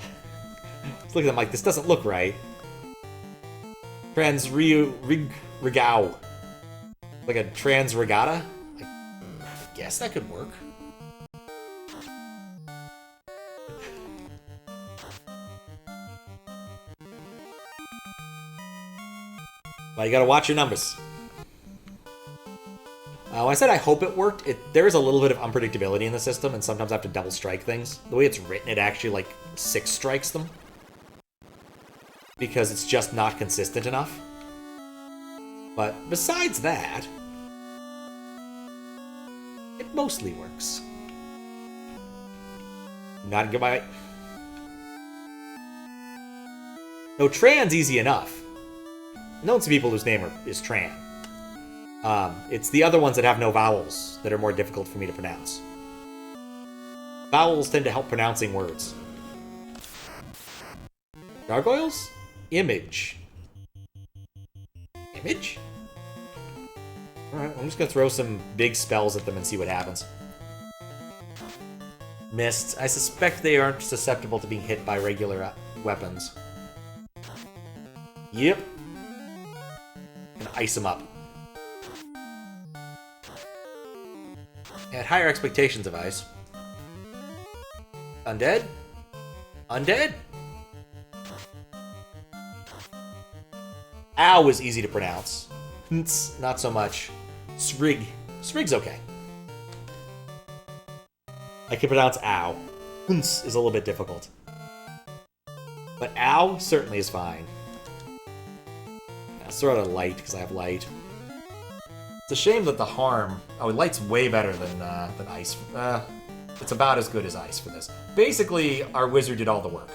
Look at them like, this doesn't look right. Regao. Like a trans regatta? I guess that could work. Well, you gotta watch your numbers. When I said I hope it worked, there is a little bit of unpredictability in the system, and sometimes I have to double strike things. The way it's written, it actually, like, 6 strikes them. Because it's just not consistent enough. But besides that, it mostly works. Not goodbye. No, Tran's easy enough. Known to people whose name is Tran. It's the other ones that have no vowels that are more difficult for me to pronounce. Vowels tend to help pronouncing words. Gargoyles? Image. Image? Alright, I'm just gonna throw some big spells at them and see what happens. Missed. I suspect they aren't susceptible to being hit by regular weapons. Yep. Gonna ice them up. I had higher expectations of ice. Undead? Undead? Ow was easy to pronounce. Not so much. Srig. Srig's okay. I can pronounce ow. Is a little bit difficult. But ow certainly is fine. Let's throw out a light, because I have light. It's a shame that the harm... Oh, light's way better than ice. It's about as good as ice for this. Basically, our wizard did all the work.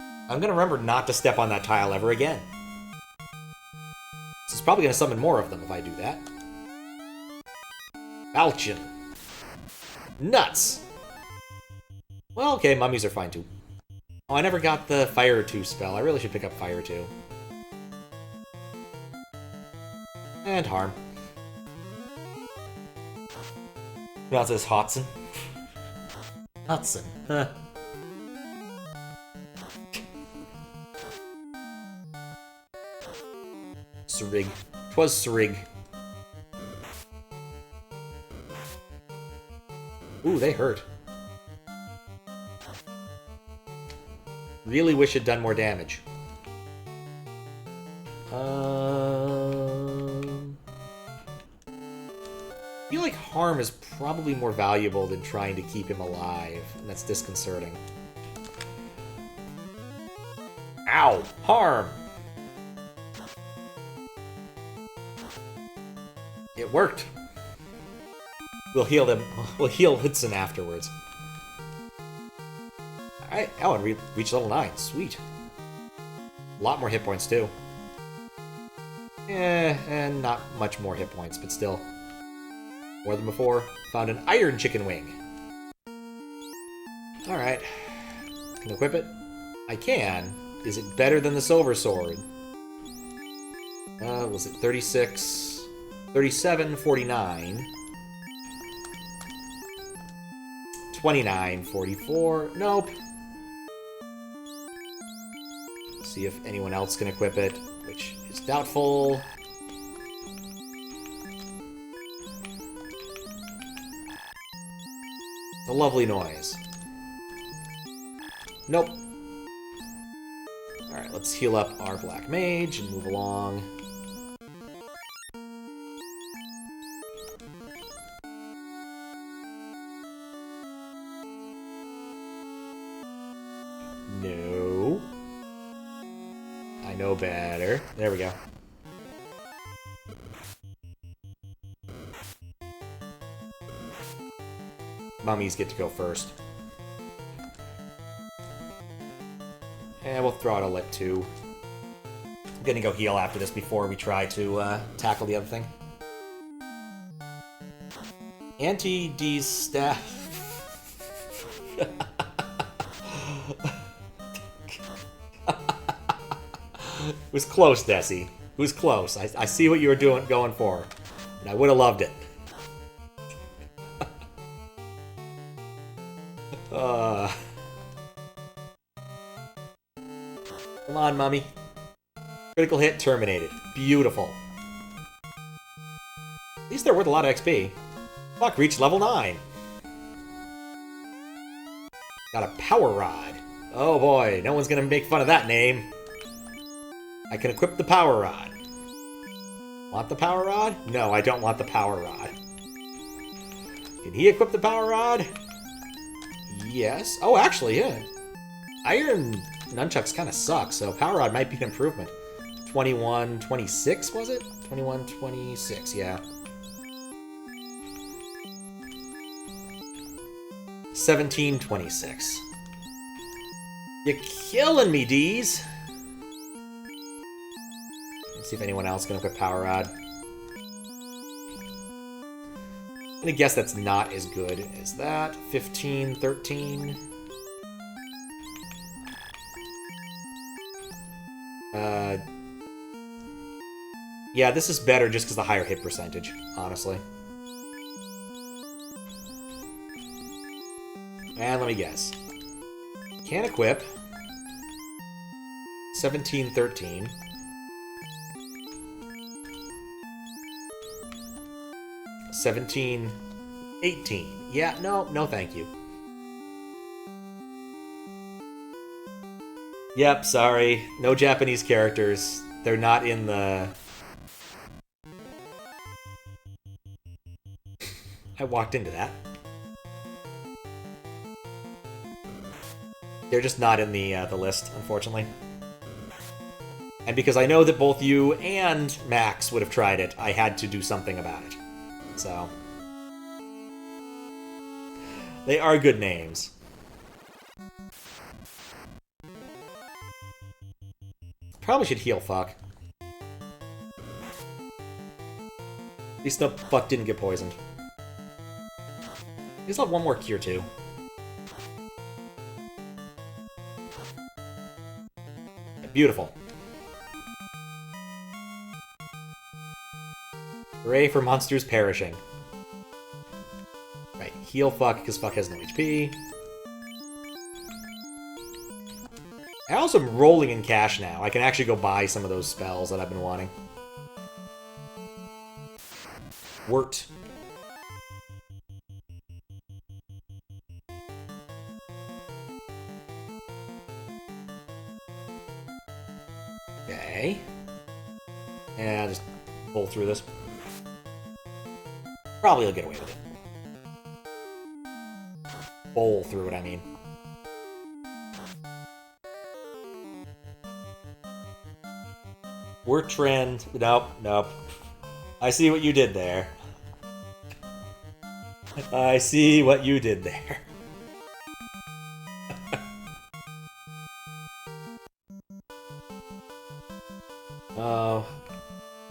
I'm going to remember not to step on that tile ever again. This is probably going to summon more of them if I do that. Falchion. Nuts! Well, okay, mummies are fine too. Oh, I never got the Fire 2 spell. I really should pick up Fire 2. And harm. Pronounce this Hotson. Hotson. Huh. Srig. 'Twas Srig. Ooh, they hurt. Really wish it'd done more damage. I feel like harm is probably more valuable than trying to keep him alive, and that's disconcerting. Ow! Harm! It worked. We'll heal them. We'll heal Hudson afterwards. Alright, Alan reached level 9. Sweet. A lot more hit points, too. And not much more hit points, but still. More than before. Found an iron chicken wing. Alright. Can I equip it? I can. Is it better than the silver sword? Was it 36? 37, 49. 29, 44. Nope. See if anyone else can equip it, which is doubtful. It's a lovely noise. Nope. Alright, let's heal up our Black Mage and move along. No. I know better. There we go. Mummies get to go first. And we'll throw out a lit too. I'm gonna go heal after this before we try to tackle the other thing. Anti-D's staff. It was close, Desi. It was close. I see what you were going for. And I would have loved it. Come on, Mummy. Critical hit terminated. Beautiful. At least they're worth a lot of XP. Fuck, reached level 9. Got a power rod. Oh boy, no one's gonna make fun of that name. I can equip the power rod. Want the power rod? No, I don't want the power rod. Can he equip the power rod? Yes. Oh, actually, yeah. Iron nunchucks kind of suck, so power rod might be an improvement. 21, 26, was it? 21, 26, yeah. 17, 26. You're killing me, D's. Let's see if anyone else can equip power rod. I'm gonna guess that's not as good as that. 15, 13. Yeah, this is better just because the higher hit percentage, honestly. And let me guess. Can't equip. 1713. 1718. Yeah, no thank you. Yep, sorry. No Japanese characters. They're not in the... I walked into that. They're just not in the list, unfortunately. And because I know that both you and Max would have tried it, I had to do something about it. So... they are good names. Probably should heal fuck. At least the fuck didn't get poisoned. He still have one more cure too. Beautiful. Hooray for monsters perishing. Right, heal fuck because fuck has no HP. I also am rolling in cash now. I can actually go buy some of those spells that I've been wanting. Wort. Okay. Yeah, just pull through this. Probably will get away with it. Bowl through it, I mean. We're trend. Nope. I see what you did there. I see what you did there. I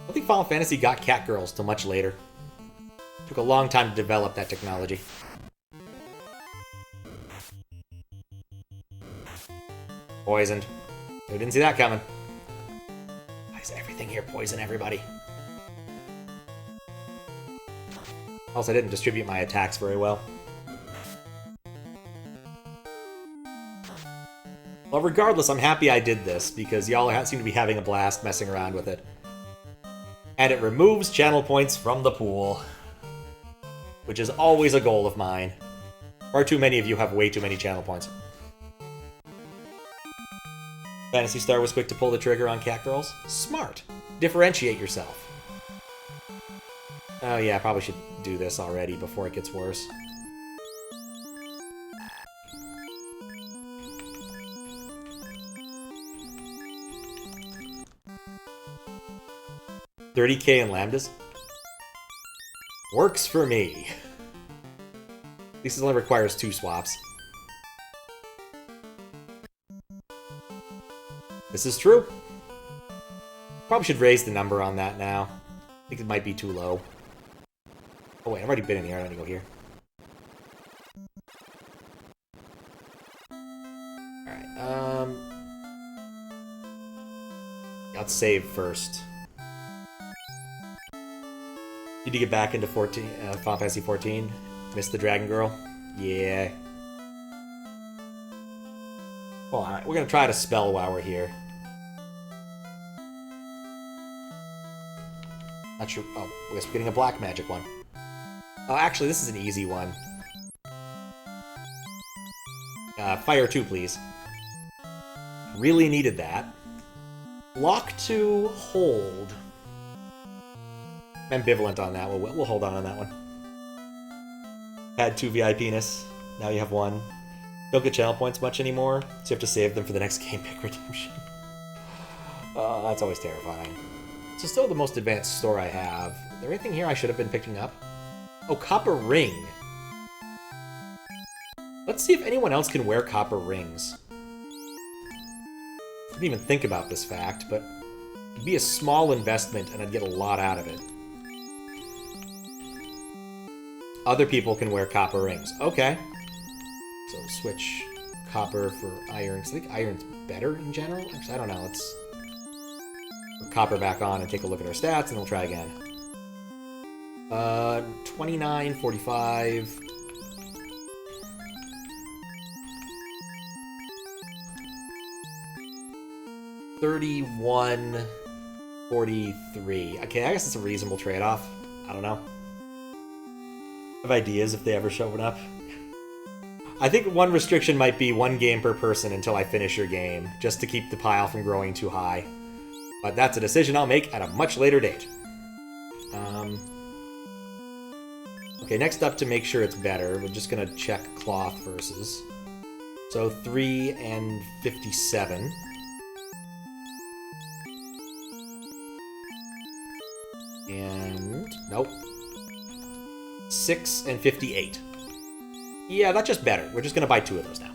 don't think Final Fantasy got catgirls till much later. Took a long time to develop that technology. Poisoned. We didn't see that coming. Why is everything here poison everybody? Also, I didn't distribute my attacks very well. Well, regardless, I'm happy I did this, because y'all seem to be having a blast messing around with it. And it removes channel points from the pool, which is always a goal of mine. Far too many of you have way too many channel points. Phantasy Star was quick to pull the trigger on catgirls. Smart. Differentiate yourself. Oh yeah, I probably should do this already before it gets worse. $30K in lambdas? Works for me. At least it only requires 2 swaps. This is true. Probably should raise the number on that now. I think it might be too low. Oh wait, I've already been in here. I don't need to go here. Alright, let's save first. Need to get back into Final Fantasy 14. Missed the Dragon Girl. Yeah. Well, alright, we're gonna try to spell while we're here. Not sure. Oh, I guess we're getting a black magic one. Oh, actually, this is an easy one. Fire 2, please. Really needed that. Lock to hold. Ambivalent on that. We'll hold on that one. Had 2 VIP-ness. Now you have 1. Don't get channel points much anymore, so you have to save them for the next game pick redemption. That's always terrifying. It's still the most advanced store I have. Is there anything here I should have been picking up? Oh, copper ring. Let's see if anyone else can wear copper rings. I didn't even think about this fact, but it'd be a small investment and I'd get a lot out of it. Other people can wear copper rings. Okay. So switch copper for iron. I think iron's better in general. Actually, I don't know. Let's put copper back on and take a look at our stats, and we'll try again. 29, 45. 31, 43. Okay, I guess it's a reasonable trade-off. I don't know. I have ideas if they ever show up. I think one restriction might be 1 game per person until I finish your game, just to keep the pile from growing too high. But that's a decision I'll make at a much later date. Okay, next up, to make sure it's better, we're just gonna check cloth versus. So 3 and 57. And nope. 6 and 58. Yeah, that's just better. We're just gonna buy 2 of those now.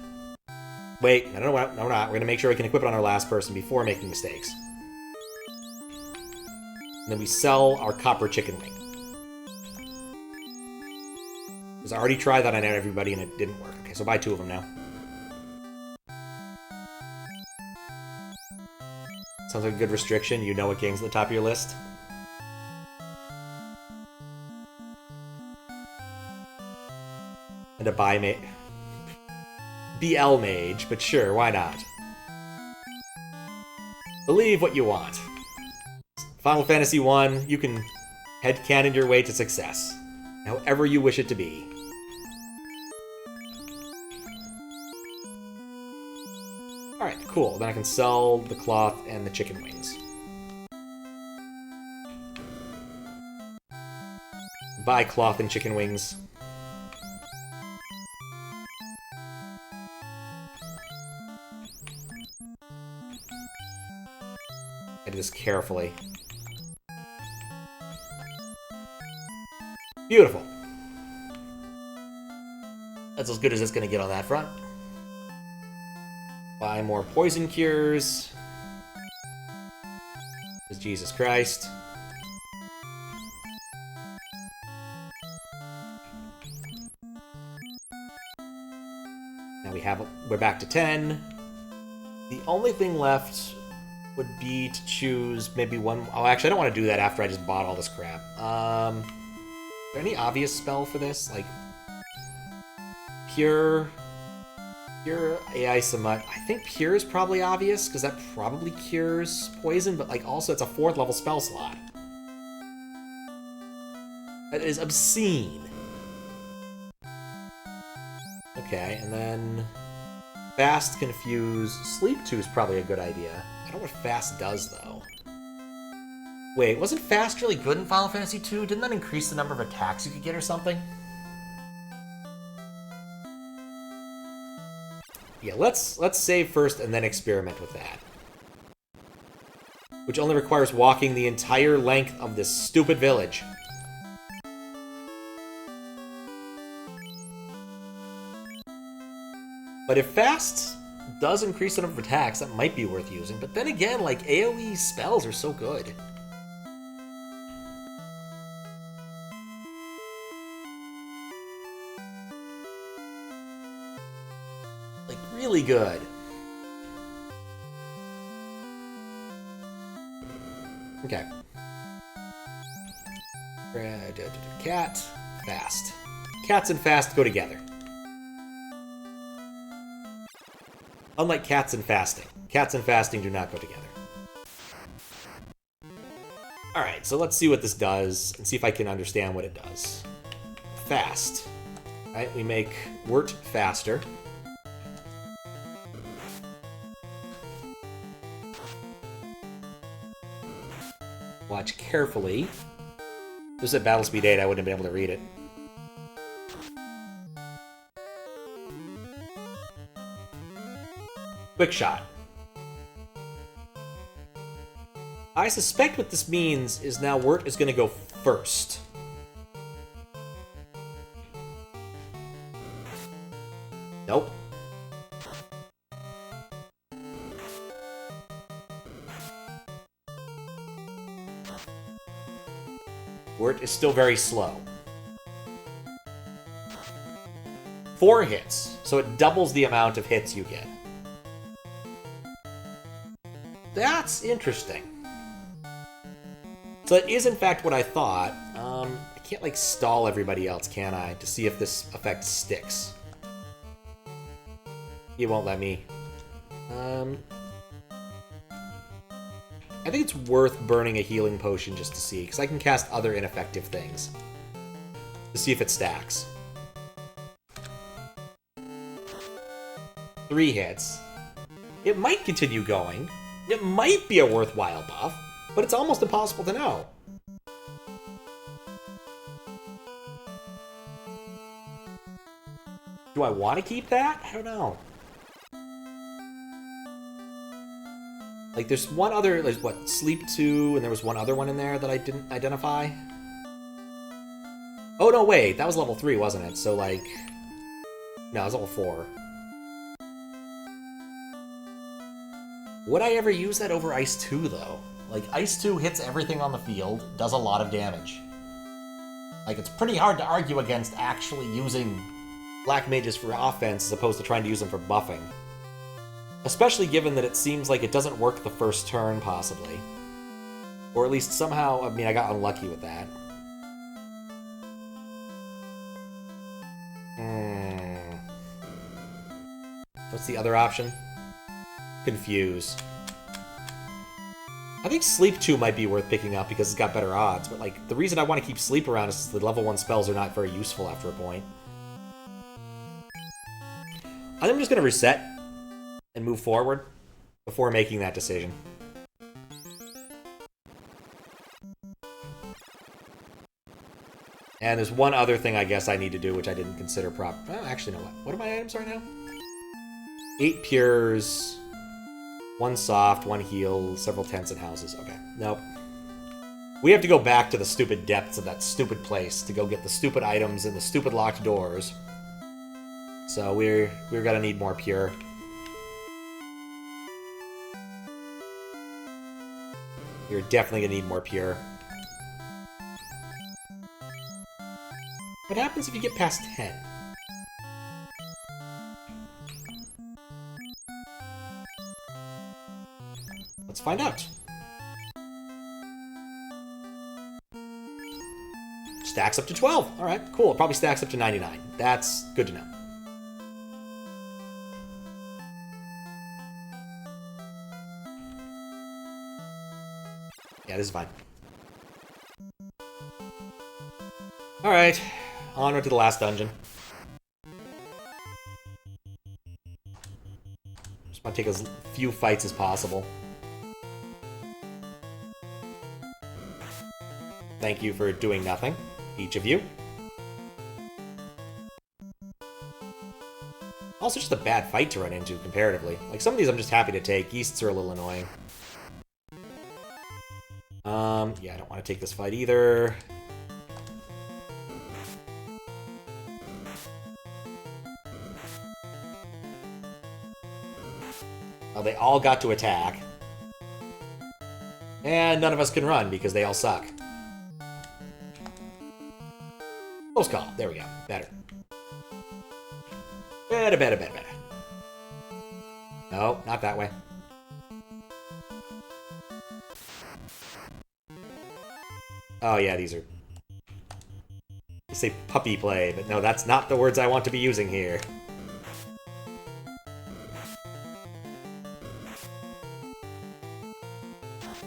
Wait, no, we're not. We're gonna make sure we can equip it on our last person before making mistakes. And then we sell our copper chicken wing. Because I already tried that on everybody and it didn't work. Okay, so buy 2 of them now. Sounds like a good restriction. You know what game's at the top of your list. And a buy BL mage, but sure, why not? Believe what you want. Final Fantasy 1, you can headcanon your way to success, however you wish it to be. Alright, cool. Then I can sell the cloth and the chicken wings. Buy cloth and chicken wings. I do this carefully. Beautiful. That's as good as it's going to get on that front. Buy more poison cures. Jesus Christ. Now we're back to 10. The only thing left would be to choose maybe one. Oh, actually, I don't want to do that after I just bought all this crap. Is there any obvious spell for this? Like, Pure AI Samut. I think Pure is probably obvious, because that probably cures poison, but like also it's a 4th level spell slot. That is obscene. Okay, and then Fast, Confuse. Sleep 2 is probably a good idea. I don't know what Fast does, though. Wait, wasn't Fast really good in Final Fantasy 2? Didn't that increase the number of attacks you could get or something? Yeah, let's save first and then experiment with that. Which only requires walking the entire length of this stupid village. But if Fast does increase the number of attacks, that might be worth using. But then again, like, AoE spells are so good. Like, really good. Okay. Cat, Fast. Cats and Fast go together. Unlike cats and fasting. Cats and fasting do not go together. Alright, so let's see what this does, and see if I can understand what it does. Fast. Alright, we make Wort faster. Watch carefully. If this was at Battle Speed 8, I wouldn't have been able to read it. Quick shot. I suspect what this means is now Wort is going to go first. Nope. Wort is still very slow. 4 hits, so it doubles the amount of hits you get. That's interesting. So it is, in fact, what I thought. I can't, like, stall everybody else, can I? To see if this effect sticks. He won't let me. I think it's worth burning a healing potion just to see, because I can cast other ineffective things. To see if it stacks. 3 hits. It might continue going. It might be a worthwhile buff, but it's almost impossible to know. Do I want to keep that? I don't know. Like, there's one other, there's what, Sleep 2, and there was one other one in there that I didn't identify. Oh, no, wait, that was level 3, wasn't it? So, like, no, it was level 4. Would I ever use that over Ice 2, though? Like, Ice 2 hits everything on the field, does a lot of damage. Like, it's pretty hard to argue against actually using Black Mages for offense as opposed to trying to use them for buffing. Especially given that it seems like it doesn't work the first turn, possibly. Or at least somehow, I mean, I got unlucky with that. What's the other option? Confuse. I think Sleep 2 might be worth picking up because it's got better odds, but like, the reason I want to keep Sleep around is the level 1 spells are not very useful after a point. I think I'm just going to reset and move forward before making that decision. And there's one other thing I guess I need to do, which I didn't consider well, actually, no, what are my items right now? 8 pures, 1 soft, 1 heal, several tents and houses. Okay, nope. We have to go back to the stupid depths of that stupid place to go get the stupid items and the stupid locked doors. So we're gonna need more pure. You're definitely gonna need more pure. What happens if you get past 10? Let's find out. Stacks up to 12. Alright, cool. It probably stacks up to 99. That's good to know. Yeah, this is fine. Alright, onward to the last dungeon. Just want to take as few fights as possible. Thank you for doing nothing, each of you. Also just a bad fight to run into, comparatively. Like, some of these I'm just happy to take. Easts are a little annoying. Yeah, I don't want to take this fight either. Oh, they all got to attack. And none of us can run because they all suck. Close call. There we go. Better. Better. No, not that way. Oh yeah, these are... They say puppy play, but no, that's not the words I want to be using here.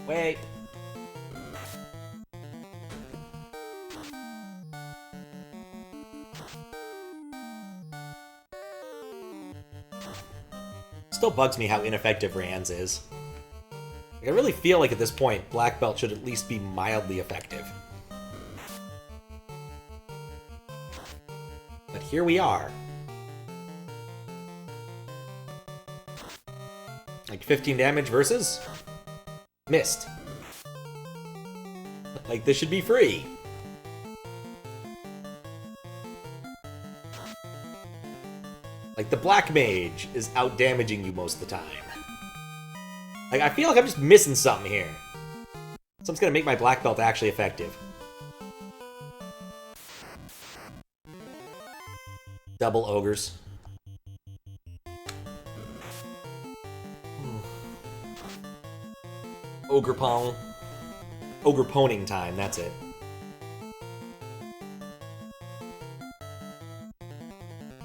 Wait. Still bugs me how ineffective Rand's is. Like, I really feel like at this point, Black Belt should at least be mildly effective. But here we are. Like 15 damage versus... Missed. Like, this should be free. Like, the Black Mage is out-damaging you most of the time. Like, I feel like I'm just missing something here. Something's gonna make my Black Belt actually effective. Double ogres. Ogre pong. Ogre poning time, that's it.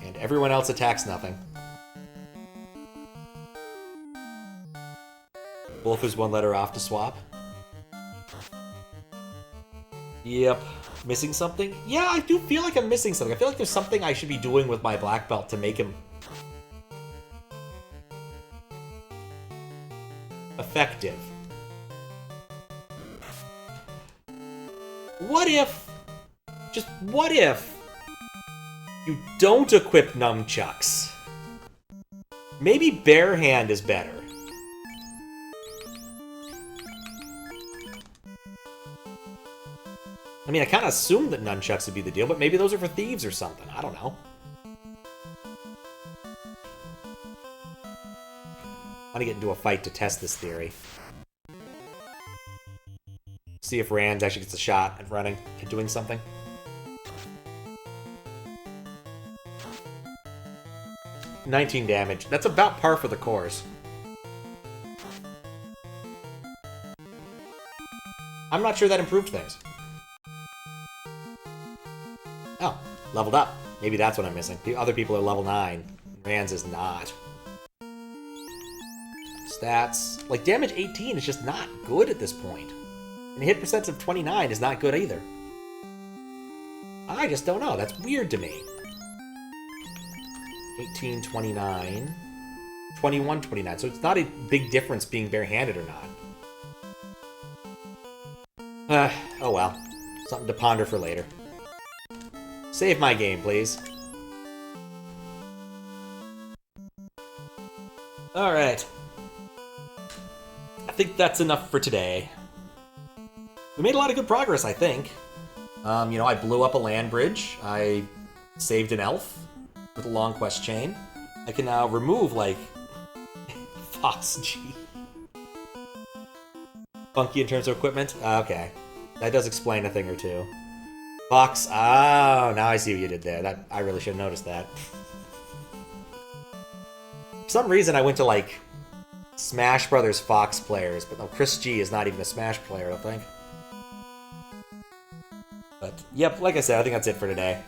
And everyone else attacks nothing. Wolf is one letter off to swap. Yep. Missing something? Yeah, I do feel like I'm missing something. I feel like there's something I should be doing with my black belt to make him effective. What if, just what if you don't equip nunchucks? Maybe bare hand is better. I mean, I kind of assumed that nunchucks would be the deal, but maybe those are for thieves or something. I don't know. I want to get into a fight to test this theory. See if Rand actually gets a shot at running and doing something. $19 damage. That's about par for the course. I'm not sure that improved things. Oh, leveled up. Maybe that's what I'm missing. The other people are level 9. Rand's is not. Stats. Like, damage 18 is just not good at this point. And hit percents of 29 is not good either. I just don't know. That's weird to me. 18, 29. 21, 29. So it's not a big difference being barehanded or not. Oh well. Something to ponder for later. Save my game, please. Alright. I think that's enough for today. We made a lot of good progress, I think. You know, I blew up a land bridge. I saved an elf with a long quest chain. I can now remove, like, Fox G. Funky in terms of equipment? Okay. That does explain a thing or two. Fox, oh, now I see what you did there. That I really should have noticed that. For some reason, I went to, like, Smash Brothers Fox players, but no, Chris G is not even a Smash player, I don't think. But, yep, like I said, I think that's it for today.